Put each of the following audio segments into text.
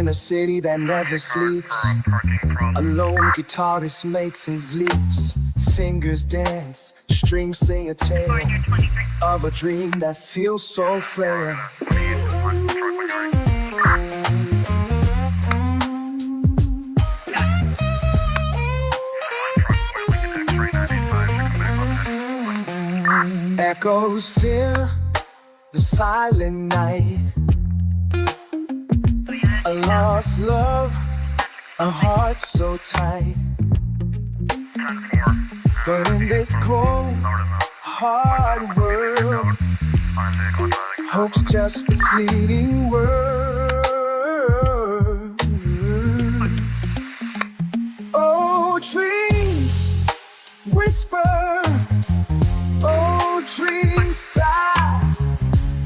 in a city that never sleeps. A lone guitarist makes his leaps. Fingers dance, strings sing a tale of a dream that feels so frail. Echoes fill the silent night. A lost love, a heart so tight. But in this cold, hard world, hope's just a fleeting word. Oh, trees whisper, oh, dreams sigh.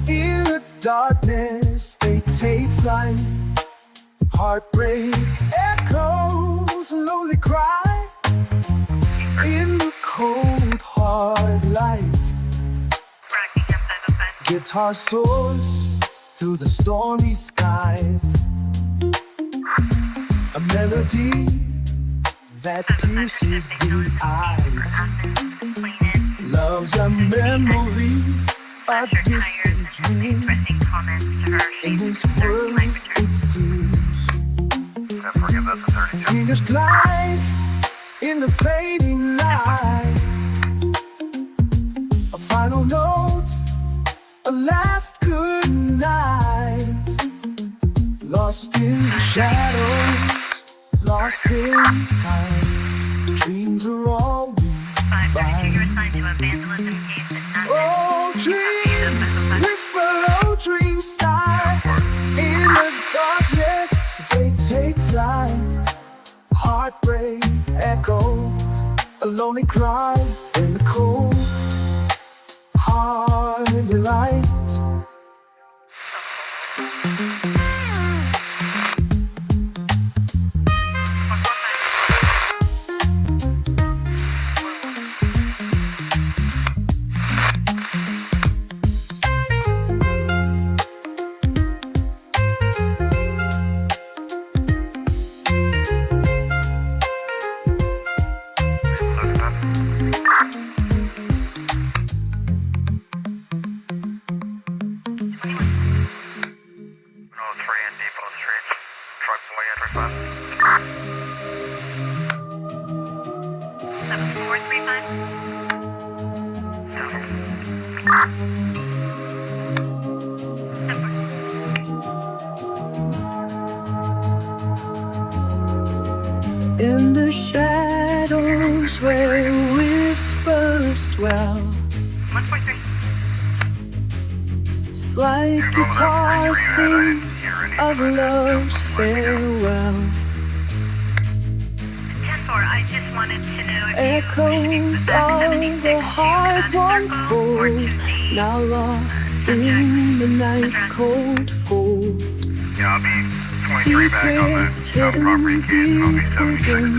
In the darkness they take flight. Heartbreak echoes, lonely cry. In the cold, hard light, guitar soars through the stormy skies. A melody that pierces the eyes. Love's a memory, a distant dream. In this world it seems fingers glide in the fading light. A final note, a last good night. Lost in the shadows, lost in time. Dreams are all we find. Oh, dreams whisper, oh, dreams sigh. In the darkness they take flight. Heartbreak echoes, a lonely cry. In the cold, hard light. In the shadows where whispers dwell, slight guitar sings of love's farewell. I just wanted to know Echoes of the heart once bold, now lost in the night's cold fold. Secrets hidden deep within,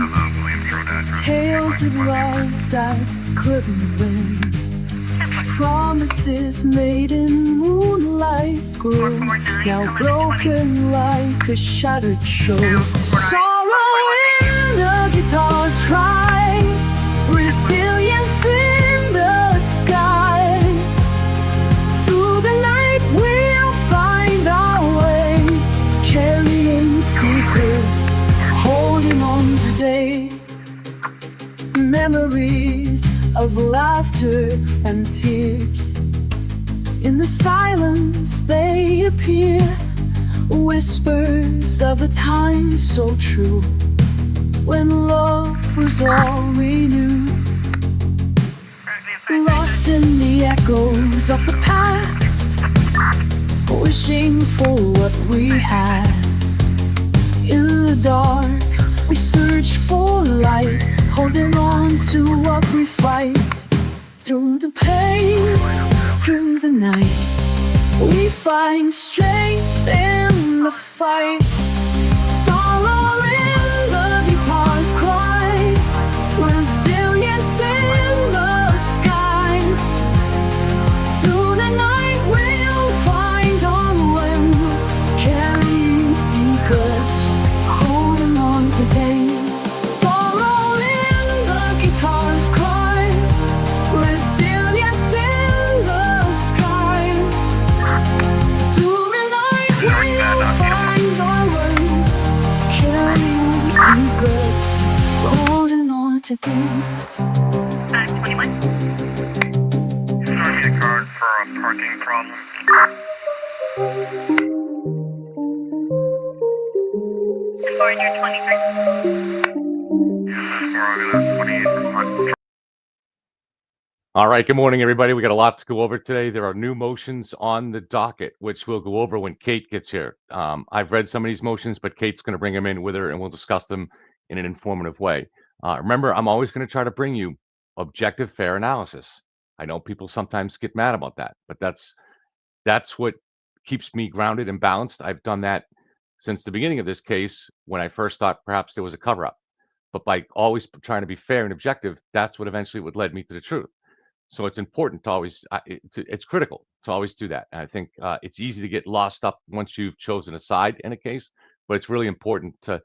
tales of love that couldn't win. Promises made in moonlight's glow, now broken like a shattered show. Sorrow in the guitar's cry, resilience in the sky. Through the night we'll find our way, carrying secrets, holding on today. Memories of laughter and tears, in the silence they appear. Whispers of a time so true, when love was all we knew. Lost in the echoes of the past, wishing for what we had. In the dark we search for light, holding on to what we fight. Through the pain, through the night, we find strength in the fight. Sorrow in the guitar's cry, resilience in the sky. Through the night we'll find our way, carrying secrets, to do. 521. Give me a card for a parking problem. All right, good morning, everybody. We got a lot to go over today. There are new motions on the docket, which we'll go over when Kate gets here. I've read some of these motions, but Kate's going to bring them in with her, and we'll discuss them in an informative way. Remember, I'm always going to try to bring you objective, fair analysis. I know people sometimes get mad about that, but that's what keeps me grounded and balanced. I've done that since the beginning of this case when I first thought perhaps there was a cover-up. But by always trying to be fair and objective, that's what eventually would led me to the truth. So it's important to always, it's critical to always do that. And I think it's easy to get lost up once you've chosen a side in a case, but it's really important to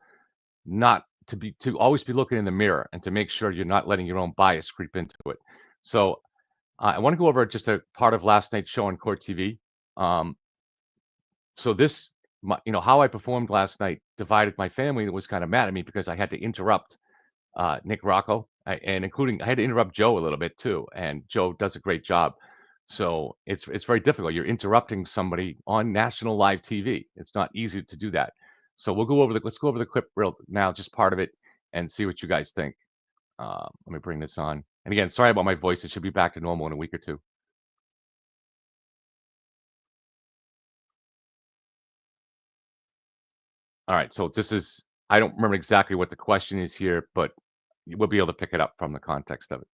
always be looking in the mirror and to make sure you're not letting your own bias creep into it. So I want to go over just a part of last night's show on Court TV. So this, how I performed last night divided my family that was kind of mad at me because I had to interrupt Nick Rocco, and including I had to interrupt Joe a little bit too, and Joe does a great job. So it's very difficult. You're interrupting somebody on national live TV. It's not easy to do that. So let's go over the clip real now, just part of it, and see what you guys think. Let me bring this on. And again, sorry about my voice. It should be back to normal in a week or two. All right. So I don't remember exactly what the question is here, but we'll be able to pick it up from the context of it.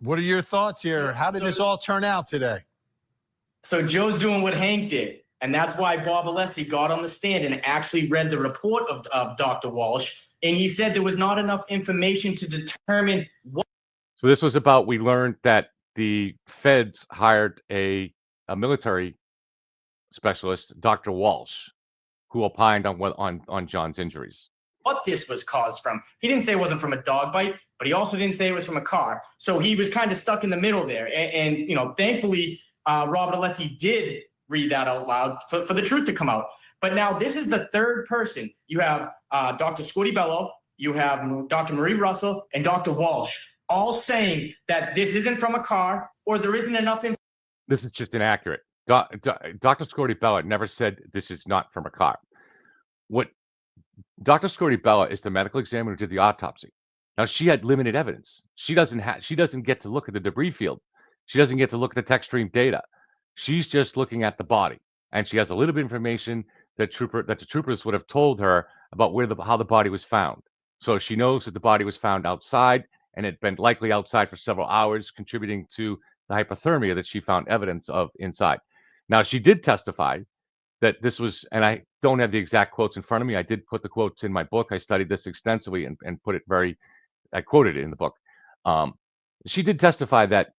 What are your thoughts here? How did this all turn out today? So Joe's doing what Hank did, and that's why Bob Alessi got on the stand and actually read the report of Dr. Walsh, and he said there was not enough information to determine what. So this was about, we learned that the feds hired a military specialist, Dr. Walsh, who opined on John's injuries. What this was caused from. He didn't say it wasn't from a dog bite, but he also didn't say it was from a car. So he was kind of stuck in the middle there. And thankfully, Robert Alessi did read that out loud for the truth to come out. But now this is the third person. You have Dr. Scotty Bello, you have Dr. Marie Russell, and Dr. Walsh, all saying that this isn't from a car or there isn't enough information. This is just inaccurate. Dr. Scotty Bello never said this is not from a car. What Dr. Scotty Bello is the medical examiner who did the autopsy. Now, she had limited evidence. She doesn't get to look at the debris field. She doesn't get to look at the tech stream data. She's just looking at the body, and she has a little bit of information that the troopers would have told her about how the body was found. So she knows that the body was found outside, and had been likely outside for several hours, contributing to the hypothermia that she found evidence of inside. Now, she did testify that this was, and I don't have the exact quotes in front of me. I did put the quotes in my book. I studied this extensively and put it I quoted it in the book. She did testify that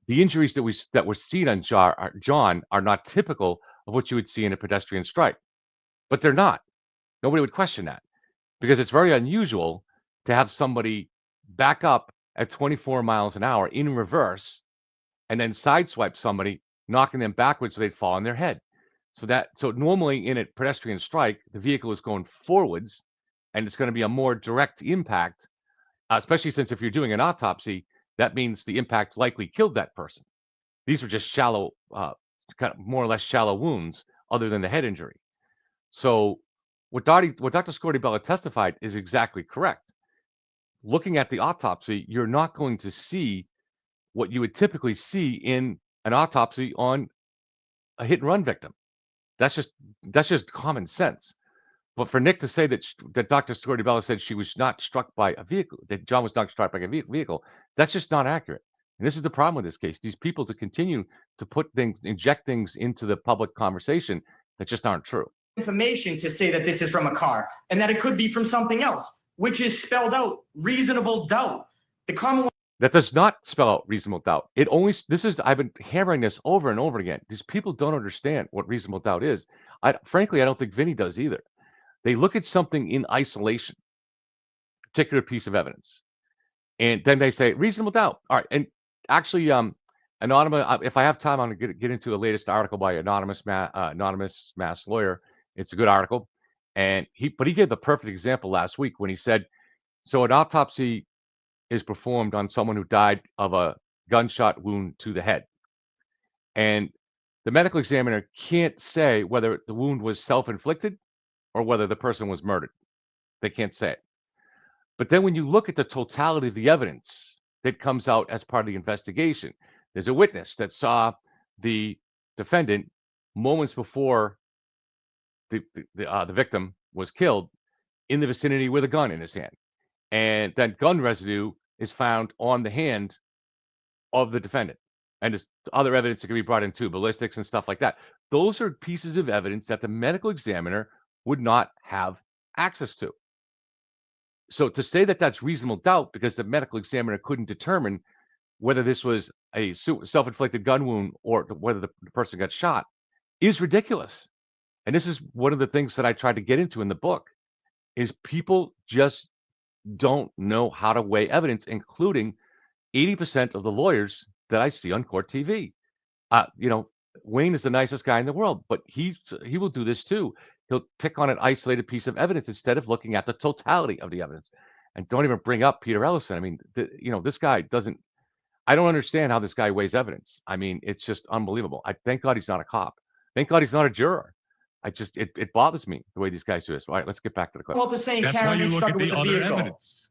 the injuries that were seen on John are not typical of what you would see in a pedestrian strike, but they're not. Nobody would question that because it's very unusual to have somebody back up at 24 miles an hour in reverse and then sideswipe somebody, knocking them backwards so they'd fall on their head. So normally in a pedestrian strike, the vehicle is going forwards and it's going to be a more direct impact, especially since if you're doing an autopsy, that means the impact likely killed that person. These were just shallow, kind of more or less shallow wounds other than the head injury. So what Dr. Scotty Bello testified is exactly correct. Looking at the autopsy, you're not going to see what you would typically see in an autopsy on a hit and run victim. That's just common sense. But for Nick to say that Dr. Scotty Bello said she was not struck by a vehicle, that John was not struck by a vehicle, that's just not accurate. And this is the problem with this case. These people to continue to inject things into the public conversation that just aren't true. Information to say that this is from a car and that it could be from something else, which is spelled out reasonable doubt. The common. That does not spell out reasonable doubt. I've been hammering this over and over again. These people don't understand what reasonable doubt is. Frankly, I don't think Vinny does either. They look at something in isolation, particular piece of evidence, and then they say reasonable doubt. All right, and actually, anonymous. If I have time, I'm going to get into the latest article by anonymous mass lawyer. It's a good article, but he gave the perfect example last week when he said So an autopsy is performed on someone who died of a gunshot wound to the head. And the medical examiner can't say whether the wound was self-inflicted or whether the person was murdered. They can't say it. But then when you look at the totality of the evidence that comes out as part of the investigation, there's a witness that saw the defendant moments before the victim was killed in the vicinity with a gun in his hand. And that gun residue is found on the hand of the defendant. And there's other evidence that can be brought in too, ballistics and stuff like that. Those are pieces of evidence that the medical examiner would not have access to. So to say that that's reasonable doubt because the medical examiner couldn't determine whether this was a self-inflicted gun wound or whether the person got shot is ridiculous. And this is one of the things that I tried to get into in the book is people just don't know how to weigh evidence, including 80% of the lawyers that I see on court TV. Wayne is the nicest guy in the world, but he will do this too. He'll pick on an isolated piece of evidence instead of looking at the totality of the evidence. And don't even bring up Peter Ellison. I mean, this guy doesn't. I don't understand how this guy weighs evidence. I mean, it's just unbelievable. I thank God he's not a cop. Thank God he's not a juror. It bothers me the way these guys do this. All right, let's get back to the question. Well, the same That's why Karen you Reed look at struggled with the the other vehicle. evidence.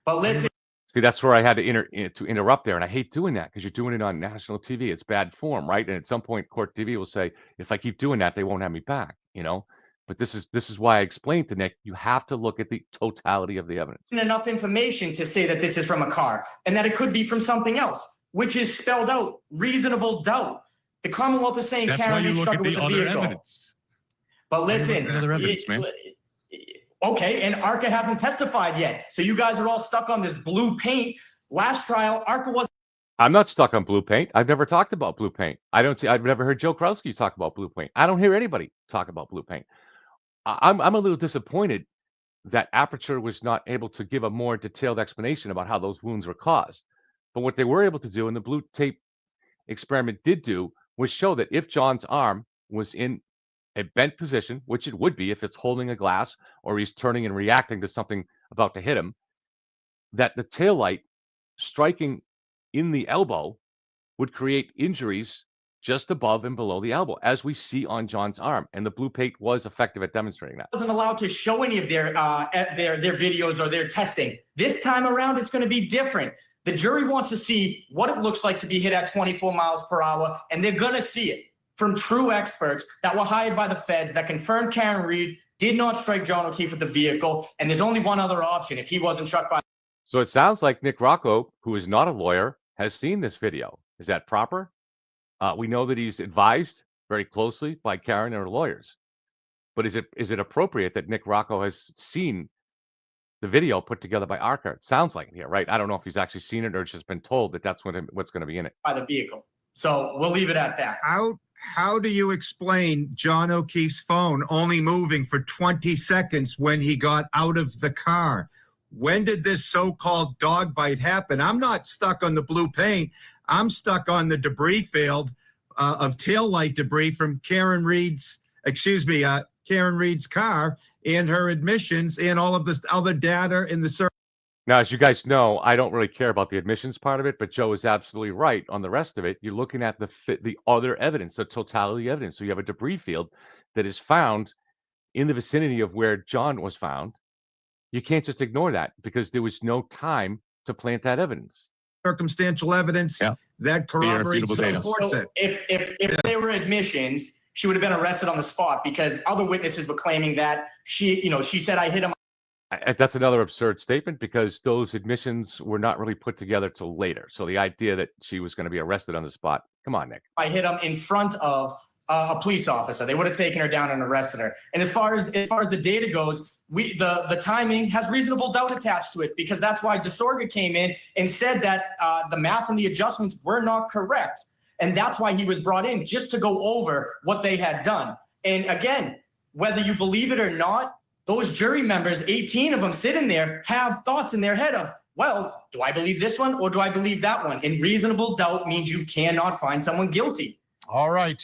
But listen, See, that's where I had to interrupt there, and I hate doing that because you're doing it on national TV. It's bad form, right? And at some point, court TV will say, if I keep doing that, they won't have me back. But this is why I explained to Nick, you have to look at the totality of the evidence. enough information to say that this is from a car and that it could be from something else, which is spelled out, reasonable doubt. The Commonwealth is saying That's why Karen you Reed look at struggled with the the other vehicle. evidence. But Why you look at listen, the other evidence, man? Okay, and Arca hasn't testified yet. So you guys are all stuck on this blue paint. Last trial, Arca was I'm not stuck on blue paint. I've never talked about blue paint. I've never heard Joe Krowski talk about blue paint. I don't hear anybody talk about blue paint. I'm a little disappointed that Aperture was not able to give a more detailed explanation about how those wounds were caused. But what they were able to do, and the blue tape experiment did do, was show that if John's arm was in a bent position, which it would be if it's holding a glass or he's turning and reacting to something about to hit him, that the taillight striking in the elbow would create injuries just above and below the elbow, as we see on John's arm. And the blue paint was effective at demonstrating that. wasn't allowed to show any of their videos or their testing. This time around, it's going to be different. The jury wants to see what it looks like to be hit at 24 miles per hour, and they're going to see it from true experts that were hired by the feds that confirmed Karen Reed did not strike John O'Keefe with the vehicle, and there's only one other option if he wasn't struck by. So it sounds like Nick Rocco, who is not a lawyer, has seen this video. Is that proper? We know that he's advised very closely by Karen and her lawyers. But is it appropriate that Nick Rocco has seen the video put together by Arca? It sounds like it here, right? I don't know if he's actually seen it or just been told that that's what's going to be in it. By the vehicle. So we'll leave it at that. How do you explain John O'Keefe's phone only moving for 20 seconds when he got out of the car? When did this so-called dog bite happen? I'm not stuck on the blue paint. I'm stuck on the debris field of taillight debris from Karen Reed's car and her admissions and all of this other data in the search. Now, as you guys know, I don't really care about the admissions part of it, but Joe is absolutely right on the rest of it. You're looking at the other evidence, the totality of the evidence. So you have a debris field that is found in the vicinity of where John was found. You can't just ignore that because there was no time to plant that evidence. Circumstantial evidence that corroborates irrefutable data. supports it. If they were admissions, she would have been arrested on the spot because other witnesses were claiming that she said I hit him. That's another absurd statement because those admissions were not really put together till later. So the idea that she was going to be arrested on the spot, come on, Nick. I hit him in front of a police officer. They would have taken her down and arrested her. And as far as the data goes, the timing has reasonable doubt attached to it because that's why DeSorga came in and said that the math and the adjustments were not correct. And that's why he was brought in, just to go over what they had done. And again, whether you believe it or not, those jury members, 18 of them sitting there, have thoughts in their head of, well, do I believe this one or do I believe that one? And reasonable doubt means you cannot find someone guilty. All right.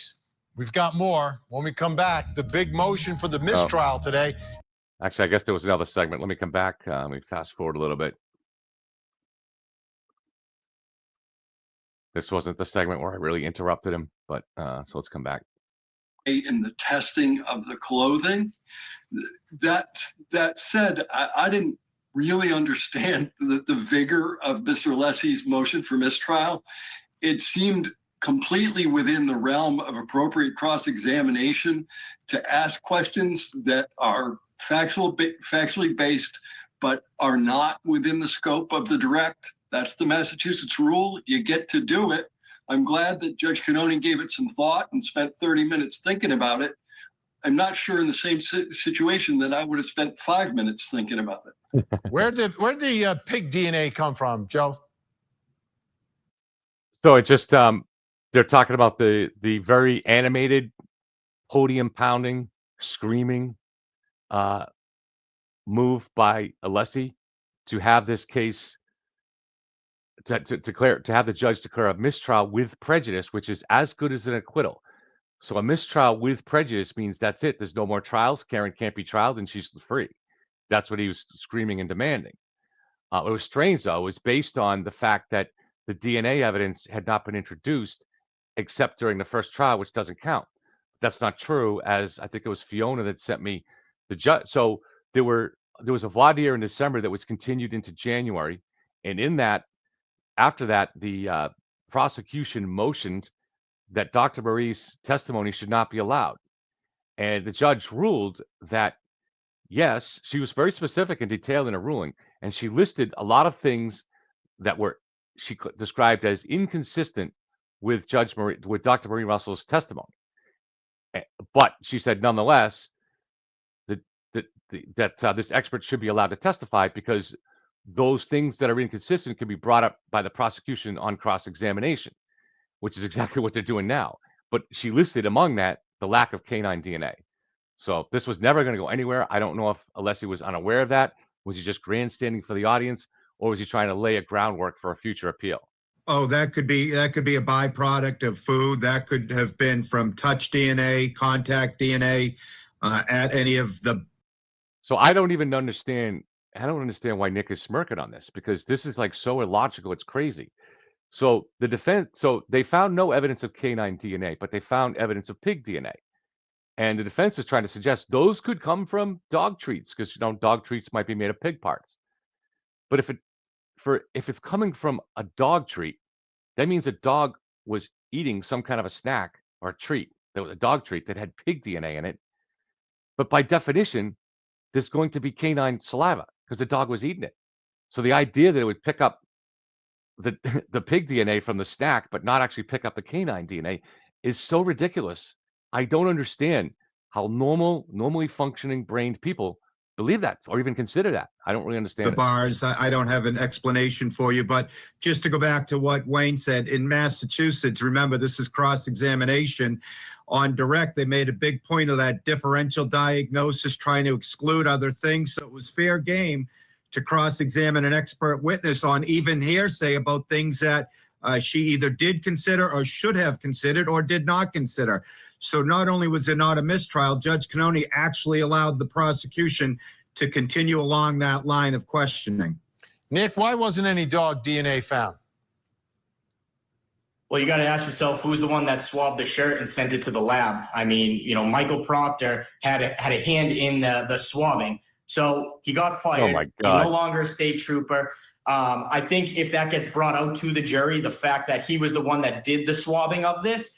We've got more. When we come back, the big motion for the mistrial today. Actually, I guess there was another segment. Let me come back. Let me fast forward a little bit. This wasn't the segment where I really interrupted him, but so let's come back. In the testing of the clothing. That said, I didn't really understand the vigor of Mr. Lessie's motion for mistrial. It seemed completely within the realm of appropriate cross-examination to ask questions that are factually based, but are not within the scope of the direct. That's the Massachusetts rule. You get to do it. I'm glad that Judge Cannone gave it some thought and spent 30 minutes thinking about it. I'm not sure in the same situation that I would have spent 5 minutes thinking about it. Where'd the pig DNA come from, Joe? So it just they're talking about the very animated, podium pounding, screaming move by Alessi to have this case to have the judge declare a mistrial with prejudice, which is as good as an acquittal. So a mistrial with prejudice means that's it. There's no more trials. Karen can't be trialed and she's free. That's what he was screaming and demanding. It was strange, though. It was based on the fact that the DNA evidence had not been introduced except during the first trial, which doesn't count. That's not true, as I think it was Fiona that sent me the judge. So there was a voir dire in December that was continued into January. And in that, after that, the prosecution motioned that Dr. Marie's testimony should not be allowed. And the judge ruled that, yes, she was very specific and detailed in her ruling. And she listed a lot of things that she described as inconsistent with Dr. Marie Russell's testimony. But she said, nonetheless, that this expert should be allowed to testify because those things that are inconsistent can be brought up by the prosecution on cross-examination, which is exactly what they're doing now. But she listed among that the lack of canine DNA. So this was never going to go anywhere. I don't know if Alessi was unaware of that. Was he just grandstanding for the audience, or was he trying to lay a groundwork for a future appeal? Oh, that could be a byproduct of food. That could have been from touch DNA, contact DNA, at any of the. So I don't even understand. I don't understand why Nick is smirking on this, because this is like so illogical. It's crazy. So the defense, so they found no evidence of canine DNA, but they found evidence of pig DNA. And the defense is trying to suggest those could come from dog treats, because dog treats might be made of pig parts. But if it's coming from a dog treat, that means a dog was eating some kind of a snack or a treat that was a dog treat that had pig DNA in it. But by definition, there's going to be canine saliva because the dog was eating it. So the idea that it would pick up the pig DNA from the snack, but not actually pick up the canine DNA is so ridiculous. I don't understand how normally functioning brained people believe that or even consider that. I don't really understand the bars. I don't have an explanation for you, but just to go back to what Wayne said, in Massachusetts, remember, this is cross-examination. On direct, they made a big point of that differential diagnosis, trying to exclude other things. So it was fair game to cross-examine an expert witness on even hearsay about things that she either did consider or should have considered or did not consider. So not only was it not a mistrial, Judge Cannone actually allowed the prosecution to continue along that line of questioning. Nick, why wasn't any dog DNA found? Well, you got to ask yourself, who's the one that swabbed the shirt and sent it to the lab? I mean, Michael Proctor had a hand in the swabbing. So he got fired. Oh my God. He's no longer a state trooper. I think if that gets brought out to the jury, the fact that he was the one that did the swabbing of this,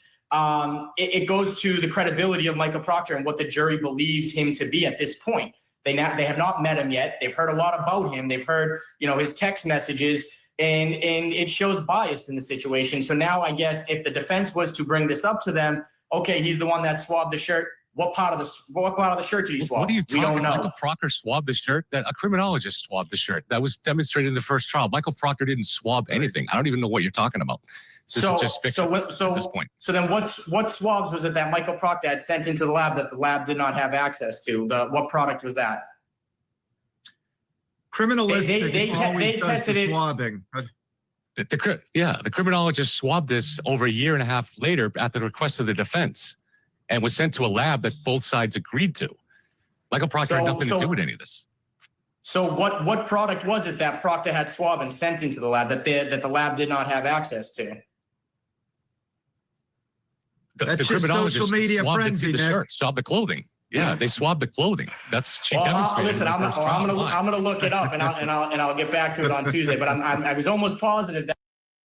it goes to the credibility of Michael Proctor and what the jury believes him to be at this point. They have not met him yet. They've heard a lot about him. They've heard, his text messages, and it shows bias in the situation. So now I guess if the defense was to bring this up to them, okay, he's the one that swabbed the shirt. What part of the shirt did he swab? What are you talking about? We don't know. Michael Proctor swabbed the shirt. A criminologist swabbed the shirt. That was demonstrated in the first trial. Michael Proctor didn't swab anything. I don't even know what you're talking about. This is just fiction at this point. So then what swabs was it that Michael Proctor had sent into the lab that the lab did not have access to? What product was that? Criminalistic they tested it. Swabbing. The criminologist swabbed this over a year and a half later at the request of the defense, and was sent to a lab that both sides agreed to. Michael Proctor had nothing to do with any of this. So what product was it that Proctor had swabbed and sent into the lab that the lab did not have access to? That's The just criminologist social media swabbed frenzy, the Nick. shirt, swabbed the clothing. Yeah, they swabbed the clothing. She demonstrated. Listen, I'm gonna look it up and I'll get back to it on Tuesday. But I was almost positive that.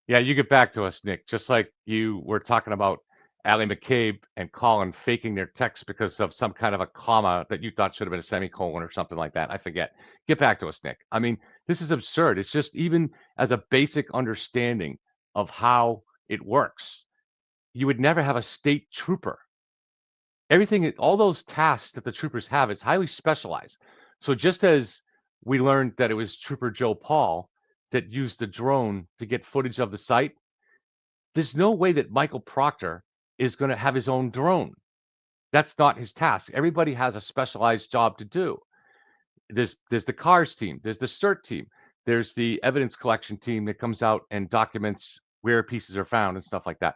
Yeah, you get back to us, Nick. Just like you were talking about Allie McCabe and Colin faking their text because of some kind of a comma that you thought should have been a semicolon or something like that. I forget. Get back to us, Nick. I mean, this is absurd. It's just even as a basic understanding of how it works, you would never have a state trooper. Everything, all those tasks that the troopers have, it's highly specialized. So just as we learned that it was Trooper Joe Paul that used the drone to get footage of the site, there's no way that Michael Proctor is going to have his own drone. That's not his task. Everybody has a specialized job to do. There's the cars team, there's the CERT team, there's the evidence collection team that comes out and documents where pieces are found and stuff like that.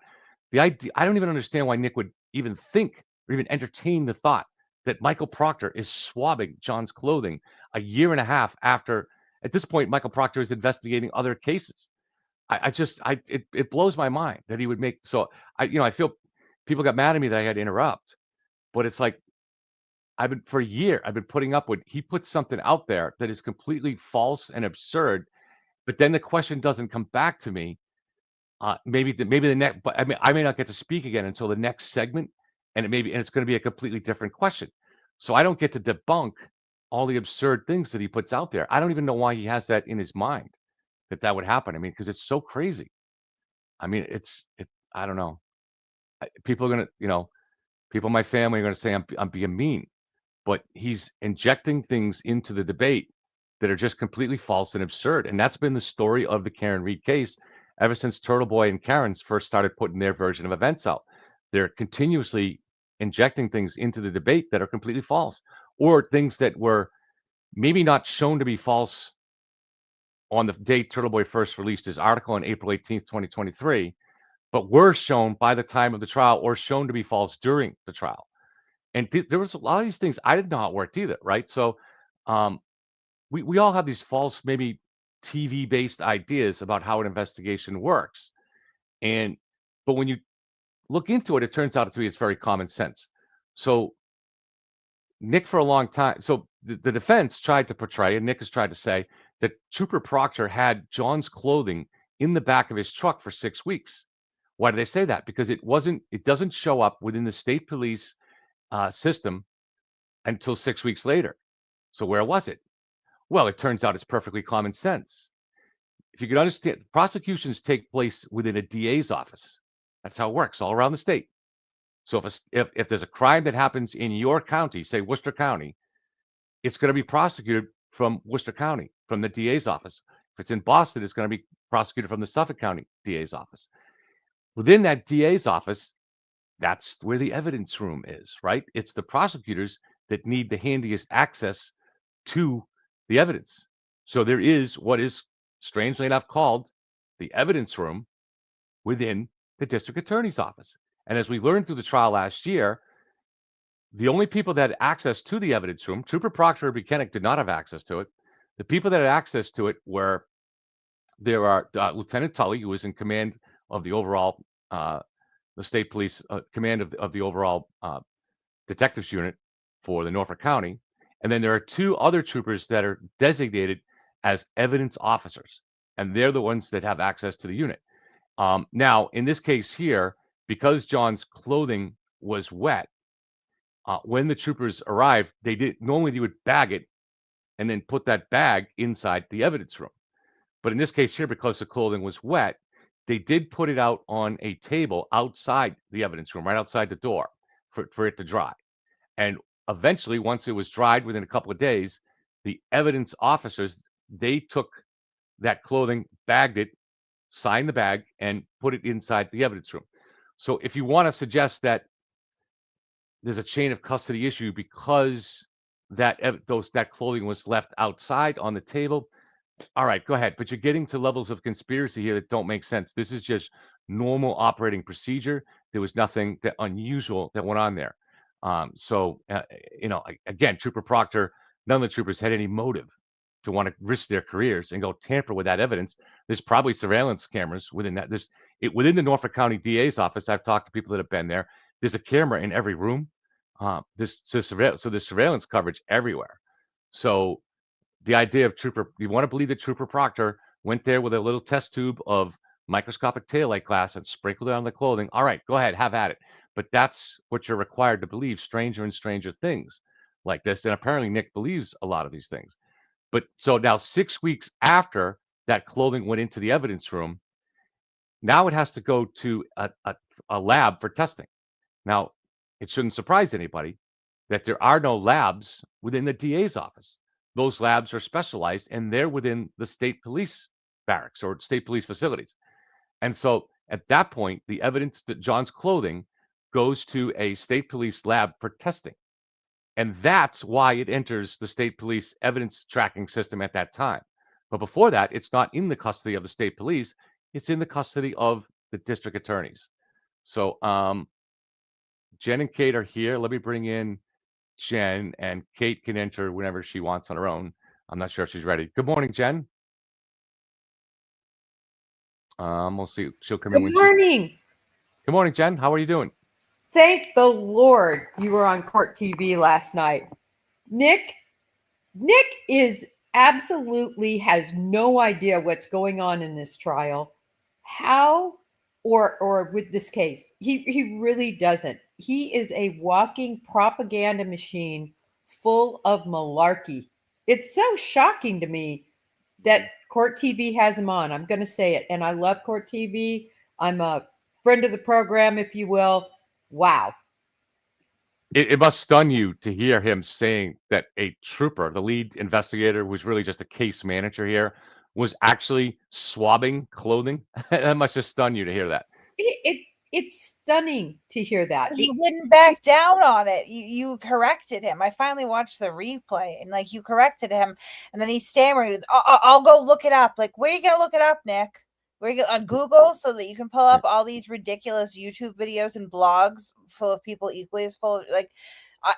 The idea, I don't even understand why Nick would even think or even entertain the thought that Michael Proctor is swabbing John's clothing a year and a half after. At this point, Michael Proctor is investigating other cases. It blows my mind that he would make. So I feel people got mad at me that I had to interrupt, but it's like for a year I've been putting up with. He puts something out there that is completely false and absurd, but then the question doesn't come back to me. Maybe the next, but I may not get to speak again until the next segment, and it's going to be a completely different question. So I don't get to debunk all the absurd things that he puts out there. I don't even know why he has that in his mind that would happen. I mean, because it's so crazy. I mean, I don't know. People are gonna, people in my family are gonna say I'm being mean, but he's injecting things into the debate that are just completely false and absurd. And that's been the story of the Karen Reed case ever since Turtle Boy and Karen's first started putting their version of events out. They're continuously injecting things into the debate that are completely false, or things that were maybe not shown to be false on the day Turtle Boy first released his article on April 18th, 2023, but were shown by the time of the trial or shown to be false during the trial. And there was a lot of these things I didn't know how it worked either, right? So we all have these false, maybe TV-based ideas about how an investigation works. But when you look into it, it turns out to be it's very common sense. So Nick, for a long time, so the defense tried to portray, and Nick has tried to say, that Trooper Proctor had John's clothing in the back of his truck for 6 weeks. Why do they say that? Because it doesn't show up within the state police system until 6 weeks later. So where was it? Well, it turns out it's perfectly common sense. If you could understand, prosecutions take place within a DA's office. That's how it works all around the state. So if there's a crime that happens in your county, say Worcester County, it's going to be prosecuted from Worcester County, from the DA's office. If it's in Boston, it's going to be prosecuted from the Suffolk County DA's office. Within that DA's office, that's where the evidence room is, right? It's the prosecutors that need the handiest access to the evidence. So there is what is strangely enough called the evidence room within the district attorney's office. And as we learned through the trial last year, the only people that had access to the evidence room, Trooper Proctor and Buchanan did not have access to it. The people that had access to it were Lieutenant Tully, who was in command of the overall, the state police command of the overall detectives unit for the Norfolk County. And then there are two other troopers that are designated as evidence officers, and they're the ones that have access to the unit. Now, in this case here, because John's clothing was wet, when the troopers arrived, normally they would bag it and then put that bag inside the evidence room. But in this case here, because the clothing was wet, they did put it out on a table outside the evidence room, right outside the door for it to dry. And eventually, once it was dried within a couple of days, the evidence officers, they took that clothing, bagged it, signed the bag, and put it inside the evidence room. So if you want to suggest that there's a chain of custody issue because that clothing was left outside on the table, all right, go ahead. But you're getting to levels of conspiracy here that don't make sense. This is just normal operating procedure. There was nothing that unusual that went on there. So, again, Trooper Proctor, none of the troopers had any motive to want to risk their careers and go tamper with that evidence. There's probably surveillance cameras within that. Within the Norfolk County DA's office. I've talked to people that have been there. There's a camera in every room. There's surveillance coverage everywhere. So the idea of you want to believe that Trooper Proctor went there with a little test tube of microscopic taillight glass and sprinkled it on the clothing. All right, go ahead, have at it. But that's what you're required to believe. Stranger and stranger things like this. And apparently Nick believes a lot of these things. But so now 6 weeks after that clothing went into the evidence room, now it has to go to a lab for testing. Now, it shouldn't surprise anybody that there are no labs within the DA's office. Those labs are specialized and they're within the state police barracks or state police facilities. And so at that point, the evidence that John's clothing goes to a state police lab for testing. And that's why it enters the state police evidence tracking system at that time. But before that, it's not in the custody of the state police. It's in the custody of the district attorneys. So Jen and Kate are here. Let me bring in Jen, and Kate can enter whenever she wants on her own. I'm not sure if she's ready. Good morning, Jen. We'll see. She'll come in when Good morning. Good morning, Jen. How are you doing? Thank the Lord you were on Court TV last night. Nick is absolutely has no idea what's going on in this trial. How or with this case. He really doesn't. He is a walking propaganda machine full of malarkey. It's so shocking to me that Court TV has him on. I'm going to say it. And I love Court TV. I'm a friend of the program, if you will. Wow. It must stun you to hear him saying that a trooper, the lead investigator, who's really just a case manager here, was actually swabbing clothing. That must just stun you to hear that. It's stunning to hear that. He wouldn't back down on it. You corrected him. I finally watched the replay, and you corrected him, and then he stammered. I'll go look it up. Like, where are you gonna look it up, Nick? Where you go on Google so that you can pull up all these ridiculous YouTube videos and blogs full of people equally as full of,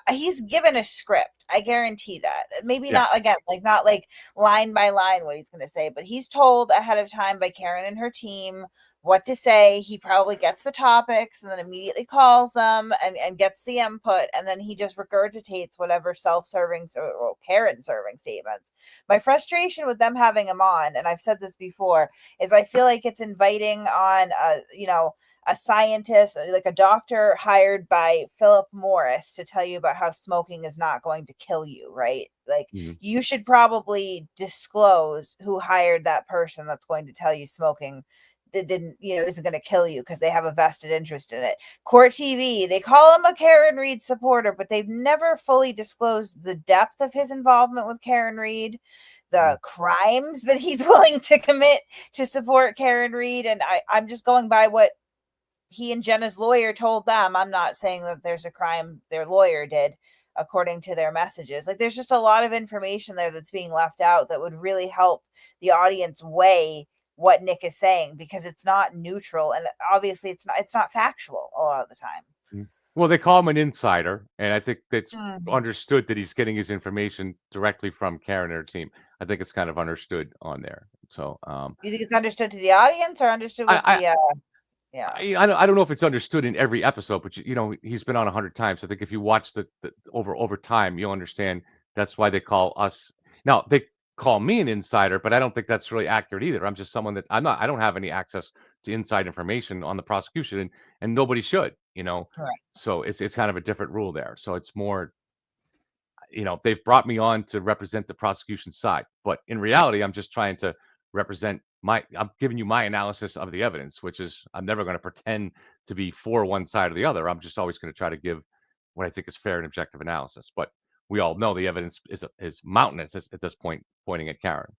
he's given a script. I guarantee that. Maybe not again, not line by line what he's going to say, but he's told ahead of time by Karen and her team what to say. He probably gets the topics and then immediately calls them and gets the input. And then he just regurgitates whatever self-serving or Karen serving statements. My frustration with them having him on, and I've said this before, is I feel like it's inviting on, a scientist, like a doctor hired by Philip Morris to tell you about how smoking is not going to kill you, right? You should probably disclose who hired that person that's going to tell you smoking isn't going to kill you because they have a vested interest in it. Court TV, they call him a Karen Reed supporter, but they've never fully disclosed the depth of his involvement with Karen Reed, the crimes that he's willing to commit to support Karen Reed. And I'm just going by what he and Jenna's lawyer told them. I'm not saying that there's a crime their lawyer did according to their messages. There's just a lot of information there that's being left out that would really help the audience weigh what Nick is saying, because it's not neutral and obviously it's not factual a lot of the time. Well, they call him an insider, and I think that's understood that he's getting his information directly from Karen and her team. I think it's kind of understood on there. So you think it's understood to the audience or understood with yeah. I don't know if it's understood in every episode, but he's been on 100 times. I think if you watch the over time, you'll understand that's why they call us. Now they call me an insider, but I don't think that's really accurate either. I'm just someone that I don't have any access to inside information on the prosecution, and nobody should, Correct. So it's kind of a different rule there. So it's more, they've brought me on to represent the prosecution side, but in reality, I'm just trying to represent I'm giving you my analysis of the evidence, which is I'm never going to pretend to be for one side or the other. I'm just always going to try to give what I think is fair and objective analysis. But we all know the evidence is mountainous at this point, pointing at Karen.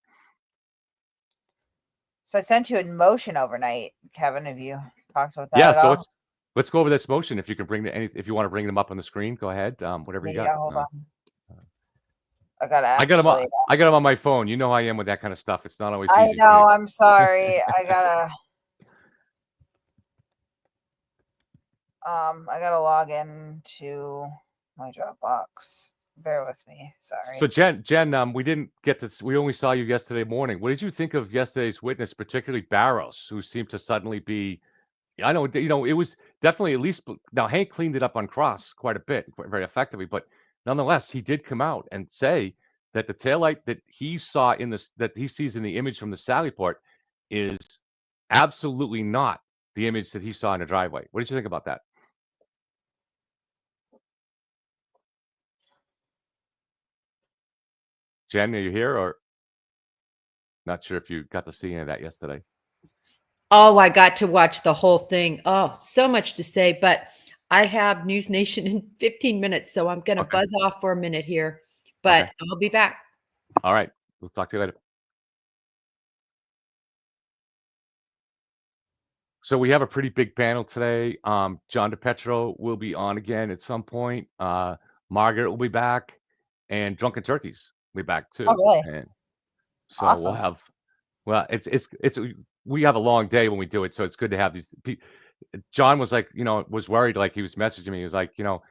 So I sent you a motion overnight, Kevin. Have you talked about that? Yeah. So let's go over this motion. If you can if you want to bring them up on the screen, go ahead. Whatever you got. Yeah, hold on. I got them on my phone. You know how I am with that kind of stuff. It's not always easy. I know. I'm sorry. I gotta log in to my Dropbox. Bear with me. Sorry. So Jen, we didn't get to. We only saw you yesterday morning. What did you think of yesterday's witness, particularly Barrows, who seemed to suddenly be? I know, it was definitely at least. Now Hank cleaned it up on cross quite a bit, very effectively, but nonetheless, he did come out and say that the taillight that he saw that he sees in the image from the Sally Port is absolutely not the image that he saw in the driveway. What did you think about that? Jen, are you here, or not sure if you got to see any of that yesterday? Oh, I got to watch the whole thing. Oh, so much to say, but I have News Nation in 15 minutes, so I'm going to buzz off for a minute here, but I'll be back. All right. We'll talk to you later. So we have a pretty big panel today. John DePetro will be on again at some point. Margaret will be back, and Drunken Turkeys will be back too. Oh, really? And so Awesome. we'll have. Well, we have a long day when we do it, so it's good to have these. John was like, was worried, like he was messaging me. He was like, do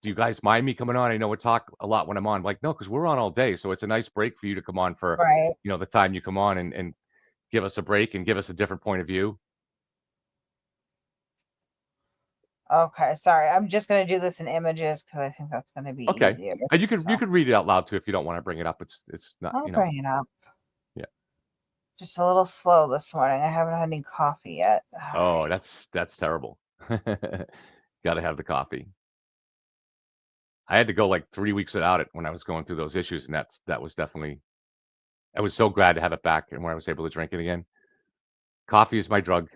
you guys mind me coming on? I know we talk a lot when I'm on. I'm like, no, because we're on all day, so it's a nice break for you to come on for, Right. the time you come on and give us a break and give us a different point of view. Okay, sorry. I'm just going to do this in images because I think that's going to be easier. And you could read it out loud too if you don't want to bring it up. It's not. I'll bring it up. Yeah. Just a little slow this morning. I haven't had any coffee yet. Oh, that's terrible. Got to have the coffee. I had to go like 3 weeks without it when I was going through those issues, and that was definitely. I was so glad to have it back and when I was able to drink it again. Coffee is my drug.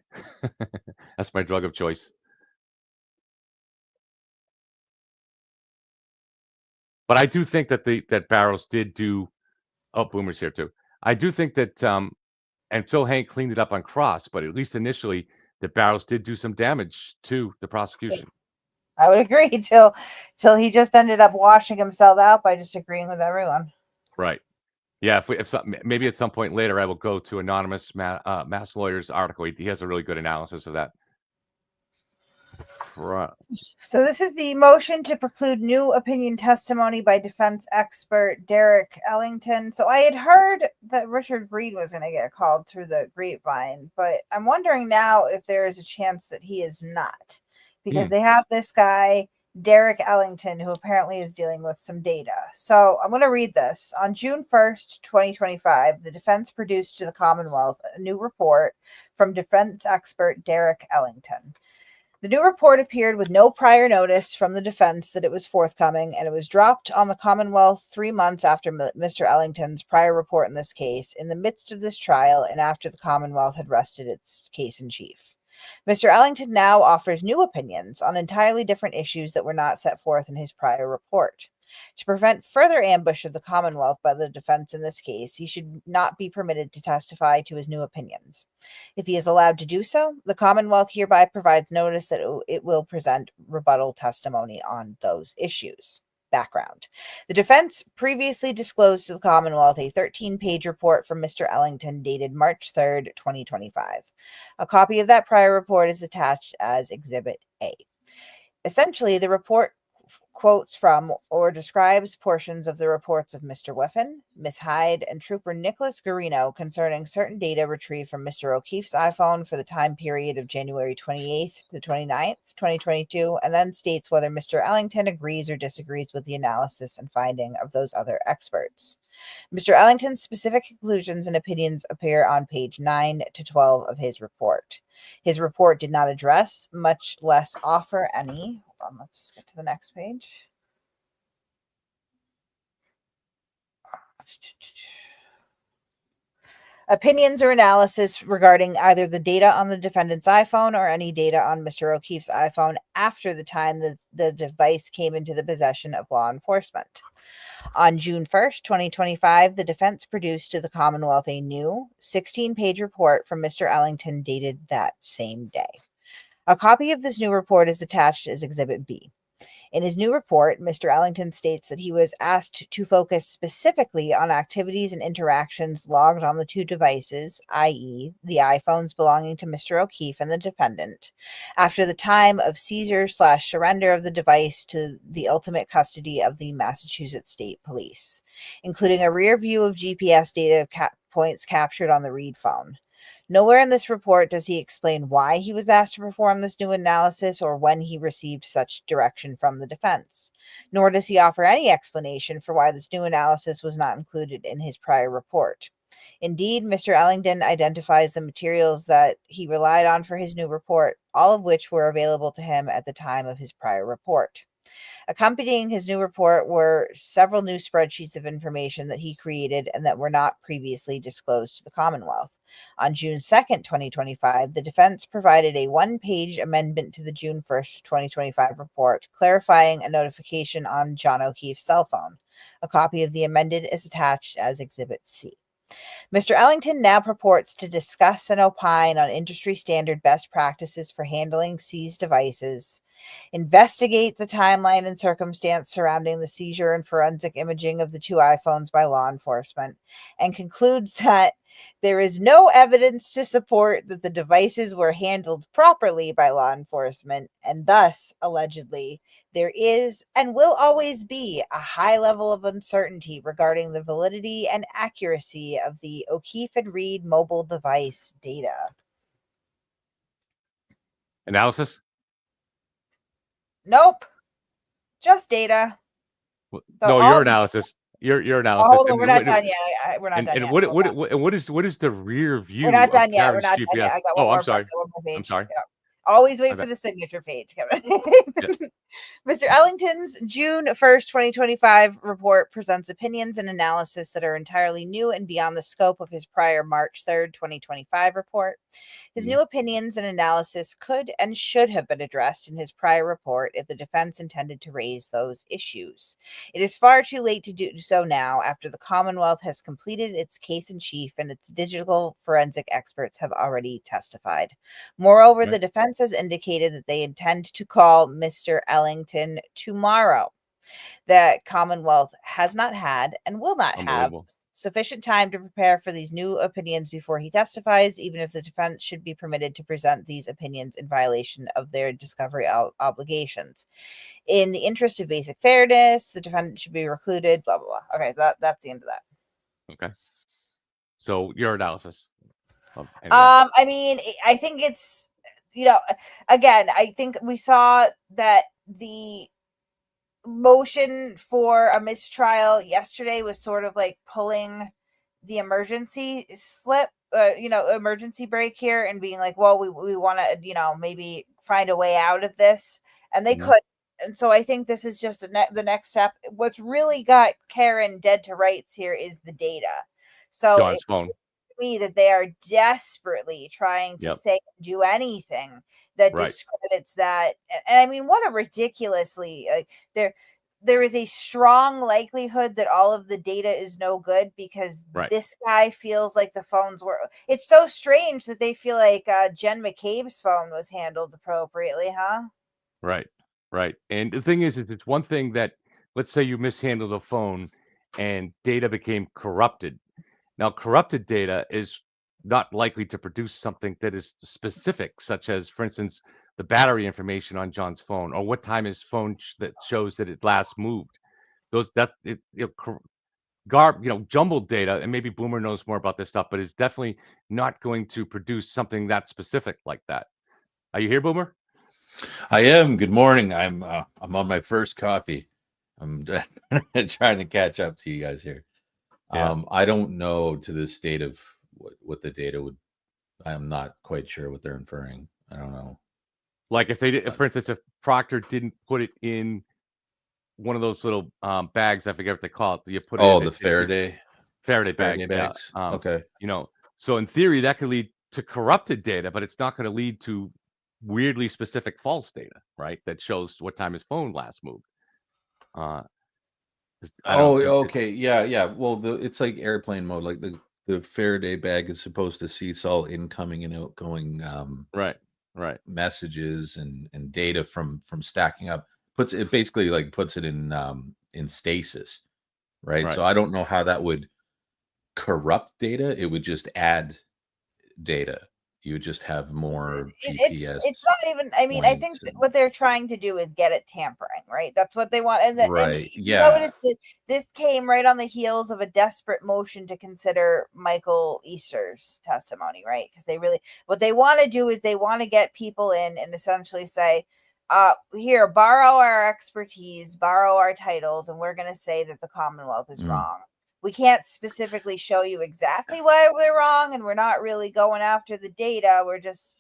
That's my drug of choice. But I do think that Barrows did do. Oh, Boomer's here too. I do think that until Hank cleaned it up on cross, but at least initially, that Barrows did do some damage to the prosecution. I would agree till he just ended up washing himself out by just agreeing with everyone. Right. Yeah. Maybe at some point later, I will go to Anonymous Mass Lawyer's article. He has a really good analysis of that. So this is the motion to preclude new opinion testimony by defense expert Derek Ellington. So I had heard that Richard Reed was going to get called through the grapevine, but I'm wondering now if there is a chance that he is not, because they have this guy, Derek Ellington, who apparently is dealing with some data. So I'm going to read this. On June 1st, 2025, the defense produced to the Commonwealth a new report from defense expert Derek Ellington. The new report appeared with no prior notice from the defense that it was forthcoming, and it was dropped on the Commonwealth 3 months after Mr. Ellington's prior report in this case, in the midst of this trial and after the Commonwealth had rested its case in chief. Mr. Ellington now offers new opinions on entirely different issues that were not set forth in his prior report. To prevent further ambush of the Commonwealth by the defense in this case, he should not be permitted to testify to his new opinions. If he is allowed to do so, the Commonwealth hereby provides notice that it will present rebuttal testimony on those issues. Background. The defense previously disclosed to the Commonwealth a 13-page report from Mr. Ellington dated March 3rd, 2025. A copy of that prior report is attached as Exhibit A. Essentially, the report quotes from or describes portions of the reports of Mr. Whiffen, Ms. Hyde, and Trooper Nicholas Garino concerning certain data retrieved from Mr. O'Keefe's iPhone for the time period of January 28th to 29th, 2022, and then states whether Mr. Ellington agrees or disagrees with the analysis and finding of those other experts. Mr. Ellington's specific conclusions and opinions appear on page 9 to 12 of his report. His report did not address, much less offer any. Hold on, let's get to the next page. Opinions or analysis regarding either the data on the defendant's iPhone or any data on Mr. O'Keefe's iPhone after the time that the device came into the possession of law enforcement. On June 1st, 2025, the defense produced to the Commonwealth a new 16-page report from Mr. Ellington dated that same day. A copy of this new report is attached as Exhibit B. In his new report, Mr. Ellington states that he was asked to focus specifically on activities and interactions logged on the two devices, i.e., the iPhones belonging to Mr. O'Keefe and the defendant, after the time of seizure/surrender of the device to the ultimate custody of the Massachusetts State Police, including a rear view of GPS data points captured on the Reed phone. Nowhere in this report does he explain why he was asked to perform this new analysis or when he received such direction from the defense. Nor does he offer any explanation for why this new analysis was not included in his prior report. Indeed, Mr. Ellington identifies the materials that he relied on for his new report, all of which were available to him at the time of his prior report. Accompanying his new report were several new spreadsheets of information that he created and that were not previously disclosed to the Commonwealth. On June 2nd, 2025, the defense provided a one-page amendment to the June 1st, 2025 report, clarifying a notification on John O'Keefe's cell phone. A copy of the amended is attached as Exhibit C. Mr. Ellington now purports to discuss and opine on industry standard best practices for handling seized devices, investigate the timeline and circumstance surrounding the seizure and forensic imaging of the two iPhones by law enforcement, and concludes that there is no evidence to support that the devices were handled properly by law enforcement, and thus, allegedly, there is and will always be a high level of uncertainty regarding the validity and accuracy of the O'Keefe and Reed mobile device data. Analysis? Nope. Just data. No, your analysis. Your analysis. Hold on, we're not done yet. We're not done yet. What is the rear view? We're not done yet. We're not done yet. I got one more. I'm sorry. Page. I'm sorry. Yeah. Always wait for the signature page, Kevin. Yeah. Mr. Ellington's June 1st, 2025 report presents opinions and analysis that are entirely new and beyond the scope of his prior March 3rd, 2025 report. His new opinions and analysis could and should have been addressed in his prior report if the defense intended to raise those issues. It is far too late to do so now after the Commonwealth has completed its case in chief and its digital forensic experts have already testified. Moreover, the defense has indicated that they intend to call Mr. Ellington tomorrow. The Commonwealth has not had and will not have sufficient time to prepare for these new opinions before he testifies, even if the defense should be permitted to present these opinions in violation of their discovery obligations. In the interest of basic fairness, the defendant should be recluded, blah, blah, blah. Okay, that's the end of that. Okay. So your analysis. I mean, I think it's, again, I think we saw that the motion for a mistrial yesterday was sort of like pulling the emergency emergency brake here and being like, well, we want to, maybe find a way out of this, and they could. And so I think this is just the next step. What's really got Karen dead to rights here is the data. So John's phone. Me that they are desperately trying to do anything that discredits that. And I mean, what a ridiculously there is a strong likelihood that all of the data is no good because this guy feels like the phones were. It's so strange that they feel like Jen McCabe's phone was handled appropriately, huh? Right. And the thing is it's one thing that, let's say you mishandled a phone and data became corrupted. Now, corrupted data is not likely to produce something that is specific, such as, for instance, the battery information on John's phone or what time his phone that shows that it last moved. Jumbled data, and maybe Boomer knows more about this stuff, but it's definitely not going to produce something that specific like that. Are you here, Boomer? I am. Good morning. I'm on my first coffee. I'm trying to catch up to you guys here. Yeah. I don't know to the state of what the data would. I'm not quite sure what they're inferring. I don't know. Like if they did, for instance, if Proctor didn't put it in one of those little bags, I forget what they call it. You put it in the Faraday bags. Okay. So in theory, that could lead to corrupted data, but it's not going to lead to weirdly specific false data, right? That shows what time his phone last moved. Okay. Yeah. Well, it's like airplane mode. Like the Faraday bag is supposed to see all incoming and outgoing right messages and data from stacking up, puts it basically like puts it in stasis, right? Right. So I don't know how that would corrupt data. It would just add data. You would just have more GPS. It's not even. I mean, I think that what they're trying to do is get at tampering, right? That's what they want. And Right, you yeah. notice that this came right on the heels of a desperate motion to consider Michael Easter's testimony, right? Because what they want to do is they want to get people in and essentially say, here, borrow our expertise, borrow our titles, and we're going to say that the Commonwealth is wrong. We can't specifically show you exactly why we're wrong, and we're not really going after the data. We're just,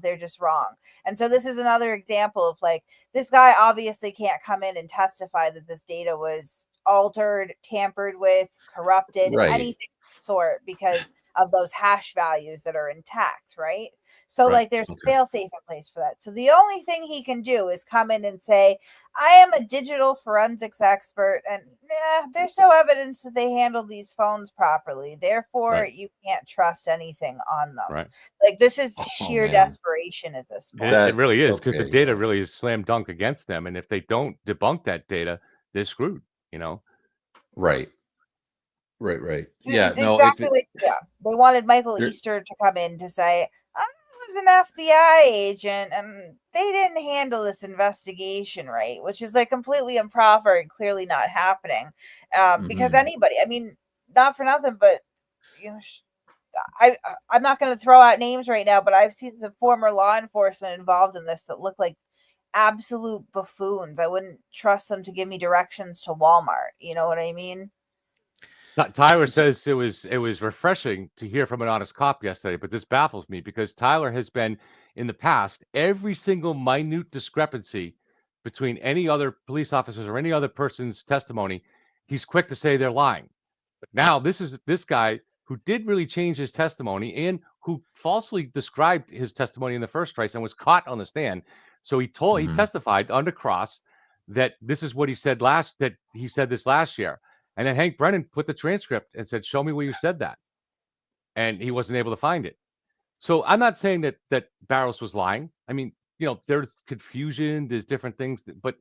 they're just wrong. And so this is another example of like, this guy obviously can't come in and testify that this data was altered, tampered with, corrupted, Right. anything of the sort, because of those hash values that are intact, right? So Right. like there's a fail safe in place for that. So the only thing he can do is come in and say, I am a digital forensics expert, and there's no evidence that they handled these phones properly. Therefore, you can't trust anything on them. Right. Like this is sheer man. desperation at this point. It really is, because the okay. data really is slam dunk against them, and if they don't debunk that data, they're screwed. Right. Yeah, It's no, exactly they wanted Michael Easter to come in to say, I was an FBI agent and they didn't handle this investigation right, which is like completely improper and clearly not happening. Because anybody, I mean, not for nothing, but I'm not going to throw out names right now, but I've seen some former law enforcement involved in this that look like absolute buffoons. I wouldn't trust them to give me directions to Walmart. You know what I mean? Tyler says it was refreshing to hear from an honest cop yesterday, but this baffles me because Tyler has been in the past every single minute discrepancy between any other police officers or any other person's testimony, he's quick to say they're lying. But now this is this guy who did really change his testimony and who falsely described his testimony in the first place and was caught on the stand. So he testified under cross that this is what he said this last year. And then Hank Brennan put the transcript and said, show me where you said that. And he wasn't able to find it. So I'm not saying that Barrows was lying. I mean, there's confusion, there's different things, but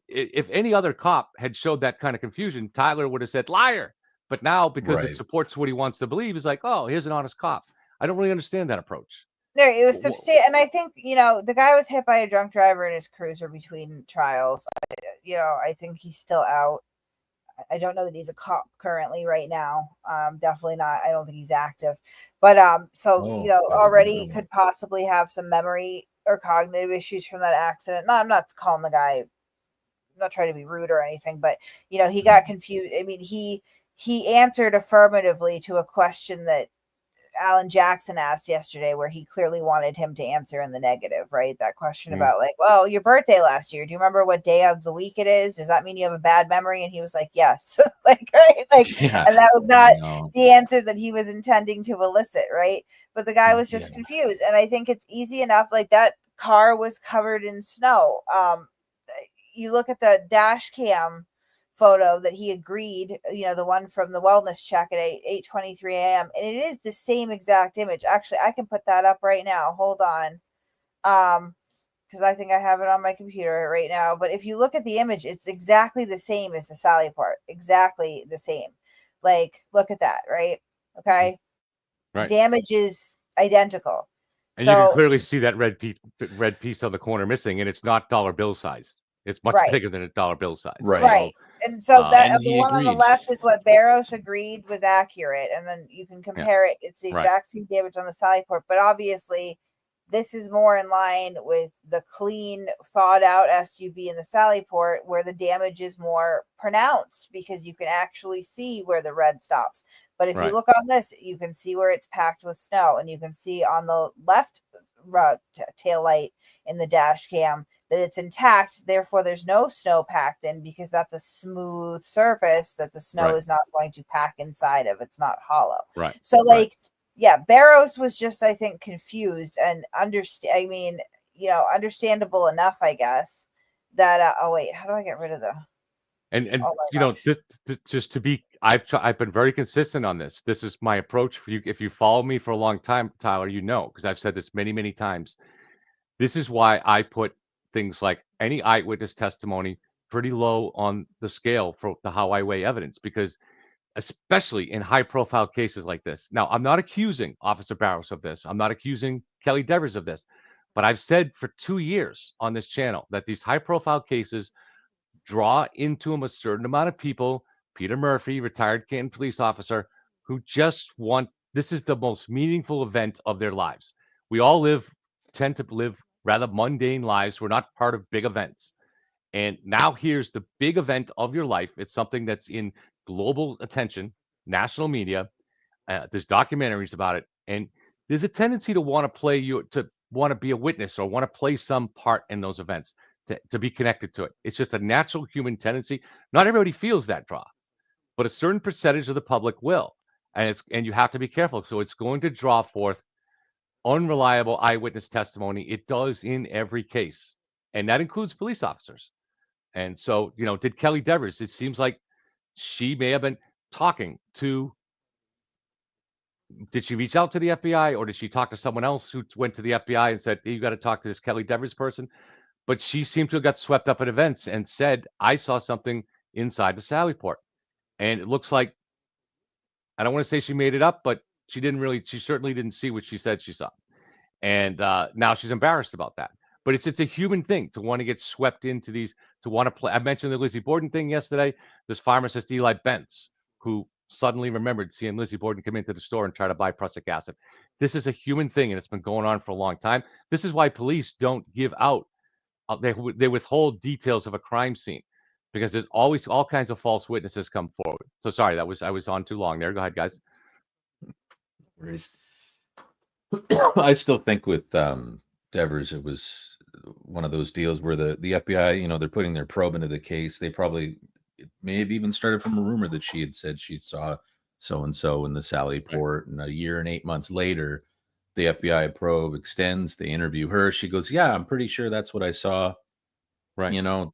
if any other cop had showed that kind of confusion, Tyler would have said liar. But now, because it supports what he wants to believe, he's like, oh, here's an honest cop. I don't really understand that approach. No, it was substantial, and I think the guy was hit by a drunk driver in his cruiser between trials. I think he's still out. I don't know that he's a cop currently right now. Definitely not. I don't think he's active. But already could possibly have some memory or cognitive issues from that accident. No, I'm not calling the guy. I'm not trying to be rude or anything, but he got confused. I mean, he answered affirmatively to a question that Alan Jackson asked yesterday, where he clearly wanted him to answer in the negative, right? That question about like, well, your birthday last year, do you remember what day of the week it is? Does that mean you have a bad memory? And he was like, yes. And that was not the answer that he was intending to elicit, right? But the guy was just confused. And I think it's easy enough. Like, that car was covered in snow. You look at the dash cam photo that he agreed, the one from the wellness check at 8:23 a.m. and it is the same exact image. Actually, I can put that up right now. Hold on. Because I think I have it on my computer right now. But if you look at the image, it's exactly the same as the Sally part. Exactly the same. Like, look at that, right? Okay. Right. The damage is identical. And you can clearly see that red piece on the corner missing, and it's not dollar bill sized. It's much bigger than a dollar bill size. Right. And so that the one on the left is what Barrows agreed was accurate. And then you can compare it. It's the exact same damage on the Sally port. But obviously, this is more in line with the clean, thawed out SUV in the Sally port, where the damage is more pronounced because you can actually see where the red stops. But if you look on this, you can see where it's packed with snow. And you can see on the left tail light in the dash cam that it's intact. Therefore, there's no snow packed in, because that's a smooth surface that the snow is not going to pack inside of. It's not hollow. Right. So Barrows was just, I think, confused and understandable enough, I guess, that oh wait, how do I get rid of the just to be, I've been very consistent on this. This is my approach for you. If you follow me for a long time, Tyler, because I've said this many, many times. This is why I put things like any eyewitness testimony pretty low on the scale for how I weigh evidence, because especially in high profile cases like this. Now, I'm not accusing Officer Barros of this. I'm not accusing Kelly Devers of this, but I've said for 2 years on this channel that these high profile cases draw into them a certain amount of people. Peter Murphy, retired Canton police officer, who just want, this is the most meaningful event of their lives. We all tend to live rather mundane lives. We're not part of big events. And now here's the big event of your life. It's something that's in global attention, national media. There's documentaries about it. And there's a tendency to want to be a witness or want to play some part in those events, to be connected to it. It's just a natural human tendency. Not everybody feels that draw, but a certain percentage of the public will. And you have to be careful. So it's going to draw forth unreliable eyewitness testimony. It does in every case. And that includes police officers. And so, did Kelly Devers, it seems like she may have been talking to, did she reach out to the FBI, or did she talk to someone else who went to the FBI and said, hey, you got to talk to this Kelly Devers person? But she seemed to have got swept up in events and said, I saw something inside the Sally Port. And it looks like, I don't want to say she made it up, but she certainly didn't see what she said she saw. And now she's embarrassed about that. But it's a human thing to want to get swept into these, to want to play. I mentioned the Lizzie Borden thing yesterday. This pharmacist, Eli Bentz, who suddenly remembered seeing Lizzie Borden come into the store and try to buy prussic acid. This is a human thing, and it's been going on for a long time. This is why police don't give out, they withhold details of a crime scene, because there's always all kinds of false witnesses come forward. So sorry, I was on too long there. Go ahead, guys. I still think with Devers, it was one of those deals where the FBI, they're putting their probe into the case. It may have even started from a rumor that she had said she saw so-and-so in the Sally Port. And a year and 8 months later, the FBI probe extends. They interview her. She goes, yeah, I'm pretty sure that's what I saw. Right.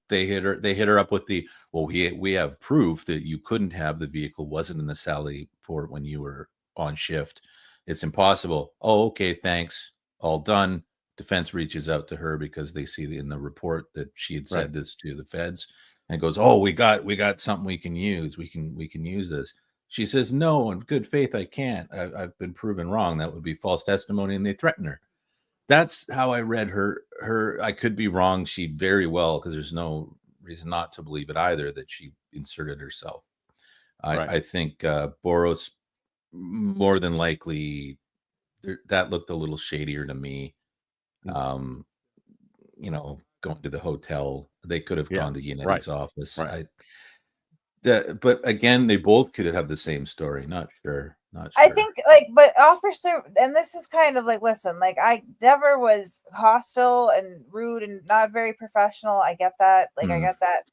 They hit her up with we have proof that you couldn't have, the vehicle wasn't in the Sally Port when you were on shift. It's impossible. Oh, okay, thanks. All done. Defense reaches out to her because they see in the report that she had said this to the feds, and goes, oh, we got something we can use. We can use this. She says, no, in good faith, I can't. I've been proven wrong. That would be false testimony, and they threaten her. That's how I read her. I could be wrong. She very well, because there's no reason not to believe it either, that she inserted herself. I think Boros, more than likely, that looked a little shadier to me. Going to the hotel, they could have gone to United's office. But again, they both could have the same story. Not sure. I think, but officer, and this is kind of listen, Dever was hostile and rude and not very professional. I get that. I get that.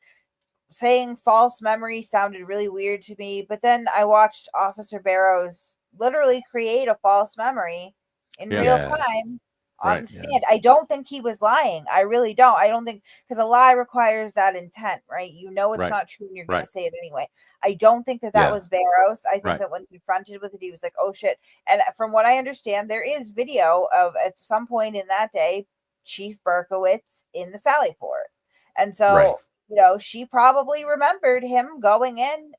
Saying false memory sounded really weird to me, but then I watched Officer Barrows literally create a false memory in real time on the stand. I don't think he was lying. I really don't. I don't think, because a lie requires that intent, right? It's not true and you're going to say it anyway. I don't think that was Barrows. I think that when confronted with it, he was like, oh shit. And from what I understand, there is video of, at some point in that day, Chief Berkowitz in the Sally Port. And so, she probably remembered him going in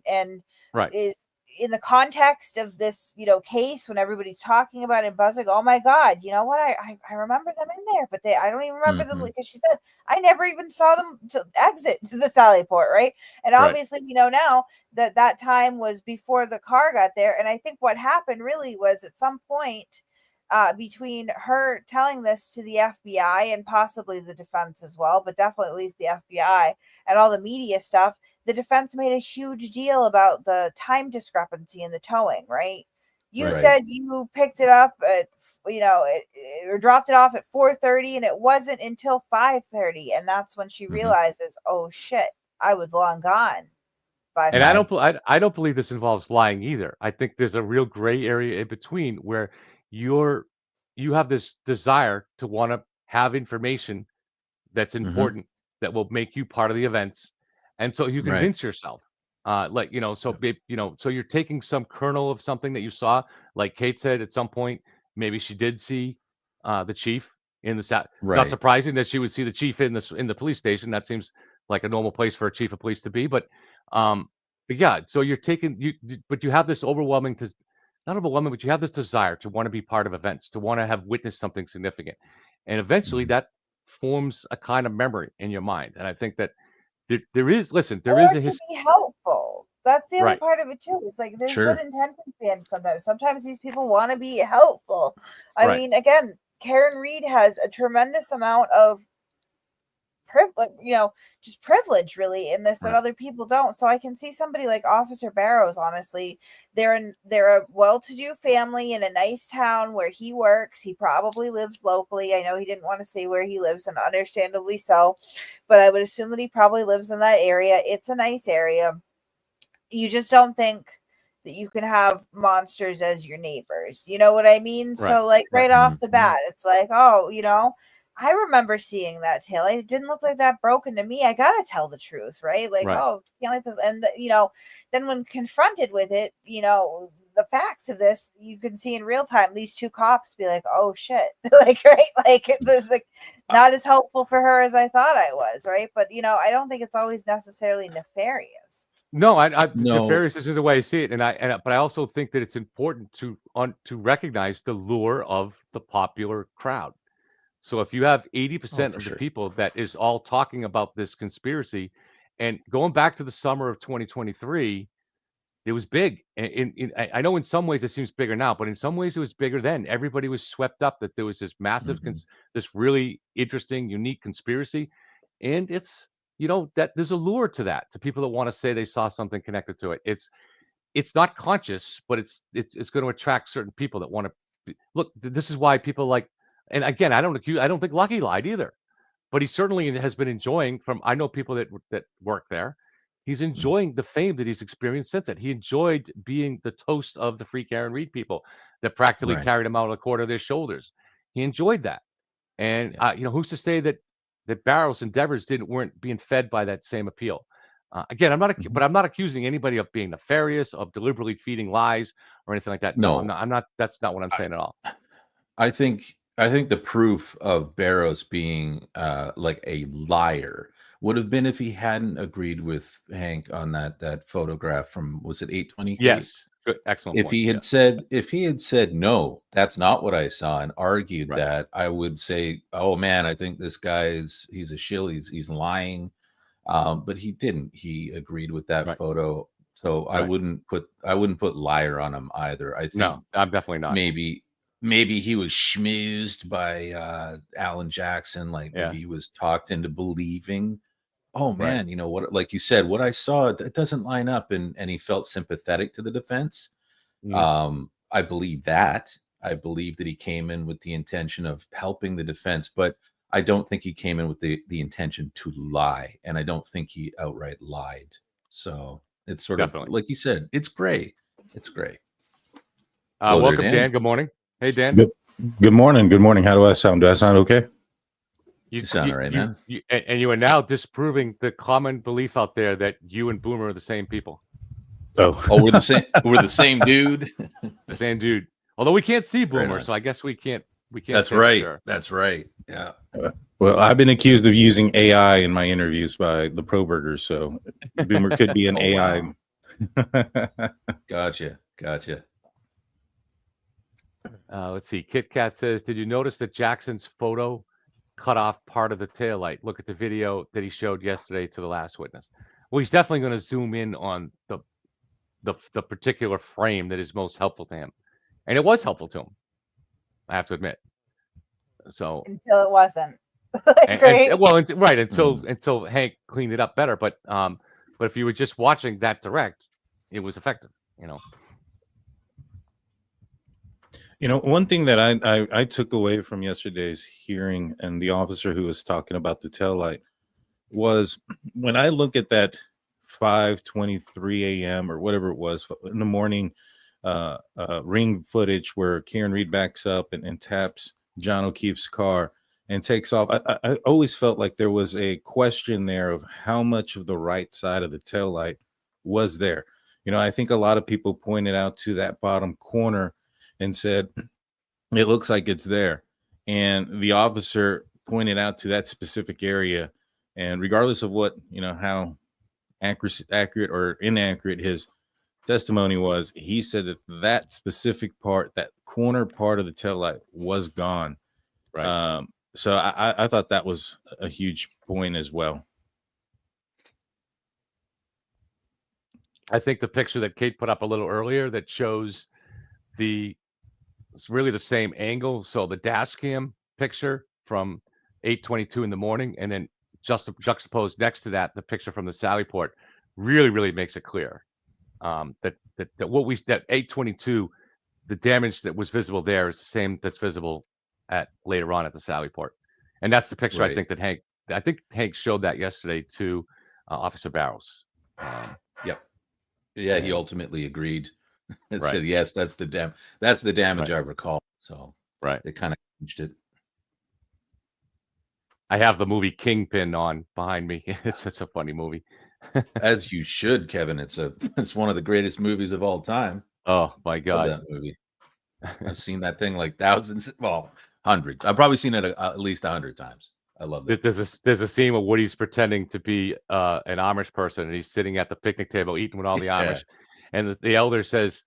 and is in the context of this, case, when everybody's talking about it, buzzing, oh my God, you know what? I remember them in there, but I don't even remember them, because she said, I never even saw them to exit to the Sally Port. Right. And obviously we know now that time was before the car got there. And I think what happened really was, at some point, between her telling this to the FBI and possibly the defense as well, but definitely at least the FBI and all the media stuff, the defense made a huge deal about the time discrepancy in the towing, right? You said you picked it up at, or dropped it off at 4:30, and it wasn't until 5:30. And that's when she realizes, oh shit, I was long gone. And I don't believe this involves lying either. I think there's a real gray area in between, where you have this desire to want to have information that's important, that will make you part of the events, and so you convince yourself, so you're taking some kernel of something that you saw, like Kate said, at some point maybe she did see the chief, in the South. Not Right. surprising that she would see the chief in the police station. That seems like a normal place for a chief of police to be. But yeah, so you're taking but you have this overwhelming not overwhelming, but you have this desire to want to be part of events, to want to have witnessed something significant, and eventually that forms a kind of memory in your mind. And I think that there is there Or is a to his be helpful. That's the other right. part of it too. It's like there's good Sure. intentions behind sometimes. Sometimes these people want to be helpful. I Right. mean, again, Karen Reed has a tremendous amount of privilege, just privilege really in this that Right. other people don't. So I can see somebody like Officer Barrows, honestly, they're a well-to-do family in a nice town where he works. He probably lives locally. I know he didn't want to say where he lives, and understandably so, but I would assume that he probably lives in that area. It's a nice area. You just don't think that you can have monsters as your neighbors. You know what I mean? Right. So like right Right. off the bat, it's like, oh, I remember seeing that tail. It didn't look like that broken to me. I gotta tell the truth, right? Like, Right. oh, can't let this. And then when confronted with it, the facts of this, you can see in real time. These two cops be like, oh shit, like right, like this, like not as helpful for her as I thought I was, right? But I don't think it's always necessarily nefarious. No, No. nefarious isn't the way I see it, but I also think that it's important to recognize the lure of the popular crowd. So if you have 80% for of the sure. people that is all talking about this conspiracy, and going back to the summer of 2023, it was big. I know in some ways it seems bigger now, but in some ways it was bigger then. Everybody was swept up that there was this massive, this really interesting, unique conspiracy, and it's that there's a lure to that, to people that want to say they saw something connected to it. It's not conscious, but it's going to attract certain people that want to look. This is why people like, and again, I don't think Lucky lied either, but he certainly has been enjoying I know people that work there. He's enjoying the fame that he's experienced since it. He enjoyed being the toast of the Free Karen Reed people that practically Right. carried him out of the court of their shoulders. He enjoyed that. And Yeah. who's to say that Barrow's endeavors weren't being fed by that same appeal? Again, but I'm not accusing anybody of being nefarious, of deliberately feeding lies or anything like that. No, I'm No. not. I'm not. That's not what I'm saying at all. I think the proof of Barrows being like a liar would have been if he hadn't agreed with Hank on that photograph from, was it 820 feet? Yes, good, excellent If point. he had said no, that's not what I saw, and argued Right. that, I would say, oh man, I think this guy he's a shill, he's lying. But he didn't. He agreed with that Right. photo. So I Right. wouldn't put liar on him either. I think No, I'm definitely not. maybe he was schmoozed by Alan Jackson. Like Yeah. maybe he was talked into believing, oh Right. man, what, like you said, what I saw, it doesn't line up, and he felt sympathetic to the defense. I believe that. I believe that he came in with the intention of helping the defense, but I don't think he came in with the intention to lie, and I don't think he outright lied. So it's sort Definitely. of like you said, it's gray. It's gray. Hello there, Welcome, Dan. Good morning. Hey, Dan. Good morning. Good morning. How do I sound? Do I sound okay? You sound all right, man. And you are now disproving the common belief out there that you and Boomer are the same people. Oh, we're the same. We're the same dude. The same dude. Although we can't see Boomer, Right. so I guess we can't. That's say for right. sure. That's right. Yeah. well, I've been accused of using AI in my interviews by the Pro Burgers, so Boomer could be an Oh, AI. wow. Gotcha. Let's see. Kit Kat says, "Did you notice that Jackson's photo cut off part of the taillight? Look at the video that he showed yesterday to the last witness." Well, he's definitely going to zoom in on the particular frame that is most helpful to him, and it was helpful to him, I have to admit. So Until it wasn't. until Hank cleaned it up better. But if you were just watching that direct, it was effective. One thing that I took away from yesterday's hearing and the officer who was talking about the taillight was, when I look at that 5:23 a.m. or whatever it was in the morning ring footage where Karen Reed backs up and taps John O'Keefe's car and takes off, I always felt like there was a question there of how much of the right side of the taillight was there. I think a lot of people pointed out to that bottom corner and said, it looks like it's there. and the officer pointed out to that specific area, and regardless of what, how accurate or inaccurate his testimony was, he said that that specific part, that corner part of the tail light, was gone. Right. So I thought that was a huge point as well. I think the picture that Kate put up a little earlier that shows it's really the same angle. So the dash cam picture from 8:22 in the morning, and then just juxtaposed next to that, the picture from the Sally Port really makes it clear that 8:22, the damage that was visible there is the same that's visible at later on at the Sally Port, and that's the picture Right. I think Hank showed that yesterday to Officer Barrows. Yep. Yeah, he ultimately agreed and Right. said, yes, that's the damage I recall. So Right. they kind of changed it. I have the movie Kingpin on behind me. It's a funny movie. As you should, Kevin. It's one of the greatest movies of all time. Oh my Love God. that movie. I've seen that thing like thousands, well, hundreds. I've probably seen it at least 100 times. I love it. There's a scene where Woody's pretending to be an Amish person, and he's sitting at the picnic table eating with all the Yeah. Amish, and the elder says,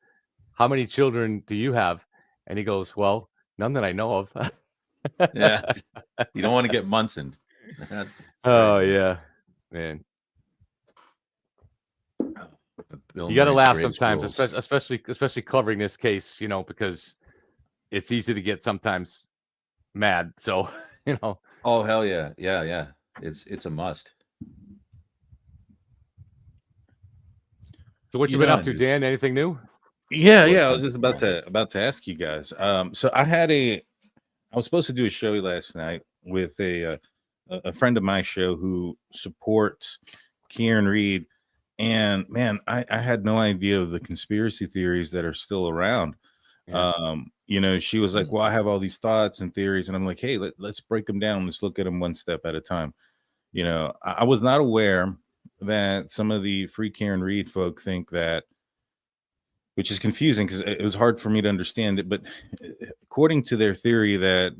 "How many children do you have?" And he goes, "Well, none that I know of." Yeah. You don't want to get Munson. Oh yeah, man. Bill You got to Murray's laugh greatest sometimes, roles. especially covering this case, because it's easy to get sometimes mad. So, Oh hell yeah. Yeah. It's a must. So what you been up to, Dan? Anything new? Yeah. I was just about to ask you guys. So I was supposed to do a show last night with a friend of my show who supports Kieran Reed, and man, I had no idea of the conspiracy theories that are still around. Yeah. She was like, well, I have all these thoughts and theories, and I'm like, hey, let's break them down. Let's look at them one step at a time. I was not aware that some of the Free Kieran Reed folk think that, which is confusing because it was hard for me to understand it. But according to their theory, that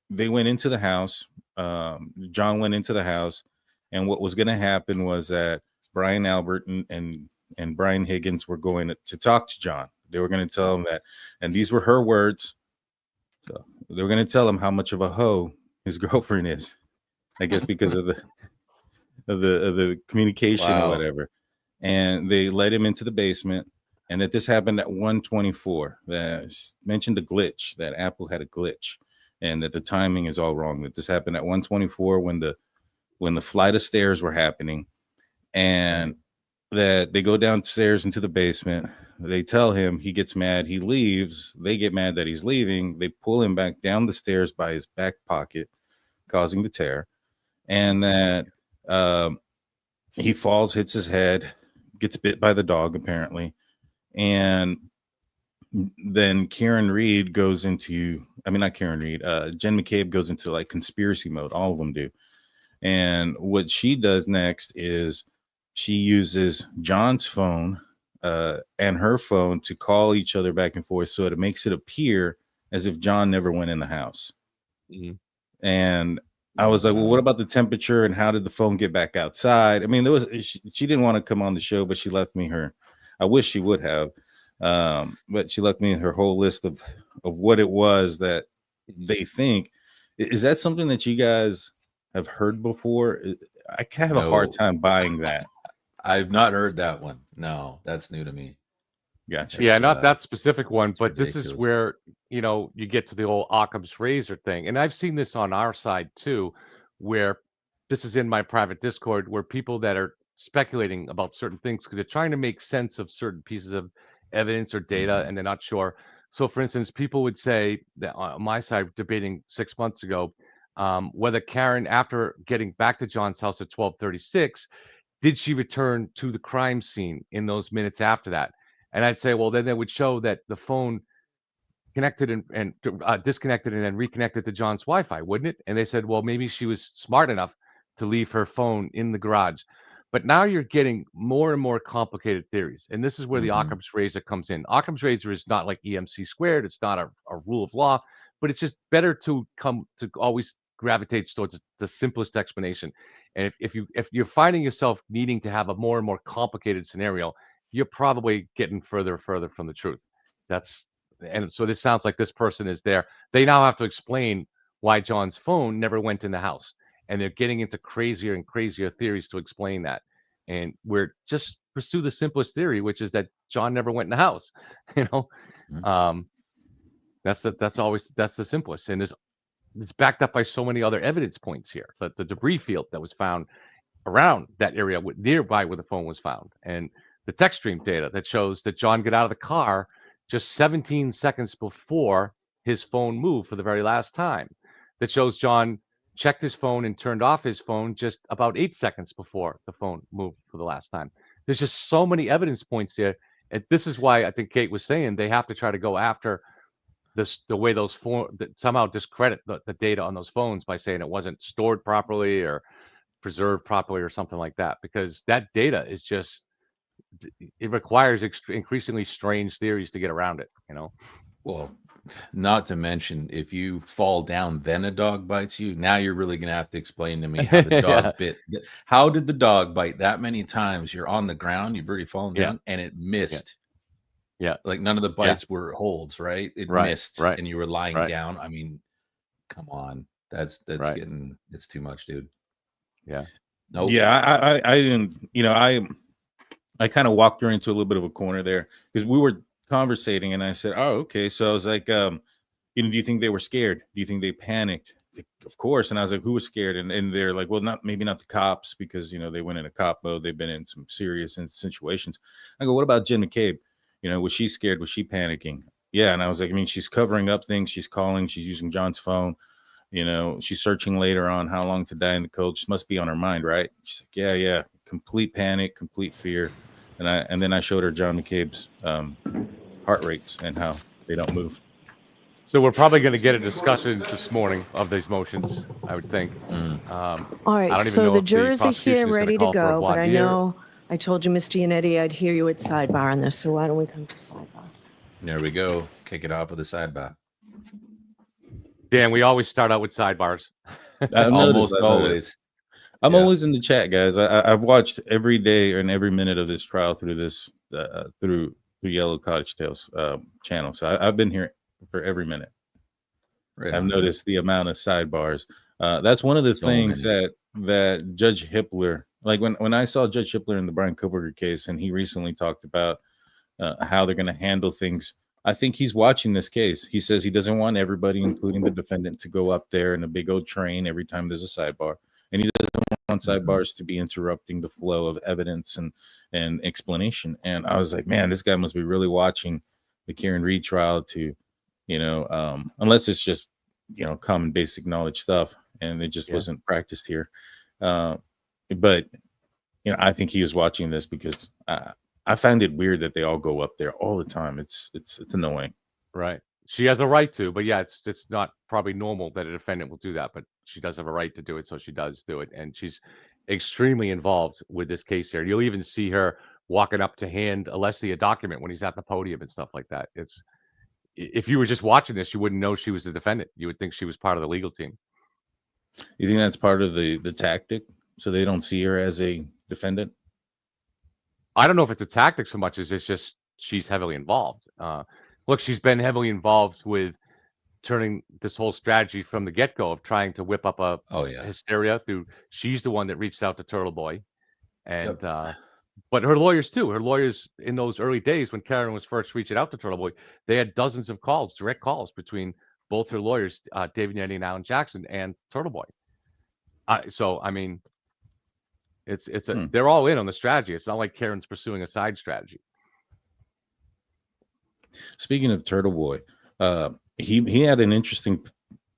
they went into the house, John went into the house, and what was going to happen was that Brian Albert and Brian Higgins were going to talk to John. They were going to tell him that, and these were her words. So they were going to tell him how much of a hoe his girlfriend is, I guess, because of the communication or whatever. And they led him into the basement, and that this happened at 1:24. That mentioned a glitch, that Apple had a glitch, and that the timing is all wrong. That this happened at 1:24 when the flight of stairs were happening, and that they go downstairs into the basement. They tell him, he gets mad, he leaves. They get mad that he's leaving. They pull him back down the stairs by his back pocket, causing the tear, and that he falls, hits his head, gets bit by the dog apparently, and then Kieran Reed goes into, not Kieran Reed, Jen McCabe goes into like conspiracy mode. All of them do. And what she does next is she uses John's phone and her phone to call each other back and forth, so it makes it appear as if John never went in the house. Mm-hmm. And I was like, well, what about the temperature and how did the phone get back outside? She didn't want to come on the show, but she left me I wish she would have, but she left me her whole list of what it was that they think. Is that something that you guys have heard before? I have a hard time buying that. I've not heard that one. No, that's new to me. Gotcha. Yeah, not that specific one, but this is where, you get to the whole Occam's razor thing. And I've seen this on our side too, where this is in my private Discord, where people that are speculating about certain things because they're trying to make sense of certain pieces of evidence or data and they're not sure. So for instance, people would say that on my side, debating 6 months ago, whether Karen, after getting back to John's house at 12:36, did she return to the crime scene in those minutes after that? And I'd say, well, then that would show that the phone connected and disconnected and then reconnected to John's Wi-Fi, wouldn't it? And they said, well, maybe she was smart enough to leave her phone in the garage. But now you're getting more and more complicated theories. And this is where the Occam's razor comes in. Occam's razor is not like EMC squared. It's not a rule of law. but it's just better to always gravitate towards the simplest explanation. And if you're finding yourself needing to have a more and more complicated scenario, you're probably getting further and further from the truth. And so this sounds like this person is there. They now have to explain why John's phone never went in the house, and they're getting into crazier and crazier theories to explain that. And we're just pursue the simplest theory, which is that John never went in the house. You know, that's the simplest, and it's backed up by so many other evidence points here. But the debris field that was found around that area nearby where the phone was found, and the text stream data that shows that John got out of the car just 17 seconds before his phone moved for the very last time. That shows John checked his phone and turned off his phone just about 8 seconds before the phone moved for the last time. There's just so many evidence points here. And this is why I think Kate was saying they have to try to go after the way those phones, somehow discredit the data on those phones by saying it wasn't stored properly or preserved properly or something like that, because that data is just, it requires increasingly strange theories to get around it, you know? Well, not to mention, if you fall down, then a dog bites you. Now you're really going to have to explain to me how the dog bit. How did the dog bite that many times? You're on the ground, you've already fallen down, and it missed. Yeah. Like none of the bites were holds, right? It missed, and you were lying down. I mean, come on. That's getting, it's too much, dude. Yeah. Nope. Yeah, I didn't, I kind of walked her into a little bit of a corner there because we were conversating and I said, oh, okay. So I was like, do you think they were scared? Do you think they panicked? Like, of course. And I was like, who was scared? And they're like, well, maybe not the cops, because, they went in a cop mode. They've been in some serious situations. I go, what about Jen McCabe? Was she scared? Was she panicking? Yeah. And I was like, I mean, she's covering up things. She's calling. She's using John's phone. She's searching later on how long to die in the cold. She must be on her mind, right? She's like, yeah. Complete panic, complete fear. And then I showed her John McCabe's heart rates and how they don't move. So we're probably going to get a discussion this morning of these motions, I would think. All right, so the jurors are here ready to go, but I know I told you, Mr. Yannetti, I'd hear you at sidebar on this, so why don't we come to sidebar? There we go. Kick it off with a sidebar. Dan, we always start out with sidebars. Almost always. I'm always in the chat, guys. I've watched every day and every minute of this trial through this through Yellow Cottage Tales channel. So I've been here for every minute. Right. I've noticed the amount of sidebars. That's one of the things that Judge Hippler, like when I saw Judge Hippler in the Brian Koberger case, and he recently talked about how they're going to handle things. I think he's watching this case. He says he doesn't want everybody, including the defendant, to go up there in a big old train every time there's a sidebar. And he doesn't want sidebars to be interrupting the flow of evidence and explanation. And I was like, man, this guy must be really watching the Karen Reed trial to, unless it's just, common basic knowledge stuff and it just wasn't practiced here. But, I think he was watching this because I find it weird that they all go up there all the time. It's annoying. Right. She has a right to, but it's not probably normal that a defendant will do that, but she does have a right to do it, so she does do it. And she's extremely involved with this case here. You'll even see her walking up to hand Alessi a document when he's at the podium and stuff like that. If you were just watching this, you wouldn't know she was the defendant. You would think she was part of the legal team. You think that's part of the tactic, so they don't see her as a defendant? I don't know if it's a tactic so much as it's just she's heavily involved. Look, she's been heavily involved with turning this whole strategy from the get-go of trying to whip up a hysteria through. She's the one that reached out to Turtle Boy, and but her lawyers too. Her lawyers in those early days when Karen was first reaching out to Turtle Boy, they had dozens of calls, direct calls between both her lawyers, David Yannetti and Alan Jackson, and Turtle Boy. So I mean, they're all in on the strategy. It's not like Karen's pursuing a side strategy. Speaking of Turtle Boy, he had an interesting,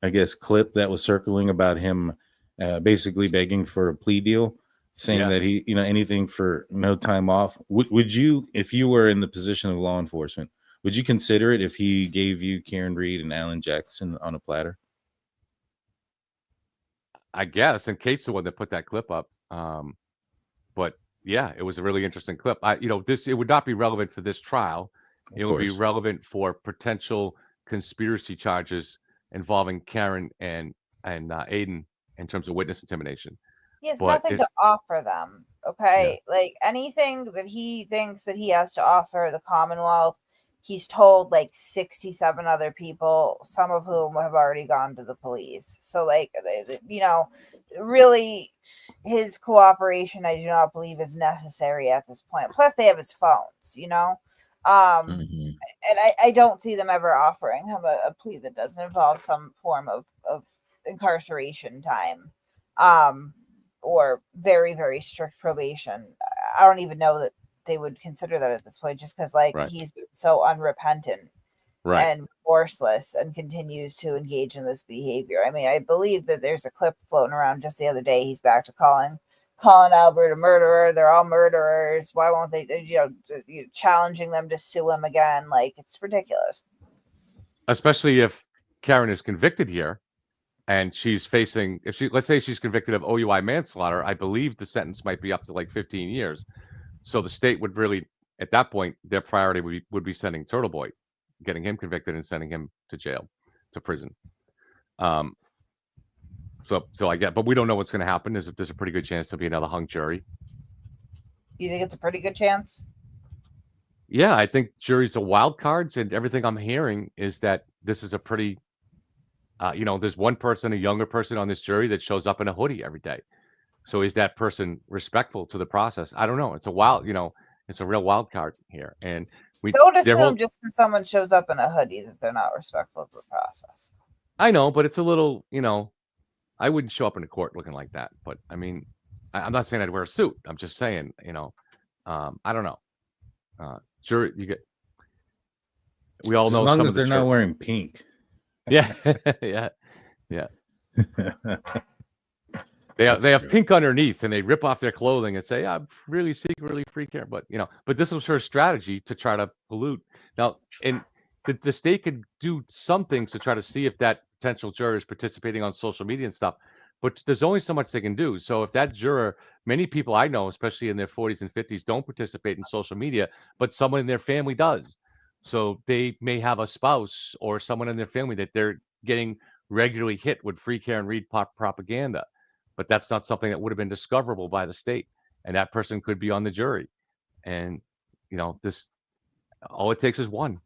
I guess, clip that was circling about him basically begging for a plea deal, saying that he, anything for no time off. Would you, if you were in the position of law enforcement, would you consider it if he gave you Karen Reed and Alan Jackson on a platter? I guess, and Kate's the one that put that clip up. But yeah, it was a really interesting clip. It would not be relevant for this trial. It would be relevant for potential conspiracy charges involving Karen and Aiden in terms of witness intimidation. He has nothing to offer them. Okay. Yeah. Like anything that he thinks that he has to offer the Commonwealth, he's told like 67 other people, some of whom have already gone to the police. So like, you know, really his cooperation, I do not believe is necessary at this point. Plus they have his phones, you know? And I don't see them ever offering him a plea that doesn't involve some form of incarceration time. Or very, very strict probation. I don't even know that they would consider that at this point, just because like he's been so unrepentant and remorseless and continues to engage in this behavior. I mean, I believe that there's a clip floating around just the other day. He's back to calling Albert a murderer. They're all murderers. Why won't they, challenging them to sue him again? Like, it's ridiculous. Especially if Karen is convicted here. And she's facing, let's say she's convicted of OUI manslaughter, I believe the sentence might be up to like 15 years. So the state would really, at that point, their priority would be sending Turtle Boy, getting him convicted and sending him to jail, to prison. So I get, but we don't know what's going to happen. There's a pretty good chance there'll be another hung jury. You think it's a pretty good chance? Yeah, I think juries are wild cards, and everything I'm hearing is that this is a pretty. There's one person, a younger person on this jury that shows up in a hoodie every day. So is that person respectful to the process? I don't know. It's a real wild card here. And we don't assume just because someone shows up in a hoodie that they're not respectful to the process. I know, but it's a little, I wouldn't show up in a court looking like that. But I mean, I'm not saying I'd wear a suit. I'm just saying, I don't know. Jury, we all know. As long as they're not wearing pink. Yeah, yeah. They have pink underneath, and they rip off their clothing and say, "I'm really secretly free care." But but this was her strategy to try to pollute. Now, and the state could do some things to try to see if that potential juror is participating on social media and stuff. But there's only so much they can do. So if that juror, many people I know, especially in their 40s and 50s, don't participate in social media, but someone in their family does. So they may have a spouse or someone in their family that they're getting regularly hit with free care and read propaganda. But that's not something that would have been discoverable by the state. And that person could be on the jury. And, this, all it takes is one.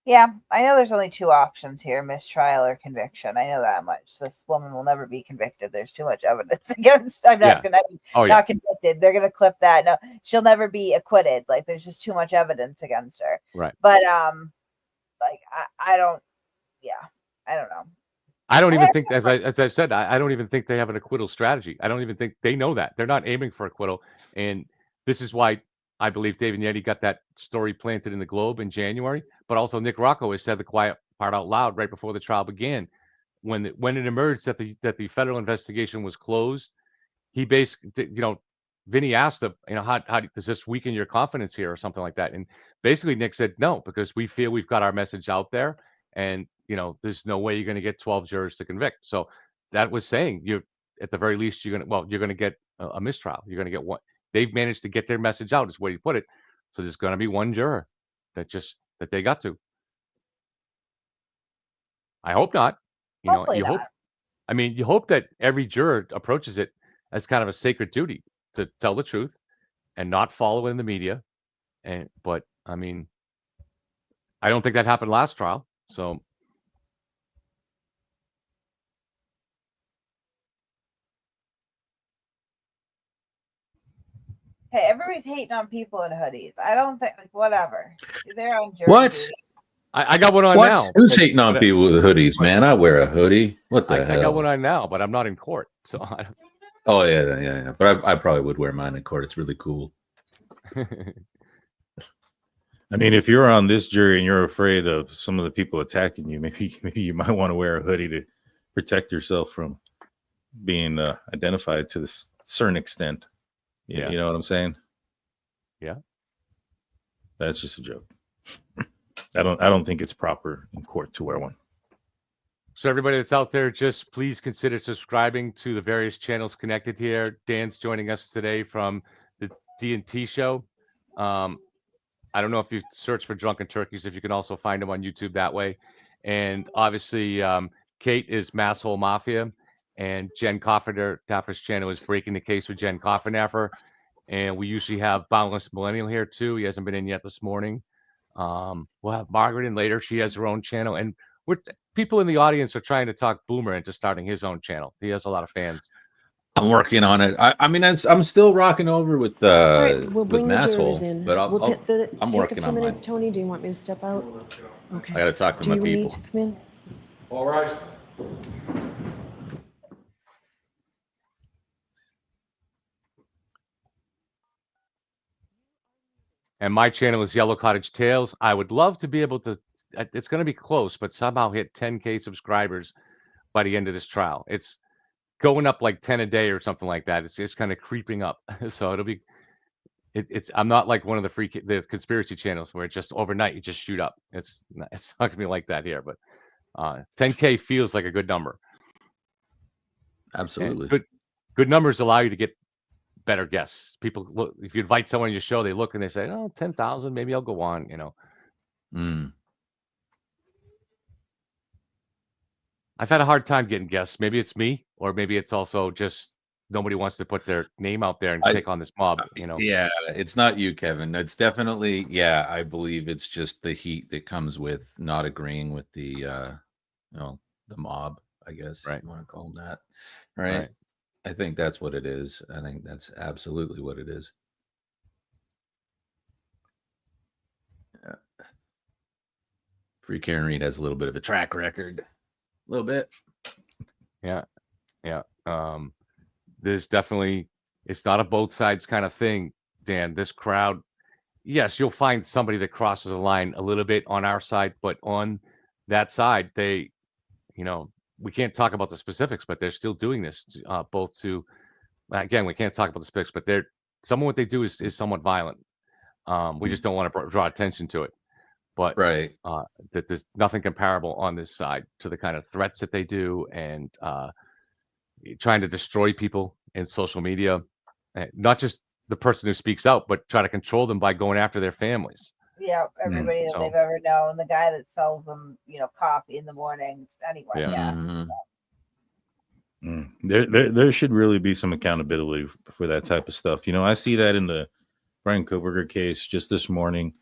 Yeah, I know there's only two options here, mistrial or conviction. I know that much. This woman will never be convicted. There's too much evidence against. I'm not not convicted. They're gonna clip that. No, she'll never be acquitted. Like there's just too much evidence against her. Right. But I don't know. I don't even think, as I said, I don't even think they have an acquittal strategy. I don't even think they know that. They're not aiming for acquittal. And this is why I believe David Yeti got that story planted in the Globe in January, but also Nick Rocco has said the quiet part out loud right before the trial began. When it emerged that the federal investigation was closed, he basically, Vinny asked him, how does this weaken your confidence here or something like that? And basically Nick said no, because we feel we've got our message out there, and there's no way you're going to get 12 jurors to convict. So that was saying you, at the very least, you're going to get a mistrial. You're going to get one. They've managed to get their message out, is the way you put it. So there's going to be one juror that they got to. I hope not. Hopefully not. Hope. I mean, you hope that every juror approaches it as kind of a sacred duty to tell the truth and not follow in the media. But I mean, I don't think that happened last trial. So. Hey, everybody's hating on people in hoodies. I don't think, whatever. They're on jury. What? I got one on now. Who's hating on people with hoodies, man? I wear a hoodie. What the hell? I got one on now, but I'm not in court. So I don't. Oh, yeah. But I probably would wear mine in court. It's really cool. I mean, if you're on this jury and you're afraid of some of the people attacking you, maybe you might want to wear a hoodie to protect yourself from being identified to a certain extent. Yeah, you know what I'm saying? Yeah. That's just a joke. I don't think it's proper in court to wear one. So everybody that's out there, just please consider subscribing to the various channels connected here. Dan's joining us today from the D&T show. I don't know if you search for Drunken Turkeys, if you can also find them on YouTube that way. And obviously, Kate is Masshole Mafia, and Jen Coffernaffer's channel is Breaking the Case with Jen Coffernaffer. And we usually have Boundless Millennial here too. He hasn't been in yet this morning. We'll have Margaret in later. She has her own channel, and people in the audience are trying to talk Boomer into starting his own channel. He has a lot of fans. I'm working on it. I mean, I'm still rocking over with We'll with bring the jurors Masshole, in. but I'm take working a few on mine. minutes, Tony. Do you want me to step out? Okay. I got to talk to Do my you people. need to come in? All right. And my channel is Yellow Cottage Tales. I would love to be able to, it's going to be close, but somehow hit 10K subscribers by the end of this trial. It's going up like 10 a day or something like that. It's just kind of creeping up. So it'll be, I'm not like one of the conspiracy channels where it just overnight you just shoot up. It's not going to be like that here, but 10K feels like a good number. Absolutely. And good numbers allow you to get better guests. People look, if you invite someone on your show, they look and they say, "Oh, 10,000, maybe I'll go on." I've had a hard time getting guests. Maybe it's me, or maybe it's also just nobody wants to put their name out there and take on this mob. Yeah, it's not you, Kevin. It's definitely, yeah, I believe it's just the heat that comes with not agreeing with the the mob, I guess, right? You want to call them that, right? I think that's what it is. I think that's absolutely what it is. Yeah. Free Karen Reed has a little bit of a track record, a little bit. Yeah. There's definitely, it's not a both sides kind of thing, Dan. This crowd, yes, you'll find somebody that crosses a line a little bit on our side, but on that side, they, we can't talk about the specifics, but they're still doing this both to, again, we can't talk about the specifics, but some of what they do is somewhat violent. We just don't want to draw attention to it. But that there's nothing comparable on this side to the kind of threats that they do and trying to destroy people in social media, not just the person who speaks out, but try to control them by going after their families. Yeah, everybody that they've ever known, the guy that sells them, coffee in the morning. Anyway, There should really be some accountability for that type of stuff. I see that in the Brian Koberger case just this morning.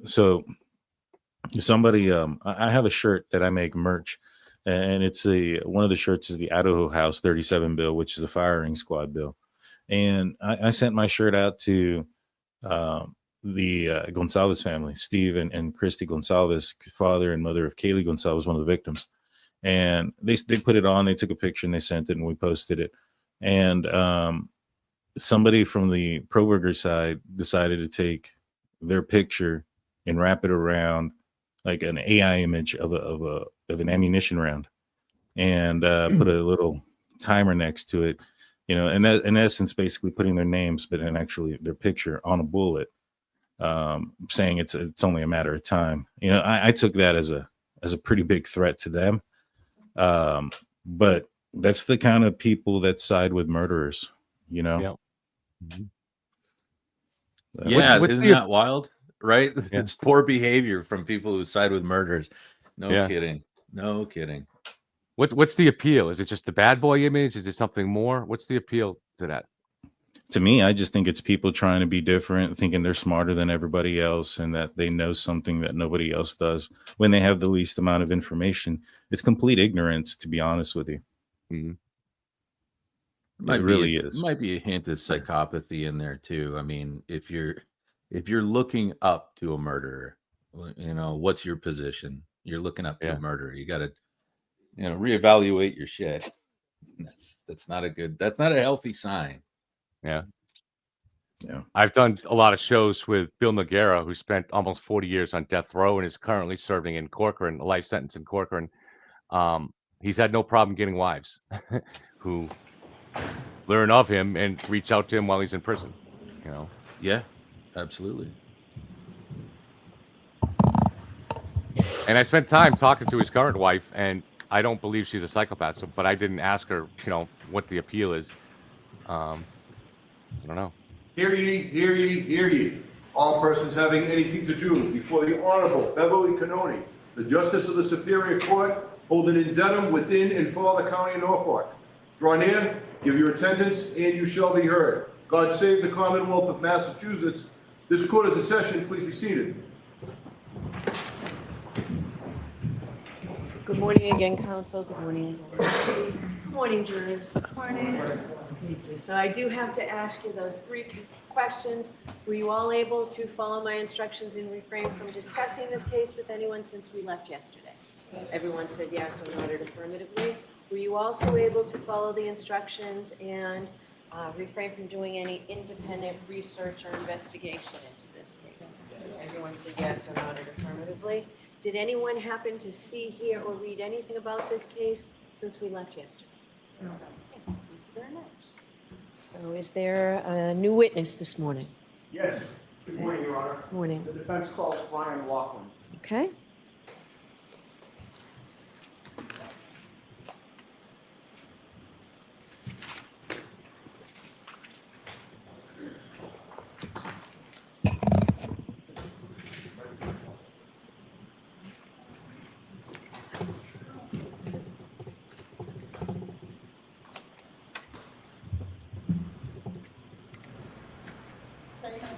So somebody, I have a shirt that I make merch, and it's one of the shirts is the Idaho House 37 bill, which is the firing squad bill. And I sent my shirt out to the Gonzalez family, Steve and Christy Gonzalez, father and mother of Kaylee Gonzalez, one of the victims. And they put it on, they took a picture and they sent it and we posted it. And somebody from the Proberger side decided to take their picture and wrap it around like an AI image of an ammunition round and put a little timer next to it, and that, in essence, basically putting their names, but in actually their picture on a bullet, saying it's only a matter of time. I took that as a pretty big threat to them. But that's the kind of people that side with murderers, Yeah. Yeah, isn't that wild? Right? Yeah. It's poor behavior from people who side with murderers. No kidding. No kidding. What's the appeal? Is it just the bad boy image? Is it something more? What's the appeal to that? To me, I just think it's people trying to be different, thinking they're smarter than everybody else and that they know something that nobody else does when they have the least amount of information. It's complete ignorance, to be honest with you. Mm-hmm. It really is. Might be a hint of psychopathy in there too. I mean, if you're looking up to a murderer, what's your position? You're looking up to a murderer. You got to, reevaluate your shit. That's not a healthy sign. Yeah. I've done a lot of shows with Bill Noguera, who spent almost 40 years on death row and is currently serving in Corcoran, a life sentence in Corcoran. He's had no problem getting wives who learn of him and reach out to him while he's in prison. Yeah, absolutely. And I spent time talking to his current wife, and I don't believe she's a psychopath. But I didn't ask her, what the appeal is. I don't know. Hear ye, hear ye, hear ye. All persons having anything to do before the Honorable Beverly Cannoni, the Justice of the Superior Court, holding in Dedham, within and for the County of Norfolk. Draw near, give your attendance, and you shall be heard. God save the Commonwealth of Massachusetts. This court is in session. Please be seated. Good morning again, counsel. Good morning. Good morning, jurors. Good morning. Thank you. So I do have to ask you those 3 questions. Were you all able to follow my instructions and refrain from discussing this case with anyone since we left yesterday? Everyone said yes or nodded affirmatively. Were you also able to follow the instructions and refrain from doing any independent research or investigation into this case? Everyone said yes or nodded affirmatively. Did anyone happen to see, hear, or read anything about this case since we left yesterday? No. Okay. Thank you very much. So is there a new witness this morning? Yes. Good morning, Your Honor. Morning. The defense calls Brian Laughlin. Okay.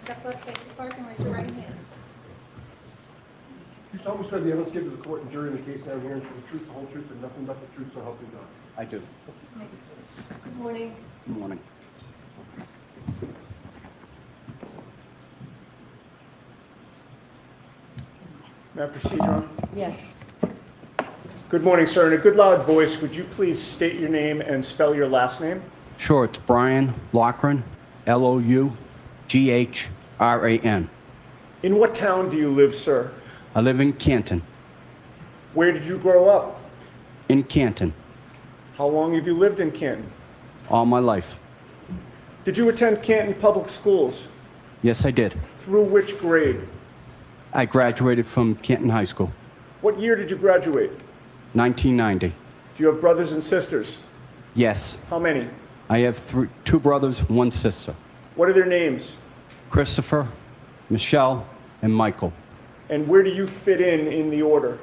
Step up, face the clerk, and raise your right hand. You solemnly swear the evidence given to the court and jury in the case now hearing for the truth, the whole truth, and nothing but the truth, so help you God. I do. Good morning. Good morning. May I proceed, Your Honor? Yes. Good morning, sir. In a good loud voice, would you please state your name and spell your last name? Sure, it's Brian Loughran, Loughran. In what town do you live, sir? I live in Canton. Where did you grow up? In Canton, How long have you lived in Canton? all my life. Did you attend Canton Public Schools? Yes, I did. Through which grade? I graduated from Canton High School, What year did you graduate? 1990. Do you have brothers and sisters? Yes, How many? I have 2 brothers, 1 sister. What are their names? Christopher, Michelle, and Michael. And where do you fit in the order?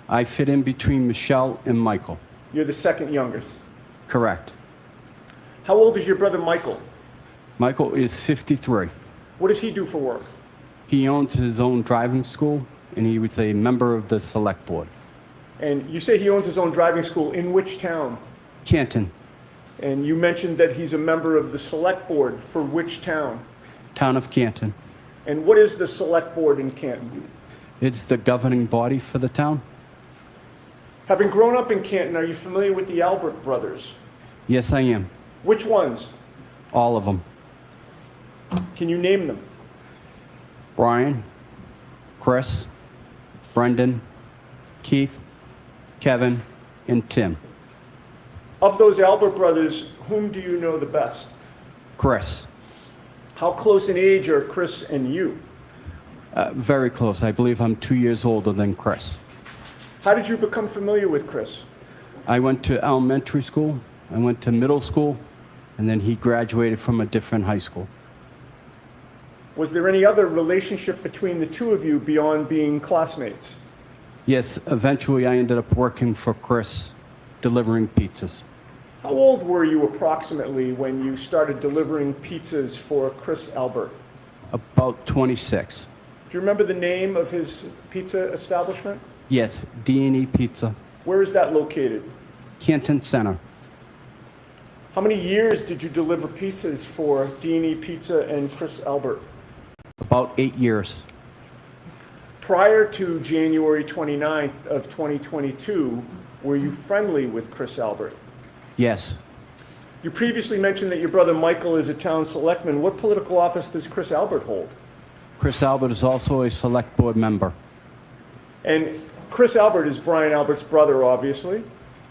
I fit in between Michelle and Michael. You're the second youngest. Correct. How old is your brother Michael? Michael is 53. What does he do for work? He owns his own driving school, and he was a member of the select board. And you say he owns his own driving school. In which town? Canton, And you mentioned that he's a member of the select board for which town? town of Canton. And what is the select board in Canton? It's the governing body for the town. Having grown up in Canton, are you familiar with the Albert brothers? Yes, I am. Which ones? All of them. Can you name them? Brian, Chris, Brendan, Keith, Kevin, and Tim. Of those Albert brothers, whom do you know the best? Chris. How close in age are Chris and you? Very close. I believe I'm 2 years older than Chris. How did you become familiar with Chris? I went to elementary school, I went to middle school, and then he graduated from a different high school. Was there any other relationship between the two of you beyond being classmates? Yes, eventually I ended up working for Chris, delivering pizzas. How old were you approximately when you started delivering pizzas for Chris Albert? About 26. Do you remember the name of his pizza establishment? Yes, D&E Pizza, Where is that located? Canton Center. How many years did you deliver pizzas for D&E Pizza and Chris Albert? About 8 years. Prior to January 29th of 2022, were you friendly with Chris Albert? Yes, You previously mentioned that your brother Michael is a town selectman. What political office does Chris Albert hold? Chris Albert is also a select board member. And Chris Albert is Brian Albert's brother, obviously.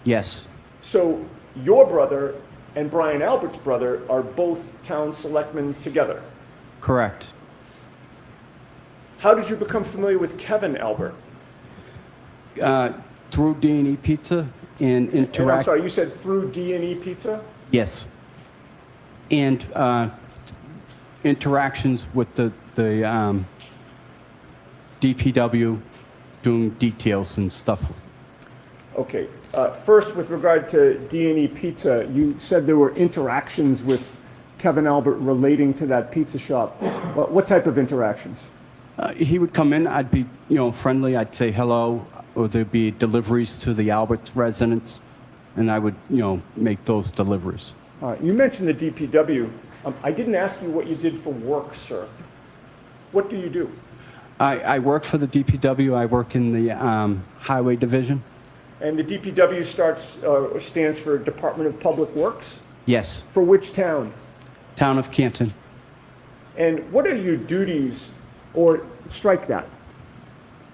Yes, So your brother and Brian Albert's brother are both town selectmen together. correct. How did you become familiar with Kevin Albert? Through D&E Pizza and And I'm interact. sorry, you said through D&E Pizza? Yes. And interactions with the DPW, doing details and stuff. Okay. First, with regard to D&E Pizza, you said there were interactions with Kevin Albert relating to that pizza shop. What type of interactions? He would come in. I'd be, friendly. I'd say hello, or there'd be deliveries to the Albert's residents, and I would, make those deliveries. You mentioned the DPW. I didn't ask you what you did for work, sir. What do you do? I work for the DPW. I work in the Highway Division. And the DPW stands for Department of Public Works? Yes. For which town? Town of Canton. And what are your duties, or strike that,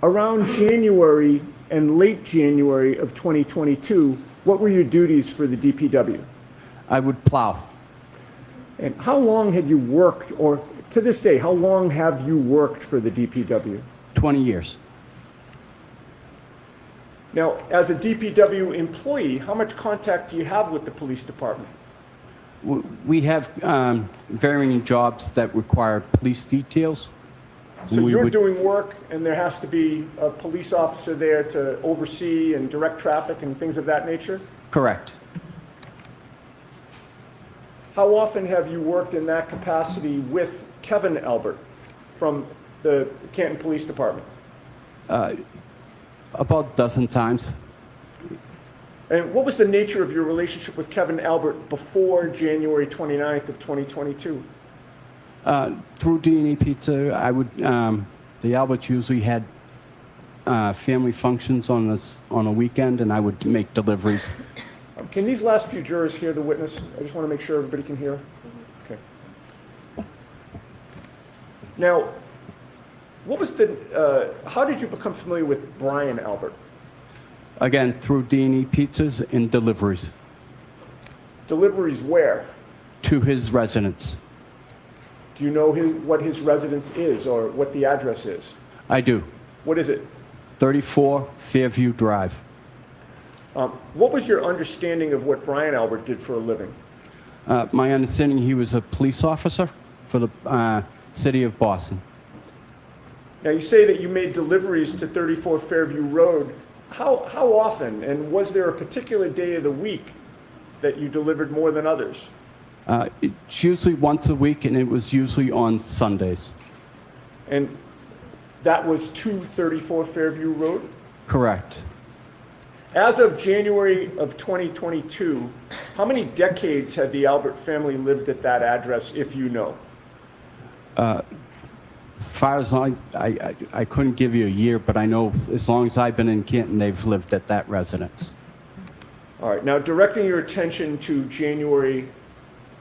around January and late January of 2022, what were your duties for the DPW? I would plow. And how long had you worked, or to this day, how long have you worked for the DPW? 20 years. Now, as a DPW employee, how much contact do you have with the police department? We have varying jobs that require police details. So you're doing work, and there has to be a police officer there to oversee and direct traffic and things of that nature? Correct. How often have you worked in that capacity with Kevin Albert from the Canton Police Department? About a dozen times. And what was the nature of your relationship with Kevin Albert before January 29th of 2022? Through D&E Pizza, I would, the Alberts usually had family functions on a weekend, and I would make deliveries. Can these last few jurors hear the witness? I just want to make sure everybody can hear. Okay. Now, what was how did you become familiar with Brian Albert? Again, through D&E Pizzas and deliveries. Deliveries where? To his residence. Do you know what his residence is, or what the address is? I do. What is it? 34 Fairview Drive. What was your understanding of what Brian Albert did for a living? My understanding, he was a police officer for the city of Boston. Now, you say that you made deliveries to 34 Fairview Road. How often, and was there a particular day of the week that you delivered more than others? It's usually once a week, and it was usually on Sundays. And that was to 34 Fairview Road? Correct. As of January of 2022, how many decades had the Albert family lived at that address, if you know? As far as I couldn't give you a year, but I know as long as I've been in Canton, they've lived at that residence. All right. Now, directing your attention to January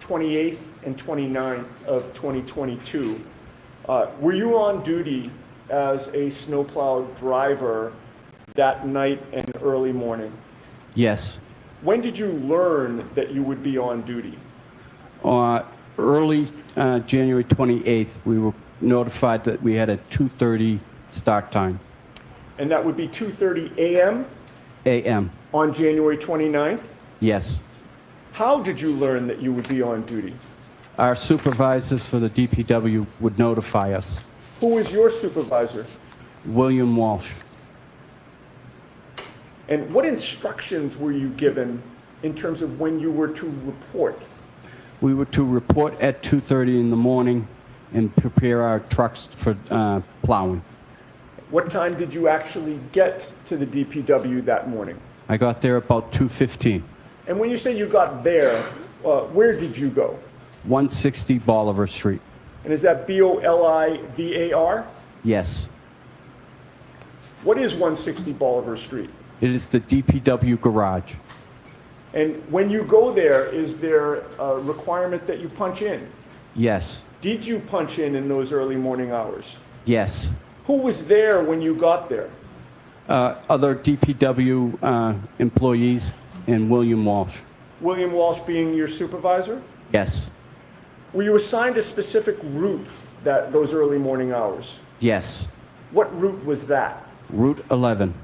28th and 29th of 2022, were you on duty as a snowplow driver that night and early morning? Yes. When did you learn that you would be on duty? Early January 28th, we were notified that we had a 2:30 start time. And that would be 2:30 a.m.? A.m. On January 29th? Yes. How did you learn that you would be on duty? Our supervisors for the DPW would notify us. Who was your supervisor? William Walsh. And what instructions were you given in terms of when you were to report? We were to report at 2:30 in the morning and prepare our trucks for plowing. What time did you actually get to the DPW that morning? I got there about 2:15. And when you say you got there, where did you go? 160 Bolivar Street. And is that Bolivar? Yes. What is 160 Bolivar Street? It is the DPW garage. And when you go there, is there a requirement that you punch in? Yes. Did you punch in those early morning hours? Yes. Who was there when you got there? Other DPW employees and William Walsh. William Walsh being your supervisor? Yes. Were you assigned a specific route those early morning hours? Yes. What route was that? Route 11.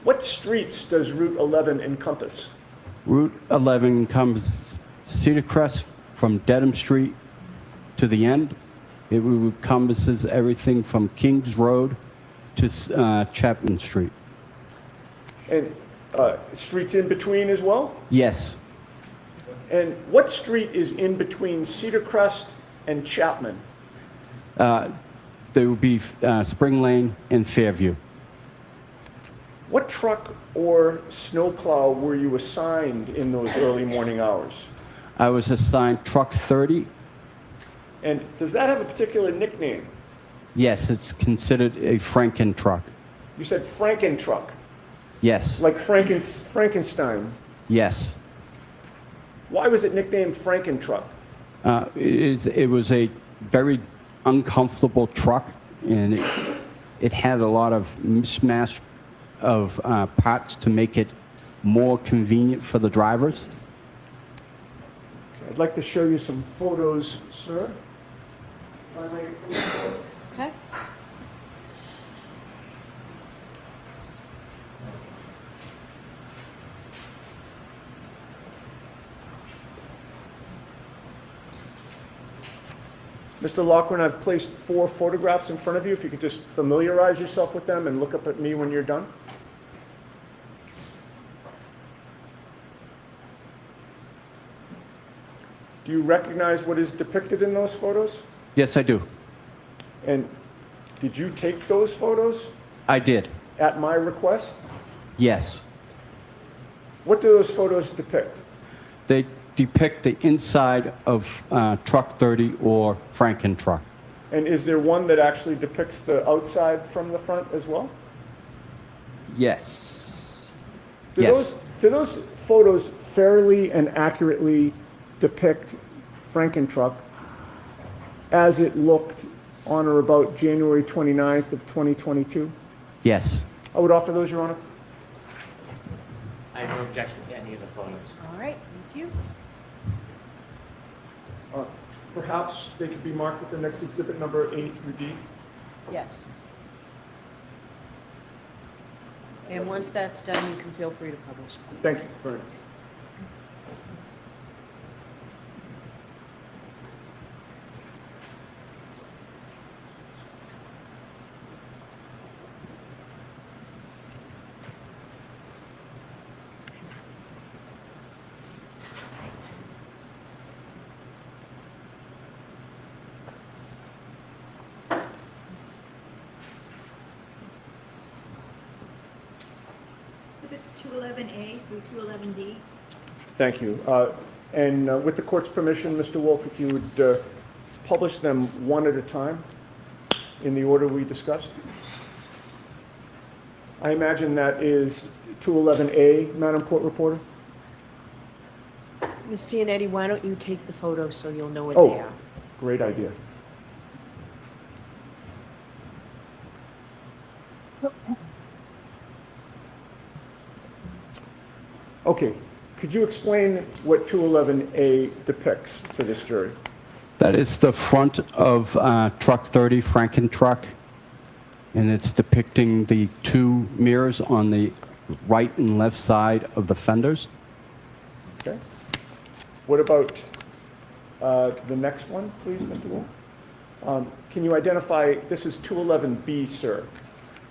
What streets does Route 11 encompass? Route 11 encompasses Cedar Crest from Dedham Street to the end. It encompasses everything from Kings Road to Chapman Street. And streets in between as well? Yes. And what street is in between Cedar Crest and Chapman? There would be Spring Lane and Fairview. What truck or snowplow were you assigned in those early morning hours? I was assigned Truck 30. And does that have a particular nickname? Yes, it's considered a Franken truck. You said Franken truck, Yes. like Frankenstein. Yes. Why was it nicknamed Franken truck? It was a very uncomfortable truck, and it had a lot of mismatch of parts to make it more convenient for the drivers. I'd like to show you some photos, sir. Okay. Mr. Loughran, I've placed 4 photographs in front of you. If you could just familiarize yourself with them and look up at me when you're done. Do you recognize what is depicted in those photos? Yes, I do. And did you take those photos I did. at my request? Yes. What do those photos depict? They depict the inside of Truck 30 or Franken truck. And is there one that actually depicts the outside from the front as well? Yes. Do Yes. those photos fairly and accurately depict Franken truck as it looked on or about January 29th of 2022? Yes. I would offer those, Your Honor. I have no objection to any of the photos. All right, thank you. Perhaps they could be marked with the next exhibit number A through D. Yes. And once that's done, you can feel free to publish. Thank you very much. Exhibits 211A through 211D. Thank you. And with the court's permission, Mr. Wolf, if you would publish them one at a time in the order we discussed. I imagine that is 211A, Madam Court Reporter? Ms. Gianetti, why don't you take the photos so you'll know what Oh, they are? great idea. Okay, could you explain what 211A depicts for this jury? That is the front of Truck 30, Franken truck, and it's depicting the 2 mirrors on the right and left side of the fenders. Okay. What about the next one, please, Mr. Wolf? Can you identify, this is 211B, sir.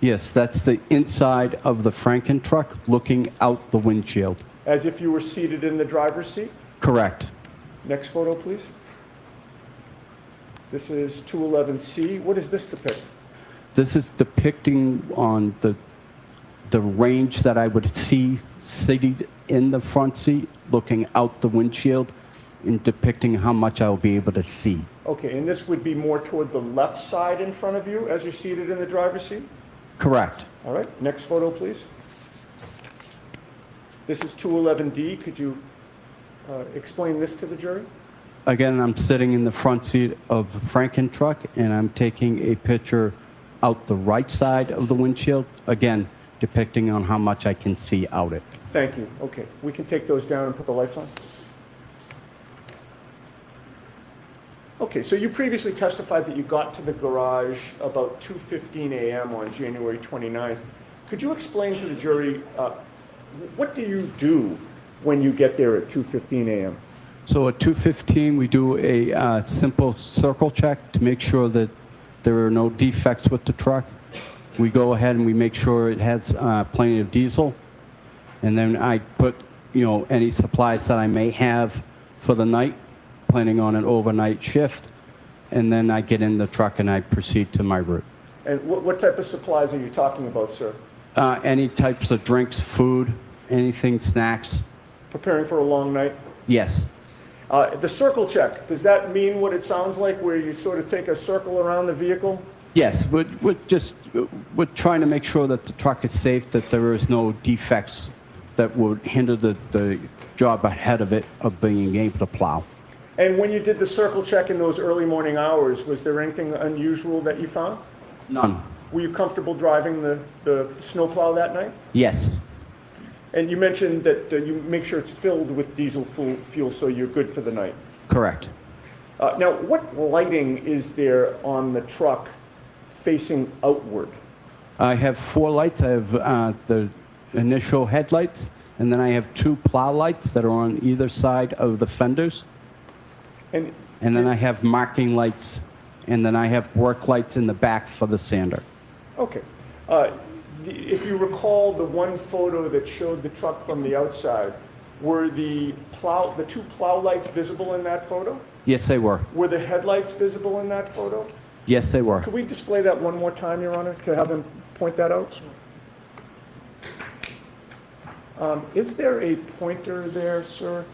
Yes, that's the inside of the Franken truck looking out the windshield. As if you were seated in the driver's seat? Correct. Next photo, please. This is 211C. What does this depict? This is depicting on the range that I would see seated in the front seat, looking out the windshield, and depicting how much I'll be able to see. Okay, and this would be more toward the left side in front of you as you're seated in the driver's seat? Correct. All right, next photo, please. This is 211D. Could you explain this to the jury? Again, I'm sitting in the front seat of the Franken truck, and I'm taking a picture out the right side of the windshield, again, depicting on how much I can see out it. Thank you. Okay, we can take those down and put the lights on. Okay, so you previously testified that you got to the garage about 2:15 a.m. on January 29th. Could you explain to the jury what do you do when you get there at 2:15 a.m.? So at 2:15, we do a simple circle check to make sure that there are no defects with the truck. We go ahead and we make sure it has plenty of diesel. And then I put, any supplies that I may have for the night, planning on an overnight shift. And then I get in the truck and I proceed to my route. And what type of supplies are you talking about, sir? Any types of drinks, food, anything, snacks. Preparing for a long night? Yes. The circle check, does that mean what it sounds like, where you sort of take a circle around the vehicle? Yes, we're trying to make sure that the truck is safe, that there is no defects that would hinder the job ahead of it of being able to plow. And when you did the circle check in those early morning hours, was there anything unusual that you found? None. Were you comfortable driving the snowplow that night? Yes. And you mentioned that you make sure it's filled with diesel fuel so you're good for the night. Correct. Now, what lighting is there on the truck facing outward? I have 4 lights. I have the initial headlights, and then I have 2 plow lights that are on either side of the fenders. And then I have marking lights, and then I have work lights in the back for the sander. Okay. If you recall the one photo that showed the truck from the outside, were the 2 plow lights visible in that photo? Yes, they were. Were the headlights visible in that photo? Yes, they were. Could we display that one more time, Your Honor, to have them point that out? Is there a pointer there, sir?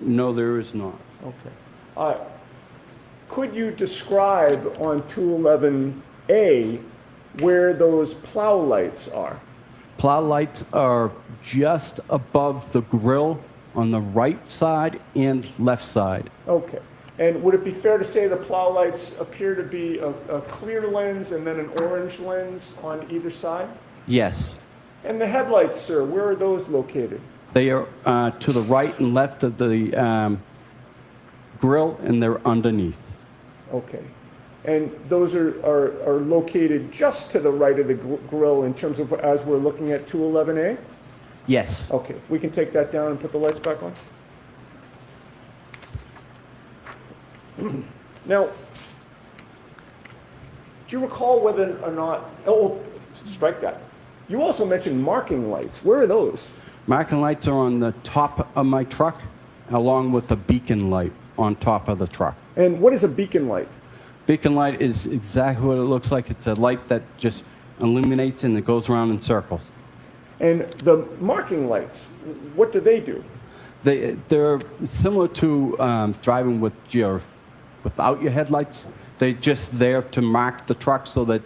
No, there is not. Okay. Could you describe on 211A where those plow lights are? Plow lights are just above the grill on the right side and left side. Okay. And would it be fair to say the plow lights appear to be a clear lens and then an orange lens on either side? Yes. And the headlights, sir, where are those located? They are to the right and left of the grill, and they're underneath. Okay. And those are located just to the right of the grill in terms of as we're looking at 211A? Yes. Okay. We can take that down and put the lights back on? Now, do you recall whether or not, strike that. You also mentioned marking lights. Where are those? Marking lights are on the top of my truck, along with the beacon light on top of the truck. And what is a beacon light? Beacon light is exactly what it looks like. It's a light that just illuminates and it goes around in circles. And the marking lights, what do they do? They're similar to driving without your headlights. They're just there to mark the truck so that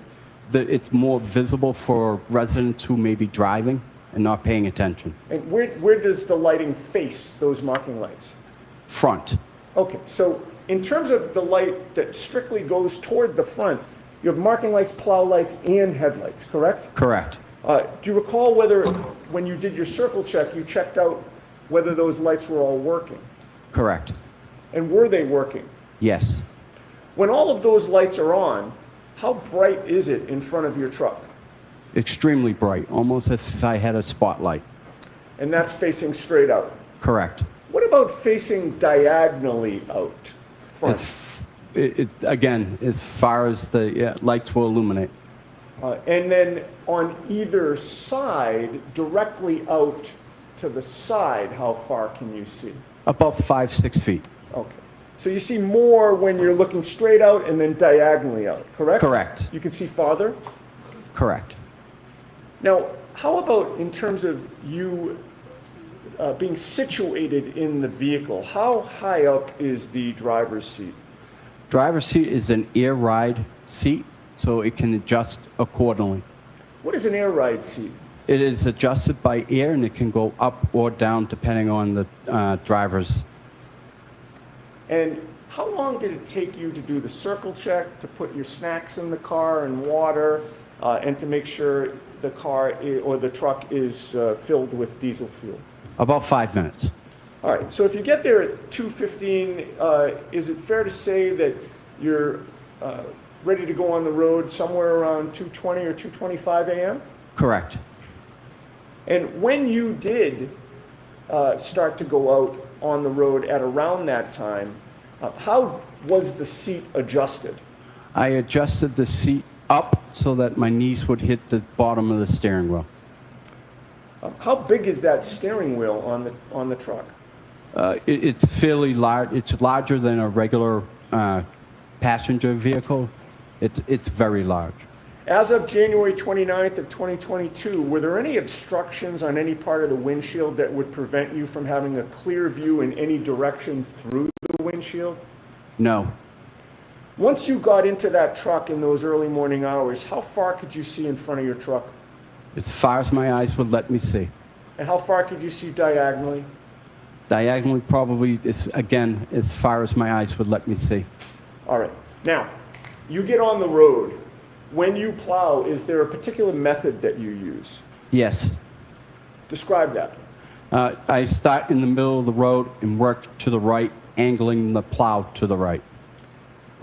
it's more visible for residents who may be driving and not paying attention. And where does the lighting face those marking lights? Front. Okay, so in terms of the light that strictly goes toward the front, you have marking lights, plow lights, and headlights, correct? Correct. Do you recall whether, when you did your circle check, you checked out whether those lights were all working? Correct. And were they working? Yes. When all of those lights are on, how bright is it in front of your truck? Extremely bright, almost as if I had a spotlight. And that's facing straight out? Correct. What about facing diagonally out front? Again, as far as the lights will illuminate. And then on either side, directly out to the side, how far can you see? About 5-6 feet. Okay. So you see more when you're looking straight out and then diagonally out, correct? Correct. You can see farther? Correct. Now, how about in terms of you being situated in the vehicle? How high up is the driver's seat? Driver's seat is an air ride seat, so it can adjust accordingly. What is an air ride seat? It is adjusted by air, and it can go up or down depending on the driver's. And how long did it take you to do the circle check, to put your snacks in the car and water, and to make sure the car or the truck is filled with diesel fuel? About 5 minutes. All right, so if you get there at 2:15, is it fair to say that you're ready to go on the road somewhere around 2:20 or 2:25 a.m.? Correct. And when you did start to go out on the road at around that time. How was the seat adjusted? I adjusted the seat up so that my knees would hit the bottom of the steering wheel. How big is that steering wheel on the truck? It's fairly large. It's larger than a regular passenger vehicle. It's very large. As of January 29th of 2022, were there any obstructions on any part of the windshield that would prevent you from having a clear view in any direction through the windshield? No. Once you got into that truck in those early morning hours, how far could you see in front of your truck? As far as my eyes would let me see. And how far could you see diagonally? Diagonally, probably, again, as far as my eyes would let me see. All right. Now, you get on the road. When you plow, is there a particular method that you use? Yes. Describe that. I start in the middle of the road and work to the right, angling the plow to the right.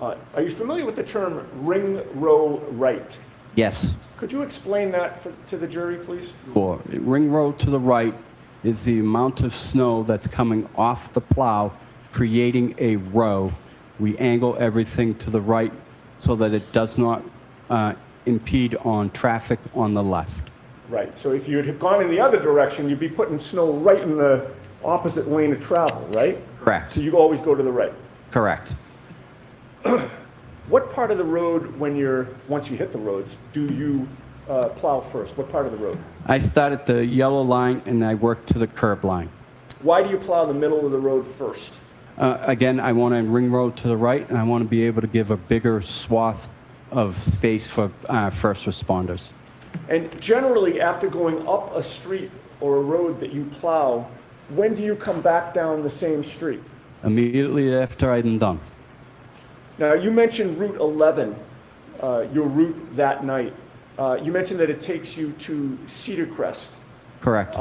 Are you familiar with the term ring row right? Yes. Could you explain that to the jury, please? Sure. Ring row to the right is the amount of snow that's coming off the plow, creating a row. We angle everything to the right so that it does not impede on traffic on the left. Right. So if you had gone in the other direction, you'd be putting snow right in the opposite lane of travel, right? Correct. So you always go to the right. Correct. What part of the road, once you hit the roads, do you plow first? What part of the road? I start at the yellow line and I work to the curb line. Why do you plow the middle of the road first? Again, I want to ring road to the right, and I want to be able to give a bigger swath of space for first responders. And generally, after going up a street or a road that you plow, when do you come back down the same street? Immediately after I'm done. Now, you mentioned Route 11, your route that night. You mentioned that it takes you to Cedar Crest. Correct.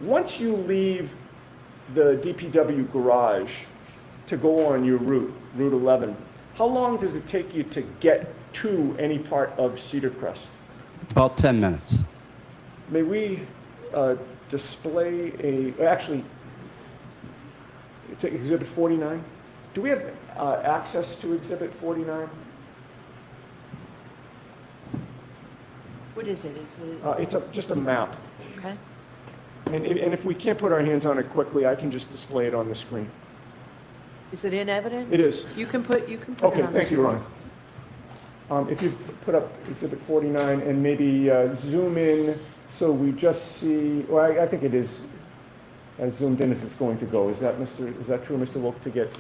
Once you leave the DPW garage to go on your route, Route 11, how long does it take you to get to any part of Cedar Crest? About 10 minutes. May we display actually, it's Exhibit 49. Do we have access to Exhibit 49? What is it? It's just a map. Okay. And if we can't put our hands on it quickly, I can just display it on the screen. Is it in evidence? It is. You can put it Okay, on the thank you, Ron. If you put up Exhibit 49 and maybe zoom in so we just see, well, I think it is as zoomed in as it's going to go. Is that true, Mr. Wilk, to get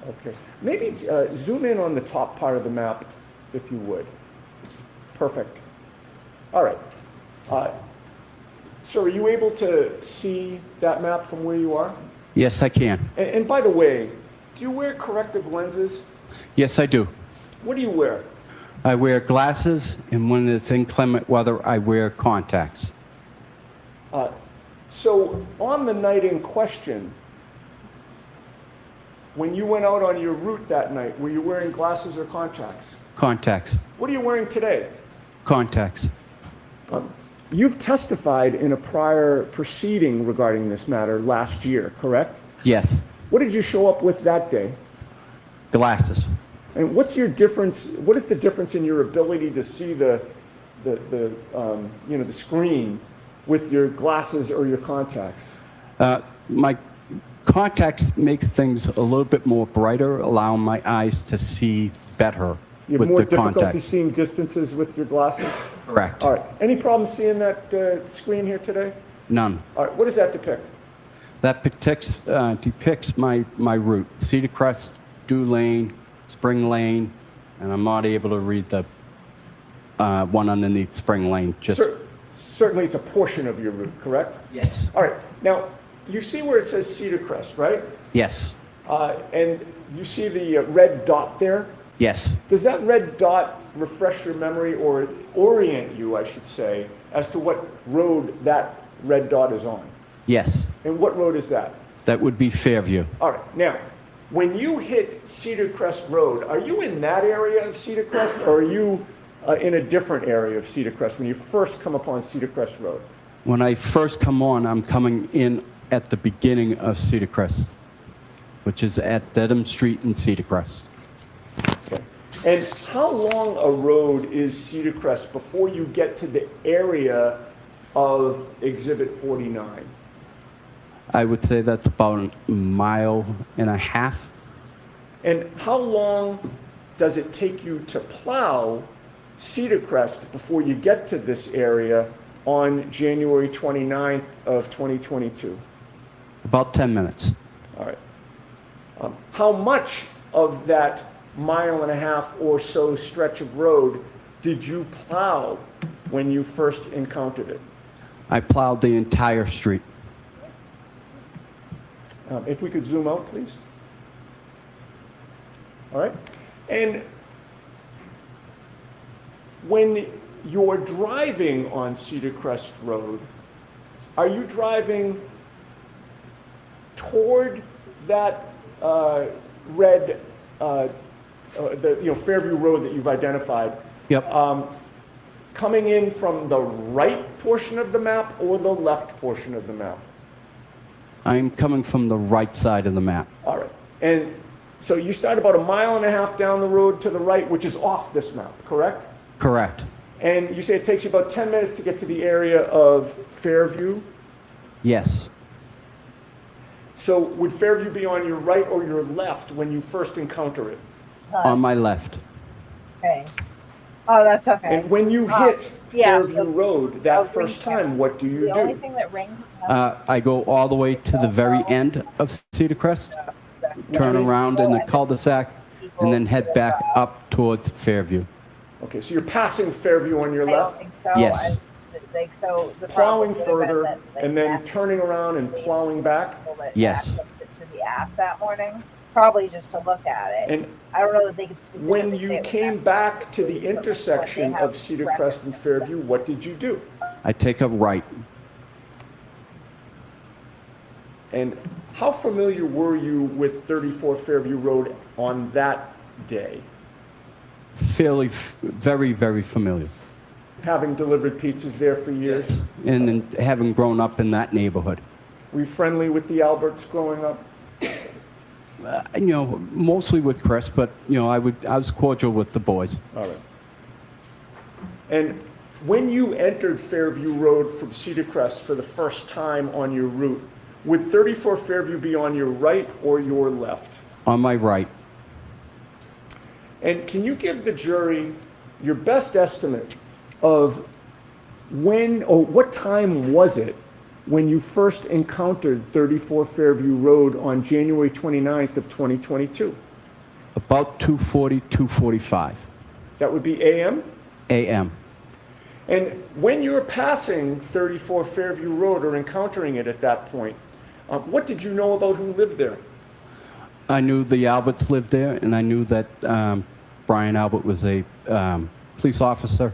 okay. Maybe zoom in on the top part of the map, if you would. Perfect. All right. So are you able to see that map from where you are? Yes, I can. And by the way, do you wear corrective lenses? Yes, I do. What do you wear? I wear glasses, and when it's inclement weather, I wear contacts. So on the night in question, when you went out on your route that night, were you wearing glasses or contacts? Contacts. What are you wearing today? Contacts. You've testified in a prior proceeding regarding this matter last year, correct? Yes. What did you show up with that day? Glasses. And what's your difference? What is the difference in your ability to see the screen with your glasses or your contacts? My contacts makes things a little bit more brighter, allowing my eyes to see better. You have with more the difficulty contacts. seeing distances with your glasses? Correct. All right. Any problem seeing that screen here today? None. All right. What does that depict? That depicts my route. Cedar Crest, Dew Lane, Spring Lane, and I'm not able to read the one underneath Spring Lane. Certainly it's a portion of your route, correct? Yes. All right. Now, you see where it says Cedar Crest, right? Yes. And you see the red dot there? Yes. Does that red dot refresh your memory or orient you, I should say, as to what road that red dot is on? Yes. And what road is that? That would be Fairview. All right. Now, when you hit Cedar Crest Road, are you in that area of Cedar Crest or are you in a different area of Cedar Crest when you first come upon Cedar Crest Road? When I first come on, I'm coming in at the beginning of Cedar Crest, which is at Dedham Street in Cedar Crest. Okay. And how long a road is Cedar Crest before you get to the area of Exhibit 49? I would say that's about a mile and a half. And how long does it take you to plow Cedar Crest before you get to this area on January 29th of 2022? About 10 minutes. All right. How much of that mile and a half or so stretch of road did you plow when you first encountered it? I plowed the entire street. If we could zoom out, please. All right. And when you're driving on Cedar Crest Road, are you driving toward that red, Fairview Road that you've identified? Yep. Coming in from the right portion of the map or the left portion of the map? I'm coming from the right side of the map. All right. And so you start about a mile and a half down the road to the right, which is off this map, correct? Correct. And you say it takes you about 10 minutes to get to the area of Fairview? Yes. So would Fairview be on your right or your left when you first encounter it? On my left. Okay. Oh, that's okay. And when you hit yeah, Fairview Road that first time, what do you The only do? thing that rings. I go all the way to the very end of Cedar Crest, turn around in the cul-de-sac, and then head back up towards Fairview. Okay, so you're passing Fairview on your left? Yes. So the Plowing problem would've been further that, like, and then Matt turning around and plowing back? Yes. to the app that morning, probably just to look at it. And I don't know that they could specifically when say you it was came Master back to the Police, but intersection they have of Cedar Crest and Fairview, what did you do? I take a right. And how familiar were you with 34 Fairview Road on that day? Very, very familiar. Having delivered pizzas there for years? And then having grown up in that neighborhood. Were you friendly with the Alberts growing up? Mostly with Chris, but I was cordial with the boys. All right. And when you entered Fairview Road from Cedar Crest for the first time on your route, would 34 Fairview be on your right or your left? On my right. And can you give the jury your best estimate of when or what time was it when you first encountered 34 Fairview Road on January 29th of 2022? About 2:40, 2:45. That would be AM? AM. And when you were passing 34 Fairview Road or encountering it at that point, what did you know about who lived there? I knew the Alberts lived there, and I knew that Brian Albert was a police officer,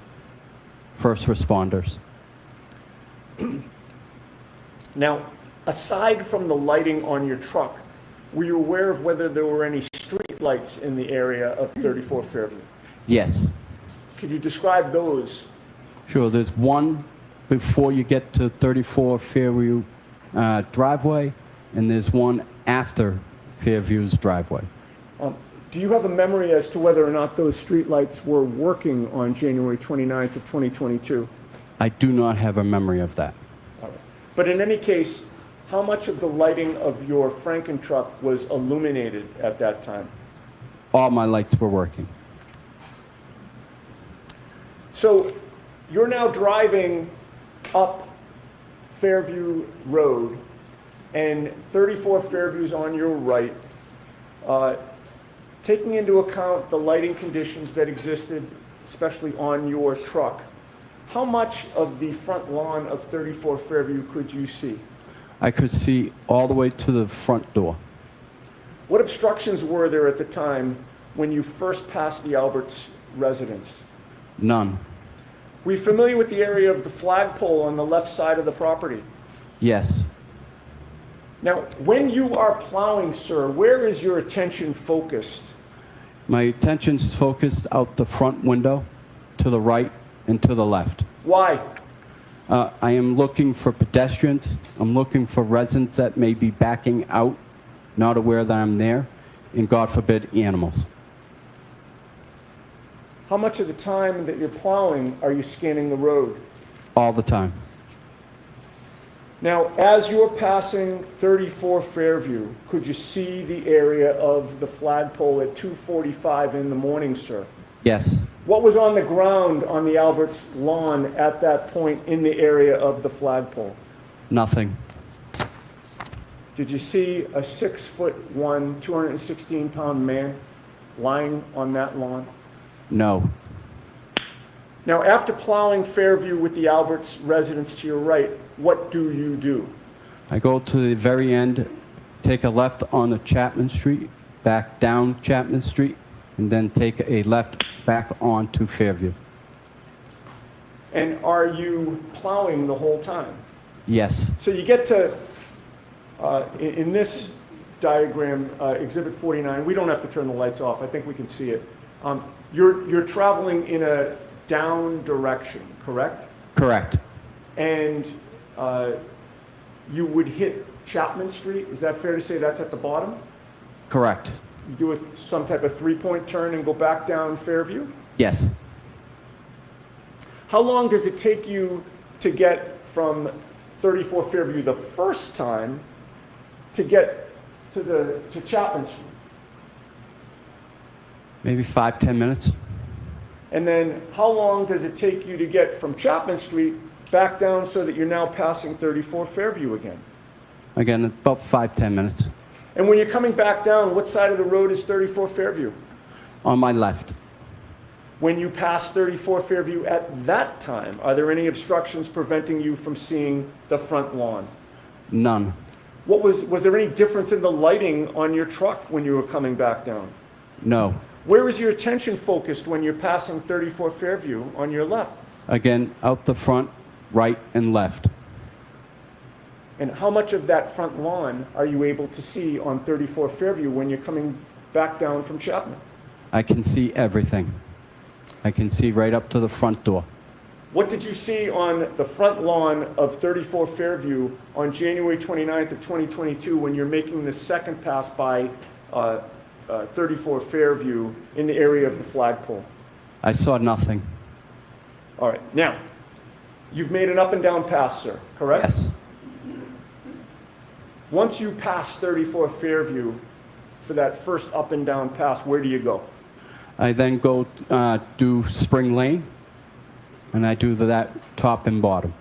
first responders. Now, aside from the lighting on your truck, were you aware of whether there were any street lights in the area of 34 Fairview? Yes. Could you describe those? Sure. There's one before you get to 34 Fairview driveway, and there's one after Fairview's driveway. Do you have a memory as to whether or not those street lights were working on January 29th of 2022? I do not have a memory of that. All right. But in any case, how much of the lighting of your Franken truck was illuminated at that time? All my lights were working. So you're now driving up Fairview Road, and 34 Fairview's on your right. Taking into account the lighting conditions that existed, especially on your truck, how much of the front lawn of 34 Fairview could you see? I could see all the way to the front door. What obstructions were there at the time when you first passed the Alberts residence? None. Were you familiar with the area of the flagpole on the left side of the property? Yes. Now, when you are plowing, sir, where is your attention focused? My attention's focused out the front window, to the right and to the left. Why? I am looking for pedestrians. I'm looking for residents that may be backing out, not aware that I'm there, and God forbid, animals. How much of the time that you're plowing are you scanning the road? All the time. Now, as you're passing 34 Fairview, could you see the area of the flagpole at 2:45 in the morning, sir? Yes. What was on the ground on the Alberts lawn at that point in the area of the flagpole? Nothing. Did you see a 6'1", 216-pound man lying on that lawn? No. Now, after plowing Fairview with the Alberts residents to your right, what do you do? I go to the very end, take a left on Chapman Street, back down Chapman Street, and then take a left back onto Fairview. And are you plowing the whole time? Yes. So you get to, in this diagram, Exhibit 49, we don't have to turn the lights off. I think we can see it. You're traveling in a down direction, correct? Correct. And you would hit Chapman Street. Is that fair to say that's at the bottom? Correct. You do some type of three-point turn and go back down Fairview? Yes. How long does it take you to get from 34 Fairview the first time to get to Chapman Street? Maybe 5-10 minutes. And then how long does it take you to get from Chapman Street back down so that you're now passing 34 Fairview again? Again, about 5-10 minutes. And when you're coming back down, what side of the road is 34 Fairview? On my left. When you pass 34 Fairview at that time, are there any obstructions preventing you from seeing the front lawn? None. Was there any difference in the lighting on your truck when you were coming back down? No. Where is your attention focused when you're passing 34 Fairview on your left? Again, out the front, right and left. And how much of that front lawn are you able to see on 34 Fairview when you're coming back down from Chapman? I can see everything. I can see right up to the front door. What did you see on the front lawn of 34 Fairview on January 29th of 2022 when you're making the second pass by 34 Fairview in the area of the flagpole? I saw nothing. All right. Now, you've made an up and down pass, sir, correct? Yes. Once you pass 34 Fairview for that first up and down pass, where do you go? I then go do Spring Lane, and I do that top and bottom.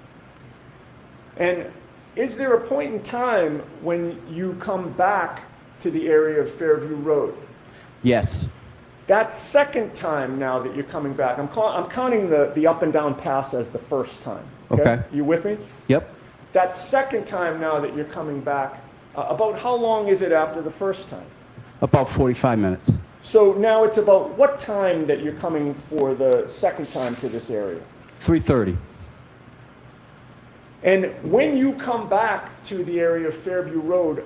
And is there a point in time when you come back to the area of Fairview Road? Yes. That second time now that you're coming back, I'm counting the up and down pass as the first time. Okay. You with me? Yep. That second time now that you're coming back, about how long is it after the first time? About 45 minutes. So now it's about what time that you're coming for the second time to this area? 3:30. And when you come back to the area of Fairview Road,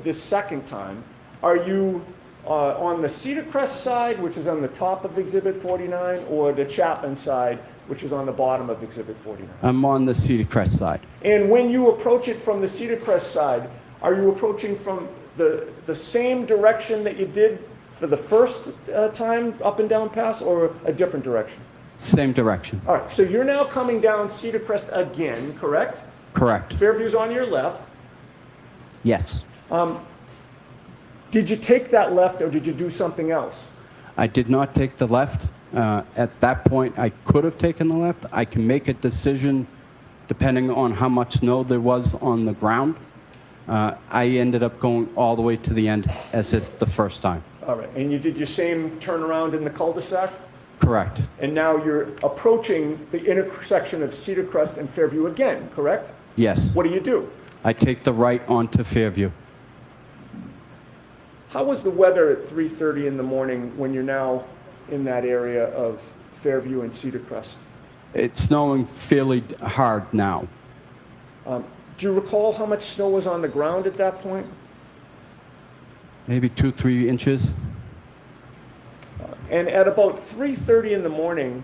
this second time, are you on the Cedar Crest side, which is on the top of Exhibit 49, or the Chapman side, which is on the bottom of Exhibit 49? I'm on the Cedar Crest side. And when you approach it from the Cedar Crest side, are you approaching from the same direction that you did for the first time up and down pass, or a different direction? Same direction. All right, so you're now coming down Cedar Crest again, correct? Correct. Fairview's on your left. Yes. Did you take that left, or did you do something else? I did not take the left. At that point, I could have taken the left. I can make a decision depending on how much snow there was on the ground. I ended up going all the way to the end as if the first time. All right, and you did your same turnaround in the cul-de-sac? Correct. And now you're approaching the intersection of Cedar Crest and Fairview again, correct? Yes. What do? I take the right onto Fairview. How was the weather at 3:30 in the morning when you're now in that area of Fairview and Cedar Crest? It's snowing fairly hard now. Do you recall how much snow was on the ground at that point? Maybe 2-3 inches. And at about 3:30 in the morning,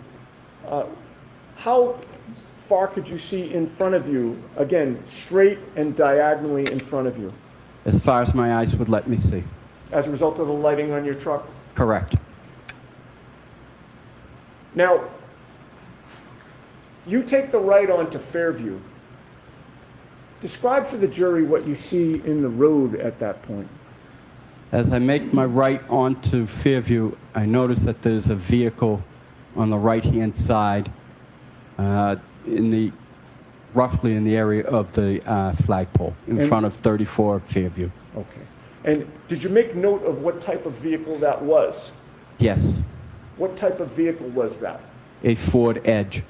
how far could you see in front of you? Again, straight and diagonally in front of you, As far as my eyes would let me see. as a result of the lighting on your truck? Correct. Now, you take the right onto Fairview. Describe for the jury what you see in the road at that point. As I make my right onto Fairview, I notice that there's a vehicle on the right-hand side, roughly in the area of the flagpole, in front of 34 Fairview. Okay. And did you make note of what type of vehicle that was? Yes, What type of vehicle was that? a Ford Edge.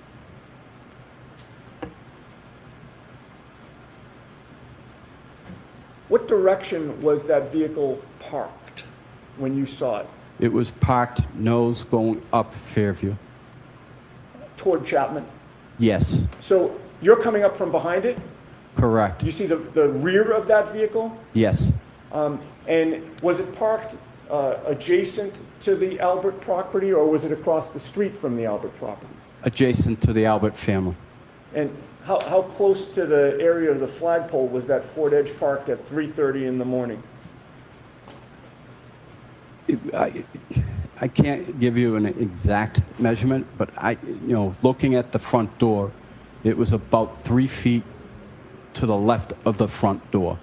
What direction was that vehicle parked when you saw it? It was parked nose going up Fairview. Toward Chapman? Yes, So you're coming up from behind it? correct. You see the rear of that vehicle? Yes, And was it parked adjacent to the Albert property, or was it across the street from the Albert property? adjacent to the Albert family. And how close to the area of the flagpole was that Ford Edge parked at 3:30 in the morning? I can't give you an exact measurement, but looking at the front door, it was about 3 feet to the left of the front door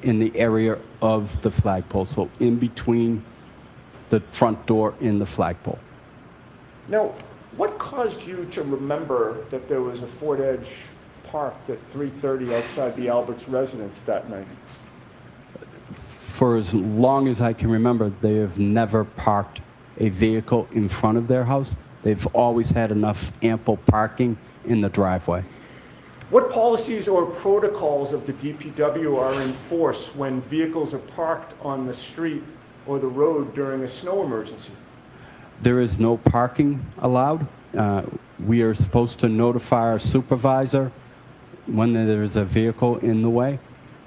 in the area of the flagpole, so in between the front door and the flagpole. Now, what caused you to remember that there was a Ford Edge parked at 3:30 outside the Albert's residence that night? For as long as I can remember, they have never parked a vehicle in front of their house. They've always had enough ample parking in the driveway. What policies or protocols of the DPW are in force when vehicles are parked on the street or the road during a snow emergency? There is no parking allowed. We are supposed to notify our supervisor when there is a vehicle in the way.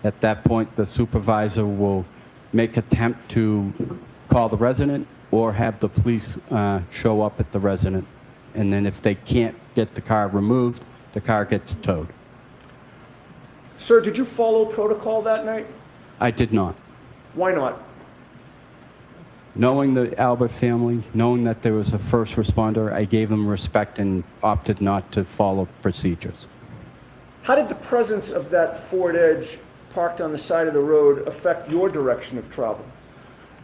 At that point, the supervisor will make attempt to call the resident or have the police show up at the resident. And then if they can't get the car removed, the car gets towed. Sir, did you follow protocol that night? I did not. Why not? Knowing the Albert family, knowing that there was a first responder, I gave them respect and opted not to follow procedures. How did the presence of that Ford Edge parked on the side of the road affect your direction of travel?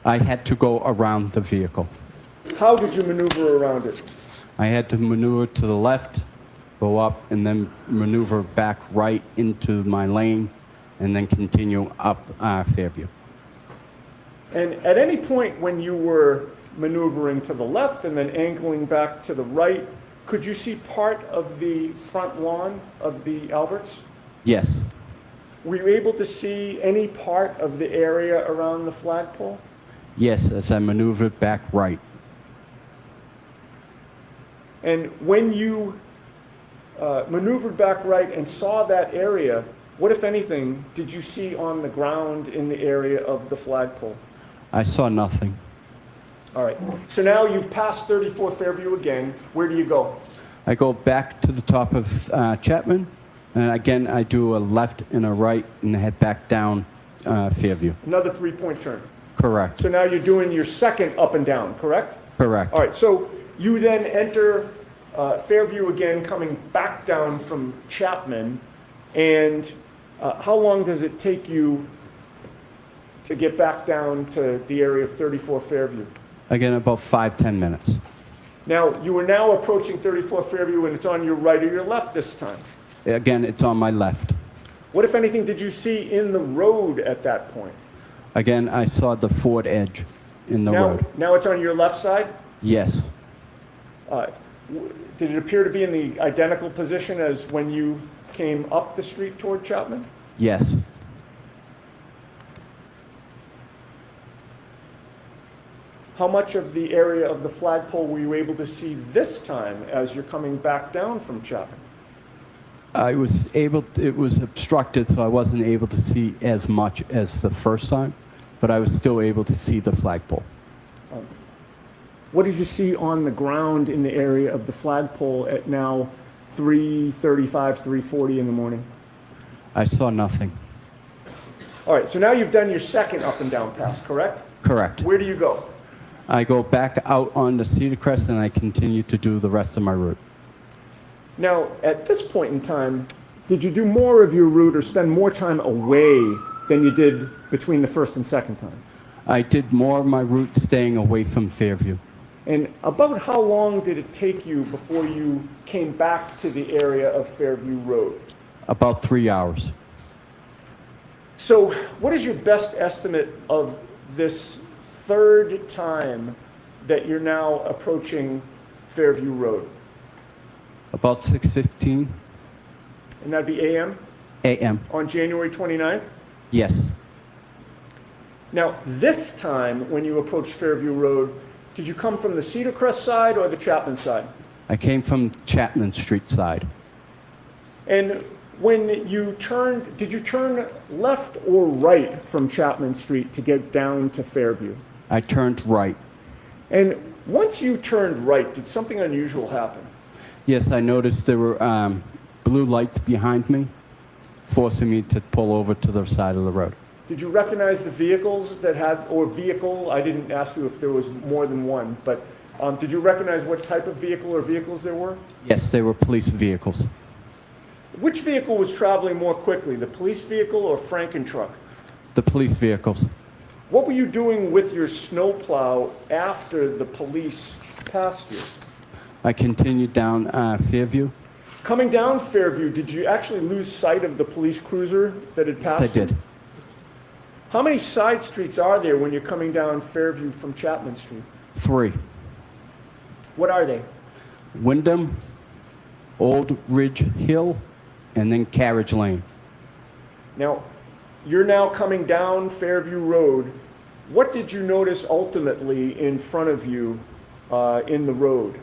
I had to go around the vehicle. How did you maneuver around it? I had to maneuver to the left, go up, and then maneuver back right into my lane, and then continue up Fairview. And at any point when you were maneuvering to the left and then angling back to the right, could you see part of the front lawn of the Alberts? Yes, Were you able to see any part of the area around the flagpole? yes, as I maneuvered back right. And when you maneuvered back right and saw that area, what, if anything, did you see on the ground in the area of the flagpole? I saw nothing. All right. So now you've passed 34 Fairview again. Where do you go? I go back to the top of Chapman, and again, I do a left and a right and head back down Fairview. Another 3-point turn. Correct. So now you're doing your second up and down, correct? Correct. All right. So you then enter Fairview again, coming back down from Chapman. And how long does it take you to get back down to the area of 34 Fairview? Again, about 5-10 minutes. Now, you are now approaching 34 Fairview, and it's on your right or your left this time. Again, it's on my left. What, if anything, did you see in the road at that point? Again, I saw the Ford Edge in the road. Now it's on your left side? Yes, Did it appear to be in the identical position as when you came up the street toward Chapman? yes. How much of the area of the flagpole were you able to see this time as you're coming back down from Chapman? I was able, it was obstructed, so I wasn't able to see as much as the first time, but I was still able to see the flagpole. What did you see on the ground in the area of the flagpole at now 3:35, 3:40 in the morning? I saw nothing. All right, so now you've done your second up and down pass, correct? Correct. Where do you go? I go back out on the Cedar Crest and I continue to do the rest of my route. Now, at this point in time, did you do more of your route or spend more time away than you did between the first and second time? I did more of my route staying away from Fairview. And about how long did it take you before you came back to the area of Fairview Road? About 3 hours. So what is your best estimate of this third time that you're now approaching Fairview Road? About 6:15 And that'd be AM? a.m. On January 29th? Yes. Now, this time when you approached Fairview Road, did you come from the Cedar Crest side or the Chapman side? I came from Chapman Street side. And when you turned, did you turn left or right from Chapman Street to get down to Fairview? I turned right. And once you turned right, did something unusual happen? Yes, I noticed there were blue lights behind me, forcing me to pull over to the side of the road. Did you recognize the vehicles that had, or vehicle? I didn't ask you if there was more than one, but did you recognize what type of vehicle or vehicles there were? Yes, they were police vehicles. Which vehicle was traveling more quickly, the police vehicle or Franken truck? The police vehicles. What were you doing with your snowplow after the police passed you? I continued down Fairview. Coming down Fairview, did you actually lose sight of the police cruiser that had passed Yes, I did. you? How many side streets are there when you're coming down Fairview from Chapman Street? 3. What are they? Wyndham, Old Ridge Hill, and then Carriage Lane. Now, you're now coming down Fairview Road. What did you notice ultimately in front of you in the road?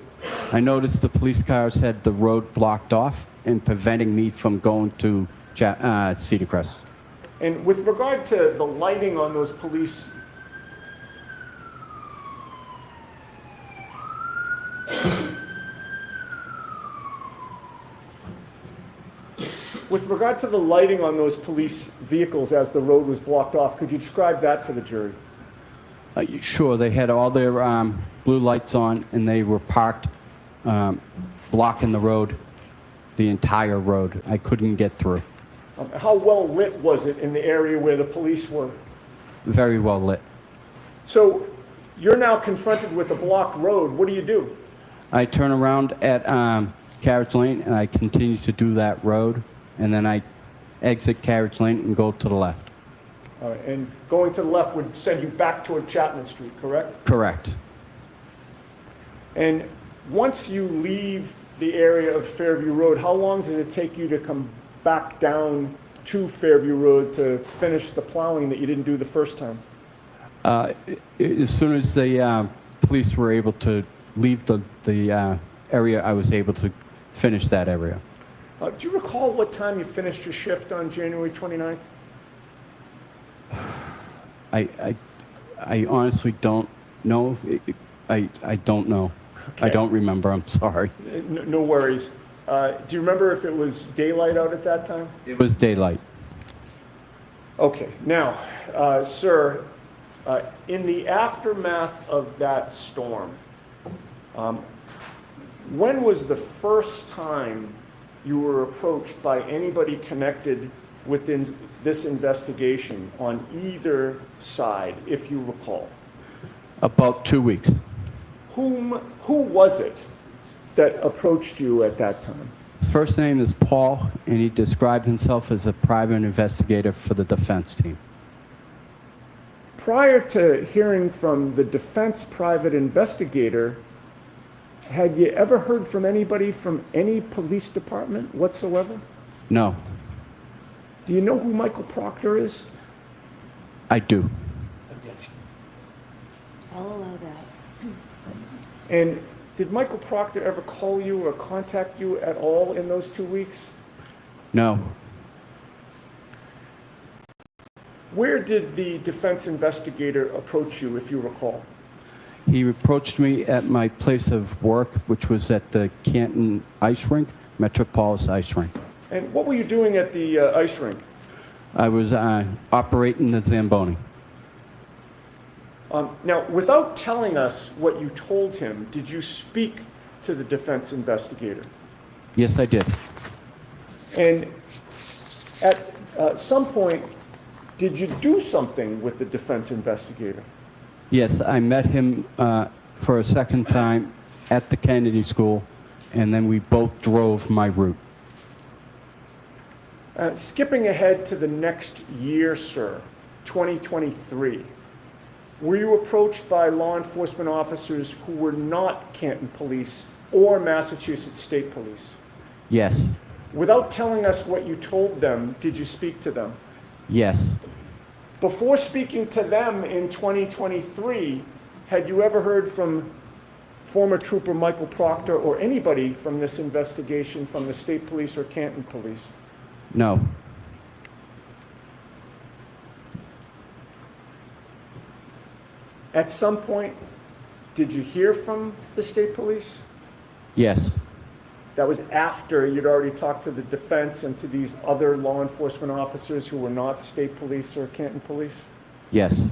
I noticed the police cars had the road blocked off and preventing me from going to Cedar Crest. And with regard to the lighting on those police... With regard to the lighting on those police vehicles as the road was blocked off, could you describe that for the jury? Sure, they had all their blue lights on and they were parked blocking the road, the entire road. I couldn't get through. How well lit was it in the area where the police were? Very well lit. So you're now confronted with a blocked road. What do you do? I turn around at Carriage Lane and I continue to do that road, and then I exit Carriage Lane and go to the left. All right, and going to the left would send you back toward Chapman Street, correct? Correct. And once you leave the area of Fairview Road, how long does it take you to come back down to Fairview Road to finish the plowing that you didn't do the first time? As soon as the police were able to leave the area, I was able to finish that area. Do you recall what time you finished your shift on January 29th? I honestly don't know. I don't know. Okay. I don't remember. I'm sorry. No worries. Do you remember if it was daylight out at that time? It was daylight. Okay. Now, sir, in the aftermath of that storm, when was the first time you were approached by anybody connected within this investigation on either side, if you recall? About 2 weeks. Who was it that approached you at that time? First name is Paul, and he described himself as a private investigator for the defense team. Prior to hearing from the defense private investigator, had you ever heard from anybody from any police department whatsoever? No. Do you know who Michael Proctor is? I do. Objection. I'll allow that. And did Michael Proctor ever call you or contact you at all in those 2 weeks? No. Where did the defense investigator approach you, if you recall? He approached me at my place of work, which was at the Canton Ice Rink, Metropolis Ice Rink. And what were you doing at the ice rink? I was operating the Zamboni. Now, without telling us what you told him, did you speak to the defense investigator? Yes, I did. And at some point, did you do something with the defense investigator? Yes, I met him for a second time at the Kennedy School, and then we both drove my route. Skipping ahead to the next year, sir, 2023, were you approached by law enforcement officers who were not Canton Police or Massachusetts State Police? Yes. Without telling us what you told them, did you speak to them? Yes. Before speaking to them in 2023, had you ever heard from former Trooper Michael Proctor or anybody from this investigation from the State Police or Canton Police? No. At some point, did you hear from the State Police? Yes. That was after you'd already talked to the defense and to these other law enforcement officers who were not State Police or Canton Police? Yes.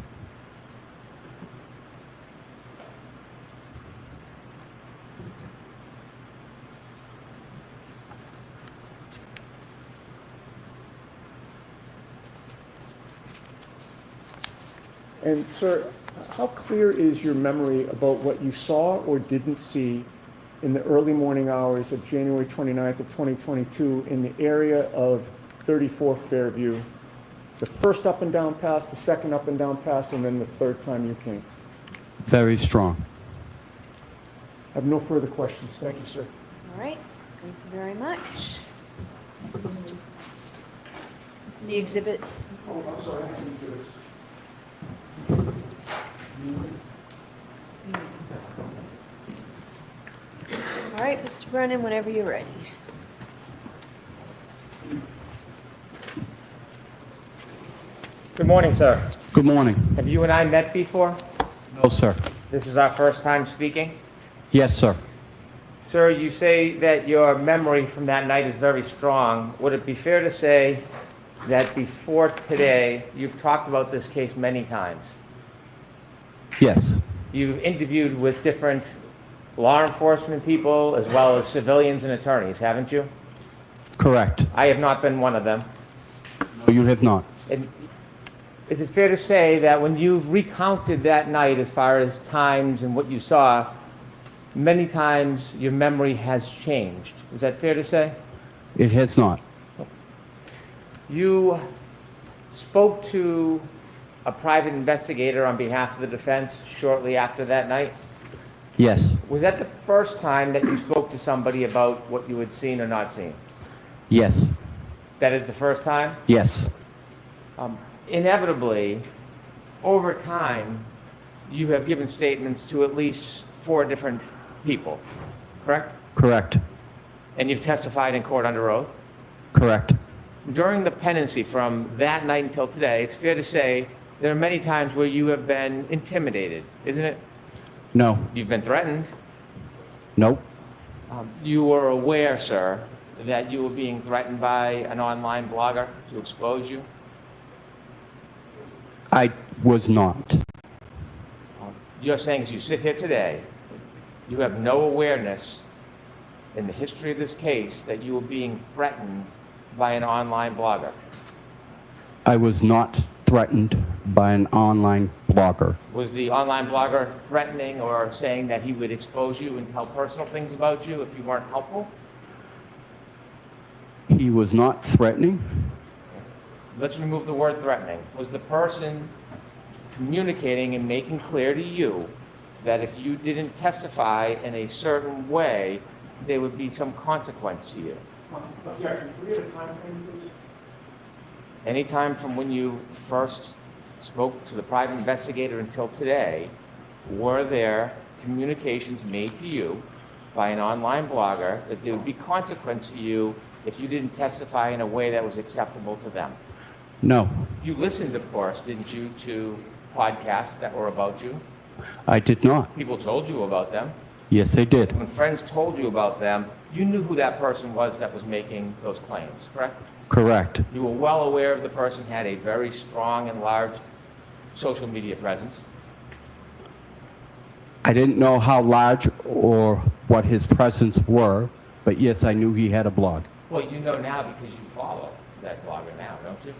And sir, how clear is your memory about what you saw or didn't see in the early morning hours of January 29th of 2022 in the area of 34 Fairview? The first up and down pass, the second up and down pass, and then the third time you came. Very strong. I have no further questions. Thank you, sir. All right, thank you very much. The exhibit. Oh, I'm sorry. Exhibits. All right, Mr. Brennan, whenever you're ready. Good morning, sir. Good morning. Have you and I met before? No, sir. This is our first time speaking? Yes, sir. Sir, you say that your memory from that night is very strong. Would it be fair to say that before today, you've talked about this case many times? Yes. You've interviewed with different law enforcement people as well as civilians and attorneys, haven't you? Correct. I have not been one of them. No, you have not. And is it fair to say that when you've recounted that night as far as times and what you saw, many times your memory has changed? Is that fair to say? It has not. You spoke to a private investigator on behalf of the defense shortly after that night? Yes. Was that the first time that you spoke to somebody about what you had seen or not seen? Yes. That is the first time? Yes. Inevitably, over time, you have given statements to at least 4 different people, correct? Correct. And you've testified in court under oath? Correct. During the pendency from that night until today, it's fair to say there are many times where you have been intimidated, isn't it? No. You've been threatened. Nope. You were aware, sir, that you were being threatened by an online blogger to expose you? I was not. You're saying as you sit here today, you have no awareness in the history of this case that you were being threatened by an online blogger? I was not threatened by an online blogger. Was the online blogger threatening or saying that he would expose you and tell personal things about you if you weren't helpful? He was not threatening. Let's remove the word threatening. Was the person communicating and making clear to you that if you didn't testify in a certain way, there would be some consequence to you? Objection. Can we have a time frame, please? Any time from when you first spoke to the private investigator until today, were there communications made to you by an online blogger that there would be consequence for you if you didn't testify in a way that was acceptable to them? No. You listened, of course, didn't you, to podcasts that were about you? I did not. People told you about them. Yes, they did. When friends told you about them, you knew who that person was that was making those claims, correct? Correct. You were well aware of the person had a very strong and large social media presence. I didn't know how large or what his presence were, but yes, I knew he had a blog. Well, you know now because you follow that blogger now, don't you?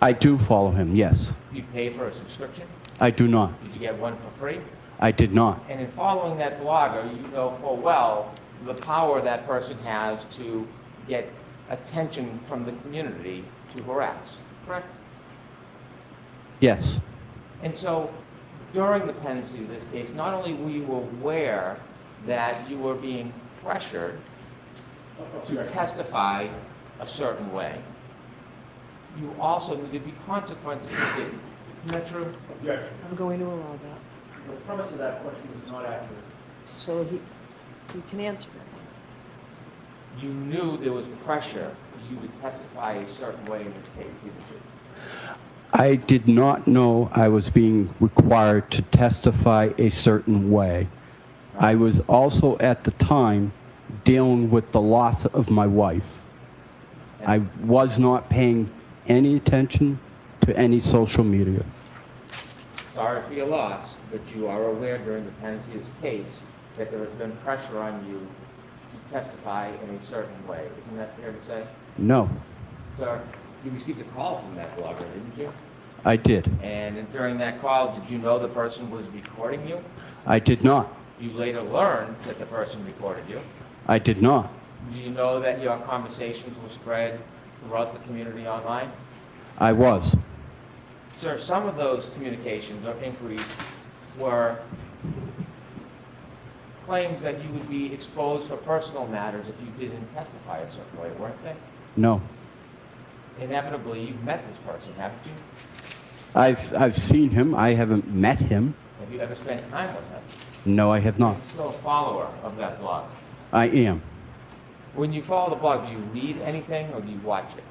I do follow him, yes. You pay for a subscription? I do not. Did you get one for free? I did not. And in following that blogger, you know full well the power that person has to get attention from the community to harass, correct? Yes. And so during the pendency of this case, not only were you aware that you were being pressured to testify a certain way, you also knew there'd be consequences if you didn't. Isn't that true? Objection. I'm going to allow that. The premise of that question is not accurate. So he can answer it. You knew there was pressure for you to testify a certain way in this case, didn't you? I did not know I was being required to testify a certain way. I was also at the time dealing with the loss of my wife. I was not paying any attention to any social media. Sorry for your loss, but you are aware during the pendency of this case that there has been pressure on you to testify in a certain way. Isn't that fair to say? No, Sir, you received a call from that blogger, didn't you? I did. And during that call, did you know the person was recording you? I did not. You later learned that the person recorded you. I did not. Do you know that your conversations were spread throughout the community online? I was. Sir, some of those communications or inquiries were claims that you would be exposed for personal matters if you didn't testify a certain way, weren't they? No. Inevitably, you've met this person, haven't you? I've seen him. I haven't met him. Have you ever spent time with him? No, I have not. Are you still a follower of that blog? I am. When you follow the blog, do you read anything or do you watch it?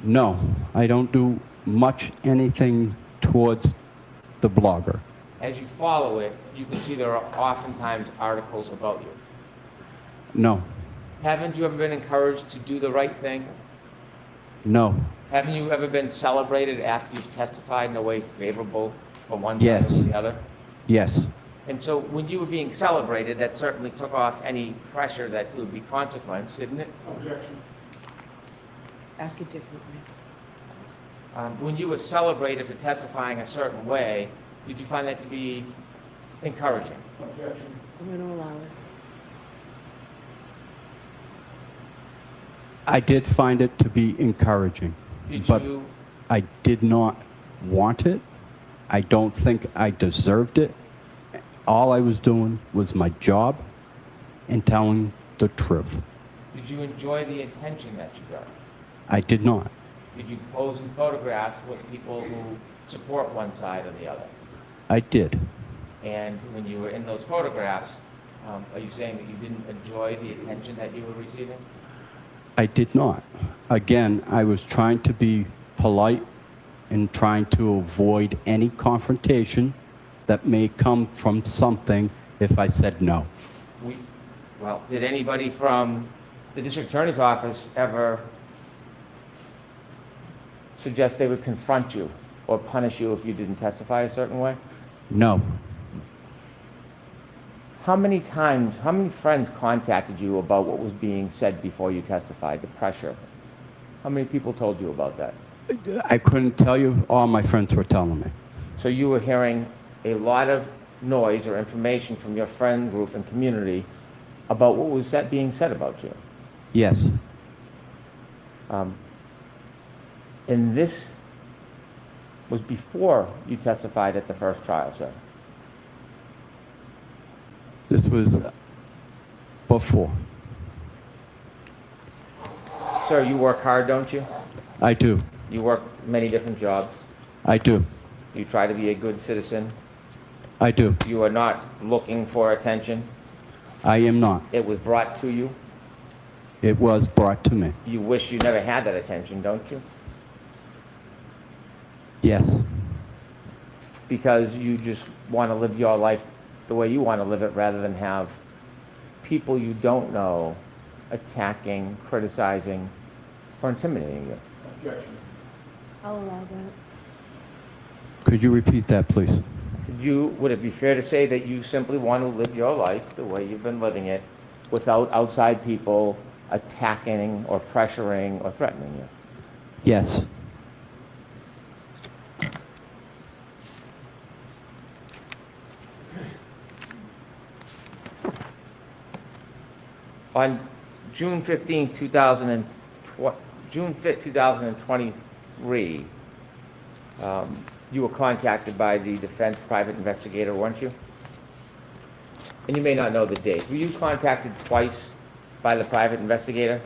No, I don't do much anything towards the blogger. As you follow it, you can see there are oftentimes articles about you. No, Haven't you ever been encouraged to do the right thing? no, Haven't you ever been celebrated after you've testified in a way favorable for one Yes. side or the other? yes, And so when you were being celebrated, that certainly took off any pressure that would be consequence, didn't it? Objection. Ask it differently. When you were celebrated for testifying a certain way, did you find that to be encouraging? Objection. I'm going to allow it. I did find it to be encouraging, Did but you, I did not want it. I don't think I deserved it. All I was doing was my job and telling the truth. did you enjoy the attention that you got? I did not. Did you pose in photographs with people who support one side or the other? I did. And when you were in those photographs, are you saying that you didn't enjoy the attention that you were receiving? I did not. Again, I was trying to be polite and trying to avoid any confrontation that may come from something if I said no. Well, did anybody from the district attorney's office ever suggest they would confront you or punish you if you didn't testify a certain way? No. How many friends contacted you about what was being said before you testified, the pressure? How many people told you about that? I couldn't tell you. All my friends were telling me. So you were hearing a lot of noise or information from your friend group and community about what was being said about you. Yes. And this was before you testified at the first trial, sir. This was before. Sir, you work hard, don't you? I do. You work many different jobs. I do. You try to be a good citizen. I do. You are not looking for attention. I am not. It was brought to you. It was brought to me. You wish you never had that attention, don't you? Yes. Because you just want to live your life the way you want to live it rather than have people you don't know attacking, criticizing, or intimidating you. Objection. I'll allow that. Could you repeat that, please? I said, would it be fair to say that you simply want to live your life the way you've been living it without outside people attacking or pressuring or threatening you? Yes. On June 15, June 5th, 2023, you were contacted by the defense private investigator, weren't you? And you may not know the dates. Were you contacted twice by the private investigator?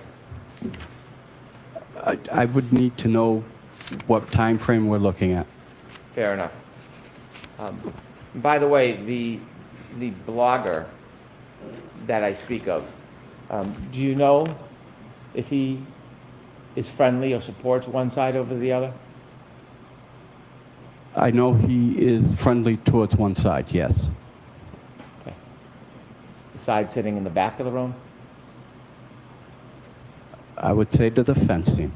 I would need to know what time frame we're looking at. Fair enough. By the way, the blogger that I speak of, do you know if he is friendly or supports one side over the other? I know he is friendly towards one side, yes. Okay. The side sitting in the back of the room? I would say the defense team.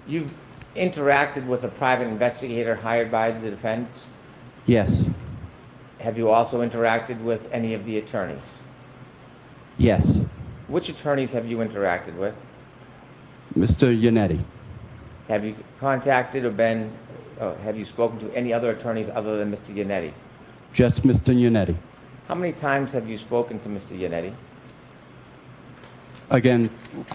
You've interacted with a private investigator hired by the defense? Yes. Have you also interacted with any of the attorneys? Yes. Which attorneys have you interacted with? Mr. Yannetti. Have you contacted or have you spoken to any other attorneys other than Mr. Yannetti? Just Mr. Yannetti. How many times have you spoken to Mr. Yannetti? Again,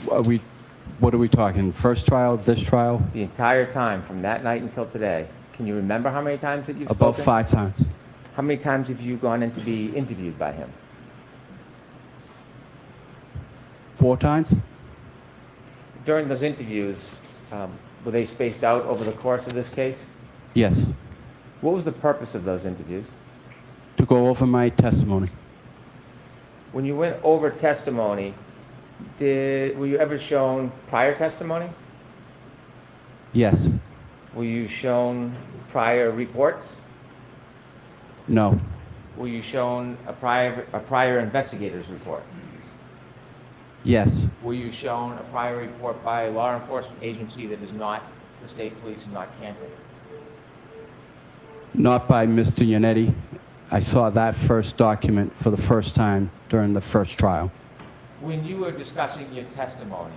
what are we talking? First trial, this trial? The entire time, from that night until today. Can you remember how many times that you've spoken? About 5 times. How many times have you gone in to be interviewed by him? 4 times? During those interviews, were they spaced out over the course of this case? Yes. What was the purpose of those interviews? To go over my testimony. When you went over testimony, were you ever shown prior testimony? Yes. Were you shown prior reports? No. Were you shown a prior investigator's report? Yes. Were you shown a prior report by a law enforcement agency that is not the state police and not Canton? Not by Mr. Yannetti. I saw that first document for the first time during the first trial. When you were discussing your testimony,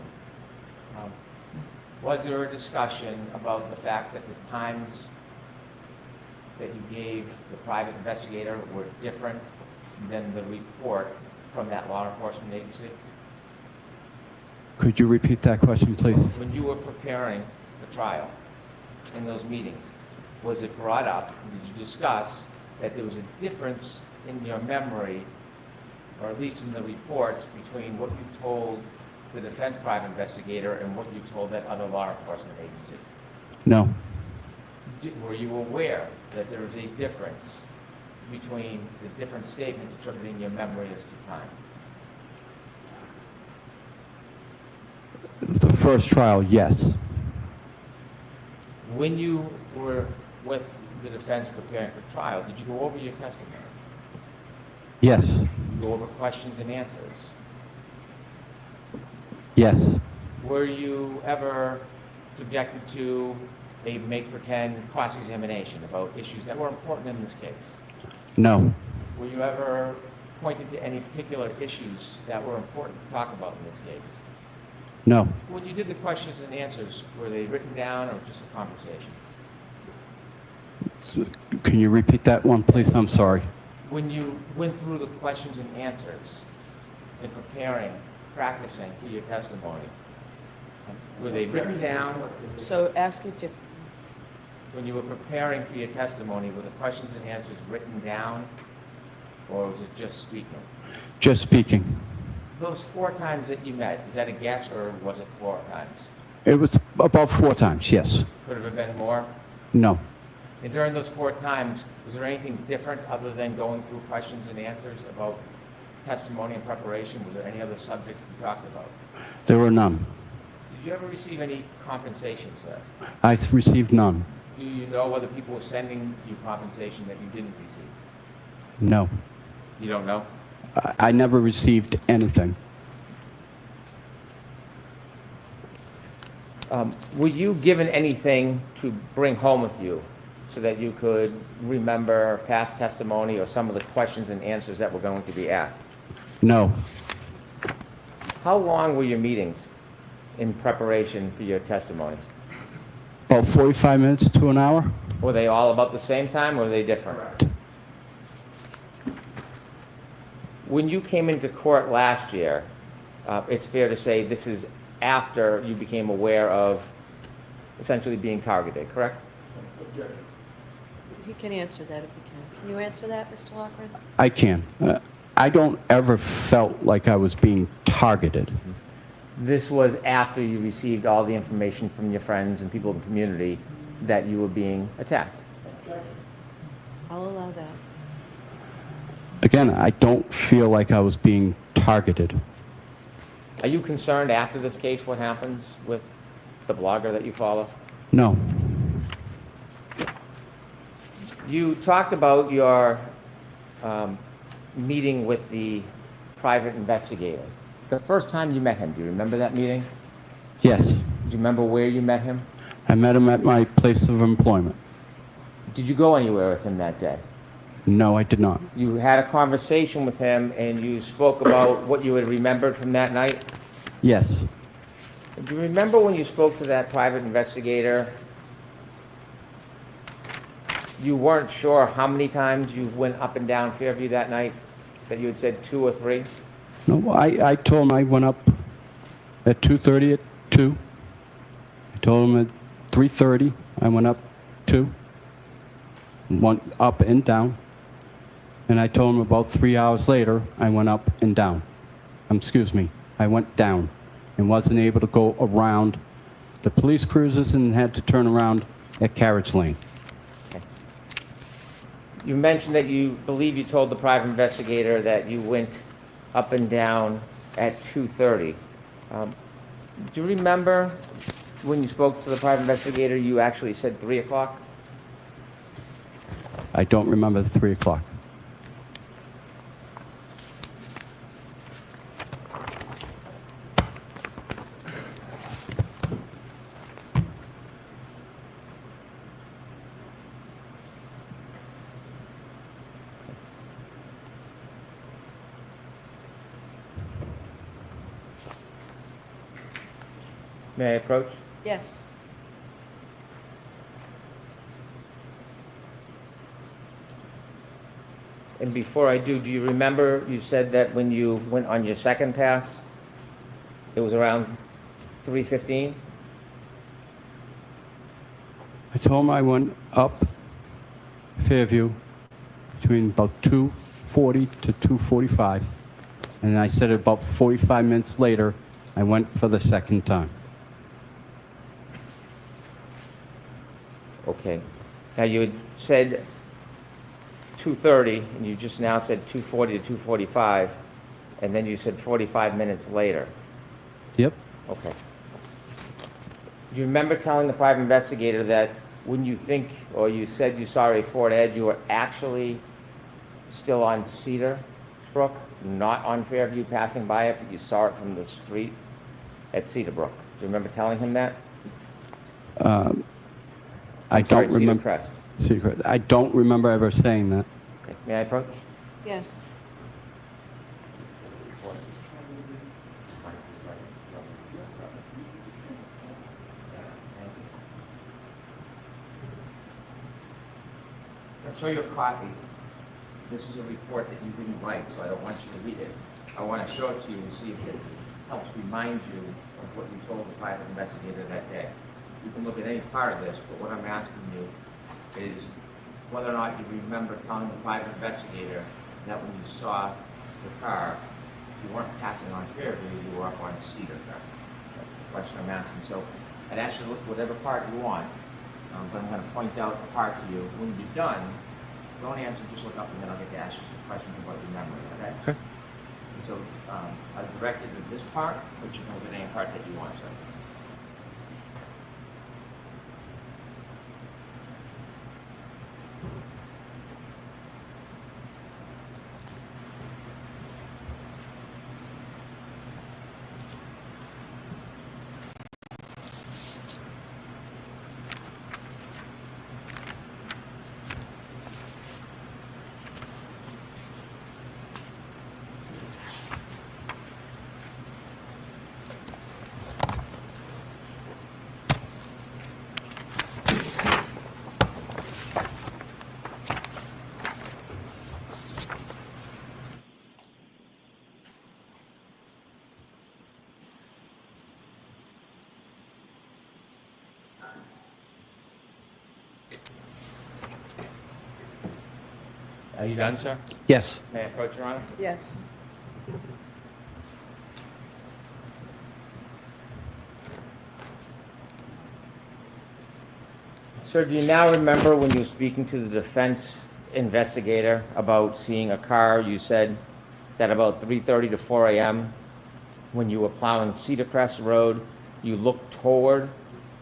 was there a discussion about the fact that the times that you gave the private investigator were different than the report from that law enforcement agency? Could you repeat that question, please? When you were preparing the trial in those meetings, was it brought up, did you discuss that there was a difference in your memory, or at least in the reports, between what you told the defense private investigator and what you told that other law enforcement agency? No. Were you aware that there was a difference between the different statements attributing your memory as to time? The first trial, yes. When you were with the defense preparing for trial, did you go over your testimony? Yes. Did you go over questions and answers? Yes. Were you ever subjected to a make-pretend cross-examination about issues that were important in this case? No. Were you ever pointed to any particular issues that were important to talk about in this case? No. When you did the questions and answers, were they written down or just a conversation? Can you repeat that one, please? I'm sorry. When you went through the questions and answers in preparing, practicing for your testimony, were they written down? So ask it to. When you were preparing for your testimony, were the questions and answers written down, or was it just speaking? Just speaking. Those 4 times that you met, is that a guess, or was it 4 times? It was about 4 times, yes. Could have been more? No. And during those 4 times, was there anything different other than going through questions and answers about testimony and preparation? Was there any other subjects you talked about? There were none. Did you ever receive any compensation, sir? I received none. Do you know whether people were sending you compensation that you didn't receive? No. You don't know? I never received anything. Were you given anything to bring home with you so that you could remember past testimony or some of the questions and answers that were going to be asked? No. How long were your meetings in preparation for your testimony? About 45 minutes to an hour. Were they all about the same time or were they different? When you came into court last year, it's fair to say this is after you became aware of essentially being targeted, correct? He can answer that if he can. Can you answer that, Mr. Lochran? I can. I don't ever felt like I was being targeted. This was after you received all the information from your friends and people in the community that you were being attacked. I'll allow that. Again, I don't feel like I was being targeted. Are you concerned after this case what happens with the blogger that you follow? No. You talked about your meeting with the private investigator. The first time you met him, do you remember that meeting? Yes. Do you remember where you met him? I met him at my place of employment. Did you go anywhere with him that day? No, I did not. You had a conversation with him and you spoke about what you had remembered from that night? Yes. Do you remember when you spoke to that private investigator, you weren't sure how many times you went up and down Fairview that night? That you had said 2 or 3? No, I told him I went up at 2:30 at 2. I told him at 3:30 I went up 2. Went up and down. And I told him about 3 hours later I went up and down. Excuse me, I went down and wasn't able to go around the police cruisers and had to turn around at Carriage Lane. You mentioned that you believe you told the private investigator that you went up and down at 2:30. Do you remember when you spoke to the private investigator, you actually said 3 o'clock? I don't remember the 3 o'clock. May I approach? Yes. And before I do you remember you said that when you went on your second pass, it was around 3:15? I told him I went up Fairview between about 2:40 to 2:45. And I said about 45 minutes later, I went for the second time. Okay. Now you had said 2:30, and you just now said 2:40 to 2:45, and then you said 45 minutes later. Yep. Okay. Do you remember telling the private investigator that when you think, or you said you saw a Ford Edge, you were actually still on Cedar Brook, not on Fairview passing by it, but you saw it from the street at Cedar Brook? Do you remember telling him that? I sorry, don't remember. Cedar Crest. Secret. I don't remember ever saying that. Okay. May I approach? Yes. I'll show you a copy. This is a report that you didn't write, so I don't want you to read it. I want to show it to you and see if it helps remind you of what you told the private investigator that day. You can look at any part of this, but what I'm asking you is whether or not you remember telling the private investigator that when you saw the car, you weren't passing on Fairview, you were up on Cedar Crest. That's the question I'm asking. So I'd ask you to look at whatever part you want, but I'm going to point out the part to you. When you're done, don't answer, just look up, and then I'll get to ask you some questions about your memory, okay? Okay. And so I directed to this part, but you can look at any part that you want, sir. Are you done, sir? Yes. May I approach, Your Honor? Yes. Sir, do you now remember when you were speaking to the defense investigator about seeing a car? You said that about 3:30 to 4 a.m., when you were plowing Cedar Crest Road, you looked toward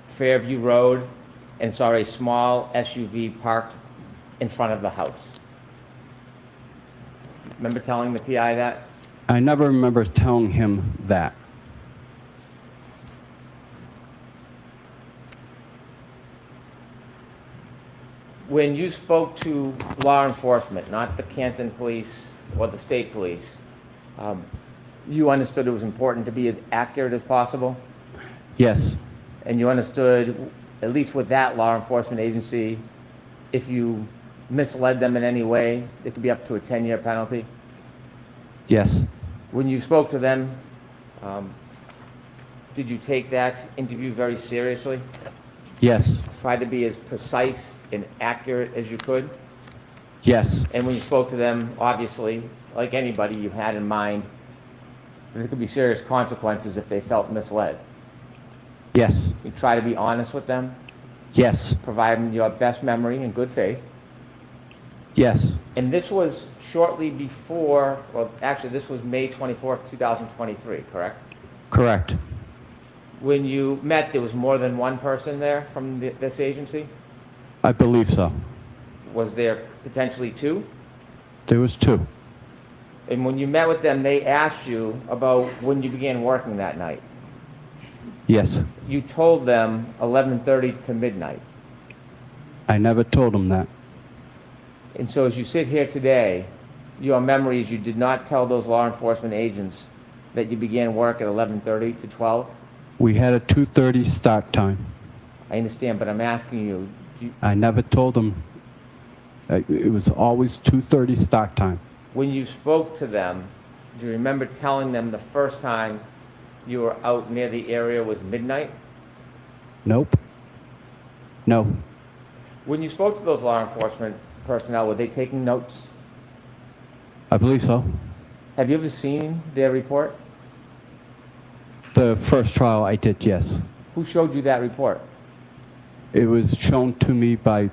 Fairview Road and saw a small SUV parked in front of the house. Remember telling the PI that? I never remember telling him that. When you spoke to law enforcement, not the Canton Police or the state police, you understood it was important to be as accurate as possible? Yes. And you understood, at least with that law enforcement agency, if you misled them in any way, it could be up to a 10-year penalty? Yes. When you spoke to them, did you take that interview very seriously? Yes. Try to be as precise and accurate as you could? Yes. And when you spoke to them, obviously, like anybody, you had in mind that there could be serious consequences if they felt misled. Yes. You try to be honest with them, Yes. provide them your best memory in good faith. Yes. And this was shortly before, well, actually, this was May 24th, 2023, correct? Correct. When you met, there was more than one person there from this agency? I believe so. Was there potentially two? There was two. And when you met with them, they asked you about when you began working that night. Yes. You told them 11:30 to midnight. I never told him that. And so as you sit here today, your memory is you did not tell those law enforcement agents that you began work at 11:30 to 12? We had a 2:30 start time. I understand, but I'm asking you, I never told them. It was always 2:30 start time. when you spoke to them, do you remember telling them the first time you were out near the area was midnight? Nope. No. When you spoke to those law enforcement personnel, were they taking notes? I believe so. Have you ever seen their report? The first trial I did, yes. Who showed you that report? It was shown to me by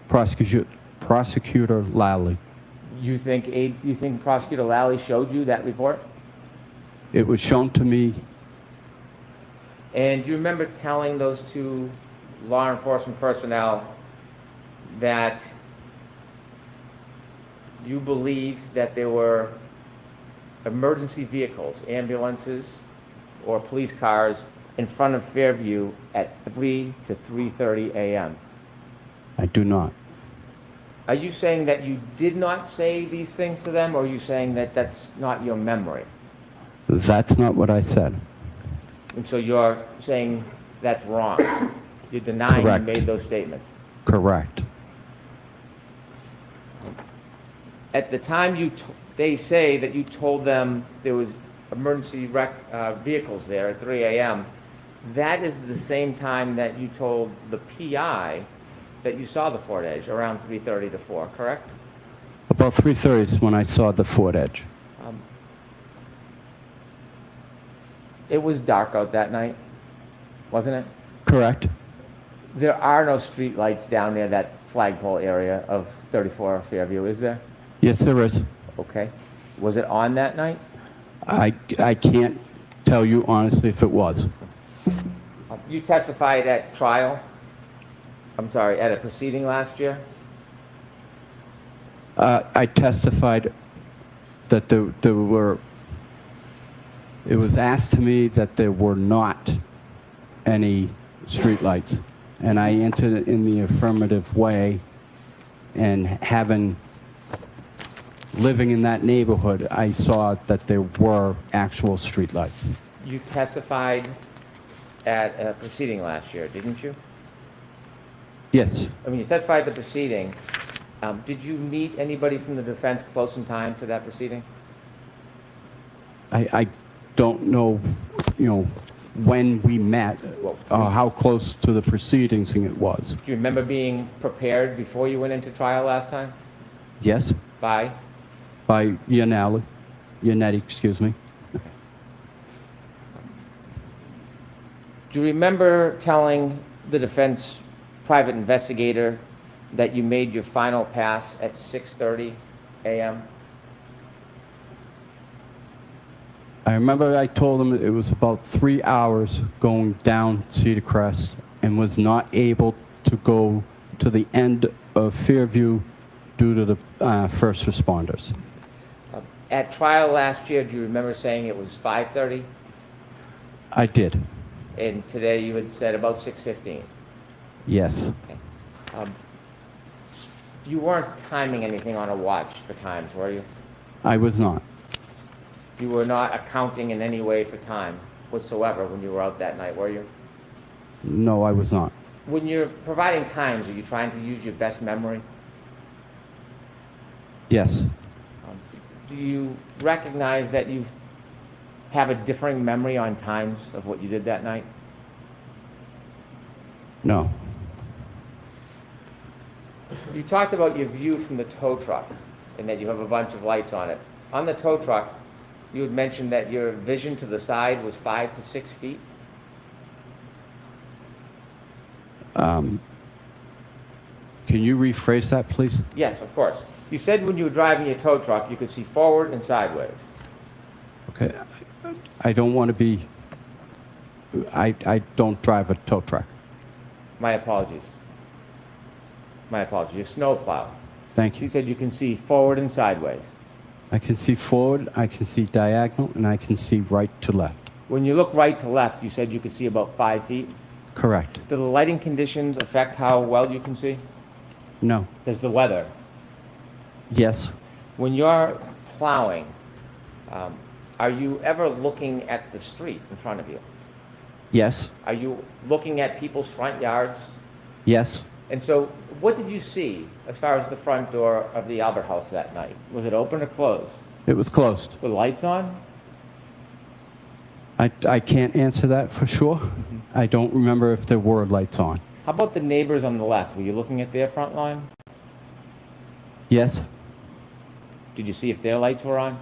Prosecutor Lally. You think Prosecutor Lally showed you that report? It was shown to me. And do you remember telling those two law enforcement personnel that you believe that there were emergency vehicles, ambulances, or police cars in front of Fairview at 3 to 3:30 a.m.? I do not. Are you saying that you did not say these things to them, or are you saying that that's not your memory? That's not what I said. And so you're saying that's wrong. You're denying Correct. you made those statements. Correct. At the time they say that you told them there was emergency vehicles there at 3 a.m., that is the same time that you told the PI that you saw the Ford Edge, around 3:30 to 4, correct? About 3:30 is when I saw the Ford Edge. It was dark out that night, wasn't it? Correct. There are no street lights down near that flagpole area of 34 Fairview, is there? Yes, there is. Okay. Was it on that night? I can't tell you honestly if it was. You testified at trial, at a proceeding last year? I testified that there were, it was asked to me that there were not any streetlights. And I answered it in the affirmative way, and living in that neighborhood, I saw that there were actual streetlights. You testified at a proceeding last year, didn't you? Yes. I mean, you testified at the proceeding. Did you meet anybody from the defense close in time to that proceeding? I don't know, when we met, how close to the proceedings it was. Do you remember being prepared before you went into trial last time? Yes, By? by Yannetti, excuse me. Do you remember telling the defense private investigator that you made your final pass at 6:30 a.m.? I remember I told him it was about 3 hours going down Cedar Crest and was not able to go to the end of Fairview due to the first responders. At trial last year, do you remember saying it was 5:30? I did, And today you had said about 6:15. yes. You weren't timing anything on a watch for times, were you? I was not. You were not accounting in any way for time whatsoever when you were out that night, were you? No, I was not. When you're providing times, are you trying to use your best memory? Yes, Do you recognize that you have a differing memory on times of what you did that night? no. You talked about your view from the tow truck and that you have a bunch of lights on it. On the tow truck, you had mentioned that your vision to the side was 5 to 6 feet. Can you rephrase that, please? Yes, of course. You said when you were driving your tow truck, you could see forward and sideways. Okay, I don't want to be, I don't drive a tow truck. My apologies. My apologies. Your snow plow. Thank you. You said you can see forward and sideways. I can see forward, I can see diagonal, and I can see right to left. When you look right to left, you said you could see about 5 feet. Correct. Do the lighting conditions affect how well you can see? No. Does the weather? Yes. When you're plowing, are you ever looking at the street in front of you? Yes. Are you looking at people's front yards? Yes. And so, what did you see as far as the front door of the Albert House that night? Was it open or closed? It was closed. With lights on? I can't answer that for sure. I don't remember if there were lights on. How about the neighbors on the left? Were you looking at their front lawn? Yes. Did you see if their lights were on?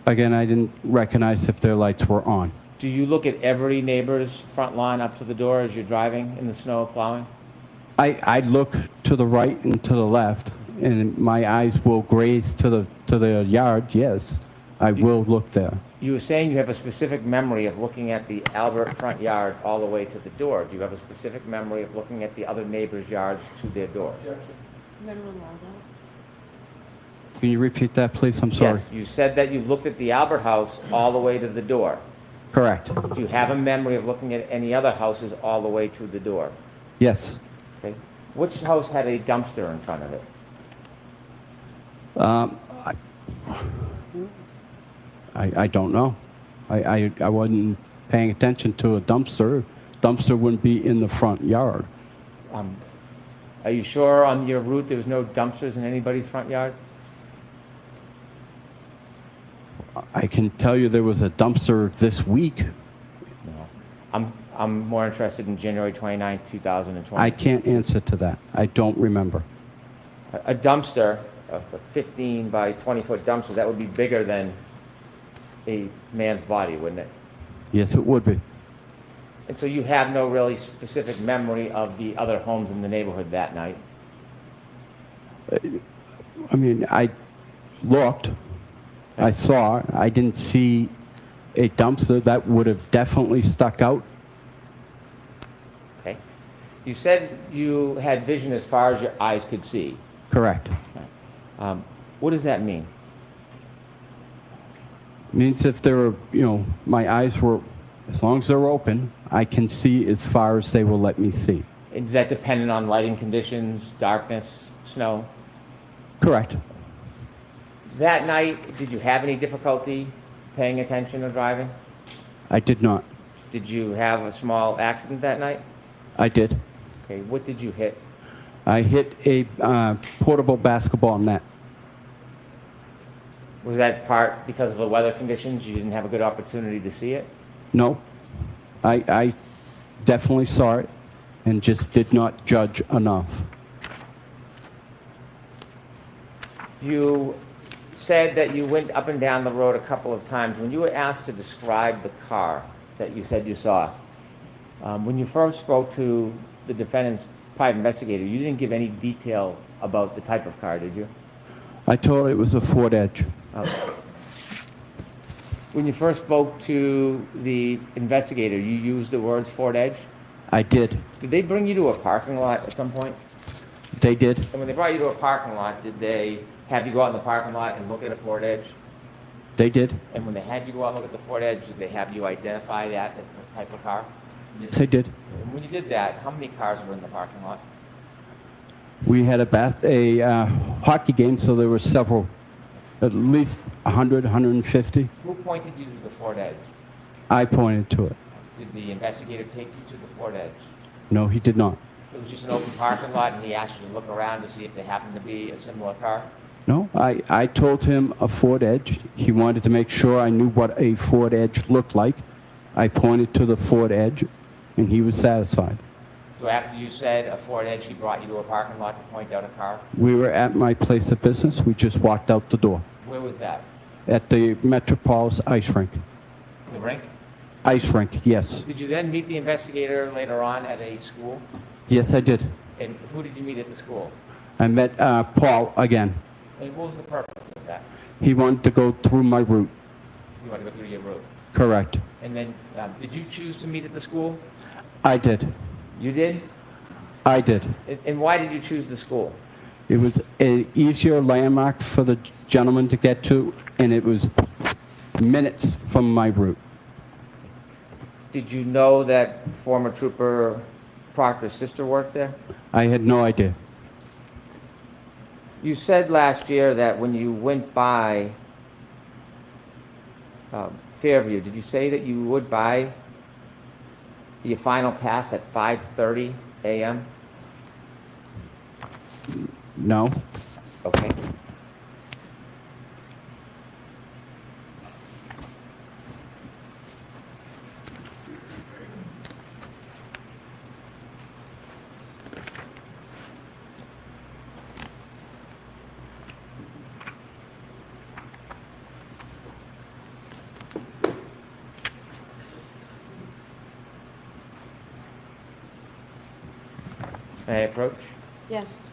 Again, I didn't recognize if their lights were on. Do you look at every neighbor's front lawn up to the door as you're driving in the snow plowing? I look to the right and to the left, and my eyes will graze to the yard. Yes, I will look there. You were saying you have a specific memory of looking at the Albert front yard all the way to the door. Do you have a specific memory of looking at the other neighbors' yards to their door? Can you repeat that, please? I'm sorry. Yes, you said that you looked at the Albert house all the way to the door. Correct. Do you have a memory of looking at any other houses all the way to the door? Yes. Okay. Which house had a dumpster in front of it? I don't know. I wasn't paying attention to a dumpster. Dumpster wouldn't be in the front yard. Are you sure on your route there was no dumpsters in anybody's front yard? I can tell you there was a dumpster this week. No. I'm more interested in January 29, 2020. I can't answer to that. I don't remember. A dumpster, a 15 by 20 foot dumpster, that would be bigger than a man's body, wouldn't it? Yes, it would be. And so you have no really specific memory of the other homes in the neighborhood that night? I mean, I looked. Okay. I saw. I didn't see a dumpster. That would have definitely stuck out. Okay. You said you had vision as far as your eyes could see. Correct. What does that mean? It means if there were, my eyes were, as long as they're open, I can see as far as they will let me see. Is that dependent on lighting conditions, darkness, snow? Correct. That night, did you have any difficulty paying attention or driving? I did not. Did you have a small accident that night? I did. Okay, what did you hit? I hit a portable basketball net. Was that part because of the weather conditions? You didn't have a good opportunity to see it? No. I definitely saw it and just did not judge enough. You said that you went up and down the road a couple of times. When you were asked to describe the car that you said you saw, when you first spoke to the defendant's private investigator, you didn't give any detail about the type of car, did you? I told her it was a Ford Edge. When you first spoke to the investigator, you used the words Ford Edge? I did. Did they bring you to a parking lot at some point? They did. And when they brought you to a parking lot, did they have you go out in the parking lot and look at a Ford Edge? They did. And when they had you go out and look at the Ford Edge, did they have you identify that as the type of car? Yes, they did. And when you did that, how many cars were in the parking lot? We had a hockey game, so there were several, at least 100, 150. Who pointed you to the Ford Edge? I pointed to it. Did the investigator take you to the Ford Edge? No, he did not. It was just an open parking lot and he asked you to look around to see if there happened to be a similar car? No, I told him a Ford Edge. He wanted to make sure I knew what a Ford Edge looked like. I pointed to the Ford Edge, and he was satisfied. So after you said a Ford Edge, he brought you to a parking lot to point out a car? We were at my place of business. We just walked out the door. Where was that? At the Metropolis ice rink. The rink? Ice rink, yes. Did you then meet the investigator later on at a school? Yes, I did. And who did you meet at the school? I met Paul again. And what was the purpose of that? He wanted to go through my route. You wanted to go through your route? Correct. And then, did you choose to meet at the school? I did. You did? I did. And why did you choose the school? It was an easier landmark for the gentleman to get to, and it was minutes from my route. Did you know that former Trooper Proctor's sister worked there? I had no idea. You said last year that when you went by Fairview, did you say that you would buy your final pass at 5:30 a.m.? No. Okay. May I approach? Yes.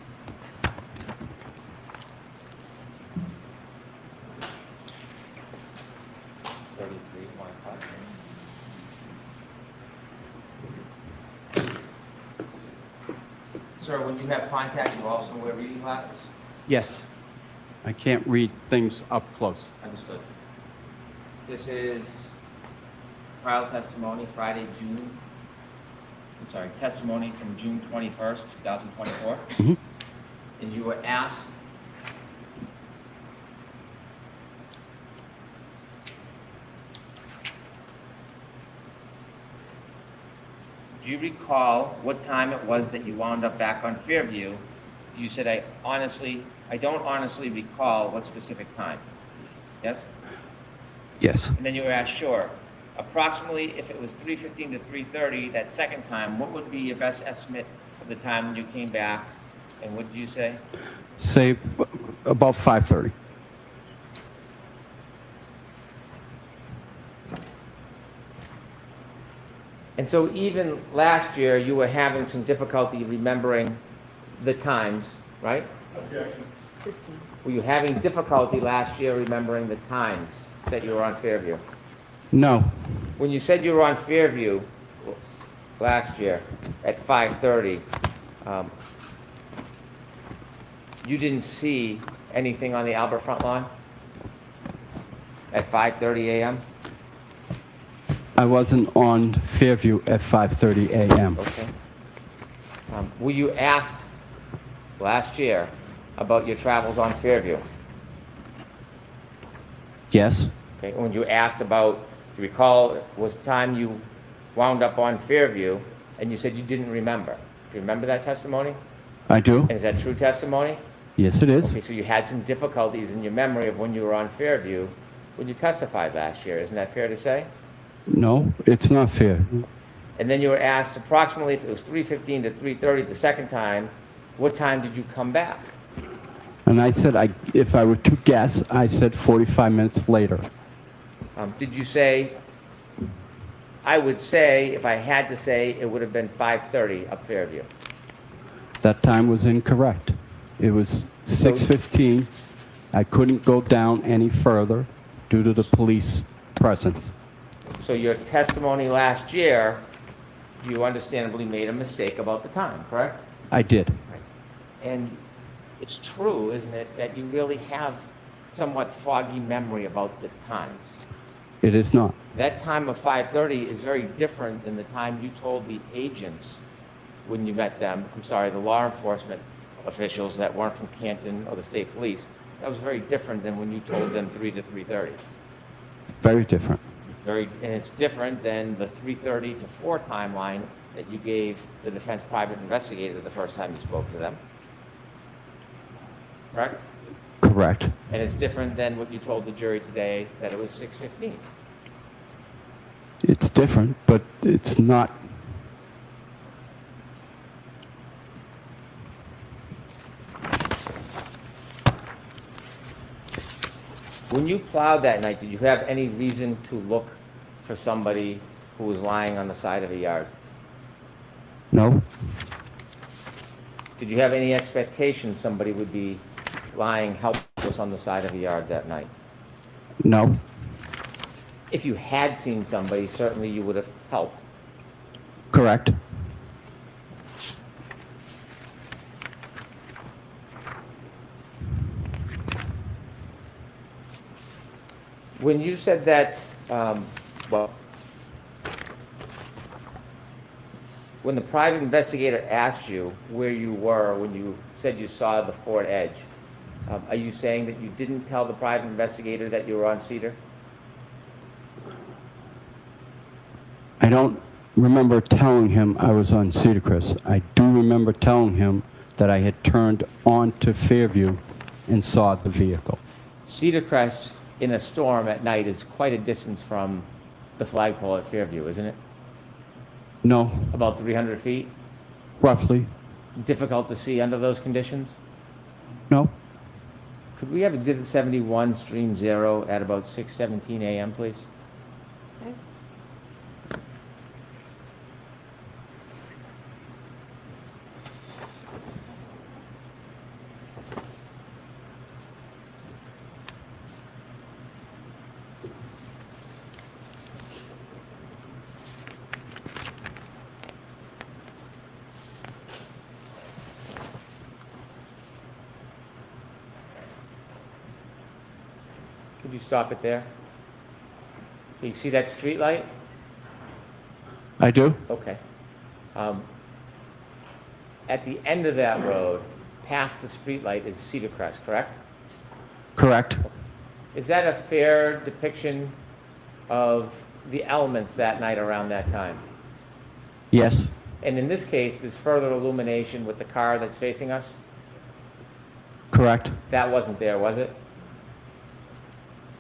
Sir, when you have contact, you also wear reading glasses? Yes. I can't read things up close. Understood. This is trial testimony, testimony from June 21st, 2024. Mm-hmm. And you were asked do you recall what time it was that you wound up back on Fairview? You said, I don't honestly recall what specific time. Yes? Yes. And then you were asked, sure. Approximately, if it was 3:15 to 3:30, that second time, what would be your best estimate of the time when you came back? And what did you say? Say about 5:30. And so even last year, you were having some difficulty remembering the times, right? Objection. System. Were you having difficulty last year remembering the times that you were on Fairview? No. When you said you were on Fairview last year at 5:30, you didn't see anything on the Albert front lawn at 5:30 a.m.? I wasn't on Fairview at 5:30 a.m. Okay. Were you asked last year about your travels on Fairview? Yes. Okay. When you asked about, do you recall, was the time you wound up on Fairview, and you said you didn't remember. Do you remember that testimony? I do. And is that true testimony? Yes, it is. Okay, so you had some difficulties in your memory of when you were on Fairview when you testified last year. Isn't that fair to say? No, it's not fair. And then you were asked approximately if it was 3:15 to 3:30 the second time, what time did you come back? And I said, if I were to guess, I said 45 minutes later. Did you say, I would say, if I had to say, it would have been 5:30 up Fairview? That time was incorrect. It was 6:15. I couldn't go down any further due to the police presence. So your testimony last year, you understandably made a mistake about the time, correct? I did. And it's true, isn't it, that you really have somewhat foggy memory about the times? It is not. That time of 5:30 is very different than the time you told the agents when you met them, I'm sorry, the law enforcement officials that weren't from Canton or the state police. That was very different than when you told them 3 to 3:30. Very different. And it's different than the 3:30 to 4 timeline that you gave the defense private investigator the first time you spoke to them. Correct? Correct. And it's different than what you told the jury today, that it was 6:15. It's different, but it's not. When you plowed that night, did you have any reason to look for somebody who was lying on the side of a yard? No. Did you have any expectation somebody would be lying helpless on the side of a yard that night? No. If you had seen somebody, certainly you would have helped. Correct. When you said that, when the private investigator asked you where you were when you said you saw the Ford Edge, are you saying that you didn't tell the private investigator that you were on Cedar? I don't remember telling him I was on Cedar Crest. I do remember telling him that I had turned onto Fairview and saw the vehicle. Cedar Crest in a storm at night is quite a distance from the flagpole at Fairview, isn't it? No. About 300 feet? Roughly. Difficult to see under those conditions? No. Could we have Exhibit 71, Stream 0, at about 6:17 a.m., please? Could you stop it there? Do you see that street light? I do. Okay. At the end of that road, past the street light, is Cedar Crest, correct? Correct. Is that a fair depiction of the elements that night around that time? Yes. And in this case, there's further illumination with the car that's facing us? Correct. That wasn't there, was it?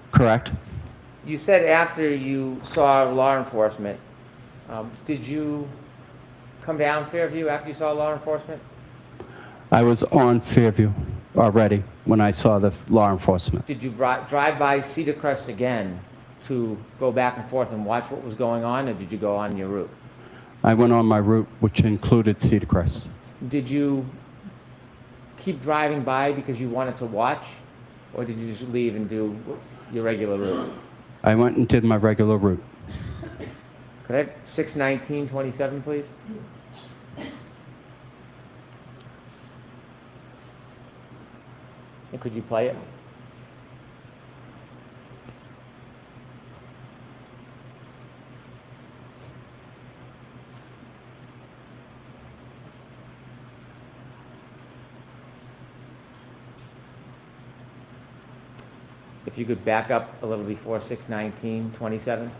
Correct. You said after you saw law enforcement, did you come down Fairview after you saw law enforcement? I was on Fairview already when I saw the law enforcement. Did you drive by Cedar Crest again to go back and forth and watch what was going on, or did you go on your route? I went on my route, which included Cedar Crest. Did you keep driving by because you wanted to watch, or did you just leave and do your regular route? I went and did my regular route. Could I have 6:19:27, please? And could you play it? If you could back up a little before 6:19:27.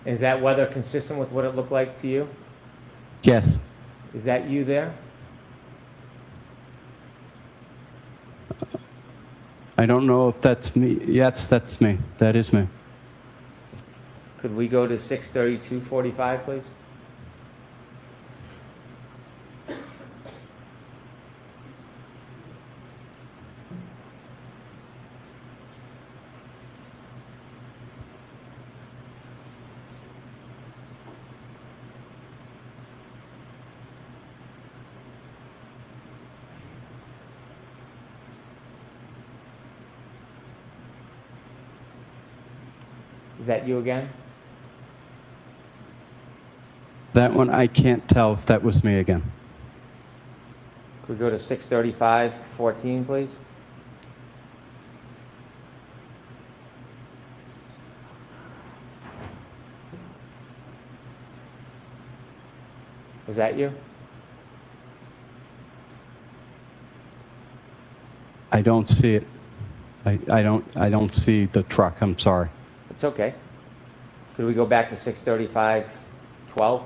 Is that weather consistent with what it looked like to you? Yes. Is that you there? I don't know if that's me. Yes, that's me. That is me. Could we go to 6:32:45, please? Is that you again? That one, I can't tell if that was me again. Could we go to 6:35:14, please? Was that you? I don't see it. I don't see the truck. I'm sorry. It's okay. Could we go back to 6:35:12?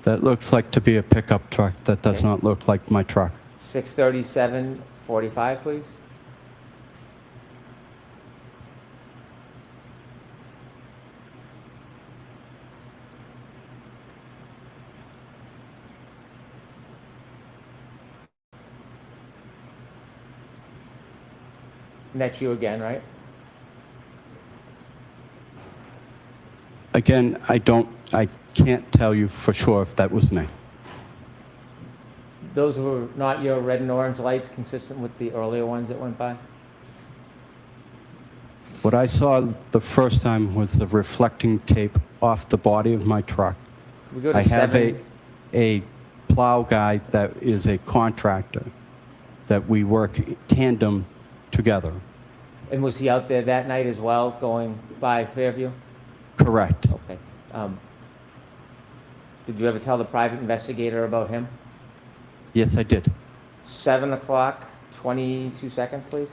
That looks like to be a pickup truck. That does not look like my truck. 6:37:45, please. And that's you again, right? Again, I can't tell you for sure if that was me. Those were not your red and orange lights consistent with the earlier ones that went by? What I saw the first time was the reflecting tape off the body of my truck. Could we go to I have 7? a plow guy that is a contractor that we work tandem together. And was he out there that night as well, going by Fairview? Correct. Okay. Did you ever tell the private investigator about him? Yes, I did. 7:22, please.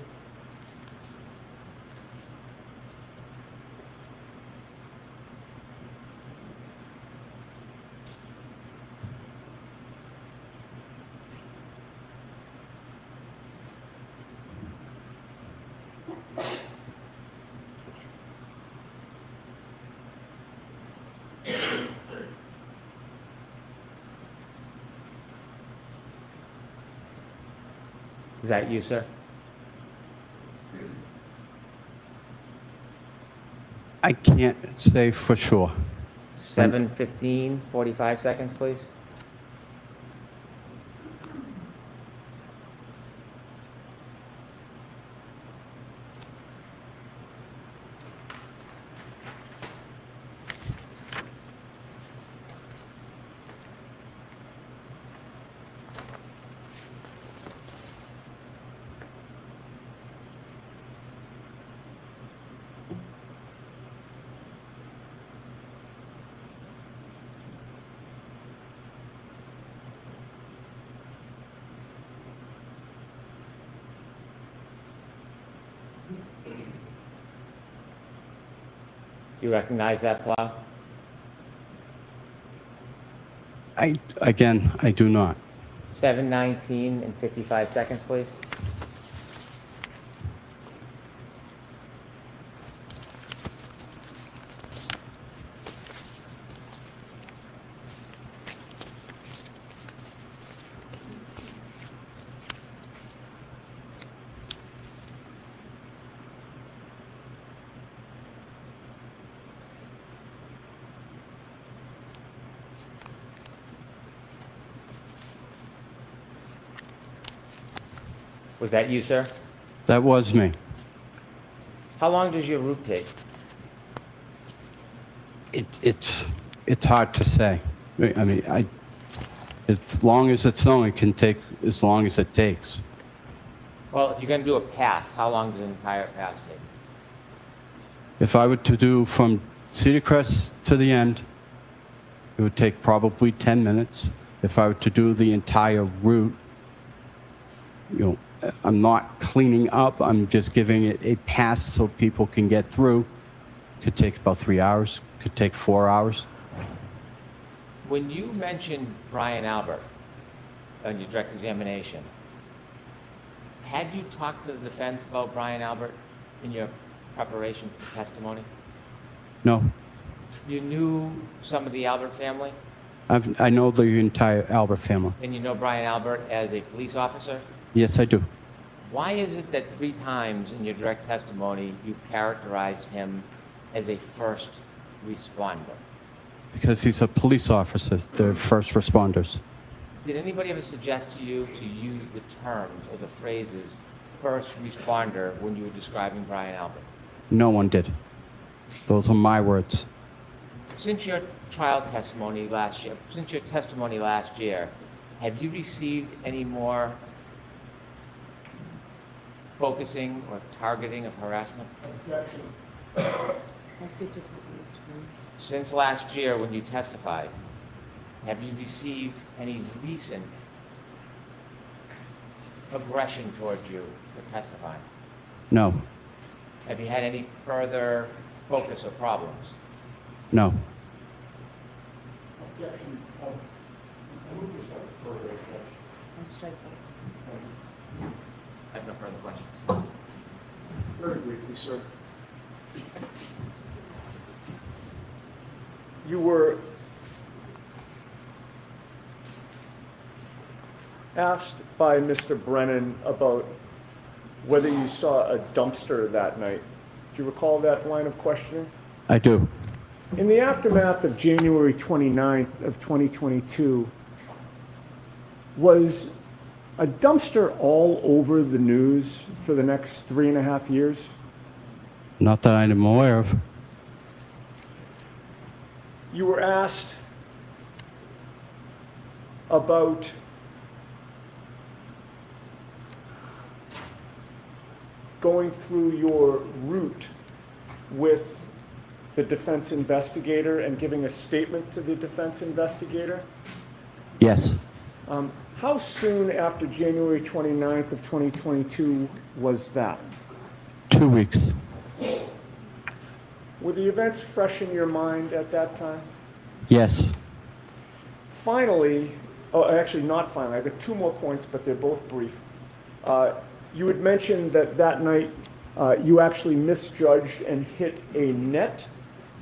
Is that you, sir? I can't say for sure. 7:15:45, please. Do you recognize that plow? I do not. 7:19:55, please. Was that you, sir? That was me. How long does your route take? It's hard to say. I mean, as long as it's snowing, it can take as long as it takes. Well, if you're going to do a pass, how long does an entire pass take? If I were to do from Cedar Crest to the end, it would take probably 10 minutes. If I were to do the entire route, I'm not cleaning up, I'm just giving it a pass so people can get through. Could take about 3 hours, could take 4 hours. When you mentioned Brian Albert on your direct examination, Had you talked to the defense about Brian Albert in your preparation for testimony? No. You knew some of the Albert family, I know the entire Albert family. and you know Brian Albert as a police officer? Yes, I do. Why is it that 3 times in your direct testimony you characterized him as a first responder? Because he's a police officer. They're first responders. Did anybody ever suggest to you to use the terms or the phrases first responder when you were describing Brian Albert? No one did. Those are my words. Since your trial testimony last year, have you received any more focusing or targeting of harassment? Let's get to Mr. Brown. Since last year when you testified, have you received any recent aggression towards you for testifying? No. Have you had any further focus or problems? No. Objection. I move this one further objection. I'll strike that. I have no further questions. Very briefly, sir. You were asked by Mr. Brennan about whether you saw a dumpster that night. Do you recall that line of questioning? I do. In the aftermath of January 29th of 2022, was a dumpster all over the news for the next 3.5 years? Not that I'm aware of. You were asked about going through your route with the defense investigator and giving a statement to the defense investigator. Yes. How soon after January 29th of 2022 was that? 2 weeks. Were the events fresh in your mind at that time? Yes. Finally, actually not finally, I've got 2 more points, but they're both brief. You had mentioned that that night you actually misjudged and hit a net.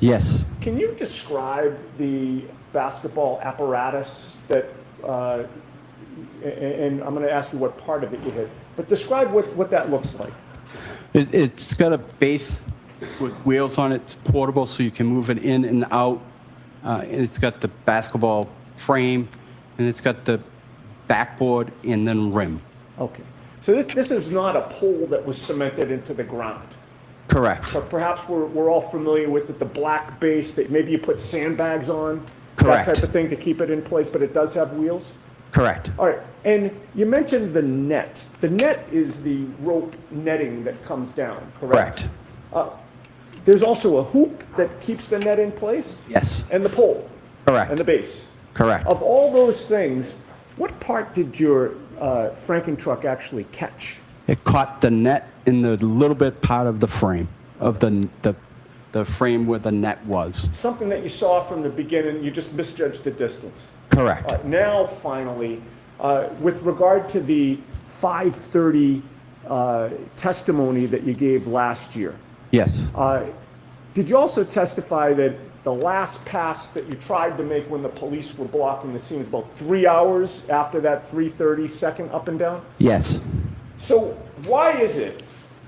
Yes. Can you describe the basketball apparatus that, and I'm going to ask you what part of it you hit, but describe what that looks like. It's got a base with wheels on it. It's portable, so you can move it in and out. And it's got the basketball frame, and it's got the backboard and then rim. Okay. So this is not a pole that was cemented into the ground. Correct. But perhaps we're all familiar with it, the black base that maybe you put sandbags on. Correct. That type of thing to keep it in place, but it does have wheels? Correct. All right. And you mentioned the net. The net is the rope netting that comes down, correct? Correct. There's also a hoop that keeps the net in place? Yes. And the pole? Correct. And the base? Correct. Of all those things, what part did your Franken truck actually catch? It caught the net in the little bit part of the frame, of the frame where the net was. Something that you saw from the beginning, you just misjudged the distance. Correct. Now, finally, with regard to the 5:30 testimony that you gave last year. Yes. Did you also testify that the last pass that you tried to make when the police were blocking the scene was about 3 hours after that 3:30 second up and down? Yes. So why is it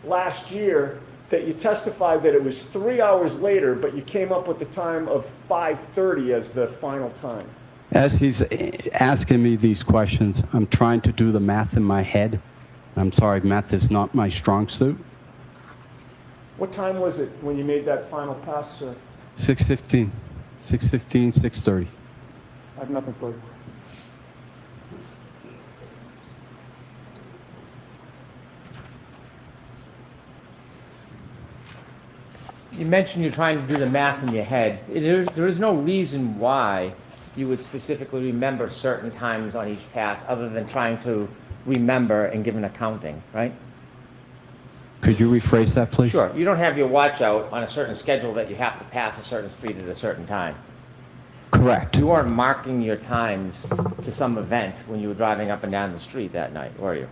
last year that you testified that it was 3 hours later, but you came up with the time of 5:30 as the final time? As he's asking me these questions, I'm trying to do the math in my head. I'm sorry, math is not my strong suit. What time was it when you made that final pass, sir? 6:15, 6:30. I have nothing further. You mentioned you're trying to do the math in your head. There is no reason why you would specifically remember certain times on each pass other than trying to remember and give an accounting, right? Could you rephrase that, please? Sure. You don't have your watch out on a certain schedule that you have to pass a certain street at a certain time. Correct. You weren't marking your times to some event when you were driving up and down the street that night, were you?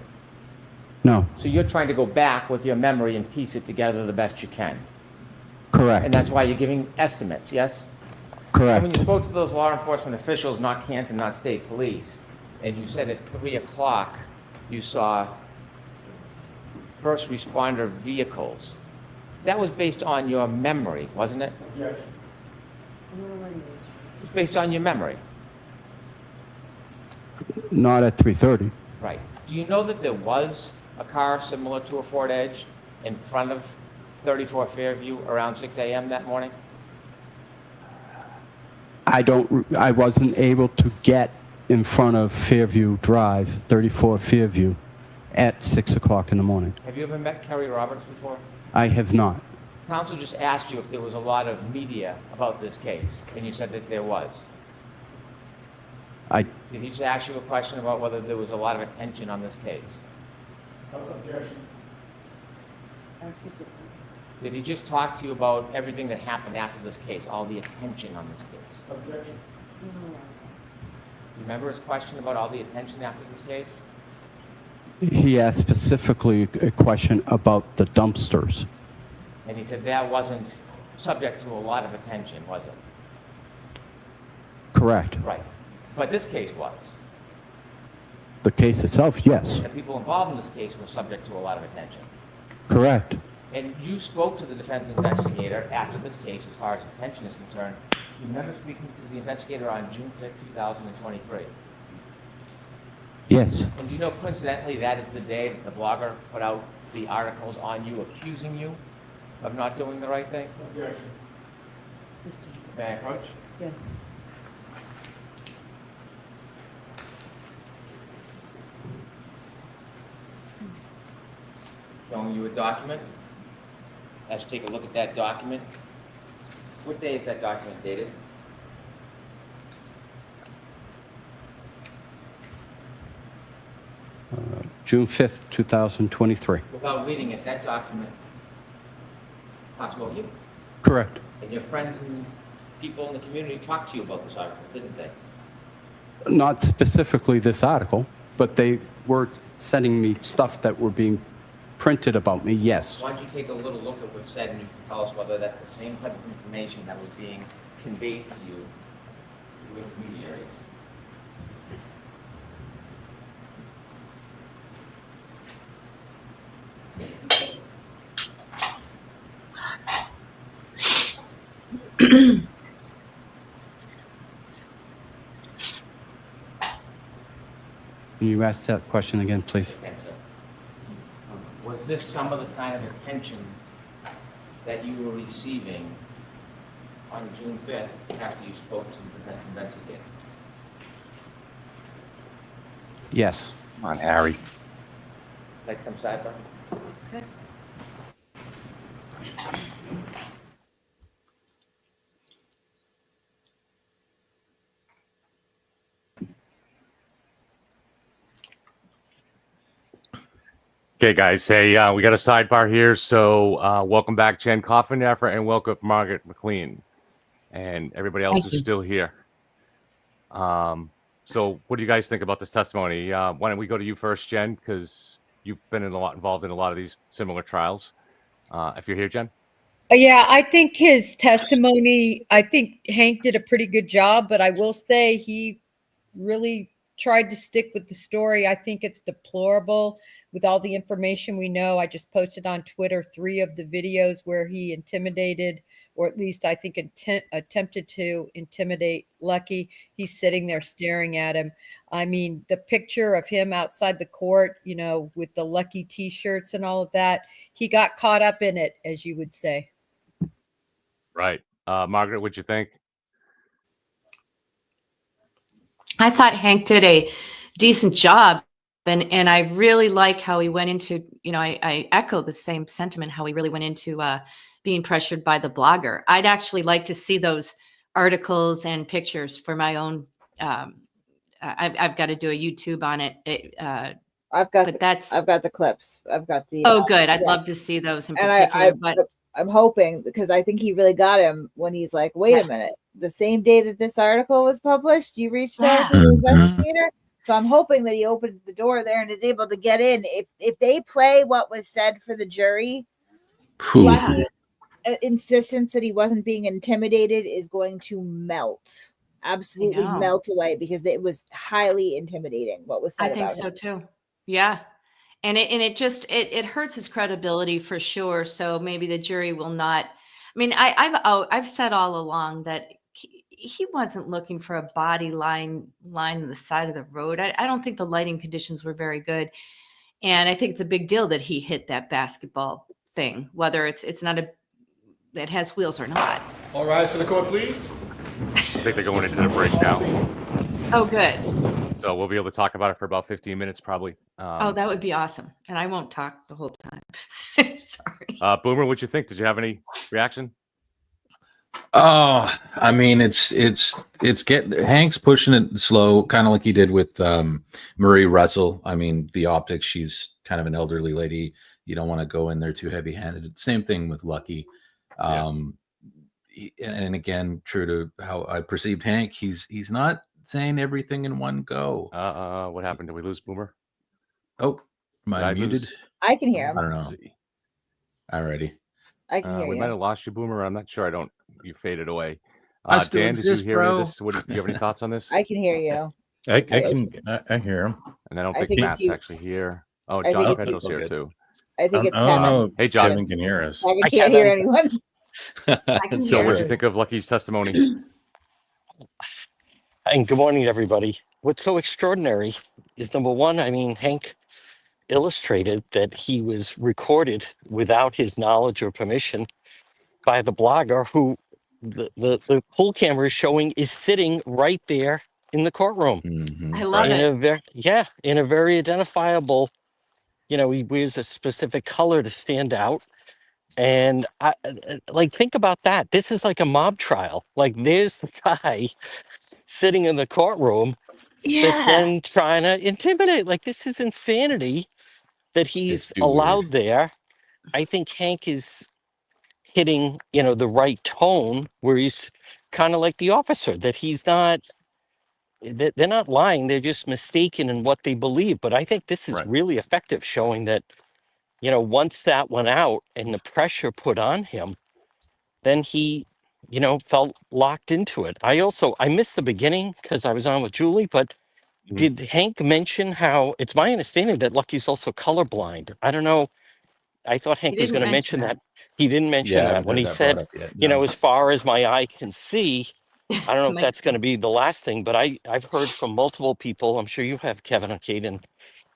No, So you're trying to go back with your memory and piece it together the best you can. correct. And that's why you're giving estimates, yes? Correct. And when you spoke to those law enforcement officials, not Canton, not state police, and you said at 3 o'clock you saw first responder vehicles, that was based on your memory, wasn't it? Objection. It was based on your memory. Not at 3:30. Right. Do you know that there was a car similar to a Ford Edge in front of 34 Fairview around 6 a.m. that morning? I wasn't able to get in front of Fairview Drive, 34 Fairview, at 6 o'clock in the morning. Have you ever met Kerry Roberts before? I have not. Counsel just asked you if there was a lot of media about this case, and you said that there was. Did he just ask you a question about whether there was a lot of attention on this case? Objection. Did he just talk to you about everything that happened after this case, all the attention on this case? Objection. You remember his question about all the attention after this case? He asked specifically a question about the dumpsters. And he said that wasn't subject to a lot of attention, was it? Correct. Right. But this case was. The case itself, yes. The people involved in this case were subject to a lot of attention. Correct. And you spoke to the defense investigator after this case as far as attention is concerned. Do you remember speaking to the investigator on June 5th, 2023? Yes. And do you know, coincidentally, that is the day that the blogger put out the articles on you, accusing you of not doing the right thing? Objection. May I approach? Yes. Showing you a document. Let's take a look at that document. What day is that document dated? June 5th, 2023. Without reading it, that document talks about you. Correct. And your friends and people in the community talked to you about this article, didn't they? Not specifically this article, but they were sending me stuff that were being printed about me, yes. Why don't you take a little look at what's said and you can tell us whether that's the same type of information that was being conveyed to you through intermediaries. Can you ask that question again, please? Okay, sir. Was this some of the kind of attention that you were receiving on June 5th after you spoke to the defense investigator? Yes. Come on, Harry. Like come sidebar? Okay. Okay, guys. Hey, we got a sidebar here. So welcome back, Jen Coffeneffer, and welcome Margaret McLean. And everybody else is still here. So what do you guys think about this testimony? Why don't we go to you first, Jen, because you've been involved in a lot of these similar trials. If you're here, Jen. Yeah, I think his testimony, I think Hank did a pretty good job, but I will say he really tried to stick with the story. I think it's deplorable with all the information we know. I just posted on Twitter 3 of the videos where he intimidated, or at least I think attempted to intimidate Lucky. He's sitting there staring at him. I mean, the picture of him outside the court, you know, with the Lucky t-shirts and all of that, he got caught up in it, as you would say. Right. Margaret, what'd you think? I thought Hank did a decent job, and I really like how he went into, you know, I echo the same sentiment, how he really went into being pressured by the blogger. I'd actually like to see those articles and pictures for my own. I've got to do a YouTube on it. I've got the clips. I've got the. Oh, good. I'd love to see those in and particular. But I'm hoping, because I think he really got him when he's like, wait a minute, the same day that this article was published, you reached out to the investigator. So I'm hoping that he opened the door there and is able to get in. If they play what was said for the jury, Lucky's insistence that he wasn't being intimidated is going to melt. Absolutely melt away because it was highly intimidating what was said I think about so him. too. Yeah. And it just it hurts his credibility for sure. So maybe the jury will not. I mean, I've said all along that he wasn't looking for a body line in the side of the road. I don't think the lighting conditions were very good, and I think it's a big deal that he hit that basketball thing, whether it's not that has wheels or not. All rise for the court, please. I think they're going into the break now. Oh, good. So we'll be able to talk about it for about 15 minutes, probably. Oh, that would be awesome. And I won't talk the whole time. Sorry. Boomer, what'd you think? Did you have any reaction? Oh, I mean, it's Hank's pushing it slow, kind of like he did with Marie Russell. I mean, the optics, she's kind of an elderly lady. You don't want to go in there too heavy-handed. Same thing with Lucky. And again, true to how I perceived Hank, he's not saying everything in one go. What happened? Did we lose Boomer? Oh, am I muted? I can hear him. I don't know. Alrighty. I can hear We you. might have lost you, Boomer. I'm not sure. You faded away. I still Dan, exist, did you hear bro. any of this? Do you have any thoughts on this? I can hear you. I hear him. And I don't I think think it's Matt's you. actually here. Oh, I think John it's Pedro's you. here too. I think it's I don't know. Hey, John. Kevin can hear us. I can't hear anyone. So what'd you think of Lucky's testimony? And good morning, everybody. What's so extraordinary is number one, I mean, Hank illustrated that he was recorded without his knowledge or permission by the blogger who the pool camera is showing is sitting right there in the courtroom. I love it. In a very identifiable, he wears a specific color to stand out. And think about that. This is like a mob trial. Like there's the guy sitting in the courtroom that's then trying to intimidate. Like this is insanity that he's allowed there. I think Hank is hitting, the right tone where he's kind of like the officer, that he's not, they're not lying. They're just mistaken in what they believe. But I think this is really effective, showing that, once that went out and the pressure put on him, then he, felt locked into it. I missed the beginning because I was on with Julie, but did Hank mention how it's my understanding that Lucky's also colorblind? I don't know. I thought Hank was going to mention that. He didn't mention that when he said, as far as my eye can see. I don't know if that's going to be the last thing, but I've heard from multiple people. I'm sure you have, Kevin and Kate and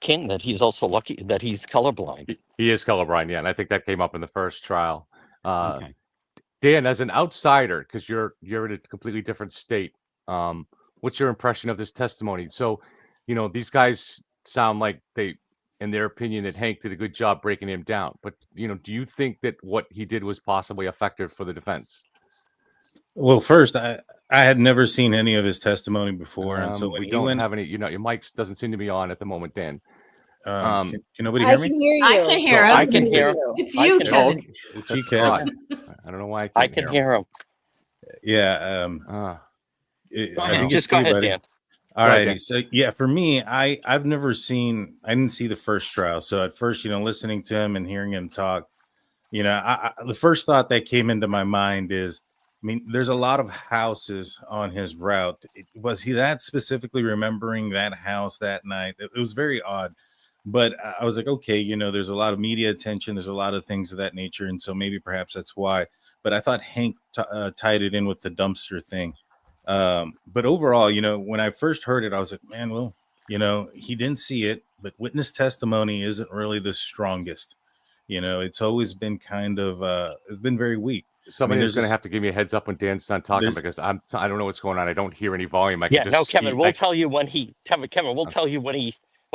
Ken, that he's also lucky that he's colorblind. He is colorblind, yeah, and I think that came up in the first trial. Dan, as an outsider, because you're in a completely different state, what's your impression of this testimony? So, these guys sound like in their opinion, that Hank did a good job breaking him down. But, do you think that what he did was possibly effective for the defense? Well, first, I had never seen any of his testimony before, and so when we he don't went, have any. Your mic doesn't seem to be on at the moment, Dan. can nobody hear me? I can hear him. I can hear him. It's you, Kevin. It's you, Kevin. I don't know why I can hear him. Yeah. Go I ahead. think Just it's go you, ahead, buddy. Dan. All Go ahead, righty. Dan. So yeah, for me, I didn't see the first trial. So at first, listening to him and hearing him talk, the first thought that came into my mind is, there's a lot of houses on his route. Was he that specifically remembering that house that night? It was very odd. But I was like, okay, there's a lot of media attention. There's a lot of things of that nature. And so maybe perhaps that's why. But I thought Hank tied it in with the dumpster thing. But overall, when I first heard it, I was like, man, well, he didn't see it. But witness testimony isn't really the strongest. It's always been kind of, it's been very weak. Somebody's going to have to give me a heads up when Dan's done talking, because I don't know what's going on. I don't hear any volume. Kevin, we'll tell you when we'll tell you when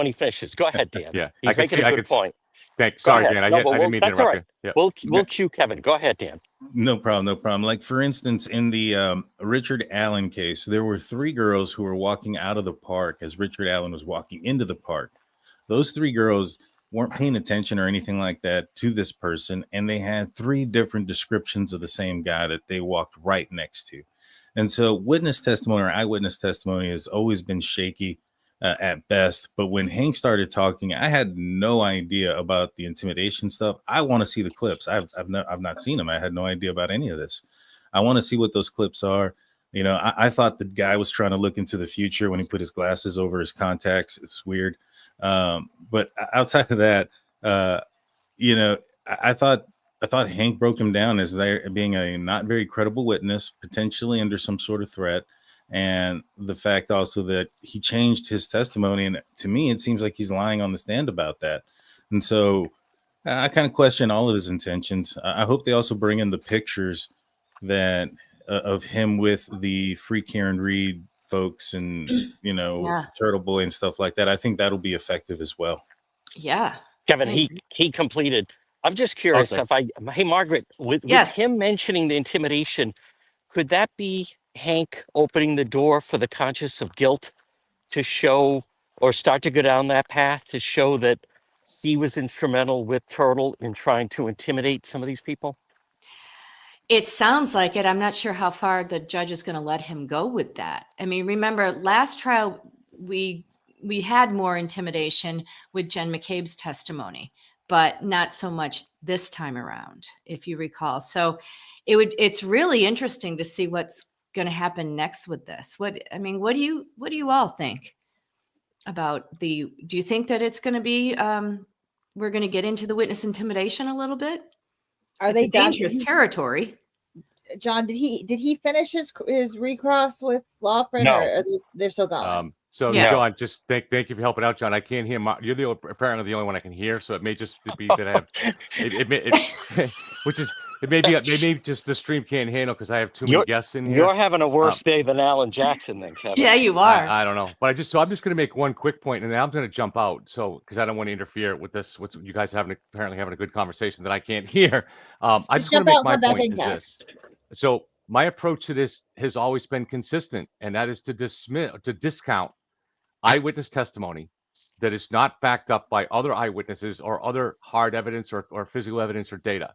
he finishes. Go ahead, Dan. Yeah, He's making a good point. Sorry, Dan. I didn't mean to that's all interrupt right. you. Yeah. We'll cue Kevin. Go ahead, Dan. No problem. Like, for instance, in the Richard Allen case, there were 3 girls who were walking out of the park as Richard Allen was walking into the park. Those 3 girls weren't paying attention or anything like that to this person, and they had 3 different descriptions of the same guy that they walked right next to. And so witness testimony or eyewitness testimony has always been shaky. at best. But when Hank started talking, I had no idea about the intimidation stuff. I want to see the clips. I've not seen them. I had no idea about any of this. I want to see what those clips are. You know, I thought the guy was trying to look into the future when he put his glasses over his contacts. It's weird. But outside of that, you know, I thought Hank broke him down as there being a not very credible witness, potentially under some sort of threat. And the fact also that he changed his testimony. And to me, it seems like he's lying on the stand about that. And so I kind of question all of his intentions. I hope they also bring in the pictures that of him with the Free Karen Reed folks and, you know, Turtle Boy and stuff like that. I think that'll be effective as well. Yeah. Kevin, he completed. I'm just curious hey, Margaret, with him mentioning the intimidation, could that be Hank opening the door for the conscience of guilt to show or start to go down that path to show that he was instrumental with Turtle in trying to intimidate some of these people? It sounds like it. I'm not sure how far the judge is going to let him go with that. I mean, remember last trial, we had more intimidation with Jen McCabe's testimony, but not so much this time around, if you recall. So it's really interesting to see what's going to happen next with this. What do you all think about do you think that it's going to be, we're going to get into the witness intimidation a little bit? Are they dangerous territory? John, did he finish his recross with Lawford, No. or are they're still going? John, just thank you for helping out, John. I can't hear. You're apparently the only one I can hear, so it may just be that I have, it may be just the stream can't handle because I have too many guests in here. You're having a worse day than Alan Jackson, then, Kevin. Yeah, you are. I don't know, but I'm just going to make one quick point, and then I'm going to jump out. So because I don't want to interfere with this. What's you guys apparently having a good conversation that I can't hear. I just want to make my point is this. So my approach to this has always been consistent, and that is to discount eyewitness testimony that is not backed up by other eyewitnesses or other hard evidence or physical evidence or data.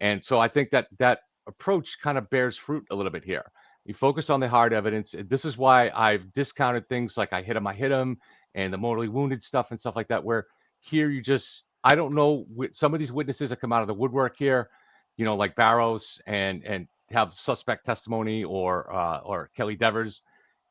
And so I think that approach kind of bears fruit a little bit here. You focus on the hard evidence. This is why I've discounted things like I hit him, and the mortally wounded stuff and stuff like that, where here I don't know, some of these witnesses that come out of the woodwork here, you know, like Barrows and have suspect testimony or Kelly Devers.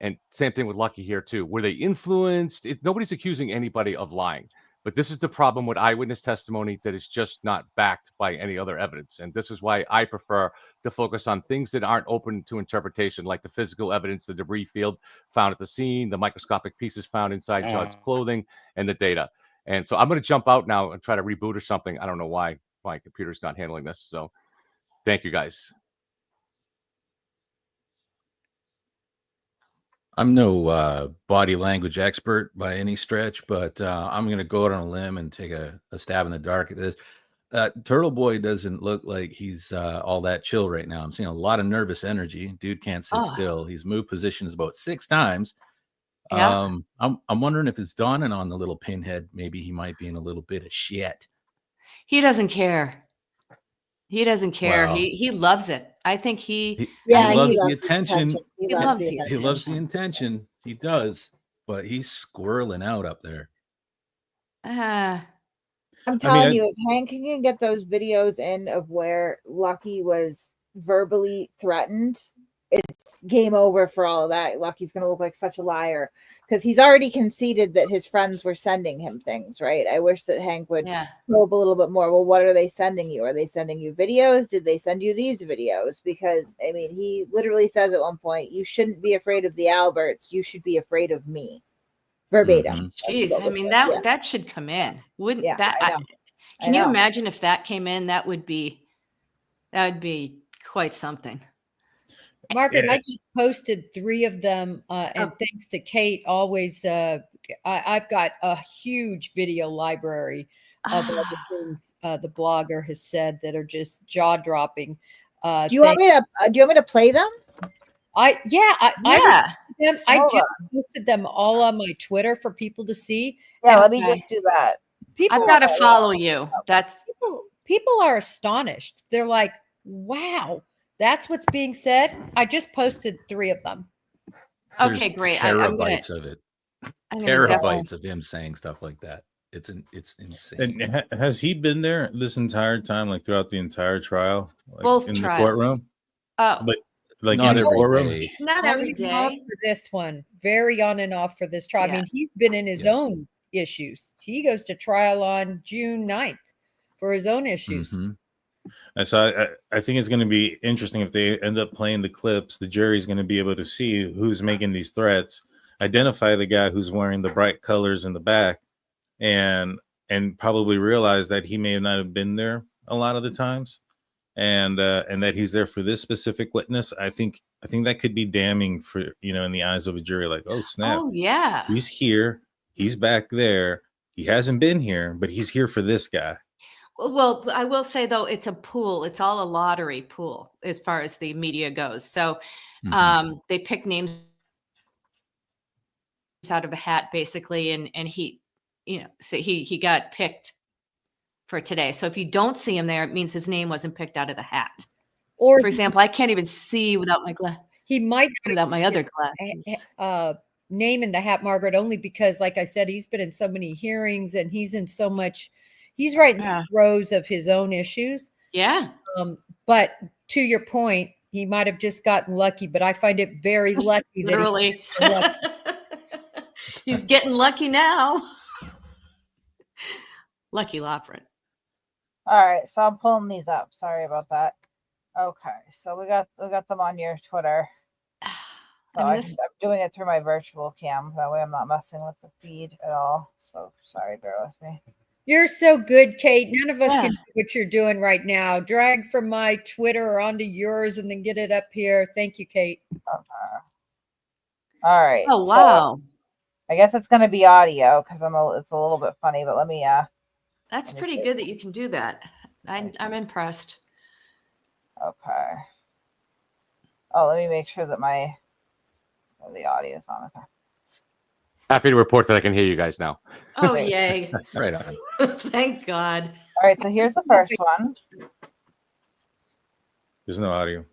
And same thing with Lucky here too. Were they influenced? Nobody's accusing anybody of lying, but this is the problem with eyewitness testimony that is just not backed by any other evidence. And this is why I prefer to focus on things that aren't open to interpretation, like the physical evidence, the debris field found at the scene, the microscopic pieces found inside Judd's clothing, and the data. And so I'm going to jump out now and try to reboot or something. I don't know why my computer's not handling this. So thank you guys. I'm no body language expert by any stretch, but I'm going to go out on a limb and take a stab in the dark at this. Turtle Boy doesn't look like he's all that chill right now. I'm seeing a lot of nervous energy. Dude can't sit still. He's moved positions about 6 times. Yeah. I'm wondering if it's dawning on the little pinhead. Maybe he might be in a little bit of shit. He doesn't care. He doesn't care. Well, he loves it. I think he loves the attention. He loves the He attention. loves the intention. He does, but he's squirreling out up there. I'm telling you, if Hank can get those videos in of where Lucky was verbally threatened, it's game over for all of that. Lucky's going to look like such a liar because he's already conceded that his friends were sending him things, right? I wish that Hank would probe a little bit more. Well, what are they sending you? Are they sending you videos? Did they send you these videos? Because, I mean, he literally says at one point, you shouldn't be afraid of the Alberts. You should be afraid of me. Verbatim. Jeez, I mean, that should come in. Wouldn't that? Can you imagine if that came in? That would be quite something. Margaret, I just posted 3 of them, and thanks to Kate, always, I've got a huge video library of all the things the blogger has said that are just jaw-dropping. Do you want me to play them? I just posted them all on my Twitter for people to see. Yeah, let me just do that. I've got to follow you. That's people are astonished. They're like, wow. That's what's being said. I just posted 3 of them. Okay, great. Terabytes of it. I mean, it definitely. terabytes of him saying stuff like that. It's insane. And has he been there this entire time, like throughout the entire trial, like Both in the trials. courtroom? Oh, But like Not in the every courtroom? day. not On every and off day. for this one. Very on and off for this trial. I Yeah. mean, he's been in his Yeah. own issues. He goes to trial on June 9th for his own issues. Mhm. And so I think it's going to be interesting if they end up playing the clips. The jury's going to be able to see who's making these threats, identify the guy who's wearing the bright colors in the back, and probably realize that he may not have been there a lot of the times, and that he's there for this specific witness. I think that could be damning for, in the eyes of a jury. Like, oh snap, Oh yeah. he's here, he's back there, he hasn't been here, but he's here for this guy. Well, I will say though, it's a pool. It's all a lottery pool as far as the media goes. So they pick names out of a hat basically, and he, so he got picked for today. So if you don't see him there, it means his name wasn't picked out of the hat. Or for example, I can't even see without my he might without my other glasses. Name in the hat, Margaret, only because, like I said, he's been in so many hearings and he's in so much. He's right in the throes of his own issues. Yeah. But to your point, he might have just gotten lucky. But I find it very lucky Literally. that He's getting lucky now. Lucky Lofgren. All right, so I'm pulling these up. Sorry about that. Okay, so we got them on your Twitter. So I'm doing it through my virtual cam. That way I'm not messing with the feed at all. So sorry, bear with me. You're so good, Kate. None of us can do what you're doing right now. Drag from my Twitter or onto yours and then get it up here. Thank you, Kate. All right. Oh, wow. So I guess it's going to be audio because it's a little bit funny, but let me. That's pretty good that you can do that. I'm impressed. Okay. Oh, let me make sure that the audio is on. Okay. Happy to report that I can hear you guys now. Oh, yay. Right on. Thank God. All right, so here's the first one. There's no audio.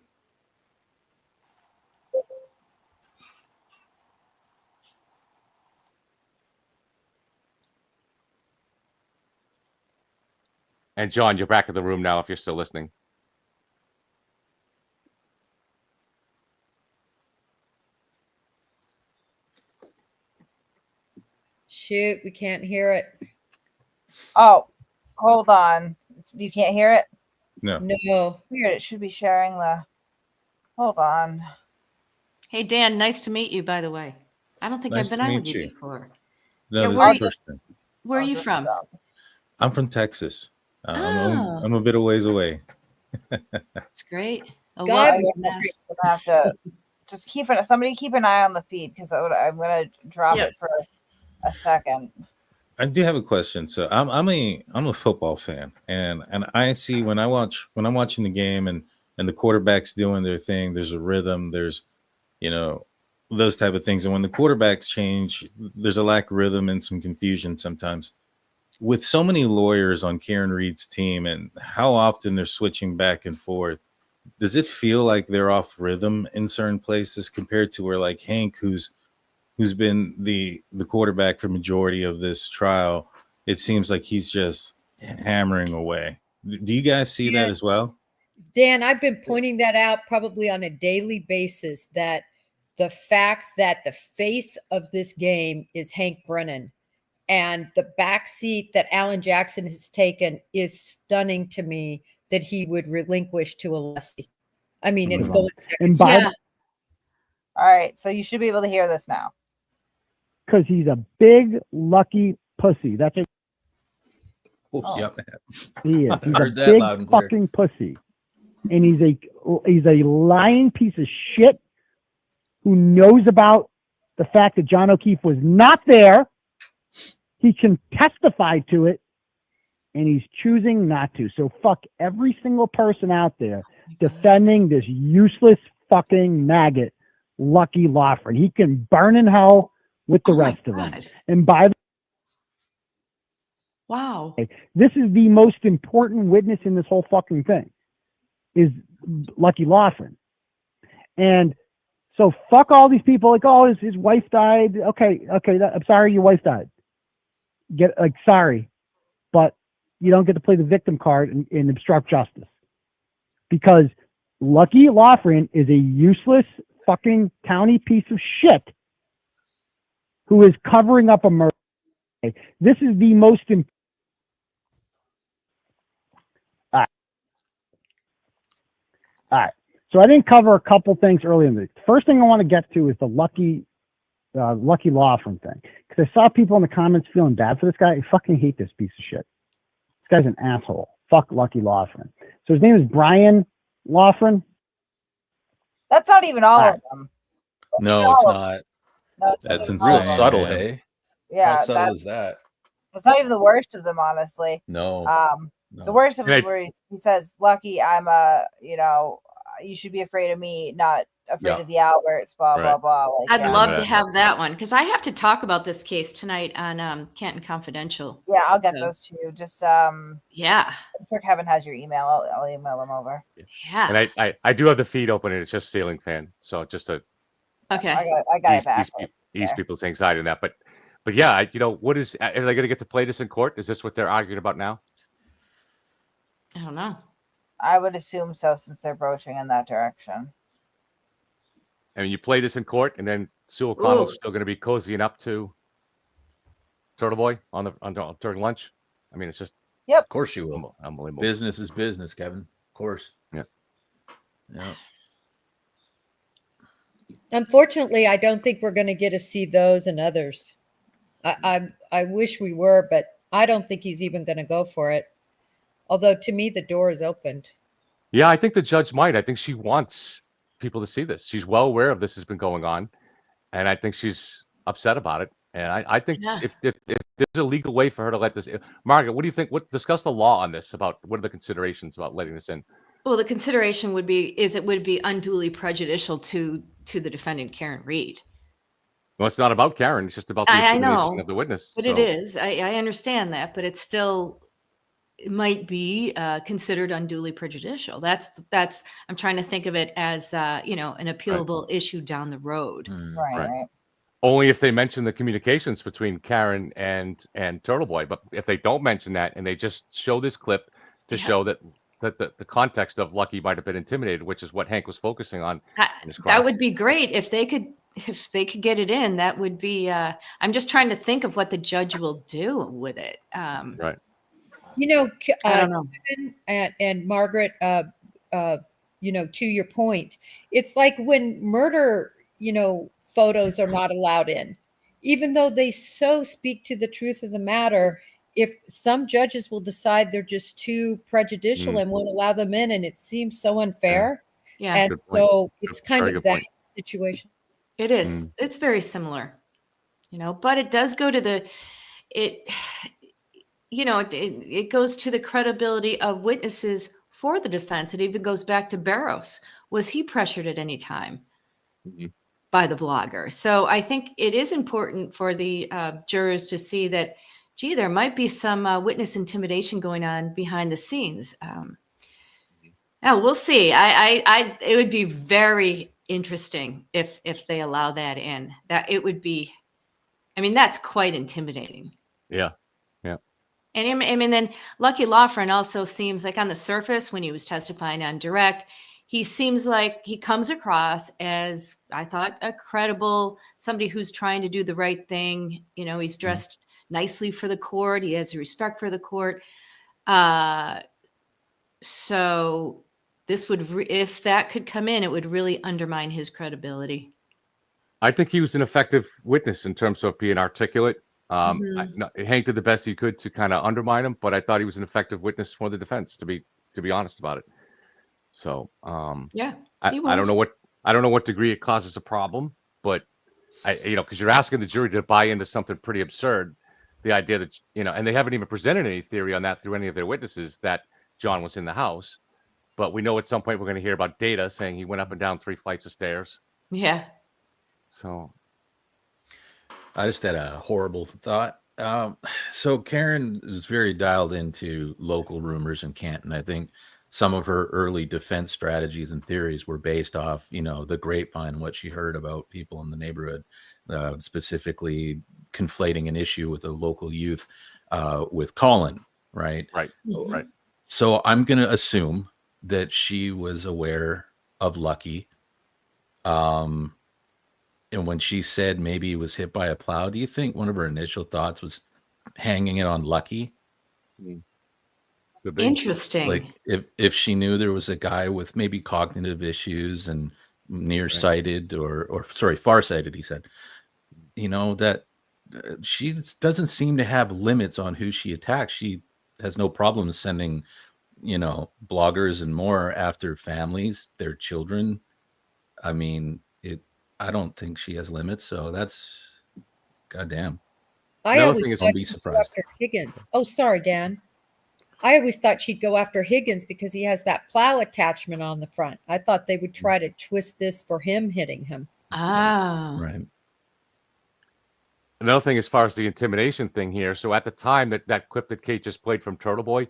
And John, you're back in the room now if you're still listening. Shoot, we can't hear it. Oh, hold on. You can't hear it? No. No. Weird. It should be sharing the. Hold on. Hey, Dan, nice to meet you, by the way. I don't think Nice I've to been on meet with you you. before. No, Yeah, this where is the first time. Where are you from? I'm from Texas. Oh. I'm a bit of ways away. That's great. Oh, God, welcome. I'm gonna have to just keep an eye on the feed because I'm gonna drop it for a second. I do have a question. So I'm a football fan, and I see when I'm watching the game and the quarterback's doing their thing, there's a rhythm, there's those type of things, and when the quarterbacks change, there's a lack of rhythm and some confusion sometimes. With so many lawyers on Karen Reed's team and how often they're switching back and forth, does it feel like they're off rhythm in certain places compared to where like Hank, who's been the quarterback for majority of this trial, it seems like he's just hammering away. Do you guys see that as well? Dan, I've been pointing that out probably on a daily basis, that the fact that the face of this game is Hank Brennan and the back seat that Alan Jackson has taken is stunning to me, that he would relinquish to Alessi. I mean, it's going seconds. All right, so you should be able to hear this now. Because he's a big, lucky pussy. That's a Yep. he is. I He's heard a that big loud and clear. fucking pussy. And he's a lying piece of shit who knows about the fact that John O'Keefe was not there. He can testify to it, and he's choosing not to. So fuck every single person out there defending this useless fucking maggot, Lucky Lofgren. He can burn in hell with the rest of them. And by the Wow. way, this is the most important witness in this whole fucking thing, is Lucky Lofgren. And So fuck all these people. Like, oh, his wife died. Okay, I'm sorry, your wife died. Sorry, but you don't get to play the victim card and obstruct justice, because Lucky Loughran is a useless fucking county piece of shit who is covering up a murder. This is the most All right. So I didn't cover a couple things earlier in the first thing I want to get to is the Lucky Loughran thing, because I saw people in the comments feeling bad for this guy. I fucking hate this piece of shit. This guy's an asshole. Fuck Lucky Loughran. So his name is Brian Loughran. That's not even all of them. No, it's not. No, it's That's not even all real of them. subtle, hey? Yeah, How subtle is that? It's not even the worst of them, honestly. No. The worst of them Right. where he says, "Lucky, I'm you should be afraid of me, not afraid of the Alberts." Blah blah Right. blah. Like, I'd yeah. love to have that one because I have to talk about this case tonight on Canton Confidential. Yeah, I'll get So, those to you. Just yeah. I'm sure Kevin has your email. I'll email them over. Yeah. And I do have the feed open, and it's just ceiling fan, so just to Okay. I got it back. ease people's anxiety in that. But yeah, what is? Are they going to get to play this in court? Is this what they're arguing about now? I don't know. I would assume so, since they're broaching in that direction. I mean, you play this in court, and then Sue O'Connell's still going to be cozying up to Turtle Boy during lunch. I mean, it's just Yep. Of course you will. Unbelievable. Business is business, Kevin. Of course. Yeah. Yeah. Unfortunately, I don't think we're going to get to see those and others. I wish we were, but I don't think he's even going to go for it. Although to me, the door is opened. Yeah, I think the judge might. I think she wants people to see this. She's well aware of this has been going on, and I think she's upset about it. And I think if there's a legal way for her to let this, Margaret, what do you think? Discuss the law on this about what are the considerations about letting this in? Well, the consideration would be it would be unduly prejudicial to the defendant, Karen Reed. Well, it's not about Karen. It's just about the I intimidation know, of the witness. but so. it is. I understand that, but it's still. It might be considered unduly prejudicial. That's I'm trying to think of it as an appealable issue down the road. Right. Only if they mention the communications between Karen and Turtle Boy. But if they don't mention that and they just show this clip to show that the context of Lucky might have been intimidated, which is what Hank was focusing on. In his That would be great if they could get it in. That would be. I'm just trying to think of what the judge will do with it. Right. I don't know. Kevin and Margaret, to your point, it's like when murder, photos are not allowed in, even though they so speak to the truth of the matter. If some judges will decide they're just too prejudicial and won't allow them in, and it seems so unfair. Yeah. And Good so point. it's kind Very of good that point. situation. It is. It's very similar, but it does go to it goes to the credibility of witnesses for the defense. It even goes back to Barros. Was he pressured at any time by the blogger? So I think it is important for the jurors to see that, gee, there might be some witness intimidation going on behind the scenes. We'll see. It would be very interesting if they allow that in. That it would be. I mean, that's quite intimidating. Yeah. And I mean, then Lucky Loughran also seems like on the surface when he was testifying on direct, he seems like he comes across as, I thought, a credible somebody who's trying to do the right thing. He's dressed nicely for the court. He has respect for the court. So this would, if that could come in, it would really undermine his credibility. I think he was an effective witness in terms of being articulate. Hank did the best he could to kind of undermine him, but I thought he was an effective witness for the defense, to be honest about it. So yeah, I don't know what degree it causes a problem, but because you're asking the jury to buy into something pretty absurd, the idea that and they haven't even presented any theory on that through any of their witnesses that John was in the house, but we know at some point we're going to hear about data saying he went up and down 3 flights of stairs. Yeah. So I just had a horrible thought. So Karen is very dialed into local rumors in Canton. I think some of her early defense strategies and theories were based off, the grapevine, what she heard about people in the neighborhood, specifically conflating an issue with a local youth with Colin, right? Right. Right. So I'm going to assume that she was aware of Lucky. And when she said maybe he was hit by a plow, do you think one of her initial thoughts was hanging it on Lucky? Interesting. Like if she knew there was a guy with maybe cognitive issues and nearsighted or farsighted, he said, that she doesn't seem to have limits on who she attacks. She has no problem sending, bloggers and more after families, their children. I mean, I don't think she has limits. So that's goddamn. I Another always thing is, thought don't be she'd go surprised. after Higgins. Oh, sorry, Dan. I always thought she'd go after Higgins because he has that plow attachment on the front. I thought they would try to twist this for him hitting him. Ah. Right. Another thing, as far as the intimidation thing here, so at the time that clip that Kate just played from Turtle Boy,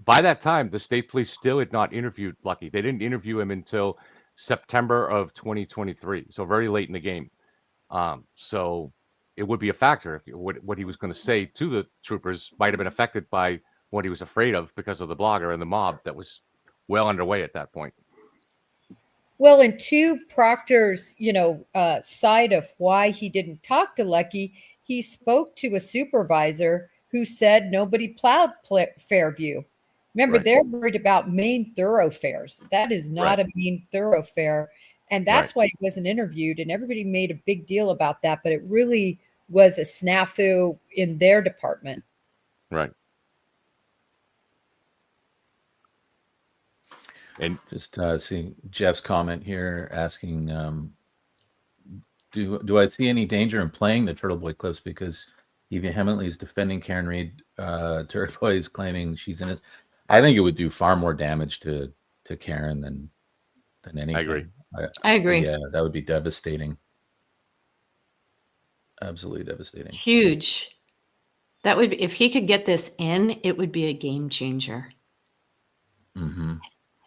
by that time, the state police still had not interviewed Lucky. They didn't interview him until September of 2023, so very late in the game. So it would be a factor if what he was going to say to the troopers might have been affected by what he was afraid of because of the blogger and the mob that was well underway at that point. Well, and to Proctor's, side of why he didn't talk to Lucky, he spoke to a supervisor who said nobody plowed Fairview. Remember, Right. they're worried about main thoroughfares. That is not Right. a main thoroughfare. And that's why he wasn't interviewed. And everybody made a big deal about that. But it really was a snafu in their department. Right. And just seeing Jeff's comment here asking, do I see any danger in playing the Turtle Boy clips because Evie Hemmentley is defending Karen Reed? Turtle Boy is claiming she's in it. I think it would do far more damage to Karen than anything. I agree. I agree. Yeah, that would be devastating. Absolutely devastating. Huge. That would be, if he could get this in, it would be a game changer. Mm-hmm.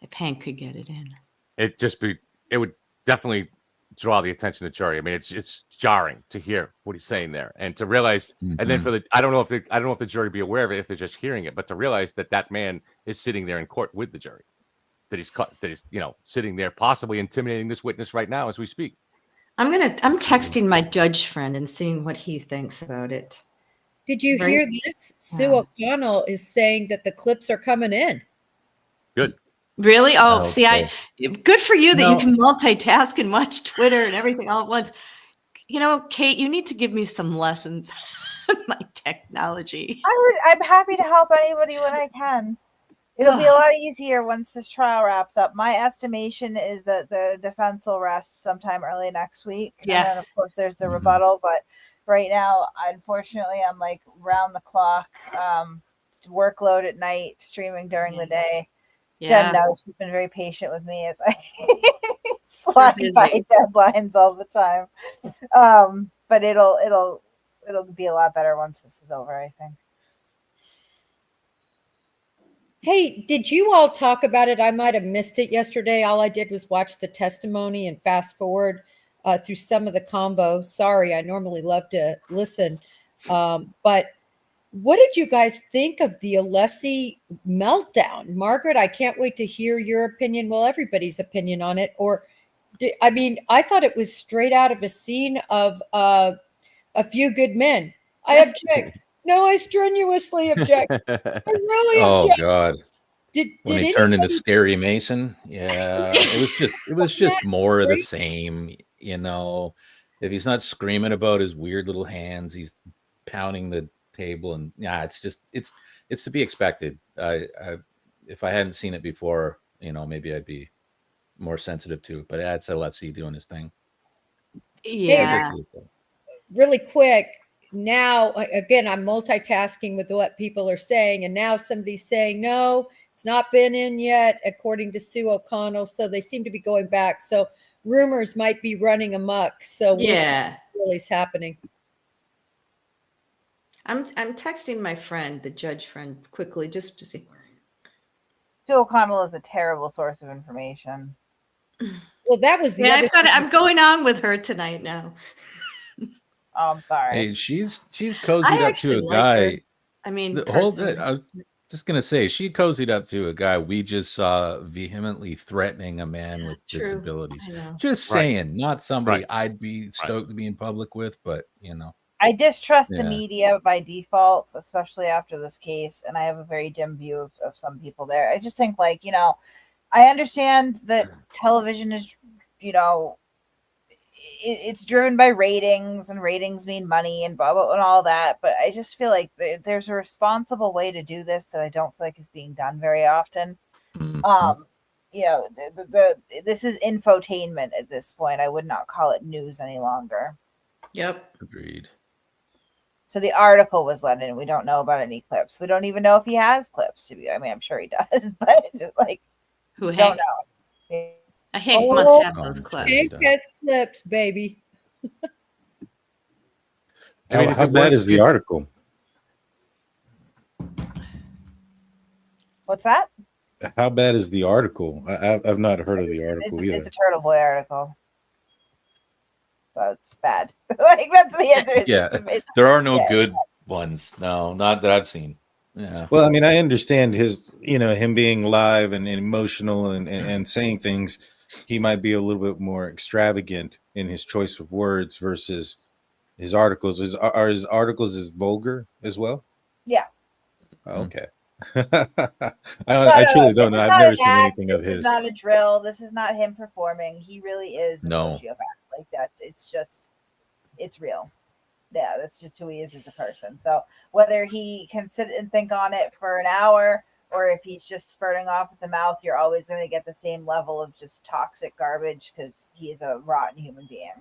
If Hank could get it in. It would definitely draw the attention of the jury. I mean, it's jarring to hear what he's saying there and to realize, and then I don't know if the jury be aware of it if they're just hearing it, but to realize that man is sitting there in court with the jury, that he's sitting there possibly intimidating this witness right now as we speak. I'm texting my judge friend and seeing what he thinks about it. Did you hear this? Sue O'Connell is saying that the clips are coming in. Good. Really? Oh, Okay. good for you that you can multitask and watch Twitter and everything all at once. Kate, you need to give me some lessons on my technology. I'm happy to help anybody when I can. It'll be a lot easier once this trial wraps up. My estimation is that the defense will rest sometime early next week. Yeah. And then, of course, there's the rebuttal. But right now, unfortunately, I'm like round the clock, workload at night, streaming during the day. Yeah. Jen knows she's been very patient with me as I slide by deadlines all the time. But it'll be a lot better once this is over, I think. Hey, did you all talk about it? I might have missed it yesterday. All I did was watch the testimony and fast forward through some of the combo. Sorry, I normally love to listen. But what did you guys think of the Alessi meltdown? Margaret, I can't wait to hear your opinion. Well, everybody's opinion on it. I thought it was straight out of a scene of A Few Good Men. I object. No, I strenuously object. I really object. Oh God! When he turned into anybody- Scary Mason, yeah, it was just more of the same. If he's not screaming about his weird little hands, he's pounding the table, and it's to be expected. If I hadn't seen it before, maybe I'd be more sensitive to it. But that's Alessi doing his thing. Yeah. Really quick. Now, again, I'm multitasking with what people are saying, and now somebody's saying, no, it's not been in yet, according to Sue O'Connell. So they seem to be going back. So rumors might be running amok. So we'll see what really is happening. I'm texting my friend, the judge friend, quickly just to see. Sue O'Connell is a terrible source of information. Well, that was the Yeah, other I'm going on with her tonight now. Oh, I'm sorry. Hey, she's cozied I up to actually a like her. guy. I mean, Hold it. personally. I was just gonna say she cozied up to a guy we just saw vehemently threatening a man with True. disabilities. I know. Just Right. saying, not somebody Right. I'd be stoked to be in public with, but you know. I distrust the Yeah. media by default, especially after this case, and I have a very dim view of some people there. I just think, like, I understand that television is, it's driven by ratings, and ratings mean money and blah, blah, and all that, but I just feel like there's a responsible way to do this that I don't feel like is being done very often. Mhm. This is infotainment at this point. I would not call it news any longer. Yep. Agreed. So the article was let in. We don't know about any clips. We don't even know if he has clips. I'm sure he does, but like, Who, just don't Hank? know. Hank must have those clips. Hank has clips, baby. I mean, is how it bad worth- is the article? What's that? How bad is the article? I've not heard of the article either. It's a Turtle Boy article. So it's bad. Like, that's the answer. Yeah, there are no good ones. No, not that I've seen. Yeah. Well, I mean, I understand him being live and emotional and saying things. He might be a little bit more extravagant in his choice of words versus his articles. Are his articles as vulgar as well? Yeah. Okay. I truly don't know. I've never seen anything of This is his. not a drill. This is not him performing. He really is a No. sociopath. Like, it's real. Yeah, that's just who he is as a person. So whether he can sit and think on it for an hour, or if he's just spurting off at the mouth, you're always going to get the same level of just toxic garbage because he is a rotten human being.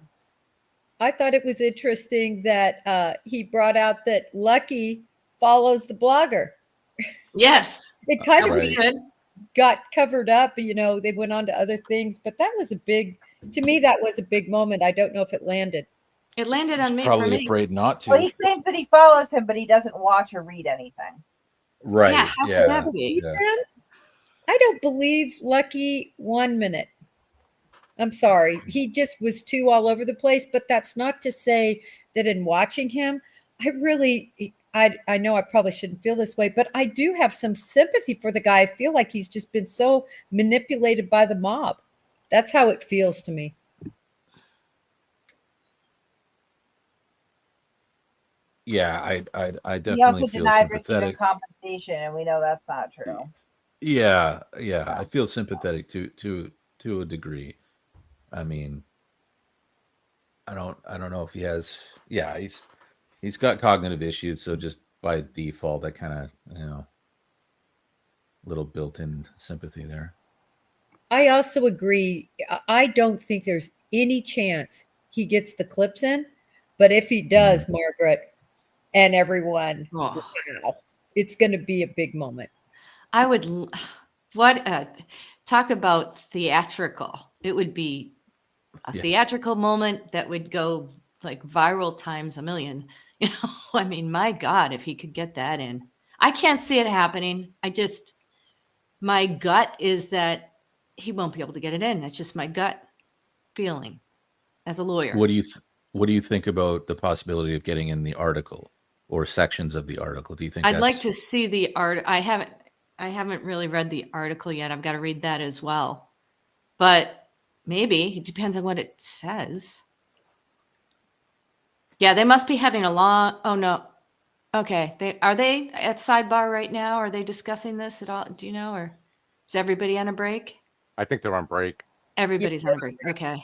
I thought it was interesting that he brought out that Lucky follows the blogger. Yes. It kind of Right. got covered up, they went on to other things, but that was to me, that was a big moment. I don't know if it landed. It landed on me. Probably for me. afraid not to. Well, he claims that he follows him, but he doesn't watch or read anything. Right. Yeah, how could that be? Ethan, I don't believe Lucky 1 minute. I'm sorry. He just was too all over the place, but that's not to say that in watching him, I know I probably shouldn't feel this way, but I do have some sympathy for the guy. I feel like he's just been so manipulated by the mob. That's how it feels to me. Yeah, I He definitely also feel denied receiving sympathetic. compensation, and we know that's not true. Yeah, I feel sympathetic to a degree. I mean, I don't know if he has. Yeah, he's got cognitive issues, so just by default, I kind of little built-in sympathy there. I also agree. I don't think there's any chance he gets the clips in, but if he does, Margaret and everyone, wow, it's going to be a big moment. I would. Talk about theatrical. It would be a theatrical moment that would go like viral times a million. I mean, my God, if he could get that in. I can't see it happening. My gut is that he won't be able to get it in. That's just my gut feeling as a lawyer. What do you think about the possibility of getting in the article or sections of the article? Do you think I'd like to see the art. I haven't really read the article yet. I've got to read that as well. But maybe it depends on what it says. Yeah, they must be having a long. Oh no. Okay. Are they at sidebar right now? Are they discussing this at all? Do you know, or is everybody on a break? I think they're on break. Everybody's on a break. Okay.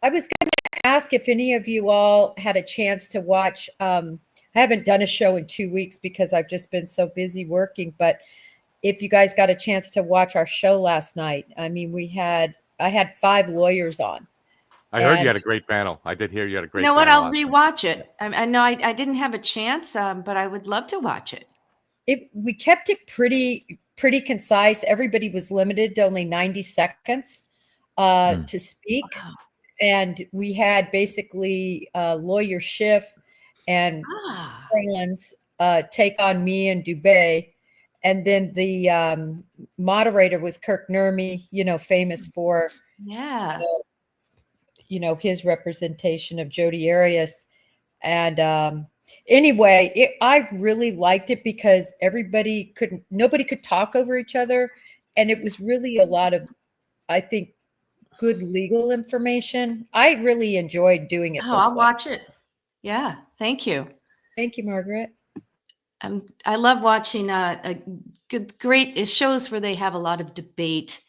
I was going to ask if any of you all had a chance to watch. I haven't done a show in 2 weeks because I've just been so busy working. But if you guys got a chance to watch our show last night, I mean, I had 5 lawyers on. I heard you had a great panel. I did hear you had a great panel. You know what? I'll last night. rewatch it. I know I didn't have a chance, but I would love to watch it. We kept it pretty concise. Everybody was limited to only 90 seconds to speak. Wow. And we had basically lawyer Schiff and Franz take on me and Dubé. And then the moderator was Kirk Nurmi, famous for Yeah. His representation of Jodi Arias. And anyway, I really liked it because nobody could talk over each other. And it was really a lot of, I think, good legal information. I really enjoyed doing it. Oh, I'll watch it. Yeah. Thank you. Thank you, Margaret. I love watching great shows where they have a lot of debate,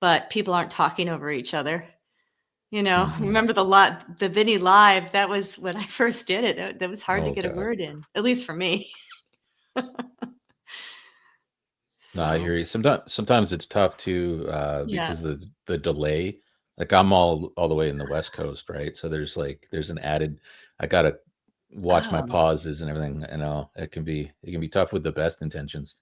but people aren't talking over each other. Remember the Vinny Live? That was when I first did it. That was hard to get a word in, at least for me. No, I hear you. Sometimes it's tough too because the delay. Like I'm all the way in the West Coast, right? So there's an added. I gotta watch my pauses and everything. It can be tough with the best intentions.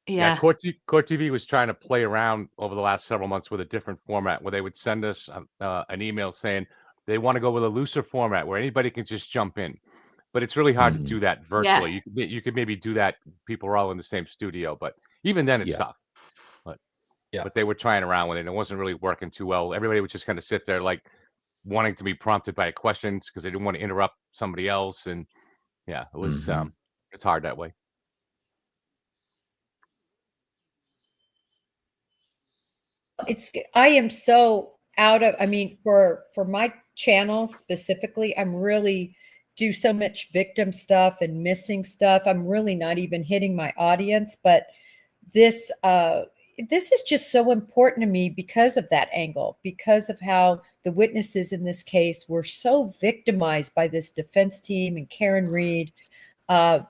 Yeah. Court TV was trying to play around over the last several months with a different format where they would send us an email saying they want to go with a looser format where anybody can just jump in. But it's really hard to do that virtually. Yeah. You could maybe do that. People are all in the same studio, but even then it's tough. But they were trying around with it and it wasn't really working too well. Everybody would just kind of sit there like wanting to be prompted by questions because they didn't want to interrupt somebody else. And it was it's hard that way. I am so out of, for my channel specifically, I'm really do so much victim stuff and missing stuff. I'm really not even hitting my audience, but this is just so important to me because of that angle, because of how the witnesses in this case were so victimized by this defense team and Karen Reed. This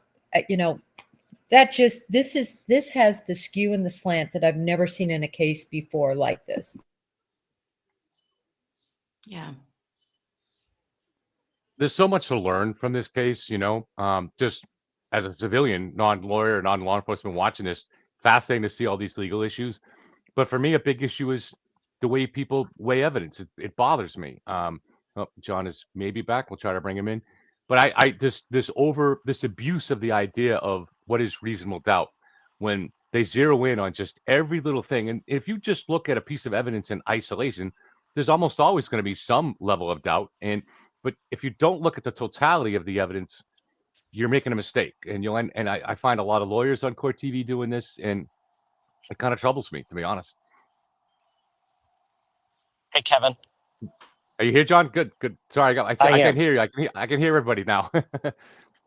has the skew and the slant that I've never seen in a case before like this. Yeah. There's so much to learn from this case, just as a civilian, non-lawyer, non-law enforcement watching this, fascinating to see all these legal issues. But for me, a big issue is the way people weigh evidence. It bothers me. John is maybe back. We'll try to bring him in. But this abuse of the idea of what is reasonable doubt when they zero in on just every little thing. And if you just look at a piece of evidence in isolation, there's almost always going to be some level of doubt. But if you don't look at the totality of the evidence, you're making a mistake. And I find a lot of lawyers on Court TV doing this, and it kind of troubles me, to be honest. Hey, Kevin. Are you here, John? Good. Sorry, I can hear you. I can hear everybody now.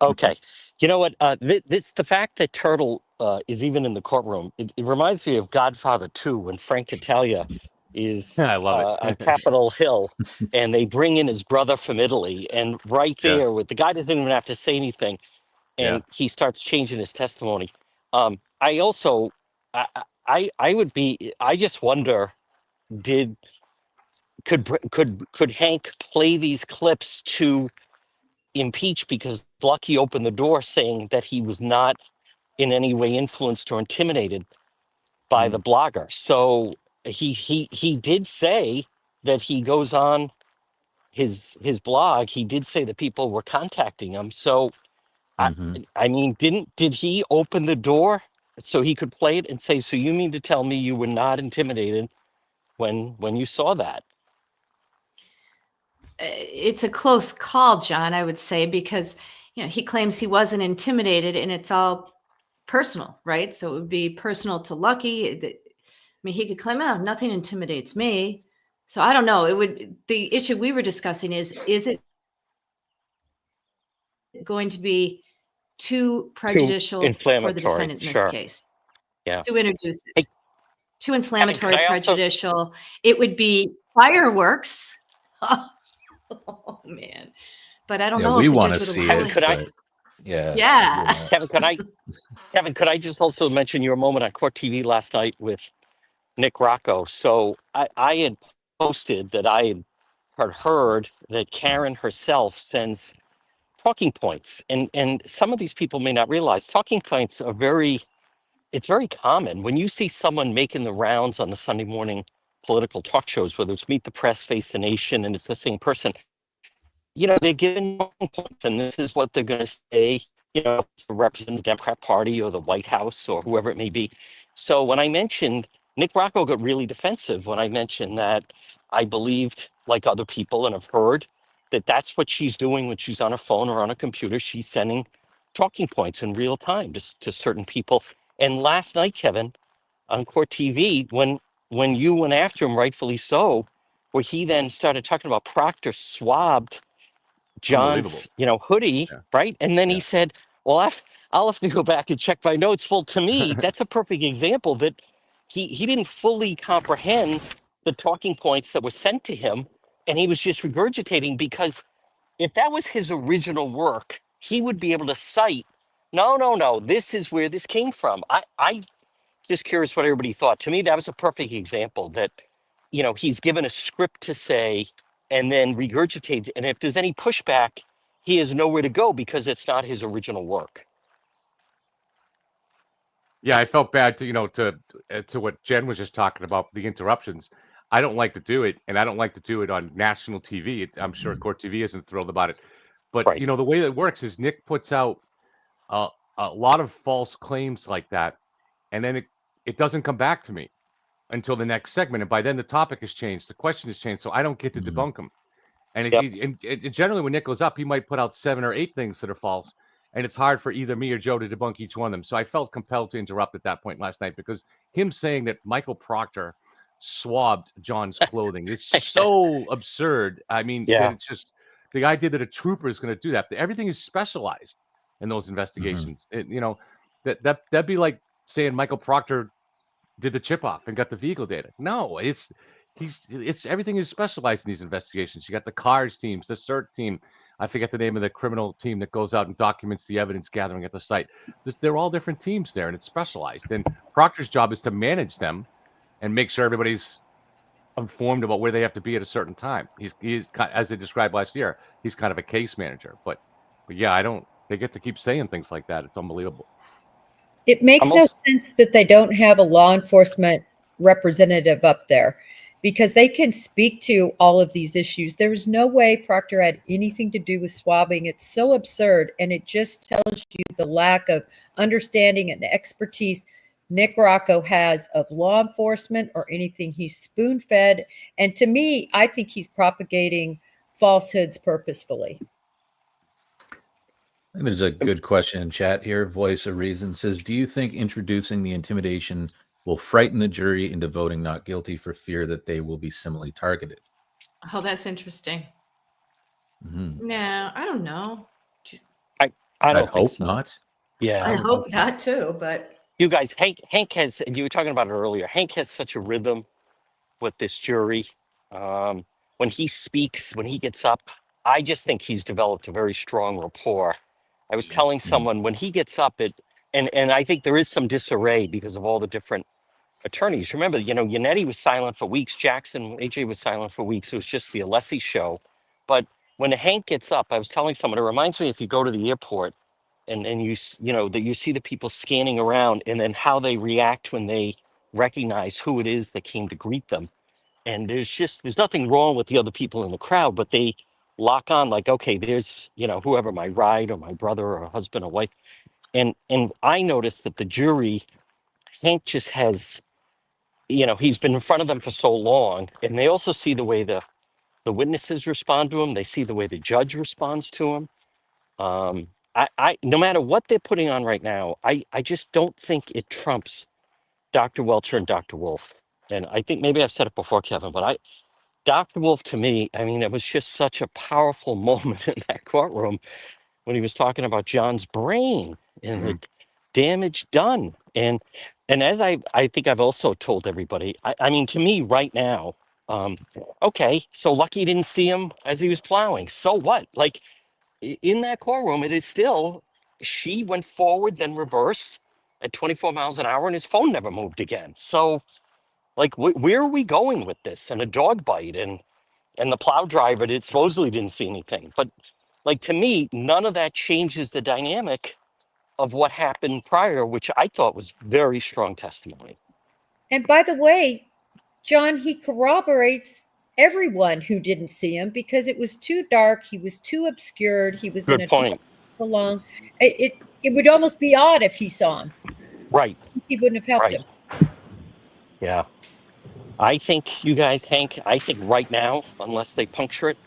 Okay. You know what? The fact that Turtle is even in the courtroom, it reminds me of Godfather 2 when Frank Italia is I love it. on Capitol Hill and they bring in his brother from Italy. And right there, with the guy doesn't even have to say anything. And he starts changing his testimony. I also, I just wonder, could Hank play these clips to impeach because Lucky opened the door saying that he was not in any way influenced or intimidated by the blogger. So he did say that he goes on his blog. He did say that people were contacting him. So did he open the door so he could play it and say, so you mean to tell me you were not intimidated when you saw that? It's a close call, John, I would say, because he claims he wasn't intimidated and it's all personal, right? So it would be personal to Lucky. He could claim, oh, nothing intimidates me. So I don't know. The issue we were discussing is it going to be too prejudicial for the defendant in this case? To introduce it. Too inflammatory, prejudicial. It would be fireworks. Oh man, but I don't know. We want to see it. Kevin, could I just also mention your moment on Court TV last night with Nick Rocco? So I had posted that I had heard that Karen herself sends talking points, and some of these people may not realize talking points are it's very common when you see someone making the rounds on the Sunday morning political talk shows, whether it's Meet the Press, Face the Nation, and it's the same person. They're given talking points, and this is what they're going to say represent the Democrat Party or the White House or whoever it may be. So when I mentioned, Nick Rocco got really defensive when I mentioned that I believed, like other people, and have heard that that's what she's doing when she's on a phone or on a computer. She's sending talking points in real time to certain people. And last night, Kevin, on Court TV, when you went after him, rightfully so, where he then started talking about Proctor swabbed Unbelievable. John's, hoodie, right? And then he said, well, I'll have to go back and check my notes. Well, to me, that's a perfect example that he didn't fully comprehend the talking points that were sent to him. And he was just regurgitating, because if that was his original work, he would be able to cite, no, this is where this came from. I just curious what everybody thought. To me, that was a perfect example that, he's given a script to say and then regurgitate. And if there's any pushback, he has nowhere to go because it's not his original work. Yeah, I felt bad to what Jen was just talking about, the interruptions. I don't like to do it, and I don't like to do it on national TV. I'm sure Court TV isn't thrilled about it. But the way that it works is Nick puts out a lot of false claims like that, and then it doesn't come back to me until the next segment. And by then the topic has changed, the question has changed, so I don't get to debunk them. And generally when Nick goes up, he might put out 7 or 8 things that are false, and it's hard for either me or Joe to debunk each one of them. So I felt compelled to interrupt at that point last night, because him saying that Michael Proctor swabbed John's clothing is so absurd. I mean, that it's just the idea that a trooper is going to do that. Everything is specialized in those investigations. That'd be like saying Michael Proctor did the chip off and got the vehicle data. No, it's everything is specialized in these investigations. You got the cars teams, the CERT team. I forget the name of the criminal team that goes out and documents the evidence gathering at the site. They're all different teams there, and it's specialized. And Proctor's job is to manage them and make sure everybody's informed about where they have to be at a certain time. He's as I described last year, he's kind of a case manager. But yeah, they get to keep saying things like that. It's unbelievable. It makes no sense that they don't have a law enforcement representative up there, because they can speak to all of these issues. There is no way Proctor had anything to do with swabbing. It's so absurd, and it just tells you the lack of understanding and expertise Nick Rocco has of law enforcement or anything. He's spoon-fed, and to me, I think he's propagating falsehoods purposefully. There's a good question in chat here. Voice of Reason says, do you think introducing the intimidation will frighten the jury into voting not guilty for fear that they will be similarly targeted? Oh, that's interesting. Mm-hmm. No, I don't know. I don't hope so. Not. Yeah, I hope not too, but you guys, Hank has, and you were talking about it earlier, Hank has such a rhythm with this jury. When he speaks, when he gets up, I just think he's developed a very strong rapport. I was telling someone when he gets up, and I think there is some disarray because of all the different attorneys. Remember, Yannetti was silent for weeks. Jackson, AJ was silent for weeks. It was just the Alessi show. But when Hank gets up, I was telling someone, it reminds me if you go to the airport and that you see the people scanning around, and then how they react when they recognize who it is that came to greet them. And there's nothing wrong with the other people in the crowd, but they lock on like, okay, there's, whoever, my ride or my brother or husband or wife. And I noticed that the jury, Hank just has, he's been in front of them for so long, and they also see the way the witnesses respond to him. They see the way the judge responds to him. I no matter what they're putting on right now, I just don't think it trumps Dr. Welcher and Dr. Wolf. And I think maybe I've said it before, Kevin, but Dr. Wolf, to me, I mean, it was just such a powerful moment in that courtroom when he was talking about John's brain and the damage done. And as I think I've also told everybody, I mean, to me right now, okay, so Lucky didn't see him as he was plowing. So what? Like in that courtroom, it is still, she went forward, then reversed at 24 miles an hour, and his phone never moved again. So like, where are we going with this? And a dog bite, and the plow driver supposedly didn't see anything. But like, to me, none of that changes the dynamic of what happened prior, which I thought was very strong testimony. And by the way, John, he corroborates everyone who didn't see him because it was too dark. He was too obscured. He was in Good a point. along. It would almost be odd if he saw him. Right. He wouldn't have helped Right. him. Yeah. I think you guys, Hank, I think right now, unless they puncture it,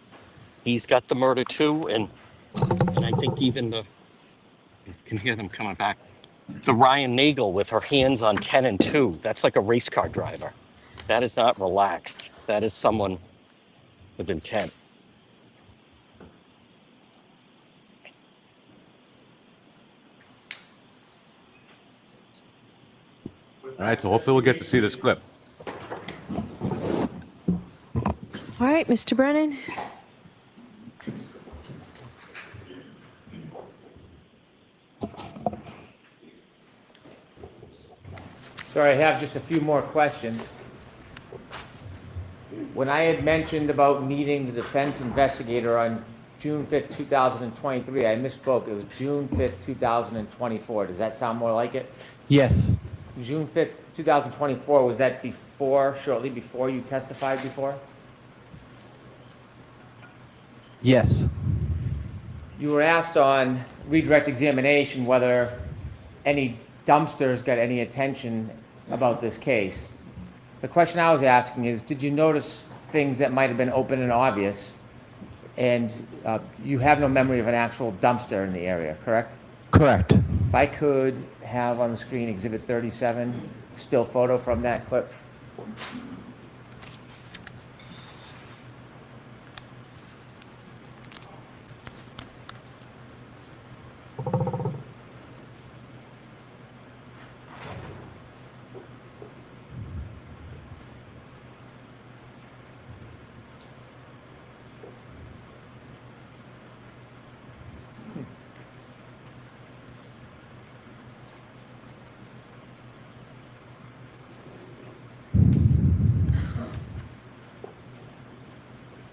he's got the murder too. And I think even you can hear them coming back. The Ryan Nagel with her hands on 10 and 2. That's like a race car driver. That is not relaxed. That is someone with intent. All right, so hopefully we'll get to see this clip. All right, Mr. Brennan. Sorry, I have just a few more questions. When I had mentioned about meeting the defense investigator on June 5th, 2023, I misspoke. It was June 5th, 2024. Does that sound more like it? Yes. June 5th, 2024, was that shortly before you testified before? Yes. You were asked on redirect examination whether any dumpsters got any attention about this case. The question I was asking is, did you notice things that might have been open and obvious? And you have no memory of an actual dumpster in the area, correct? Correct. If I could have on the screen Exhibit 37, still photo from that clip.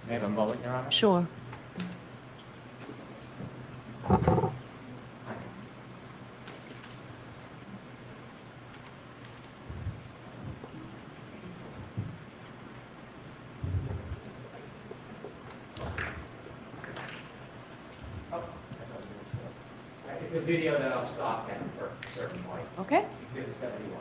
May I have a moment, Your Honor? Sure. It's a video that I'll stop at a certain point. Okay. Exhibit 71.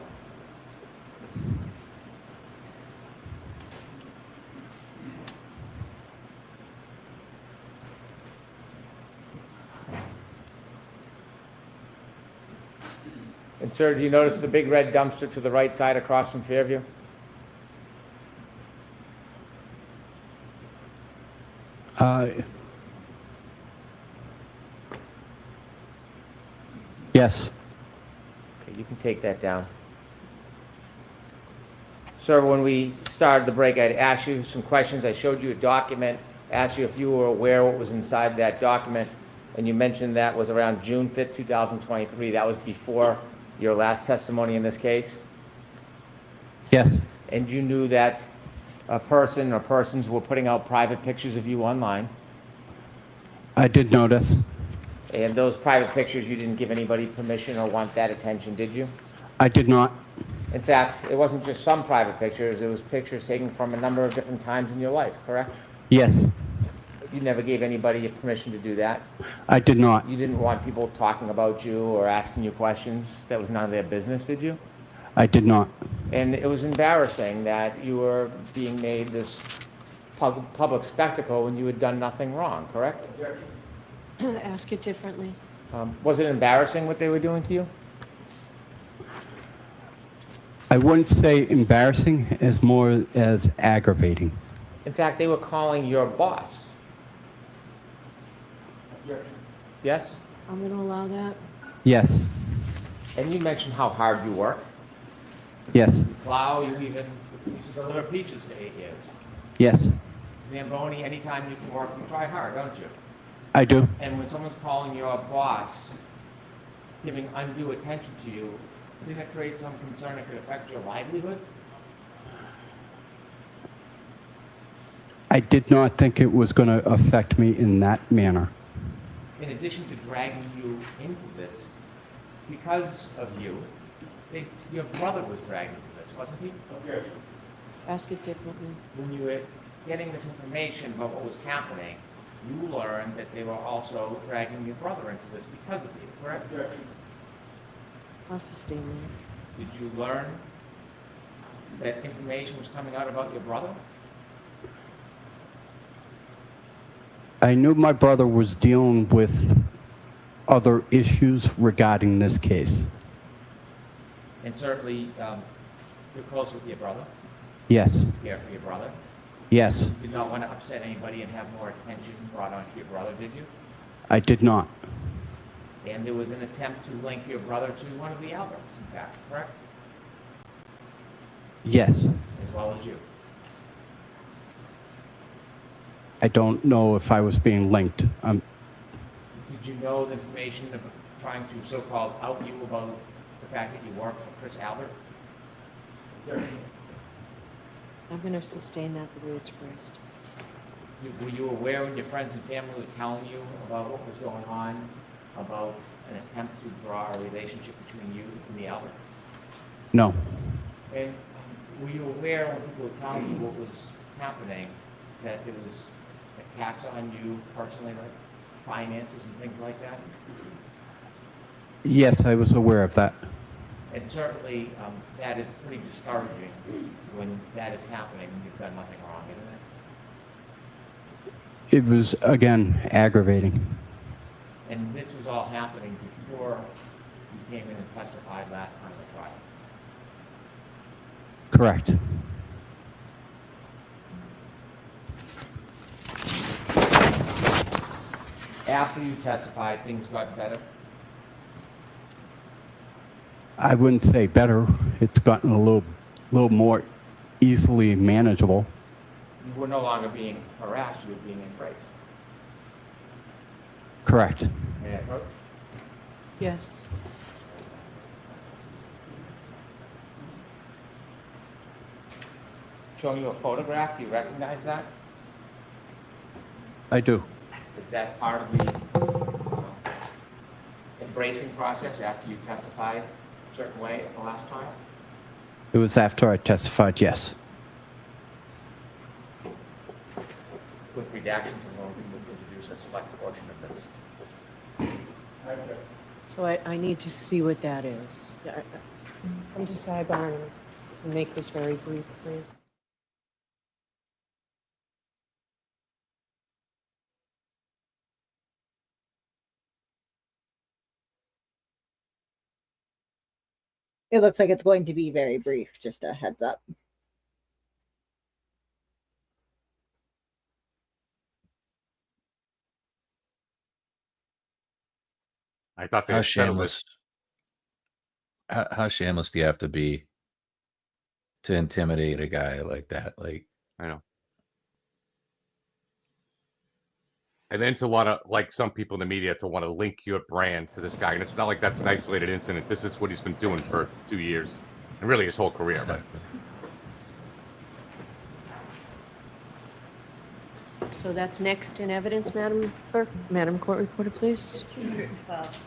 And sir, do you notice the big red dumpster to the right side across from Fairview? Yes. Okay, you can take that down. Sir, when we started the break, I'd asked you some questions. I showed you a document, asked you if you were aware what was inside that document, and you mentioned that was around June 5th, 2023. That was before your last testimony in this case? Yes. And you knew that a person or persons were putting out private pictures of you online? I did notice. And those private pictures, you didn't give anybody permission or want that attention, did you? I did not. In fact, it wasn't just some private pictures, it was pictures taken from a number of different times in your life, correct? Yes. You never gave anybody permission to do that? I did not. You didn't want people talking about you or asking you questions that was none of their business, did you? I did not. And it was embarrassing that you were being made this public spectacle when you had done nothing wrong, correct? Ask it differently. Was it embarrassing what they were doing to you? I wouldn't say embarrassing, as more as aggravating. In fact, they were calling your boss. Yes? I'm going to allow that. Yes. And you mentioned how hard you work. Yes. Plow, you even deliver peaches to 8 years. Yes. Zamboni, anytime you can work, you try hard, don't you? I do. And when someone's calling your boss, giving undue attention to you, didn't it create some concern it could affect your livelihood? I did not think it was going to affect me in that manner. In addition to dragging you into this, because of you, your brother was dragged into this, wasn't he? Ask it differently. When you were getting this information about what was happening, you learned that they were also dragging your brother into this because of you, correct? I'll sustain that. Did you learn that information was coming out about your brother? I knew my brother was dealing with other issues regarding this case. And certainly, you're close with your brother. Yes. You care for your brother. Yes. You did not want to upset anybody and have more attention brought onto your brother, did you? I did not. And there was an attempt to link your brother to one of the Alberts, in fact, correct? Yes. As well as you. I don't know if I was being linked. Did you know the information of trying to so-called out you about the fact that you work for Chris Albert? I'm going to sustain that the way it's phrased. Were you aware when your friends and family were telling you about what was going on, about an attempt to draw a relationship between you and the Alberts? No. And were you aware when people were telling you what was happening, that there was attacks on you personally, like finances and things like that? Yes, I was aware of that. And certainly, that is pretty discouraging when that is happening and you've done nothing wrong, isn't it? It was, again, aggravating. And this was all happening before you came in and testified last time at trial. Correct. After you testified, things got better? I wouldn't say better. It's gotten a little more easily manageable. You were no longer being harassed, you were being embraced. Correct. May I vote? Yes. Showing you a photograph, do you recognize that? I do. Is that part of the embracing process after you testified a certain way at the last time? It was after I testified, yes. With redactions, I'm going to introduce a select portion of this. So I need to see what that is. I'm just sidebar and make this very brief, please. It looks like it's going to be very brief, just a heads up. I thought they How had settled shameless? How shameless do you have to be to intimidate a guy like that? Like, I know. And then it's a lot of, like, some people in the media to want to link your brand to this guy. And it's not like that's an isolated incident. This is what he's been doing for 2 years and really his whole career. But So that's next in evidence, Madam Clerk. Madam Court Reporter, please. 212.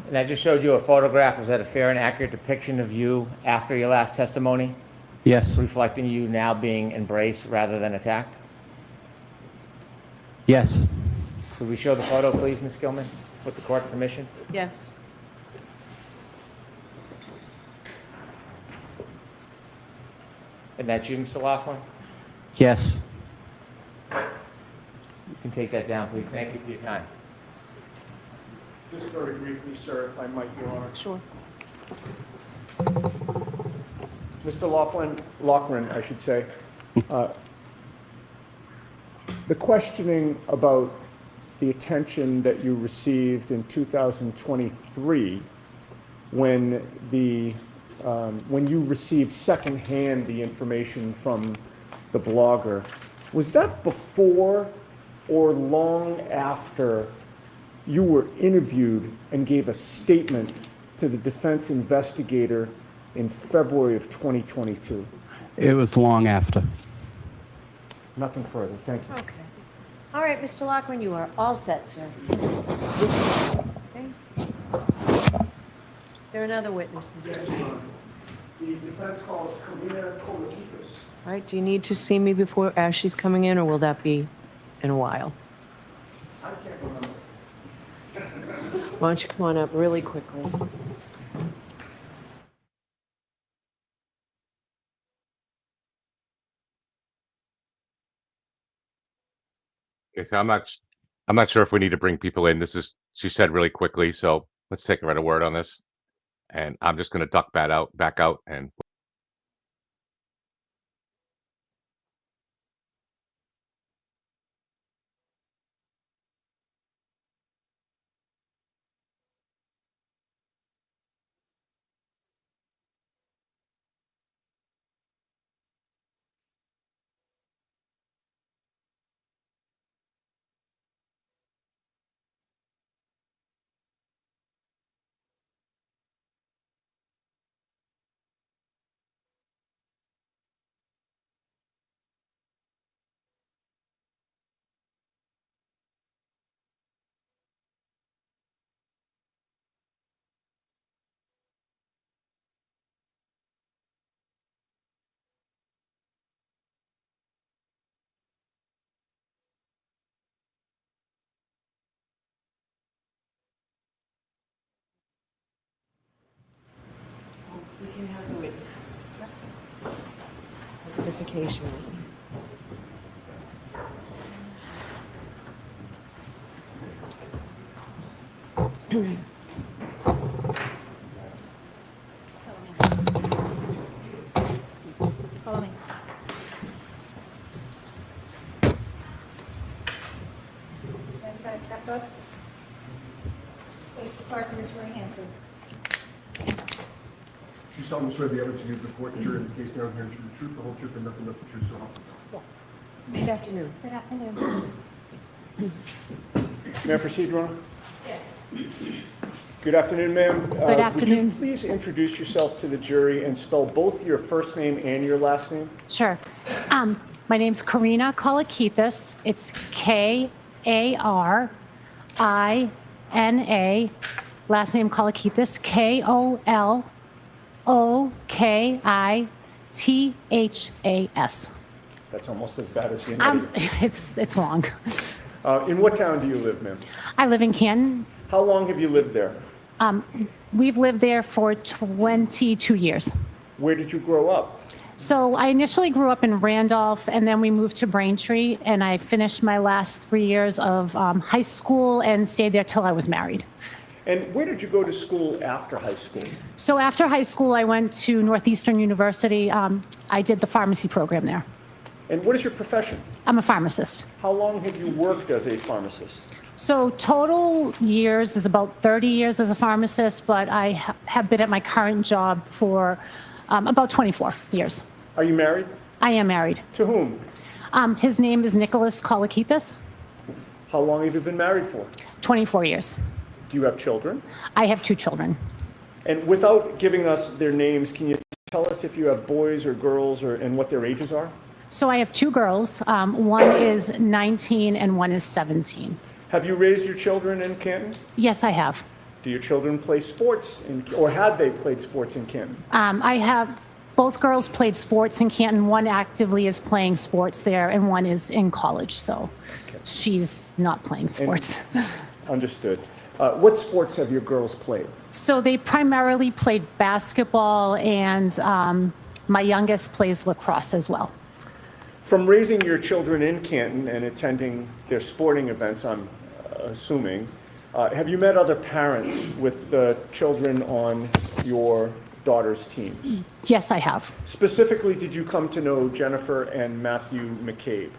And I just showed you a photograph. Was that a fair and accurate depiction of you after your last testimony? Yes. Reflecting you now being embraced rather than attacked? Yes. Could we show the photo, please, Ms. Gilman, with the court's permission? Yes. And that's you, Mr. Laughlin? Yes. You can take that down, please. Thank you for your time. Just very briefly, sir, if I might, Your Honor. Sure. Mr. Laughlin, I should say. The questioning about the attention that you received in 2023 when you received secondhand the information from the blogger, was that before or long after you were interviewed and gave a statement to the defense investigator in February of 2022? It was long after. Nothing further. Thank you. Okay. All right, Mr. Lockman, you are all set, sir. Okay. Is there another witness, Mr. Chairman? The defense calls Karina Kolakifis. All right, do you need to see me before as she's coming in, or will that be in a while? I can't remember. Why don't you come on up really quickly? Okay, so I'm not sure if we need to bring people in. She said really quickly, so let's take her at a word on this. And I'm just going to duck back out, and You can have the witness. Identification. Follow me. Everybody step up. Face the clerk and raise your right hand, please. You solemnly swear the evidence you give the court, jury, and the case now here to the truth, the whole truth, and nothing but the truth, so help you God. Yes. Good afternoon. Good afternoon. May I proceed, Your Honor? Yes. Good afternoon, ma'am. Good afternoon. Would you please introduce yourself to the jury and spell both your first name and your last name? Sure. My name's Karina Kolakithis. It's Karina. Last name Kolakithis. Kolokithas. That's almost as bad as you know. It's long. In what town do you live, ma'am? I live in Canton. How long have you lived there? We've lived there for 22 years. Where did you grow up? So I initially grew up in Randolph, and then we moved to Braintree, and I finished my last 3 years of high school and stayed there till I was married. And where did you go to school after high school? So after high school, I went to Northeastern University. I did the pharmacy program there. And what is your profession? I'm a pharmacist. How long have you worked as a pharmacist? So total years is about 30 years as a pharmacist, but I have been at my current job for about 24 years. Are you married? I am married. To whom? His name is Nicholas Kolakithis. How long have you been married for? 24 years. Do you have children? I have 2 children. And without giving us their names, can you tell us if you have boys or girls and what their ages are? So I have 2 girls. One is 19 and one is 17. Have you raised your children in Canton? Yes, I have. Do your children play sports, or had they played sports in Canton? I have both girls played sports in Canton. One actively is playing sports there, and one is in college, so she's not playing sports. Understood. What sports have your girls played? So they primarily played basketball, and my youngest plays lacrosse as well. From raising your children in Canton and attending their sporting events, I'm assuming, have you met other parents with children on your daughter's teams? Yes, I have. Specifically, did you come to know Jennifer and Matthew McCabe?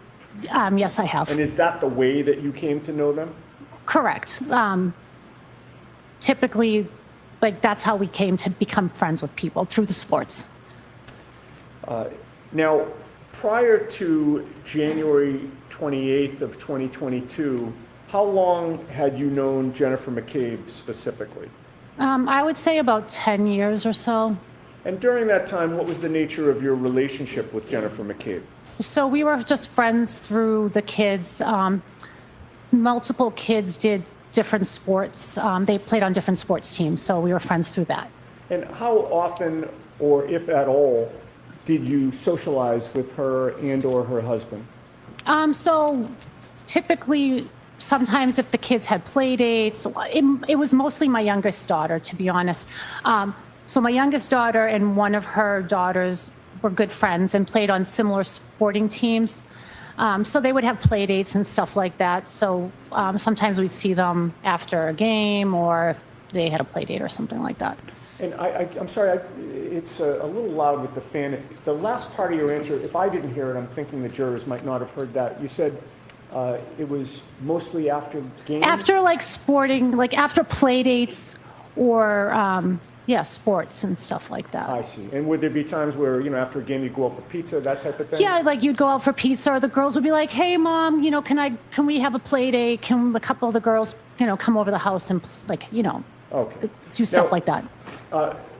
Yes, I have. And is that the way that you came to know them? Correct. Typically, that's how we came to become friends with people, through the sports. Now, prior to January 28th of 2022, how long had you known Jennifer McCabe specifically? I would say about 10 years or so. And during that time, what was the nature of your relationship with Jennifer McCabe? So we were just friends through the kids. Multiple kids did different sports. They played on different sports teams, so we were friends through that. And how often, or if at all, did you socialize with her and or her husband? So typically, sometimes if the kids had play dates, it was mostly my youngest daughter, to be honest. So my youngest daughter and one of her daughters were good friends and played on similar sporting teams. So they would have play dates and stuff like that. So sometimes we'd see them after a game or they had a play date or something like that. And I'm sorry, it's a little loud with the fan. If the last part of your answer, if I didn't hear it, I'm thinking the jurors might not have heard that. You said it was mostly after games? After like sporting, like after play dates or sports and stuff like that. I see. And would there be times where, after a game you go out for pizza, that type of thing? Yeah, like you'd go out for pizza or the girls would be like, hey mom, can we have a play date? Can a couple of the girls, come over the house and okay. do stuff like that.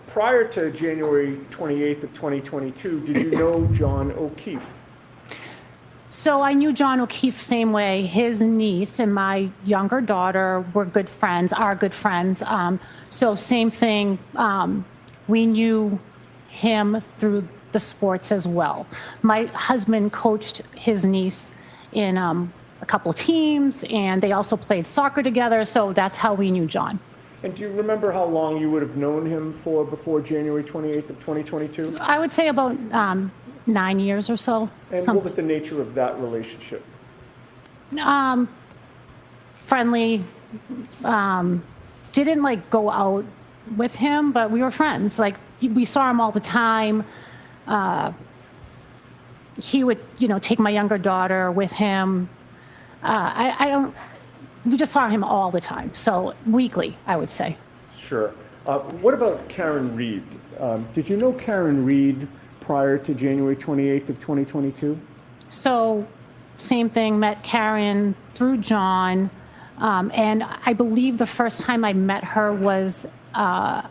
Prior to January 28th of 2022, did you know John O'Keefe? So I knew John O'Keefe same way. His niece and my younger daughter were good friends, are good friends. So same thing, we knew him through the sports as well. My husband coached his niece in a couple teams, and they also played soccer together, so that's how we knew John. And do you remember how long you would have known him for before January 28th of 2022? I would say about 9 years or so. And what was the nature of that relationship? Friendly. Didn't go out with him, but we were friends. Like we saw him all the time. He would, take my younger daughter with him. We just saw him all the time. So weekly, I would say. Sure. What about Karen Reed? Did you know Karen Reed prior to January 28th of 2022? So same thing, met Karen through John. And I believe the first time I met her was at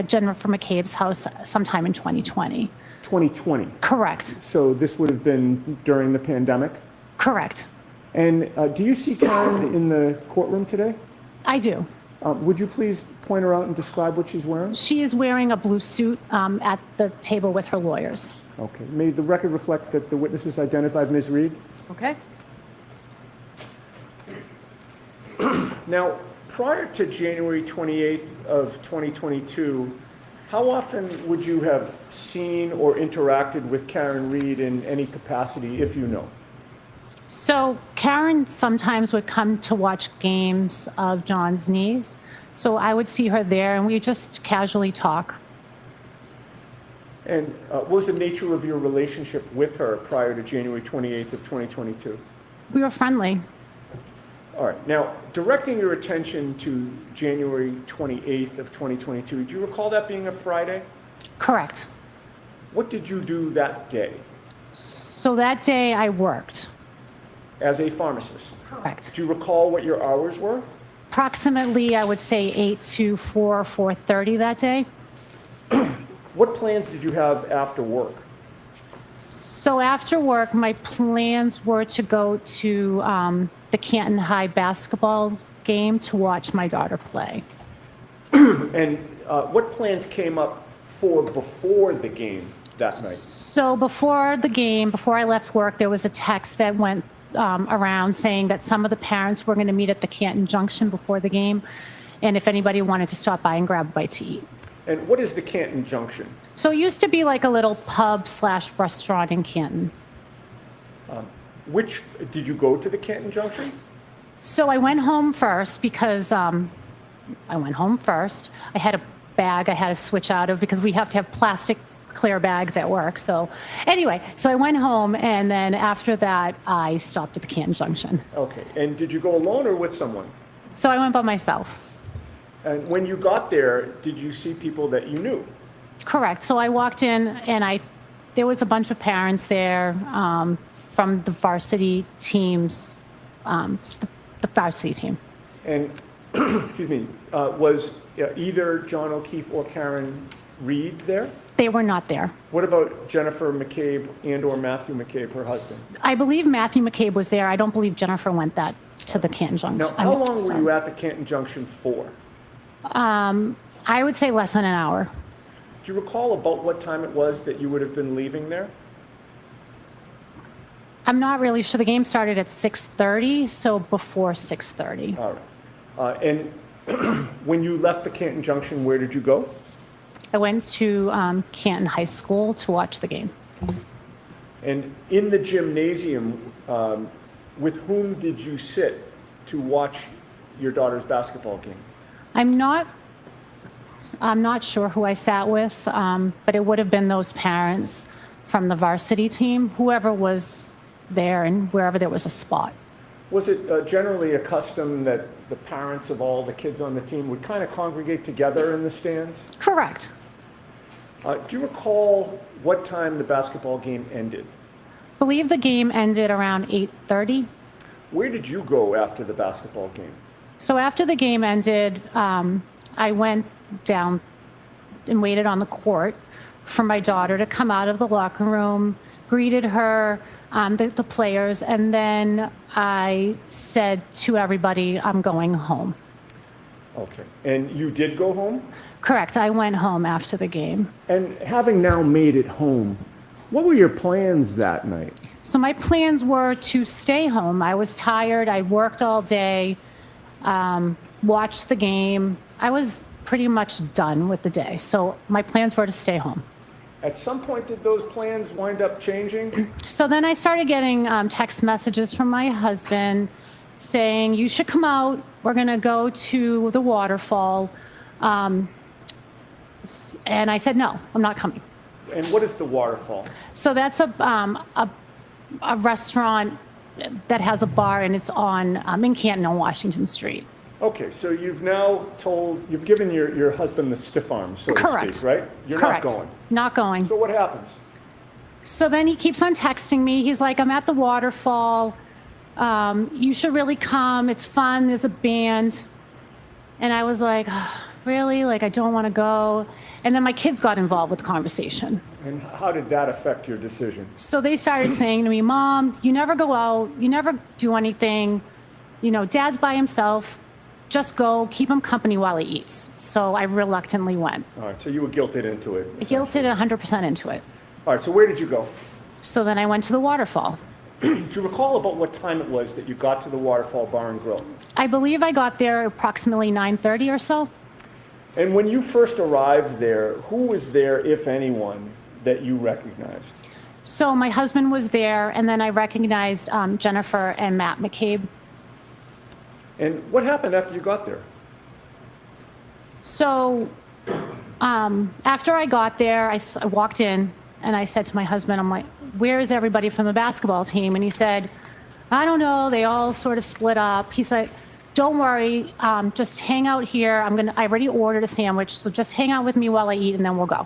Jennifer McCabe's house sometime in 2020. 2020? Correct. So this would have been during the pandemic? Correct. And do you see Karen in the courtroom today? I do. Would you please point her out and describe what she's wearing? She is wearing a blue suit at the table with her lawyers. Okay. May the record reflect that the witnesses identified Ms. Reed? Okay. Now, prior to January 28th of 2022, how often would you have seen or interacted with Karen Reed in any capacity, if you know? So Karen sometimes would come to watch games of John's niece. So I would see her there and we would just casually talk. And what was the nature of your relationship with her prior to January 28th of 2022? We were friendly. All right. Now, directing your attention to January 28th of 2022, do you recall that being a Friday? Correct. What did you do that day? So that day I worked. As a pharmacist? Correct. Do you recall what your hours were? Approximately, I would say 8 to 4:30 that day. What plans did you have after work? So after work, my plans were to go to the Canton High basketball game to watch my daughter play. And what plans came up for before the game that night? So before the game, before I left work, there was a text that went around saying that some of the parents were going to meet at the Canton Junction before the game, and if anybody wanted to stop by and grab a bite to eat. And what is the Canton Junction? So it used to be like a little pub/restaurant in Canton. Did you go to the Canton Junction? So I went home first because I had a bag I had to switch out of because we have to have plastic clear bags at work. So anyway, so I went home and then after that I stopped at the Canton Junction. Okay. And did you go alone or with someone? So I went by myself. And when you got there, did you see people that you knew? Correct. So I walked in and there was a bunch of parents there from the varsity teams, the varsity team. And, excuse me, was either John O'Keefe or Karen Reed there? They were not there. What about Jennifer McCabe and or Matthew McCabe, her husband? I believe Matthew McCabe was there. I don't believe Jennifer went to the Canton Junction. Now, how long were you at the Canton Junction for? I would say less than an hour. Do you recall about what time it was that you would have been leaving there? I'm not really sure. The game started at 6:30, so before 6:30. All right. And when you left the Canton Junction, where did you go? I went to Canton High School to watch the game. And in the gymnasium, with whom did you sit to watch your daughter's basketball game? I'm not sure who I sat with, but it would have been those parents from the varsity team, whoever was there and wherever there was a spot. Was it generally a custom that the parents of all the kids on the team would kind of congregate together in the stands? Correct. Do you recall what time the basketball game ended? I believe the game ended around 8:30. Where did you go after the basketball game? So after the game ended, I went down and waited on the court for my daughter to come out of the locker room, greeted her, the players, and then I said to everybody, I'm going home. Okay. And you did go home? Correct. I went home after the game. And having now made it home, what were your plans that night? So my plans were to stay home. I was tired. I worked all day, watched the game. I was pretty much done with the day. So my plans were to stay home. At some point, did those plans wind up changing? So then I started getting text messages from my husband saying, you should come out. We're going to go to the waterfall. And I said, no, I'm not coming. And what is the waterfall? So that's a restaurant that has a bar, and it's on in Canton on Washington Street. Okay, so you've given your husband the stiff arm, so Correct. to speak, right? You're Correct. not going. Not going. So what happens? So then he keeps on texting me. He's like, I'm at the waterfall. You should really come. It's fun. There's a band. And I was like, oh, really? Like, I don't want to go. And then my kids got involved with the conversation. And how did that affect your decision? So they started saying to me, Mom, you never go out. You never do anything. You know, Dad's by himself. Just go, keep him company while he eats. So I reluctantly went. All right, so you were guilted into it. Guilted 100% into it. All right, so where did you go? So then I went to the waterfall. Do you recall about what time it was that you got to the Waterfall Bar and Grill? I believe I got there approximately 9:30 or so. And when you first arrived there, who was there, if anyone, that you recognized? So my husband was there, and then I recognized Jennifer and Matt McCabe. And what happened after you got there? So after I got there, I walked in, and I said to my husband, I'm like, where is everybody from the basketball team? And he said, I don't know. They all sort of split up. He said, don't worry. Just hang out here. I already ordered a sandwich, so just hang out with me while I eat, and then we'll go.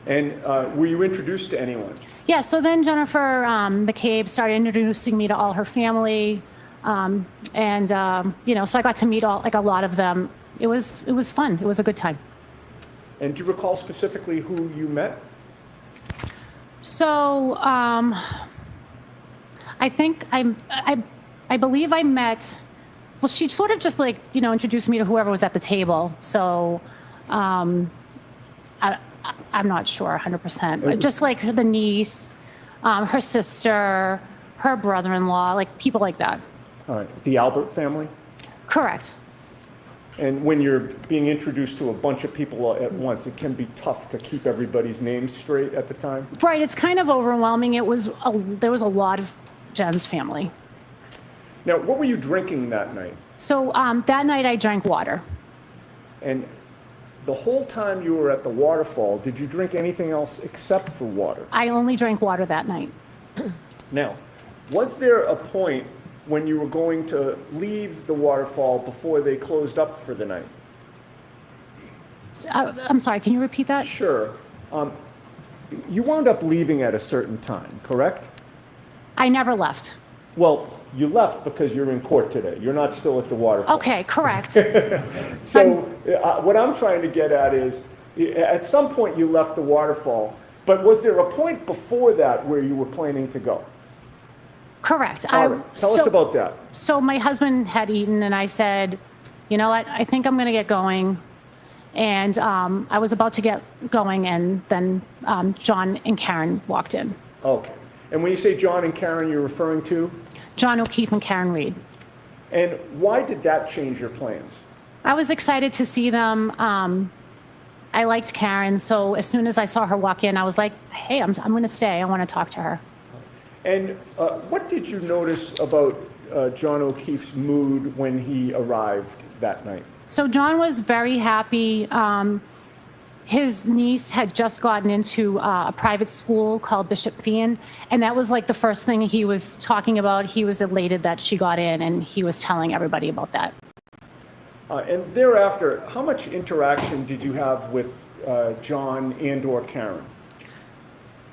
And were you introduced to anyone? Yeah, so then Jennifer McCabe started introducing me to all her family. So I got to meet a lot of them. It was fun. It was a good time. And do you recall specifically who you met? So I think I believe I met. Well, she sort of just introduced me to whoever was at the table. So I'm not sure 100%, but just like the niece, her sister, her brother-in-law, like people like that. All right, the Albert family? Correct. And when you're being introduced to a bunch of people at once, it can be tough to keep everybody's names straight at the time? Right, it's kind of overwhelming. There was a lot of Jen's family. Now, what were you drinking that night? So that night I drank water. And the whole time you were at the waterfall, did you drink anything else except for water? I only drank water that night. Now, was there a point when you were going to leave the waterfall before they closed up for the night? I'm sorry, can you repeat that? Sure. You wound up leaving at a certain time, correct? I never left. Well, you left because you're in court today. You're not still at the waterfall. Okay, correct. So what I'm trying to get at is, At some point, you left the waterfall, but was there a point before that where you were planning to go? Correct. All right. Tell us about that. So my husband had eaten, and I said, you know what, I think I'm going to get going. And I was about to get going, and then John and Karen walked in. Okay. And when you say John and Karen, you're referring to? John O'Keefe and Karen Reed. And why did that change your plans? I was excited to see them. I liked Karen, so as soon as I saw her walk in, I was like, hey, I'm going to stay. I want to talk to her. And what did you notice about John O'Keefe's mood when he arrived that night? So John was very happy. His niece had just gotten into a private school called Bishop Fian, and that was like the first thing he was talking about. He was elated that she got in, and he was telling everybody about that. And thereafter, how much interaction did you have with John and or Karen?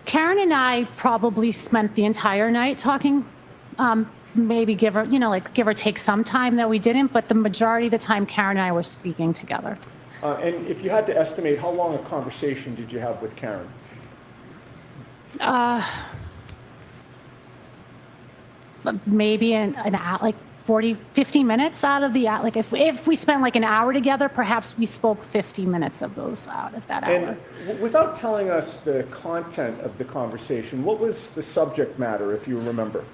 Karen and I probably spent the entire night talking. Maybe give or take some time that we didn't, but the majority of the time Karen and I were speaking together. And if you had to estimate, how long a conversation did you have with Karen? Maybe an hour, like 40, 50 minutes out of the hour. Like if we spent like an hour together, perhaps we spoke 50 minutes of those out of that hour. And without telling us the content of the conversation, what was the subject matter, if you remember?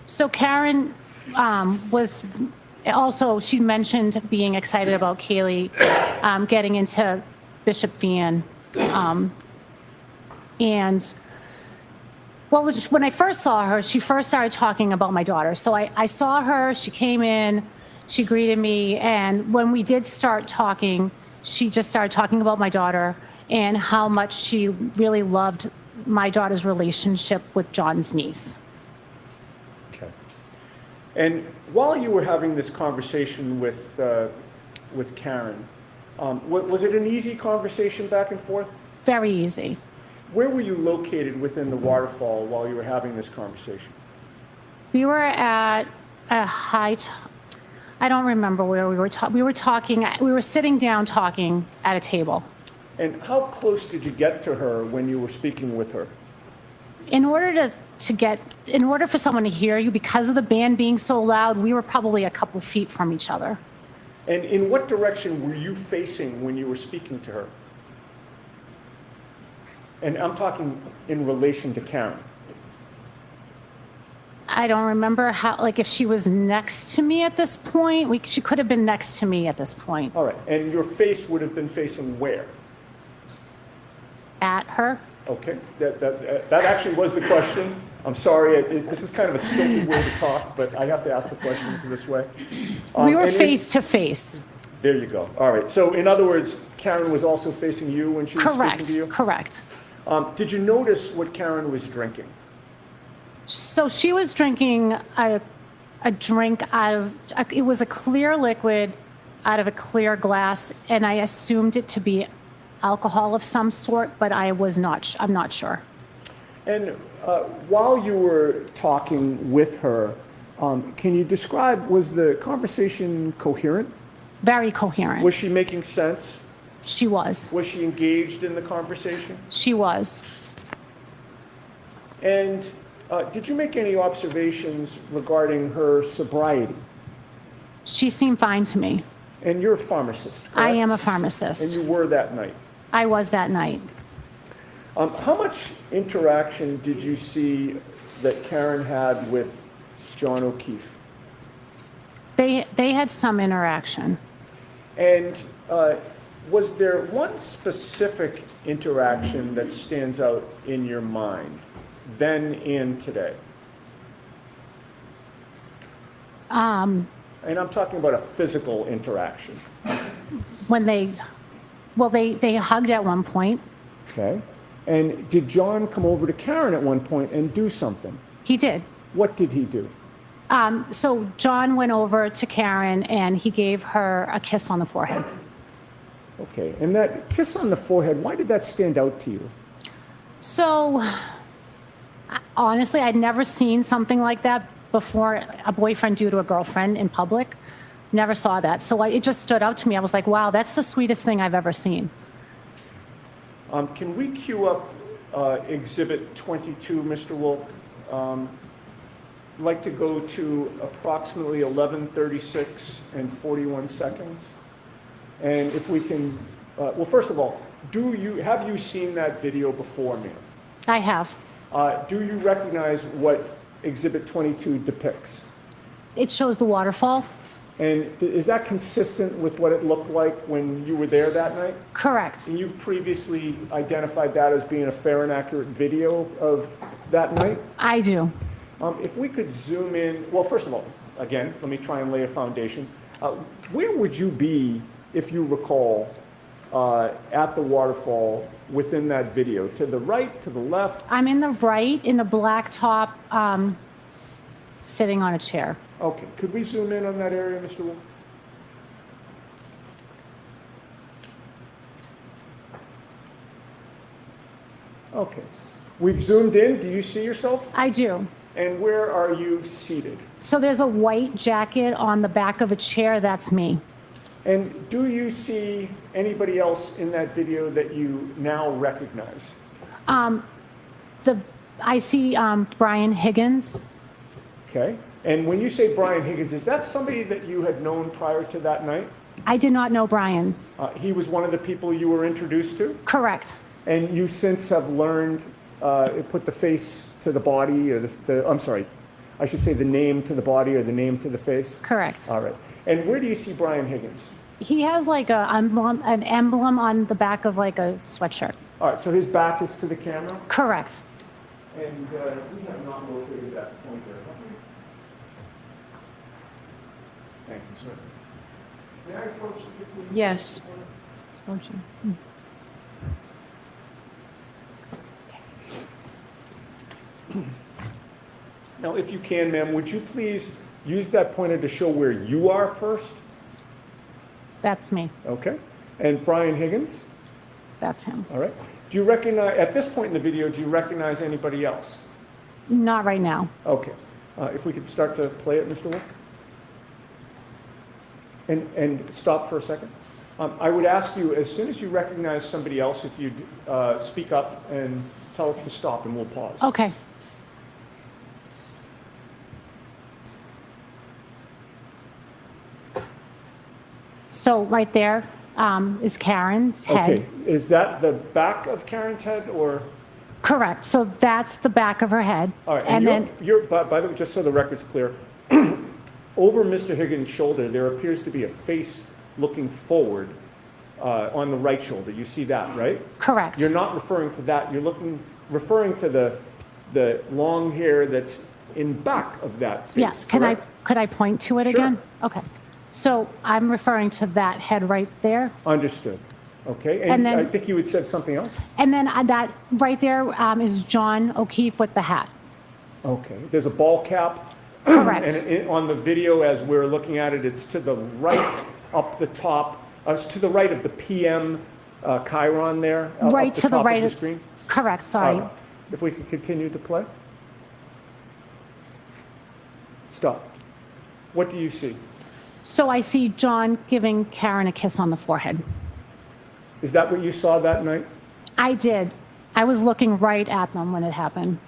So Karen was also, she mentioned being excited about Kaylee getting into Bishop Fian. And well, when I first saw her, she first started talking about my daughter. So I saw her, she came in, she greeted me. And when we did start talking, she just started talking about my daughter and how much she really loved my daughter's relationship with John's niece. And while you were having this conversation with Karen, was it an easy conversation back and forth? Very easy. Where were you located within the waterfall while you were having this conversation? We were at a I don't remember where we were talking. We were sitting down talking at a table. And how close did you get to her when you were speaking with her? In order for someone to hear you, because of the band being so loud, we were probably a couple feet from each other. And in what direction were you facing when you were speaking to her? And I'm talking in relation to Karen. I don't remember if she was next to me at this point. She could have been next to me at this point. All right. And your face would have been facing where? At her. Okay. That actually was the question. I'm sorry. This is kind of a stilted way to talk, but I have to ask the questions this way. We were face to face. There you go. All right. So in other words, Karen was also facing you when she was speaking to you? Correct. Did you notice what Karen was drinking? So she was drinking a drink it was a clear liquid out of a clear glass, and I assumed it to be alcohol of some sort, but I'm not sure. And while you were talking with her, can you describe, was the conversation coherent? Very coherent. Was she making sense? She was. Was she engaged in the conversation? She was. And did you make any observations regarding her sobriety? She seemed fine to me. And you're a pharmacist, correct? I am a pharmacist. And you were that night? I was that night. How much interaction did you see that Karen had with John O'Keefe? They had some interaction. And was there one specific interaction that stands out in your mind, then and today? And I'm talking about a physical interaction. When they hugged at one point. Okay. And did John come over to Karen at one point and do something? He did. What did he do? So John went over to Karen and he gave her a kiss on the forehead. Okay. And that kiss on the forehead, why did that stand out to you? So honestly, I'd never seen something like that before, a boyfriend do to a girlfriend in public. Never saw that. So it just stood out to me. I was like, wow, that's the sweetest thing I've ever seen. Can we queue up Exhibit 22, Mr. Wolk? I'd like to go to approximately 11:36 and 41 seconds. And if we can, well, first of all, have you seen that video before, ma'am? I have. Do you recognize what Exhibit 22 depicts? It shows the waterfall. And is that consistent with what it looked like when you were there that night? Correct. And you've previously identified that as being a fair and accurate video of that night? I do. If we could zoom in, well, first of all, again, let me try and lay a foundation. Where would you be, if you recall, at the waterfall within that video? To the right, to the left? I'm in the right, in the black top, sitting on a chair. Okay, could we zoom in on that area, Mr. Wolf? Okay, we've zoomed in. Do you see yourself? I do. And where are you seated? So there's a white jacket on the back of a chair. That's me. And do you see anybody else in that video that you now recognize? I see Brian Higgins. Okay. And when you say Brian Higgins, is that somebody that you had known prior to that night? I did not know Brian. He was one of the people you were introduced to? Correct. And you since have learned, put the face to the body, or I'm sorry, I should say the name to the body or the name to the face? Correct. All right. And where do you see Brian Higgins? He has like an emblem on the back of like a sweatshirt. All right, so his back is to the camera? Correct. And we have not located that pointer, have we? Thank you, sir. May I approach the please? Yes. Don't you? Now, if you can, ma'am, would you please use that pointer to show where you are first? That's me. Okay. And Brian Higgins? That's him. All right. Do you recognize, at this point in the video, do you recognize anybody else? Not right now. Okay. If we could start to play it, Mr. Wick. And stop for a second. I would ask you, as soon as you recognize somebody else, if you'd speak up and tell us to stop, and we'll pause. Okay. So right there is Karen's head. Okay. Is that the back of Karen's head, or? Correct. So that's the back of her head. All right. And then by the way, just so the record's clear, over Mr. Higgins' shoulder, there appears to be a face looking forward on the right shoulder. You see that, right? Correct. You're not referring to that. You're referring to the long hair that's in back of that face. Yeah. Could I point to it again? Okay. So I'm referring to that head right there. Understood. Okay. And then, I think you had said something else. And then that right there is John O'Keefe with the hat. Okay. There's a ball cap. Correct. And on the video, as we're looking at it, it's to the right, up the top. It's to the right of the PM chyron there. Right up the to the top right of the screen. Correct. Sorry. If we could continue to play. Stop. What do you see? So I see John giving Karen a kiss on the forehead. Is that what you saw that night? I did. I was looking right at them when it happened.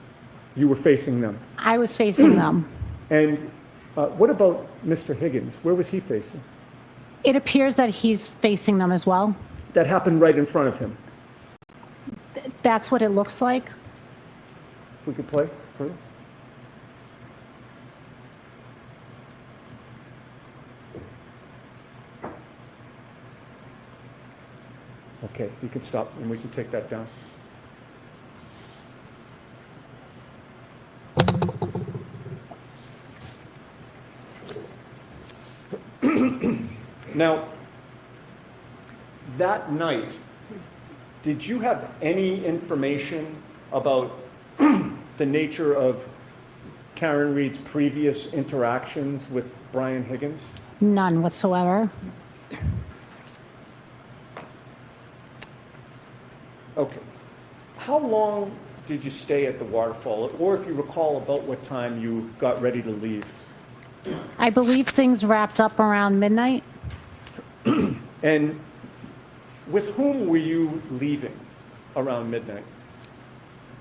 You were facing them? I was facing them. And what about Mr. Higgins? Where was he facing? It appears that he's facing them as well. That happened right in front of him. That's what it looks like. If we could play further. Okay, you can stop and we can take that down. Now, that night, did you have any information about the nature of Karen Reed's previous interactions with Brian Higgins? None whatsoever. Okay. How long did you stay at the waterfall? Or if you recall about what time you got ready to leave? I believe things wrapped up around midnight. And with whom were you leaving around midnight?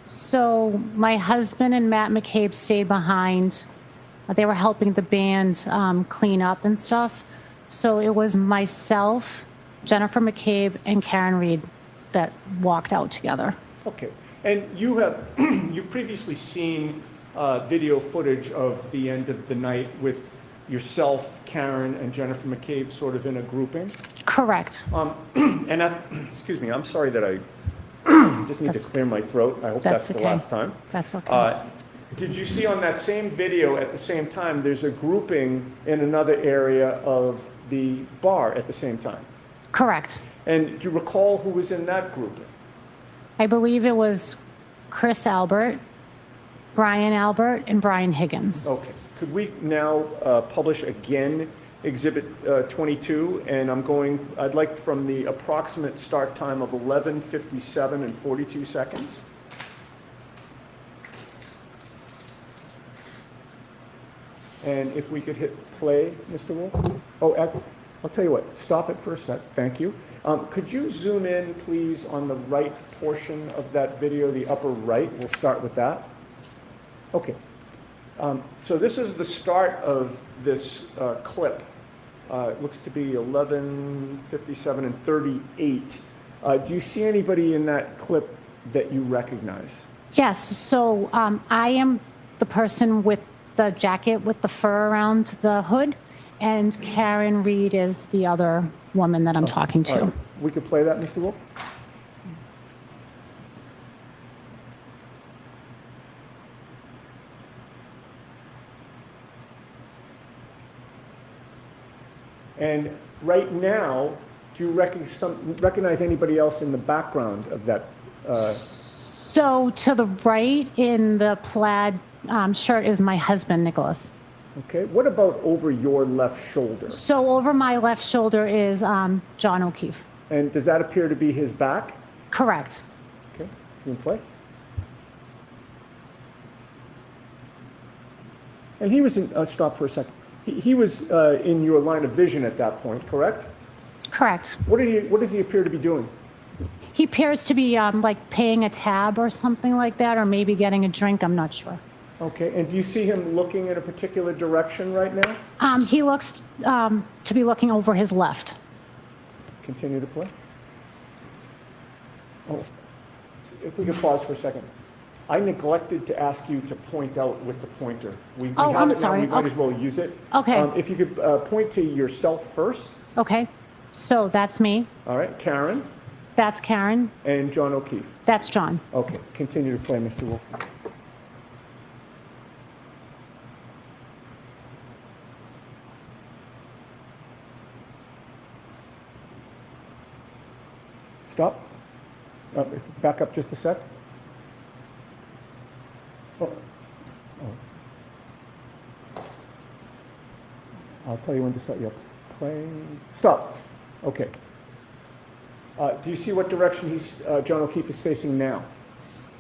So my husband and Matt McCabe stayed behind. They were helping the band clean up and stuff. So it was myself, Jennifer McCabe, and Karen Reed that walked out together. Okay. And you've previously seen video footage of the end of the night with yourself, Karen, and Jennifer McCabe sort of in a grouping? Correct. Excuse me, I'm sorry that I just need to clear my throat. I hope that's the okay. last time. That's okay. Did you see on that same video at the same time, there's a grouping in another area of the bar at the same time? Correct. And do you recall who was in that grouping? I believe it was Chris Albert, Brian Albert, and Brian Higgins. Okay. Could we now publish again Exhibit 22? And I'd like from the approximate start time of 11:57 and 42 seconds. And if we could hit play, Mr. Wolf. Oh, I'll tell you what, stop it for a sec. Thank you. Could you zoom in, please, on the right portion of that video, the upper right? We'll start with that. Okay. So this is the start of this clip. It looks to be 11:57 and 38. Do you see anybody in that clip that you recognize? Yes, so I am the person with the jacket with the fur around the hood, and Karen Reed is the other woman that I'm talking to. All right. We could play that, Mr. Wolf? And right now, do you recognize anybody else in the background of that? So to the right in the plaid shirt is my husband, Nicholas. Okay. What about over your left shoulder? So over my left shoulder is John O'Keefe. And does that appear to be his back? Correct. Okay. You can play. And he was in, stop for a second. He was in your line of vision at that point, correct? Correct. What does he appear to be doing? He appears to be like paying a tab or something like that, or maybe getting a drink. I'm not sure. Okay. And do you see him looking in a particular direction right now? He looks to be looking over his left. Continue to play. Oh, if we could pause for a second. I neglected to ask you to point out with the pointer. We have I'm it sorry. now. We might as well use it. Okay. If you could point to yourself first. Okay. So that's me. All right. Karen. That's Karen. And John O'Keefe. That's John. Okay. Continue to play, Mr. Wolf. Stop. Back up just a sec. Oh. I'll tell you when to start. Yep. Play. Stop. Okay. Do you see what direction John O'Keefe is facing now?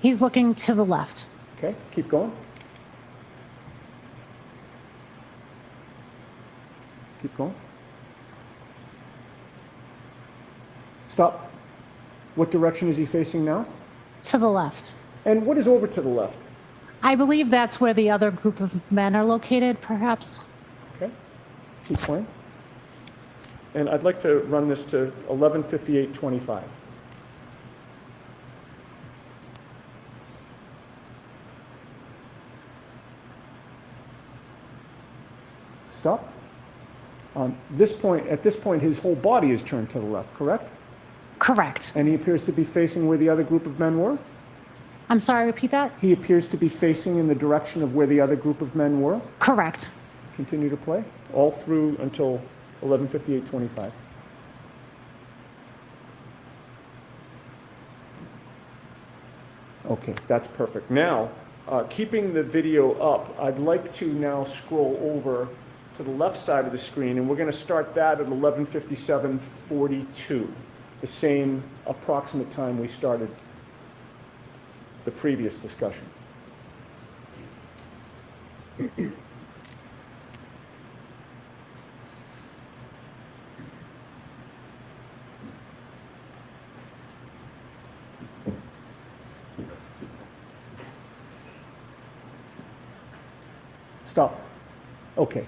He's looking to the left. Okay. Keep going. Keep going. Stop. What direction is he facing now? To the left. And what is over to the left? I believe that's where the other group of men are located, perhaps. Okay. Keep playing. And I'd like to run this to 11:58:25. Stop. At this point, his whole body is turned to the left, correct? Correct. And he appears to be facing where the other group of men were? I'm sorry, repeat that? He appears to be facing in the direction of where the other group of men were? Correct. Continue to play, all through until 11:58:25. Okay, that's perfect. Now, keeping the video up, I'd like to now scroll over to the left side of the screen, and we're going to start that at 11:57:42, the same approximate time we started the previous discussion. Stop. Okay.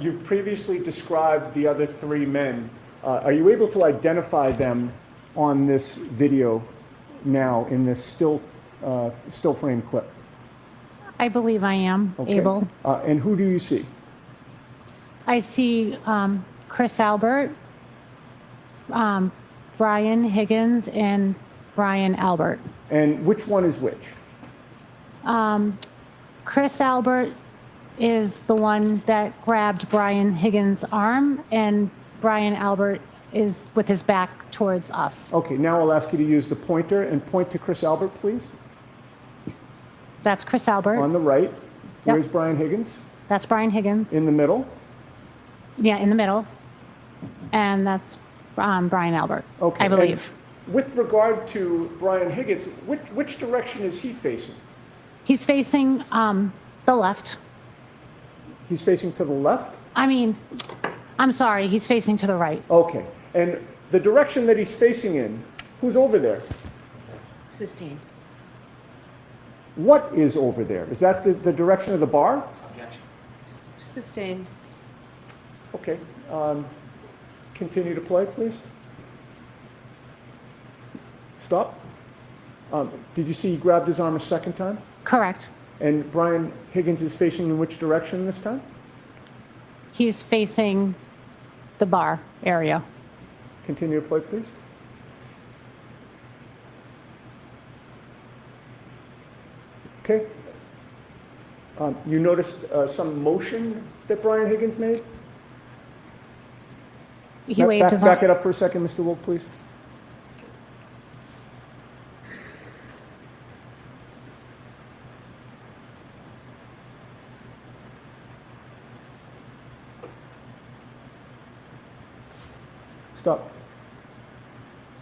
You've previously described the other three men. Are you able to identify them on this video now in this still frame clip? I believe I am Okay. able. And who do you see? I see Chris Albert, Brian Higgins, and Brian Albert. And which one is which? Chris Albert is the one that grabbed Brian Higgins' arm, and Brian Albert is with his back towards us. Okay, now I'll ask you to use the pointer and point to Chris Albert, please. That's Chris Albert. On the right. Where's Brian Higgins? That's Brian Higgins. In the middle? Yeah, in the middle. And that's Brian Albert, Okay. I believe. And with regard to Brian Higgins, which direction is he facing? He's facing the left. He's facing to the left? I mean, I'm sorry, he's facing to the right. Okay. And the direction that he's facing in, who's over there? Sustained. What is over there? Is that the direction of the bar? Sustained. Okay. Continue to play, please. Stop. Did you see he grabbed his arm a second time? Correct. And Brian Higgins is facing in which direction this time? He's facing the bar area. Continue to play, please. Okay. You noticed some motion that Brian Higgins made? He waved his back arm. it up for a second, Mr. Wilk, please. Stop.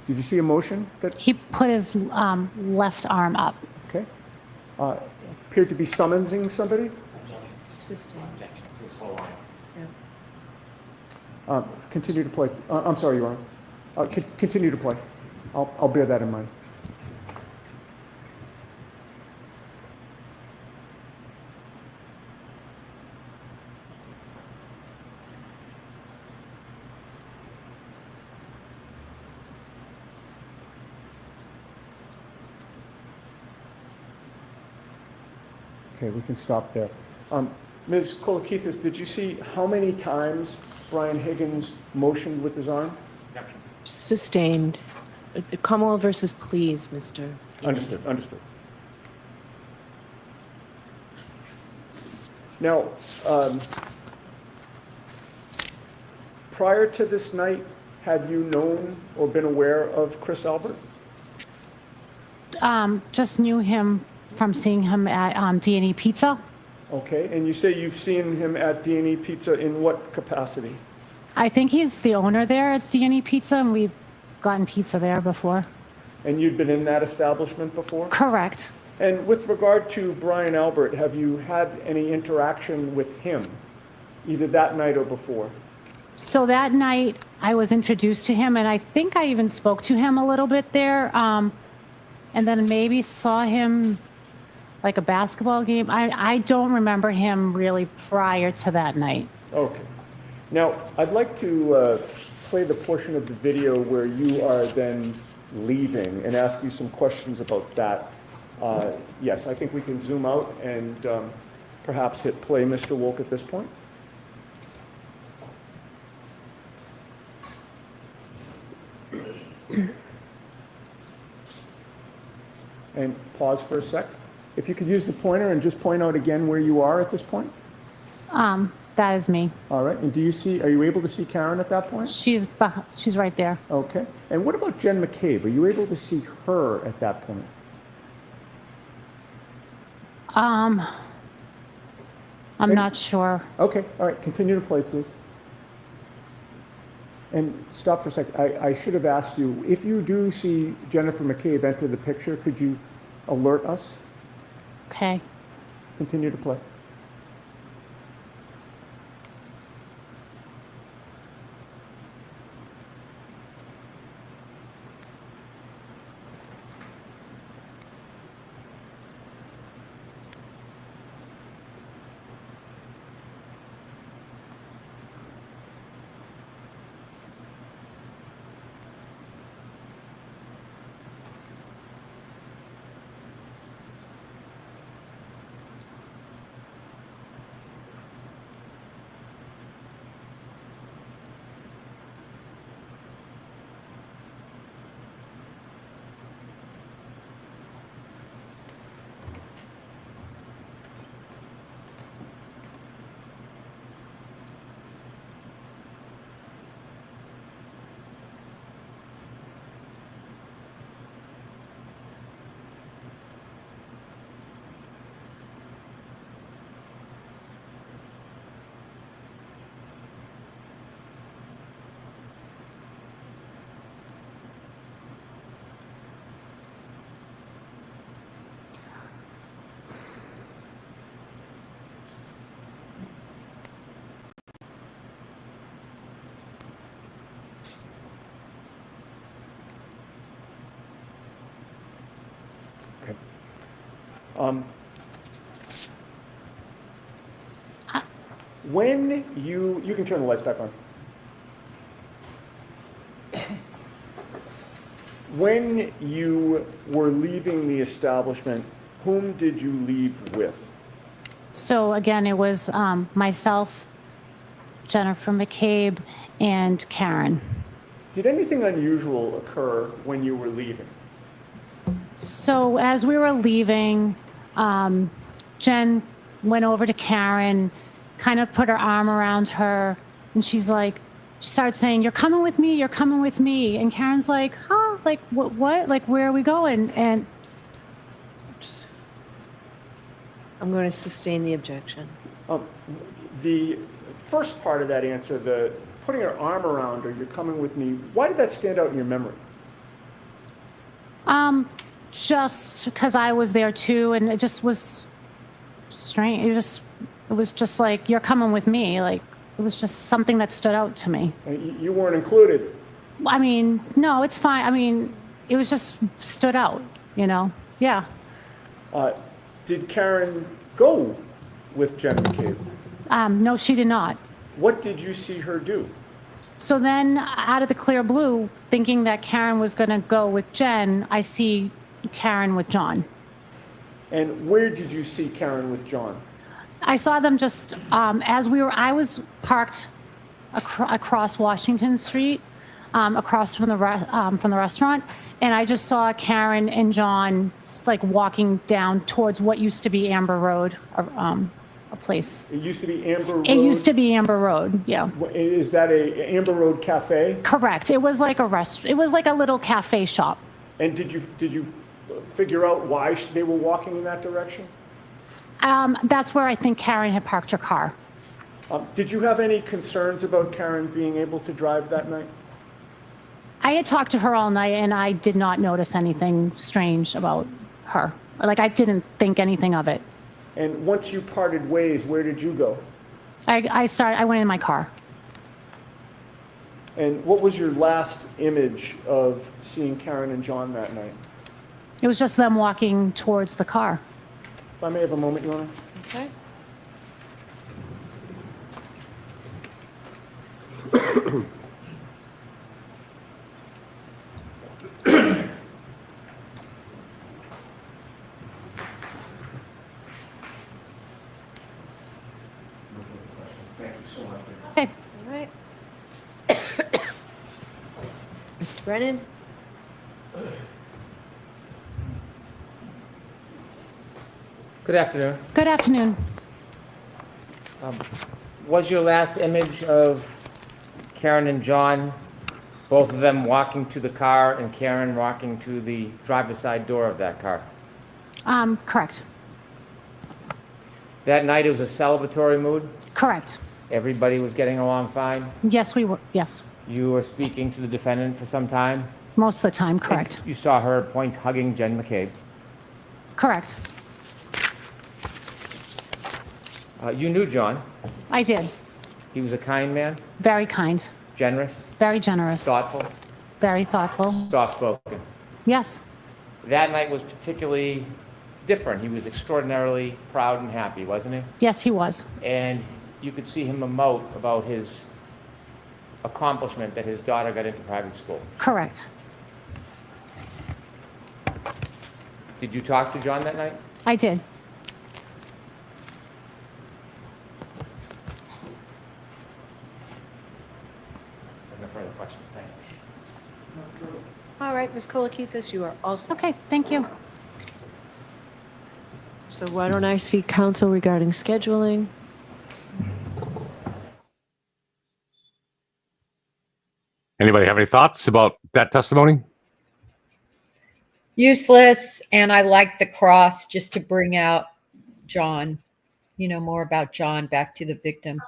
Did you see a motion that? He put his left arm up. Okay. Appeared to be summoning somebody? Sustained. Continue to play. I'm sorry, Your Honor. Continue to play. I'll bear that in mind. Okay, we can stop there. Ms. Kolakithis, did you see how many times Brian Higgins motioned with his arm? Sustained. Kamala versus please, Mr. Understood, understood. Now, prior to this night, had you known or been aware of Chris Albert? Just knew him from seeing him at D&E Pizza. Okay, and you say you've seen him at D&E Pizza in what capacity? I think he's the owner there at D&E Pizza, and we've gotten pizza there before. And you'd been in that establishment before? Correct. And with regard to Brian Albert, have you had any interaction with him, either that night or before? So that night, I was introduced to him, and I think I even spoke to him a little bit there, and then maybe saw him like a basketball game. I don't remember him really prior to that night. Okay. Now, I'd like to play the portion of the video where you are then leaving and ask you some questions about that. Yes, I think we can zoom out and perhaps hit play, Mr. Wolk, at this point. And pause for a sec. If you could use the pointer and just point out again where you are at this point. That is me. All right. And are you able to see Karen at that point? She's right there. Okay. And what about Jen McCabe? Are you able to see her at that point? I'm not sure. Okay. All right. Continue to play, please. And stop for a second. I should have asked you, if you do see Jennifer McCabe enter the picture, could you alert us? Okay. Continue to play. When you can turn the lights back on. When you were leaving the establishment, whom did you leave with? So again, it was myself, Jennifer McCabe, and Karen. Did anything unusual occur when you were leaving? So as we were leaving, Jen went over to Karen, kind of put her arm around her, and she started saying, "You're coming with me, you're coming with me." And Karen's like, "Huh? Like, what? Like, where are we going?" And I'm going to sustain the objection. The first part of that answer, the putting her arm around her, "You're coming with me," why did that stand out in your memory? just because I was there too, and it just was strange. It was just like, "You're coming with me." Like, it was just something that stood out to me. You weren't included. I mean, no, it's fine. I mean, it was just stood out, you know? Yeah. Did Karen go with Jen McCabe? No, she did not. What did you see her do? So then, out of the clear blue, thinking that Karen was going to go with Jen, I see Karen with John. And where did you see Karen with John? I saw them just I was parked across Washington Street, across from the restaurant, and I just saw Karen and John like walking down towards what used to be Amber Road, a place. It used to be Amber Road? It used to be Amber Road, yeah. Is that a Amber Road cafe? Correct. It was like a restaurant. It was like a little cafe shop. And did you figure out why they were walking in that direction? That's where I think Karen had parked her car. Did you have any concerns about Karen being able to drive that night? I had talked to her all night, and I did not notice anything strange about her. Like, I didn't think anything of it. And once you parted ways, where did you go? I went in my car. And what was your last image of seeing Karen and John that night? It was just them walking towards the car. If I may have a moment, Your Honor. Okay. Thank you so much. Okay. All right. Mr. Brennan? Good afternoon. Good afternoon. Was your last image of Karen and John, both of them walking to the car and Karen walking to the driver's side door of that car? Correct. That night it was a celebratory mood? Correct. Everybody was getting along fine? Yes, we were. Yes. You were speaking to the defendant for some time? Most of the time, correct. And you saw her at points hugging Jen McCabe? Correct. You knew John? I did. He was a kind man? Very kind. Generous? Very generous. Thoughtful? Very thoughtful. Soft-spoken? Yes. That night was particularly different. He was extraordinarily proud and happy, wasn't he? Yes, he was. And you could see him emote about his accomplishment that his daughter got into private school. Correct. Did you talk to John that night? I did. No further questions, thank you. All right, Ms. Kolakithis, you are all set. Okay, thank you. So why don't I see counsel regarding scheduling? Anybody have any thoughts about that testimony? Useless, and I like the cross just to bring out John, more about John back to the victim.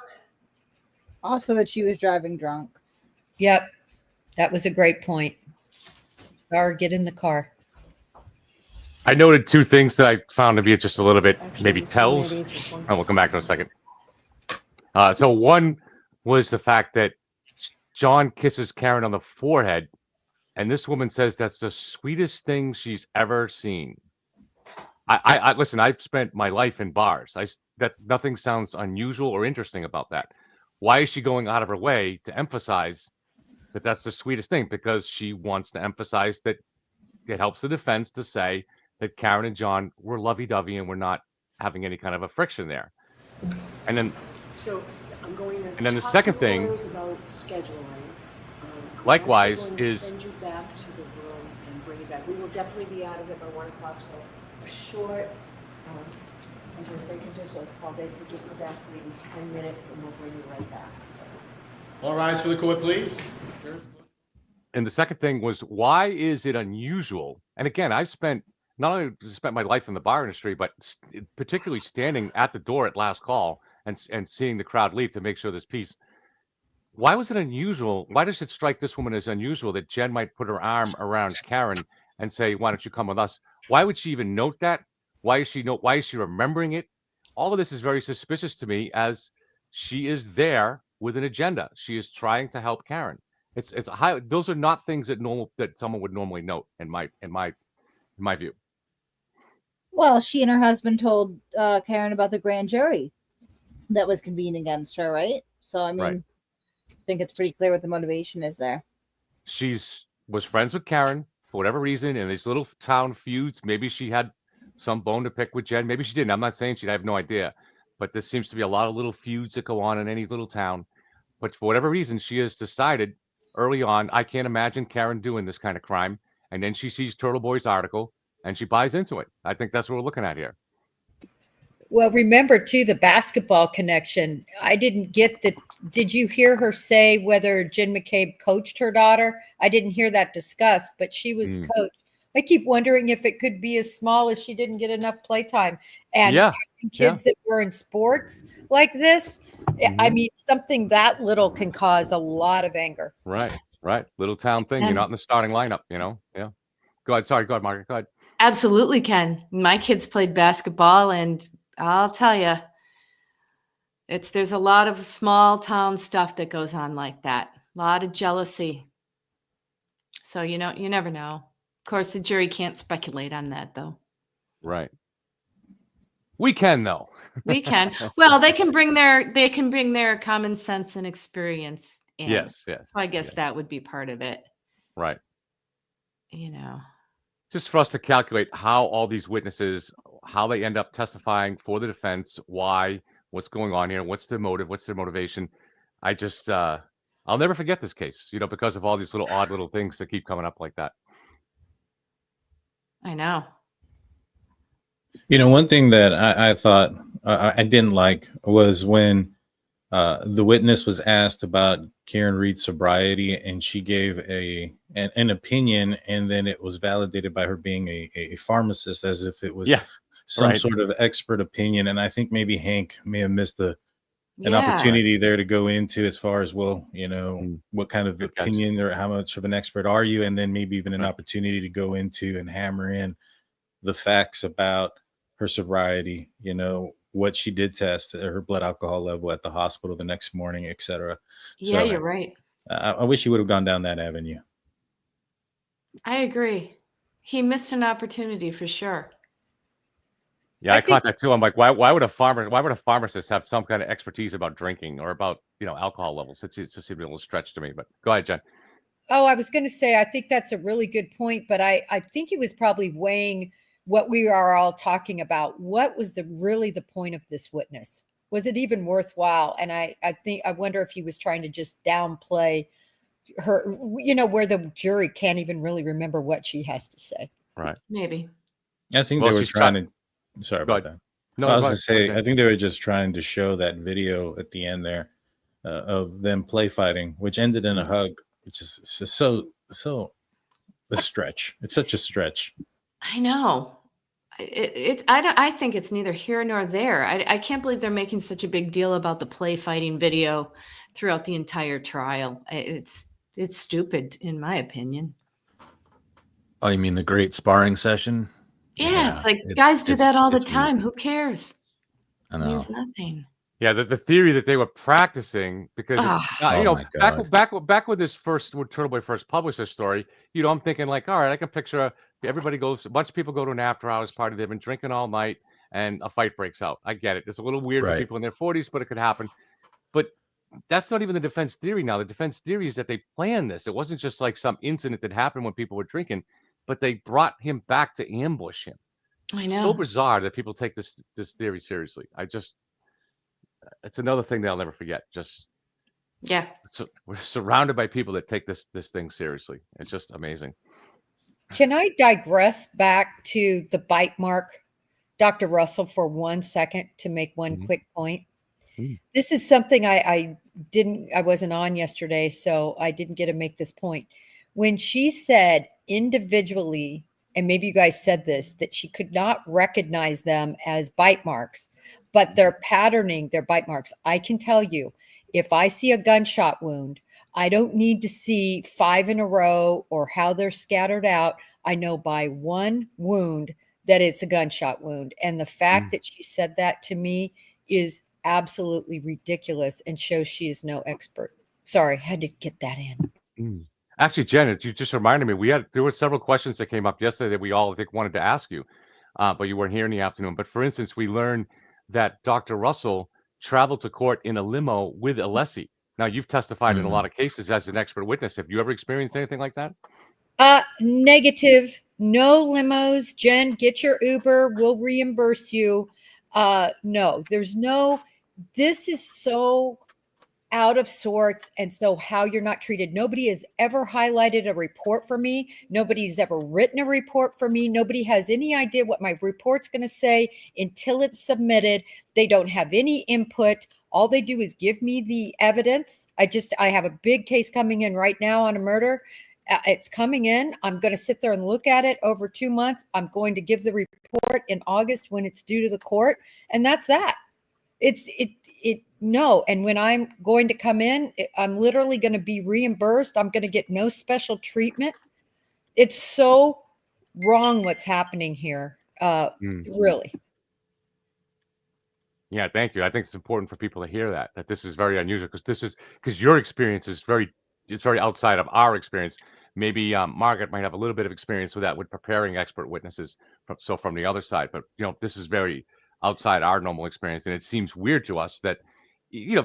Also that she was driving drunk. Yep, that was a great point. Sarah, get in the car. I noted two things that I found to be just a little bit maybe tells, and we'll come back in a second. So one was the fact that John kisses Karen on the forehead, and this woman says that's the sweetest thing she's ever seen. I listen. I've spent my life in bars. That nothing sounds unusual or interesting about that. Why is she going out of her way to emphasize that that's the sweetest thing? Because she wants to emphasize that it helps the defense to say that Karen and John were lovey-dovey and we're not having any kind of a friction there. And then, So I'm going to and then the talk second to thing, lawyers about scheduling. I'm likewise, actually going to is send you back to the room and bring you back. We will definitely be out of it by 1 o'clock, so a short. And if they can just, Paul, they could just go back maybe 10 minutes and we'll bring you right back. So. All rise for the court, please. and the second thing was, why is it unusual? And again, I've not only spent my life in the bar industry, but particularly standing at the door at last call and seeing the crowd leave to make sure there's peace. Why was it unusual? Why does it strike this woman as unusual that Jen might put her arm around Karen and say, "Why don't you come with us?" Why would she even note that? Why is she remembering it? All of this is very suspicious to me, as she is there with an agenda. She is trying to help Karen. It's high. Those are not things that someone would normally note in my view. Well, she and her husband told Karen about the grand jury that was convened against her, right? So, I mean, Right. I think it's pretty clear what the motivation is there. Was friends with Karen for whatever reason in these little town feuds. Maybe she had some bone to pick with Jen. Maybe she didn't. I'm not saying I have no idea. But there seems to be a lot of little feuds that go on in any little town. But for whatever reason, she has decided early on, I can't imagine Karen doing this kind of crime. And then she sees Turtle Boy's article and she buys into it. I think that's what we're looking at here. Well, remember too, the basketball connection. I didn't get that. Did you hear her say whether Jen McCabe coached her daughter? I didn't hear that discussed, but she was coached. I keep wondering if it could be as small as she didn't get enough playtime. And Yeah, kids that were in sports like this, I mean, something that little can cause a lot of anger. Right. Little town thing. You're And- not in the starting lineup, Yeah. Go ahead. Sorry. Go ahead, Margaret. Go ahead. Absolutely, Ken. My kids played basketball, and I'll tell you, there's a lot of small town stuff that goes on like that. A lot of jealousy. So you never know. Of course, the jury can't speculate on that, though. Right. We can, though. We can. Well, they can bring their common sense and experience in. Yes. So I guess that would be part of it. Right. You Just for us to calculate how all these witnesses, how they end up testifying for the defense, what's going on here, what's their motive, what's their motivation. I just, I'll never forget this case, because of all these odd little things that keep coming up like that. I know. One thing that I thought I didn't like was when the witness was asked about Karen Reed's sobriety, and she gave an opinion, and then it was validated by her being a pharmacist, as if it was some sort of expert opinion. And I think maybe Hank may have missed an opportunity there to go into as far as, what kind of opinion or how much of an expert are you? And then maybe even an opportunity to go into and hammer in the facts about her sobriety, what she did test, her blood alcohol level at the hospital the next morning, etc. Yeah, you're right. I wish he would have gone down that avenue. I agree. He missed an opportunity for sure. Yeah, I caught that too. I'm like, why would a pharmacist have some kind of expertise about drinking or about, alcohol levels? It's just a little stretch to me, but go ahead, Jen. Oh, I was going to say, I think that's a really good point, but I think he was probably weighing what we are all talking about. What was really the point of this witness? Was it even worthwhile? And I wonder if he was trying to just downplay her, where the jury can't even really remember what she has to say. Right. Maybe. I think they were trying to, sorry about that. No, I was going to say, I think they were just trying to show that video at the end there of them play fighting, which ended in a hug, which is so a stretch. It's such a stretch. I know. I think it's neither here nor there. I can't believe they're making such a big deal about the play fighting video throughout the entire trial. It's stupid, in my opinion. Oh, you mean the great sparring session? Yeah, it's like guys do that all the time. Who cares? I It know. means nothing. Yeah, the theory that they were practicing because my God. back when Turtle Boy first published this story, I'm thinking like, all right, I can picture everybody goes, a bunch of people go to an after hours party. They've been drinking all night and a fight breaks out. I get it. It's a little weird for Right. people in their 40s, but it could happen. But that's not even the defense theory now. The defense theory is that they planned this. It wasn't just like some incident that happened when people were drinking, but they brought him back to ambush him. I So know. bizarre that people take this theory seriously. It's another thing they'll never forget. Just Yeah. so we're surrounded by people that take this thing seriously. It's just amazing. Can I digress back to the bite mark, Dr. Russell, for 1 second to make one quick point? This is something I wasn't on yesterday, so I didn't get to make this point. When she said individually, and maybe you guys said this, that she could not recognize them as bite marks, but they're patterning their bite marks. I can tell you, if I see a gunshot wound, I don't need to see 5 in a row or how they're scattered out. I know by one wound that it's a gunshot wound. And the fact that she said that to me is absolutely ridiculous and shows she is no expert. Sorry, had to get that in. Actually, Janet, you just reminded me. There were several questions that came up yesterday that we all, I think, wanted to ask you, but you weren't here in the afternoon. But for instance, we learned that Dr. Russell traveled to court in a limo with Alessi. Now, you've testified in a lot of cases as an expert witness. Have you ever experienced anything like that? Negative. No limos. Jen, get your Uber. We'll reimburse you. No, there's no. This is so out of sorts, and so how you're not treated. Nobody has ever highlighted a report for me. Nobody's ever written a report for me. Nobody has any idea what my report's going to say until it's submitted. They don't have any input. All they do is give me the evidence. I have a big case coming in right now on a murder. It's coming in. I'm going to sit there and look at it over 2 months. I'm going to give the report in August when it's due to the court, and that's that. No. And when I'm going to come in, I'm literally going to be reimbursed. I'm going to get no special treatment. It's so wrong what's happening here. Really. Yeah, thank you. I think it's important for people to hear that this is very unusual because your experience is it's very outside of our experience. Maybe Margaret might have a little bit of experience with that, with preparing expert witnesses from the other side. But this is very outside our normal experience, and it seems weird to us that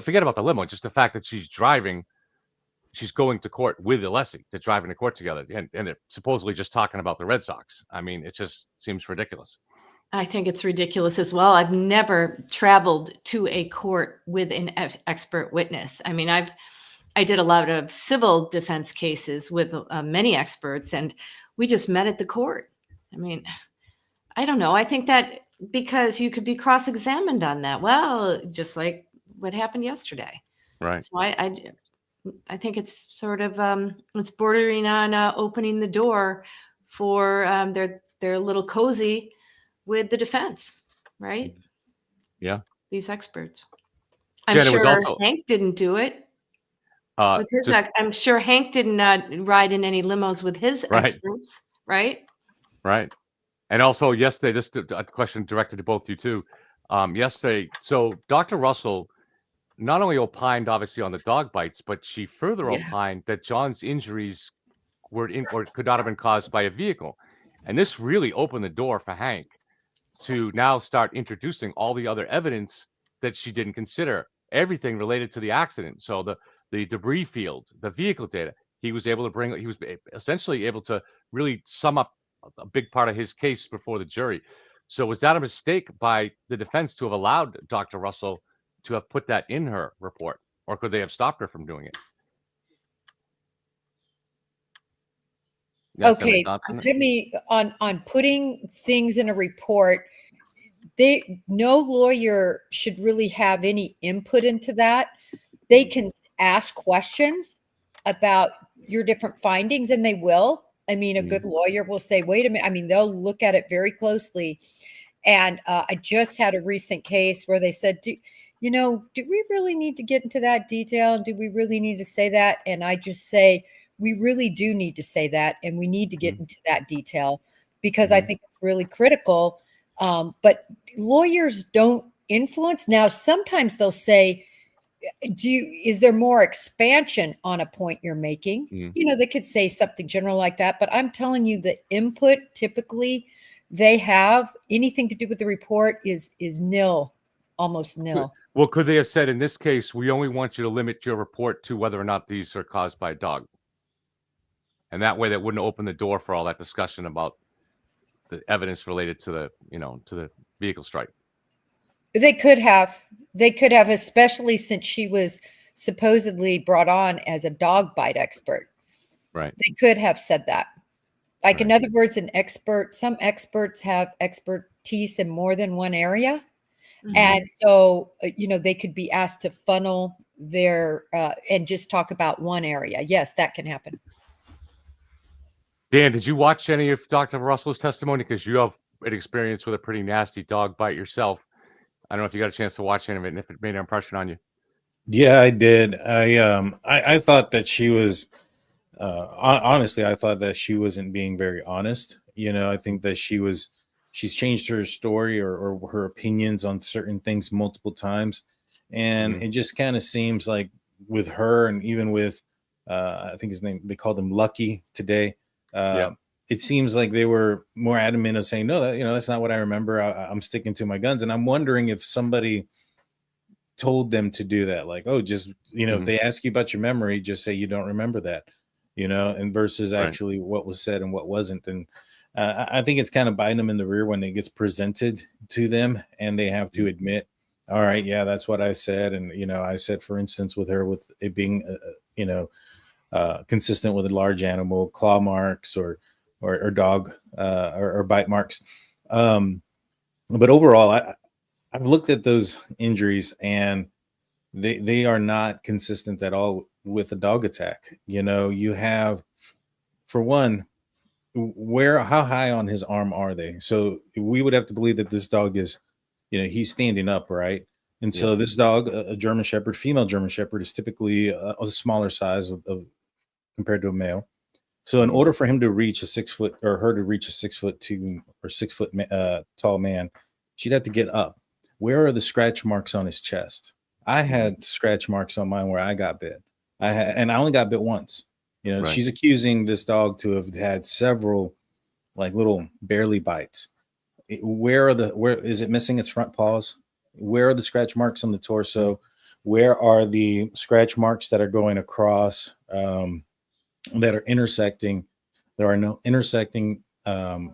forget about the limo, just the fact that she's going to court with Alessi. They're driving to court together, and they're supposedly just talking about the Red Sox. I mean, it just seems ridiculous. I think it's ridiculous as well. I've never traveled to a court with an expert witness. I mean, I did a lot of civil defense cases with many experts, and we just met at the court. I mean, I don't know. I think that because you could be cross-examined on that. Well, just like what happened yesterday. Right. So I think it's sort of it's bordering on opening the door for their little cozy with the defense, right? Yeah. These experts. I'm Jen, it was sure also- Hank didn't do it. With his, I'm sure Hank didn't ride in any limos with his experts, right? Right. And also yesterday, this is a question directed to both you too. Yesterday, so Dr. Russell not only opined obviously on the dog bites, but she further opined that John's injuries were or could not have been caused by a vehicle. And this really opened the door for Hank to now start introducing all the other evidence that she didn't consider, everything related to the accident. So the debris field, the vehicle data, he was essentially able to really sum up a big part of his case before the jury. So was that a mistake by the defense to have allowed Dr. Russell to have put that in her report, or could they have stopped her from doing it? Okay, let me on putting things in a report. No lawyer should really have any input into that. They can ask questions about your different findings, and they will. I mean, a good lawyer will say, wait a minute. I mean, they'll look at it very closely. And I just had a recent case where they said, do we really need to get into that detail? Do we really need to say that? And I just say, we really do need to say that, and we need to get into that detail because I think it's really critical. But lawyers don't influence. Now, sometimes they'll say, is there more expansion on a point you're making? You know, they could say something general like that, but I'm telling you the input typically they have anything to do with the report is nil, almost nil. Well, could they have said in this case, we only want you to limit your report to whether or not these are caused by a dog? And that way that wouldn't open the door for all that discussion about the evidence related to the, to the vehicle strike. They could have, especially since she was supposedly brought on as a dog bite expert. Right. They could have said that. Like, in other words, some experts have expertise in more than one area. And so, they could be asked to funnel their, and just talk about one area. Yes, that can happen. Dan, did you watch any of Dr. Russell's testimony? Because you have an experience with a pretty nasty dog bite yourself. I don't know if you got a chance to watch any of it and if it made an impression on you. Yeah, I did. I thought that she was, honestly, I thought that she wasn't being very honest. I think that she's changed her story or her opinions on certain things multiple times. And it just kind of seems like with her and even with, I think his name, they called him Lucky today. It seems like they were more adamant of saying, no, that's not what I remember. I'm sticking to my guns. And I'm wondering if somebody told them to do that. Like, oh, just, if they ask you about your memory, just say you don't remember that, and versus actually what was said and what wasn't. And I think it's kind of biting them in the rear when it gets presented to them and they have to admit, all right, yeah, that's what I said. And, I said, for instance, with her, with it being, consistent with a large animal, claw marks or dog or bite marks. But overall, I've looked at those injuries and they are not consistent at all with a dog attack. You have, for one, how high on his arm are they? So we would have to believe that this dog is, he's standing up, right? And so this dog, a German Shepherd, female German Shepherd, is typically a smaller size of compared to a male. So in order for him to reach a 6 foot or her to reach a 6'2" or 6 foot tall man, she'd have to get up. Where are the scratch marks on his chest? I had scratch marks on mine where I got bit. And I only got bit once. She's accusing this dog to have had several like little barely bites. Where is it missing its front paws? Where are the scratch marks on the torso? Where are the scratch marks that are going across, that are intersecting? There are no intersecting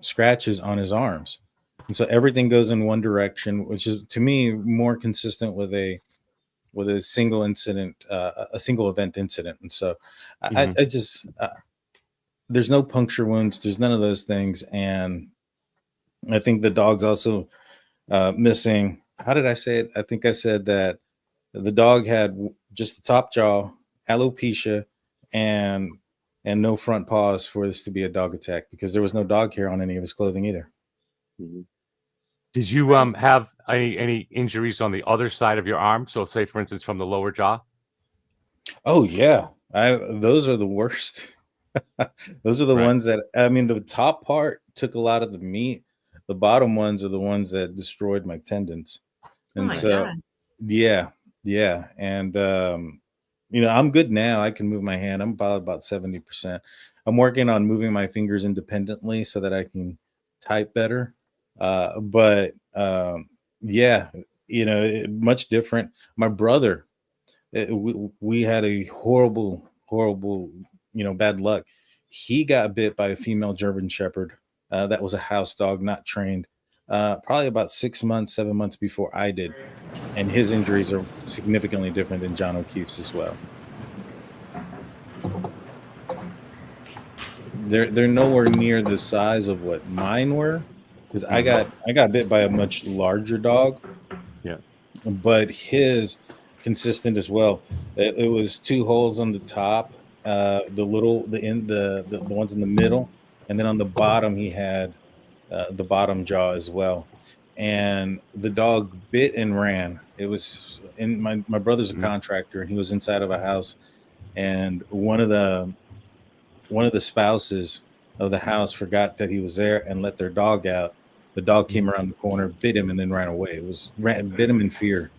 scratches on his arms. And so everything goes in one direction, which is to me more consistent with a single incident, a single event incident. And so I just, there's no puncture wounds. There's none of those things. And I think the dog's also missing. How did I say it? I think I said that the dog had just the top jaw, alopecia, and no front paws for this to be a dog attack, because there was no dog hair on any of his clothing either. Did you have any injuries on the other side of your arm? So say, for instance, from the lower jaw? Oh, yeah. Those are the worst. Those are the ones that, the top part took a lot of the meat. The bottom ones are the ones that destroyed my tendons. And God. Yeah. And, I'm good now. I can move my hand. I'm about 70%. I'm working on moving my fingers independently so that I can type better. But much different. My brother, we had a horrible, bad luck. He got bit by a female German Shepherd. That was a house dog, not trained, probably about 7 months before I did. And his injuries are significantly different than John O'Keefe's as well. They're nowhere near the size of what mine were, because I got bit by a much larger dog. Yeah. But his consistent as well. It was 2 holes on the top, the ones in the middle, and then on the bottom he had the bottom jaw as well. And the dog bit and ran. It was in my brother's a contractor, and he was inside of a house, and one of the spouses of the house forgot that he was there and let their dog out. The dog came around the corner, bit him, and then ran away. Bit him in fear.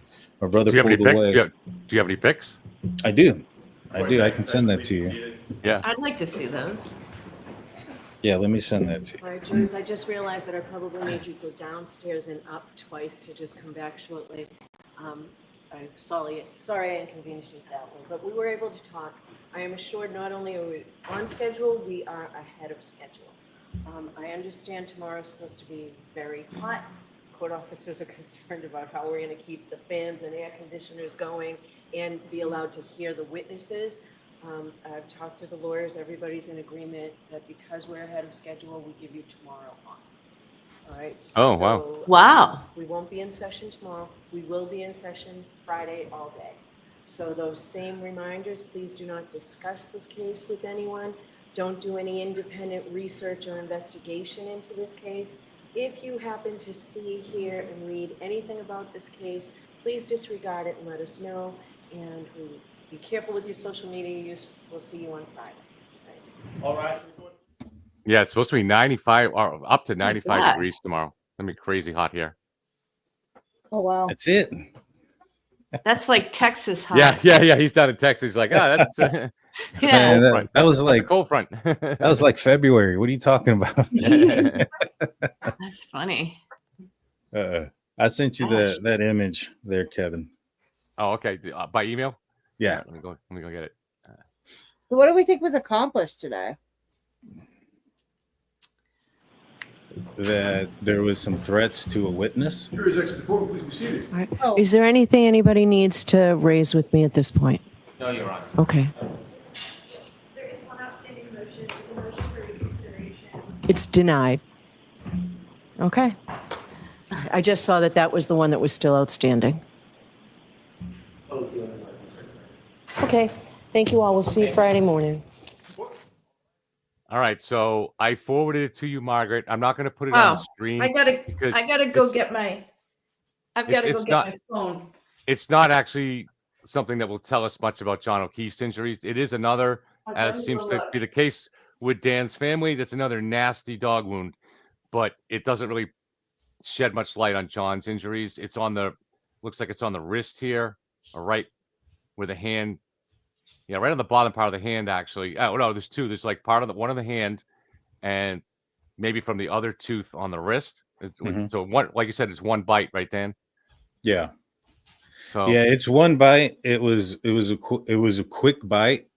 My brother Do you have any pulled pics? away. Do you have any pics? I do. I can send that to you. Yeah. I'd like to see those. Yeah, let me send that to you. All right, Jules, I just realized that I probably made you go downstairs and up twice to just come back shortly. I'm sorry I inconvenienced you that way, but we were able to talk. I am assured not only are we on schedule, we are ahead of schedule. I understand tomorrow's supposed to be very hot. Court officers are concerned about how we're going to keep the fans and air conditioners going and be allowed to hear the witnesses. I've talked to the lawyers. Everybody's in agreement that because we're ahead of schedule, we give you tomorrow off. All right. Oh, wow. So, Wow. We won't be in session tomorrow. We will be in session Friday all day. So those same reminders, please do not discuss this case with anyone. Don't do any independent research or investigation into this case. If you happen to see, hear, and read anything about this case, please disregard it and let us know. And be careful with your social media use. We'll see you on Friday. All right. Yeah, it's supposed to be 95 or up to 95 God. degrees tomorrow. It's gonna be crazy hot here. Oh wow. That's it. That's like Texas hot. Yeah. He's down in Texas. He's like, that's Yeah. Man, that was That's a like cold front. that was like February. What are you talking about? That's funny. I sent you that image there, Kevin. Oh, okay. By email? Yeah. All right, let me go get it. So what do we think was accomplished today? That there was some threats to a witness. Here is exit court, please be seated. All right. Is there anything anybody needs to raise with me at this point? No, Your Honor. Okay. There is one outstanding motion. It's a motion for reconsideration. It's denied. Okay. I just saw that was the one that was still outstanding. Okay. Thank you all. We'll see you Friday morning. All right, so I forwarded it to you, Margaret. I'm not going to put it on the screen. I gotta go it's- get my. I've it's- got to go it's get not- my phone. It's not actually something that will tell us much about John O'Keefe's injuries. It is another, Okay, as let me seems go to look. be the case with Dan's family, that's another nasty dog wound, but it doesn't really shed much light on John's injuries. It's on looks like it's on the wrist here, or right where the hand, yeah, right on the bottom part of the hand, actually. Oh, no, there's two. There's like one of the hand and maybe from the other tooth on the wrist. Mhm. So one, like you said, it's one bite, right, Dan? Yeah. So Yeah, it's one bite. It was a quick bite.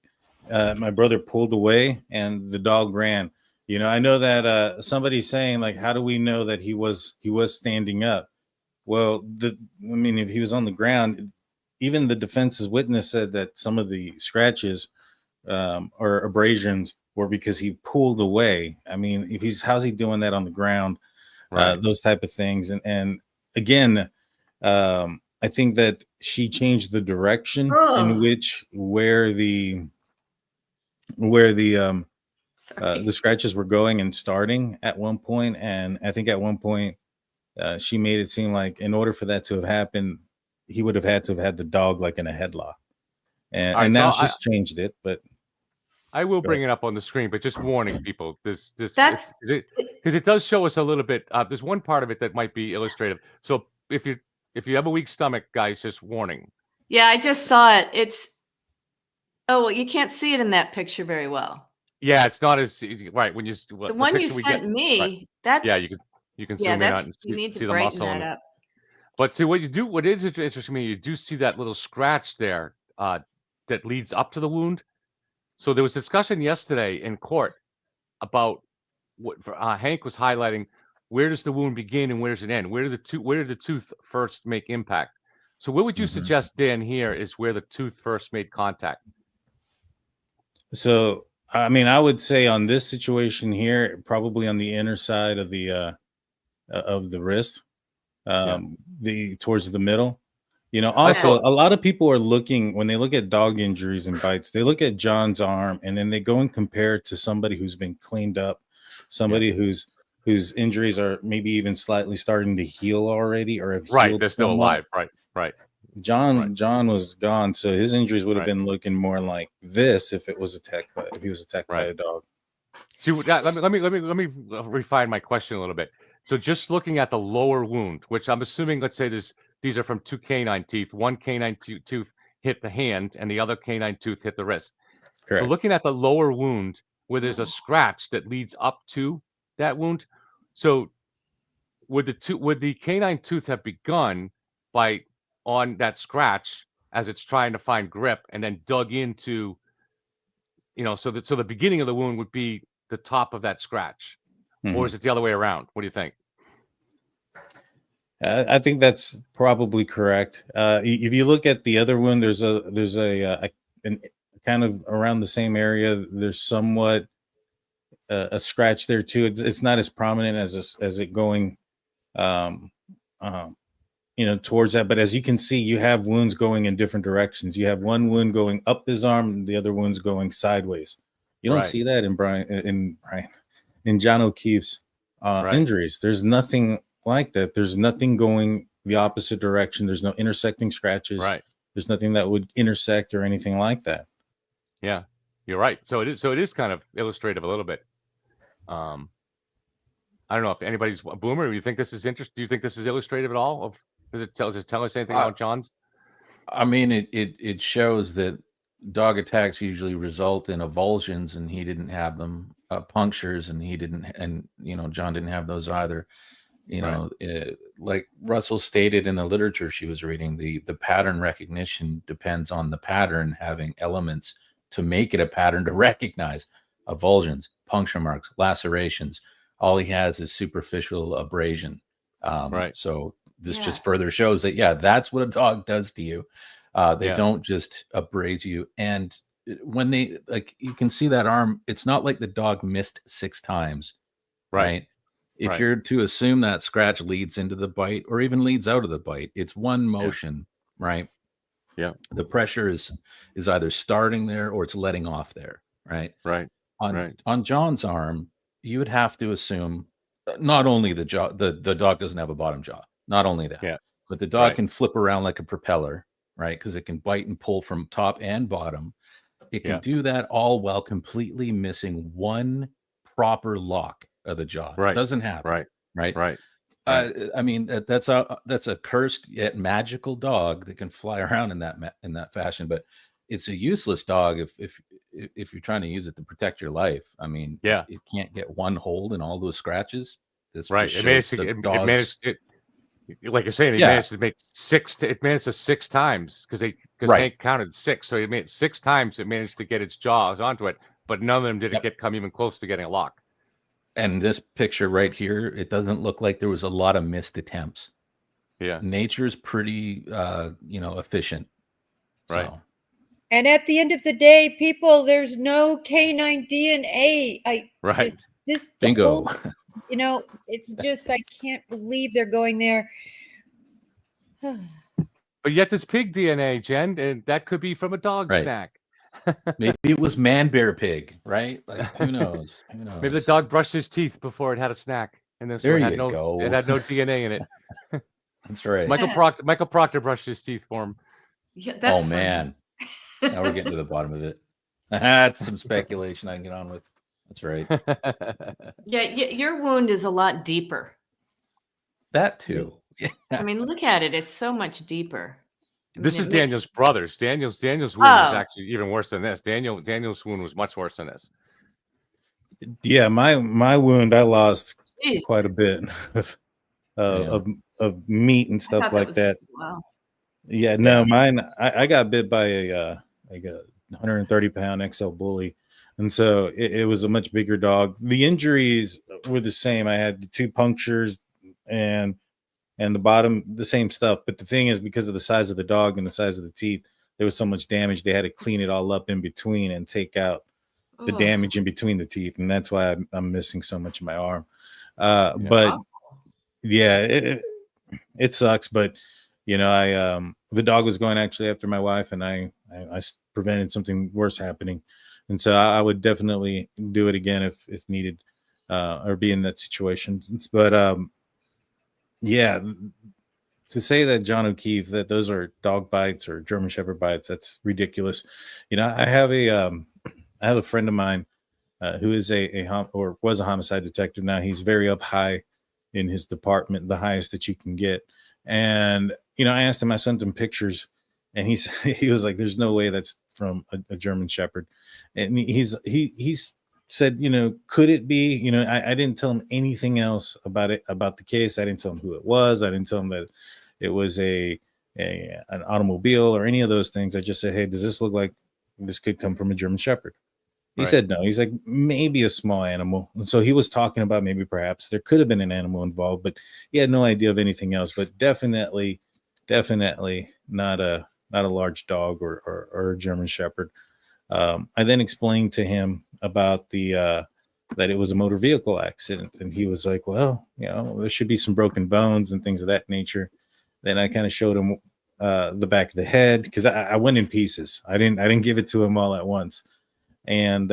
My brother pulled away and the dog ran. You know, I know that somebody's saying like, how do we know that he was standing up? Well, if he was on the ground, even the defense's witness said that some of the scratches or abrasions were because he pulled away. I mean, how's he doing that on the ground? Right. Those type of things. And again, I think that she changed the direction in which where the scratches were going and starting at one point. And I think at one point she made it seem like in order for that to have happened, he would have had to have had the dog like in a headlock. And, All right, and now so she's changed it, but I will bring it up on the screen, but just warning people, because That's- it does show us a little bit. There's one part of it that might be illustrative. So if you have a weak stomach, guys, just warning. Yeah, I just saw it. Oh, well, you can't see it in that picture very well. Yeah, it's not as right when you The one you sent me, that's yeah, you can zoom in on and you need see to the brighten muscle. that up. But see what is interesting to me, you do see that little scratch there that leads up to the wound. So there was discussion yesterday in court about what Hank was highlighting. Where does the wound begin and where does it end? Where did the tooth first make impact? So what would you suggest, Dan, here is where the tooth first made contact? so I mean, I would say on this situation here, probably on the inner side of the wrist, towards the middle. You know, also a lot of people are looking when they look at dog injuries and bites, they look at John's arm and then they go and compare it to somebody who's been cleaned up, somebody whose injuries are maybe even slightly starting to heal already or have healed They're still somewhat. alive. Right. John was gone, so his injuries would have been looking more like this if he was attacked by a dog. See, let me refine my question a little bit. So just looking at the lower wound, which I'm assuming, let's say there's these are from 2 canine teeth. One canine tooth hit the hand, and the other canine tooth hit the wrist. So Correct. looking at the lower wound where there's a scratch that leads up to that wound, so would the canine tooth have begun by on that scratch as it's trying to find grip and then dug into, so the beginning of the wound would be the top of that scratch, or is it the other way around? What do you think? I think that's probably correct. If you look at the other wound, there's a kind of around the same area. There's somewhat a scratch there too. It's not as prominent as it going, towards that. But as you can see, you have wounds going in different directions. You have one wound going up his arm, and the other wound's going sideways. You don't Right. see that in John O'Keefe's injuries. There's nothing like that. There's nothing going the opposite direction. There's no intersecting scratches. Right. There's nothing that would intersect or anything like that. Yeah, you're right. So it is kind of illustrative a little bit. I don't know if anybody's a Boomer. Do you think this is interesting? Do you think this is illustrative at all? Does it tell us anything about John's? I mean, it shows that dog attacks usually result in avulsions, and he didn't have them. Punctures, and he didn't, and John didn't have those either. Like Russell stated in the literature she was reading, the pattern recognition depends on the pattern having elements to make it a pattern to recognize. Avulsions, puncture marks, lacerations. All he has is superficial abrasion. So this just further shows that, that's what a dog does to you. They don't just abrade you. And when they, you can see that arm, it's not like the dog missed 6 times, right? If you're to assume that scratch leads into the bite or even leads out of the bite, it's one motion, right? Yeah. The pressure is either starting there or it's letting off there, right? Right. On John's arm, you would have to assume not only the jaw, the dog doesn't have a bottom jaw, not only that, but the dog can flip around like a propeller, right? Because it can bite and pull from top and bottom. It can do that all while completely missing one proper lock of the jaw. Right. Doesn't happen. Right. I mean, that's a cursed yet magical dog that can fly around in that fashion. But it's a useless dog if you're trying to use it to protect your life. I mean, it can't get one hold in all those scratches. This Right. just It managed shows to, the dogs. like you're saying, it managed to make 6. It managed to 6 times because Hank counted 6, so it made 6 times. It managed to get its jaws onto it, but none of them did it come even close to getting a lock. And this picture right here, it doesn't look like there was a lot of missed attempts. Yeah. Nature's pretty, efficient. Right. So. And at the end of the day, people, there's no canine DNA. This Bingo. whole, it's just, I can't believe they're going there. But yet this pig DNA, Jen, and that could be from a dog snack. Maybe it was man bear pig, right? Like who knows? Who knows? Maybe the dog brushed his teeth before it had a snack, and this There one you had go. It had no DNA in it. That's right. Michael Proctor brushed his teeth for him. Yeah, that's funny. Man. Now we're getting to the bottom of it. That's some speculation I can get on with. That's right. Yeah, your wound is a lot deeper. That too. I mean, look at it. It's so much deeper. This is Daniel's brothers. Daniel's wound was actually even worse than this. Daniel's wound was much worse than this. Yeah, my wound, I lost quite a bit of meat and stuff like that. Wow. Yeah, no, mine. I got bit by a 130-pound XL bully, and so it was a much bigger dog. The injuries were the same. I had the 2 punctures and the bottom, the same stuff. But the thing is, because of the size of the dog and the size of the teeth, there was so much damage. They had to clean it all up in between and take out the damage in between the teeth, and that's why I'm missing so much of my arm. But yeah, it sucks. But the dog was going actually after my wife, and I prevented something worse happening. And so I would definitely do it again if needed, or be in that situation. But yeah, to say that John O'Keefe, that those are dog bites or German Shepherd bites, that's ridiculous. I have a friend of mine who is was a homicide detective. Now he's very up high in his department, the highest that you can get. And I asked him, I sent him pictures, and he was like, "There's no way that's from a German Shepherd." And he's said, could it be? I didn't tell him anything else about the case. I didn't tell him who it was. I didn't tell him that it was an automobile or any of those things. I just said, "Hey, does this look like this could come from a German Shepherd?" He said no. He's like, maybe a small animal. And so he was talking about maybe perhaps there could have been an animal involved, but he had no idea of anything else. But definitely not a large dog or a German Shepherd. I then explained to him about that it was a motor vehicle accident, and he was like, "Well, there should be some broken bones and things of that nature." Then I kind of showed him the back of the head, because I went in pieces. I didn't give it to him all at once. And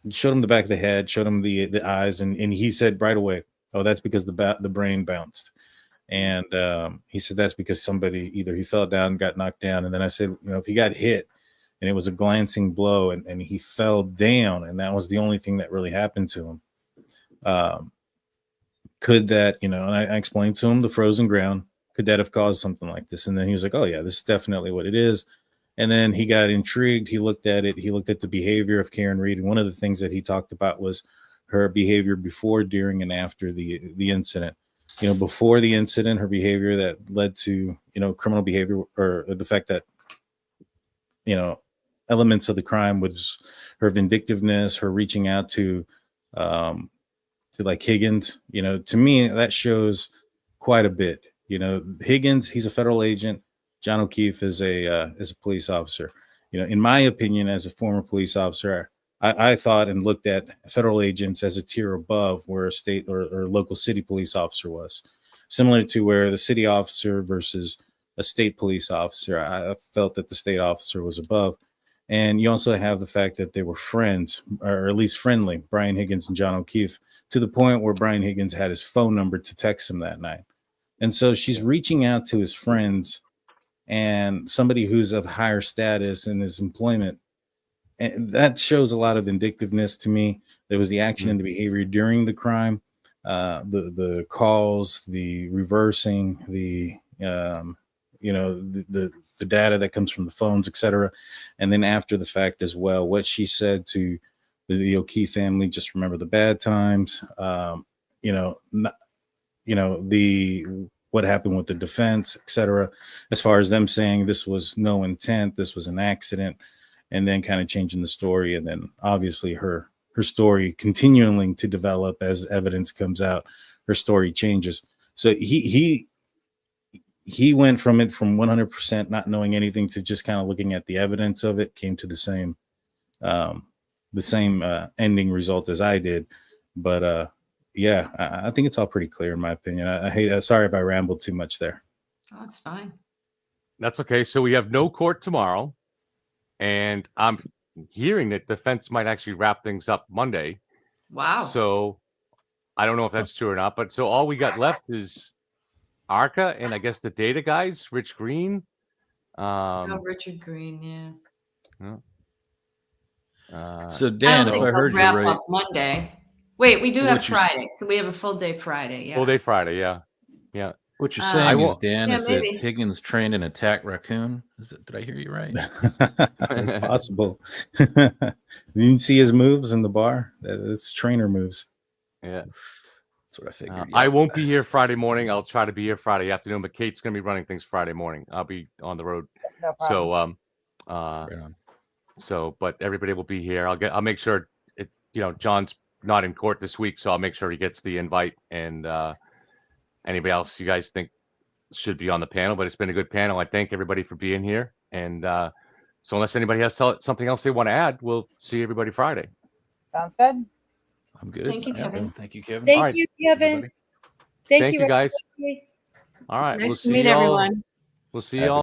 showed him the back of the head, showed him the eyes, and he said right away, "Oh, that's because the brain bounced." And he said that's because somebody, either he fell down, got knocked down. And then I said, if he got hit and it was a glancing blow and he fell down and that was the only thing that really happened to him, could that, and I explained to him the frozen ground, could that have caused something like this? And then he was like, "Oh yeah, this is definitely what it is." And then he got intrigued. He looked at it. He looked at the behavior of Karen Reed. And one of the things that he talked about was her behavior before, during, and after the incident. Before the incident, her behavior that led to, criminal behavior, or the fact that, elements of the crime was her vindictiveness, her reaching out to like Higgins. To me, that shows quite a bit. Higgins, he's a federal agent. John O'Keefe is a police officer. In my opinion, as a former police officer, I thought and looked at federal agents as a tier above where a state or local city police officer was, similar to where the city officer versus a state police officer. I felt that the state officer was above. And you also have the fact that they were friends, or at least friendly, Brian Higgins and John O'Keefe, to the point where Brian Higgins had his phone number to text him that night. And so she's reaching out to his friends and somebody who's of higher status in his employment. And that shows a lot of vindictiveness to me. There was the action and the behavior during the crime, the calls, the reversing, the data that comes from the phones, etc. And then after the fact as well, what she said to the O'Keefe family, just remember the bad times, what happened with the defense, etc. As far as them saying this was no intent, this was an accident, and then kind of changing the story. And then obviously her story continuing to develop as evidence comes out, her story changes. So he went from 100% not knowing anything to just kind of looking at the evidence of it, came to the same ending result as I did. But yeah, I think it's all pretty clear in my opinion. Sorry if I rambled too much there. Oh, that's fine. That's okay. So we have no court tomorrow, and I'm hearing that defense might actually wrap things up Monday. Wow. So I don't know if that's true or not, but so all we got left is Arca and I guess the data guys, Rich Green. Richard Green, yeah. So I Dan, don't if think I heard they'll you wrap right, up Monday. Wait, we do have What you- Friday, so we have a full day Friday. Yeah. Full day Friday, yeah. what you're I saying is, won't- Dan, yeah, is maybe. that Higgins trained an attack raccoon? Did I hear you right? It's possible. You didn't see his moves in the bar. It's trainer moves. Yeah. That's what I figured. I won't be here Friday morning. I'll try to be here Friday afternoon, but Kate's going to be running things Friday morning. I'll be on the road. No So, Right on. so, but everybody will be here. I'll make sure John's not in court this week, so I'll make sure he gets the invite, and anybody else you guys think should be on the panel. But it's been a good panel. I thank everybody for being here. And so unless anybody has something else they want to add, we'll see everybody Friday. Sounds good. I'm good. Thank you, Kevin. Thank you, Kevin. Thank All right. you, Kevin. Everybody. Thank Thank you, guys. everybody. All right. Nice we'll to see meet y'all. everyone. We'll see Have a y'all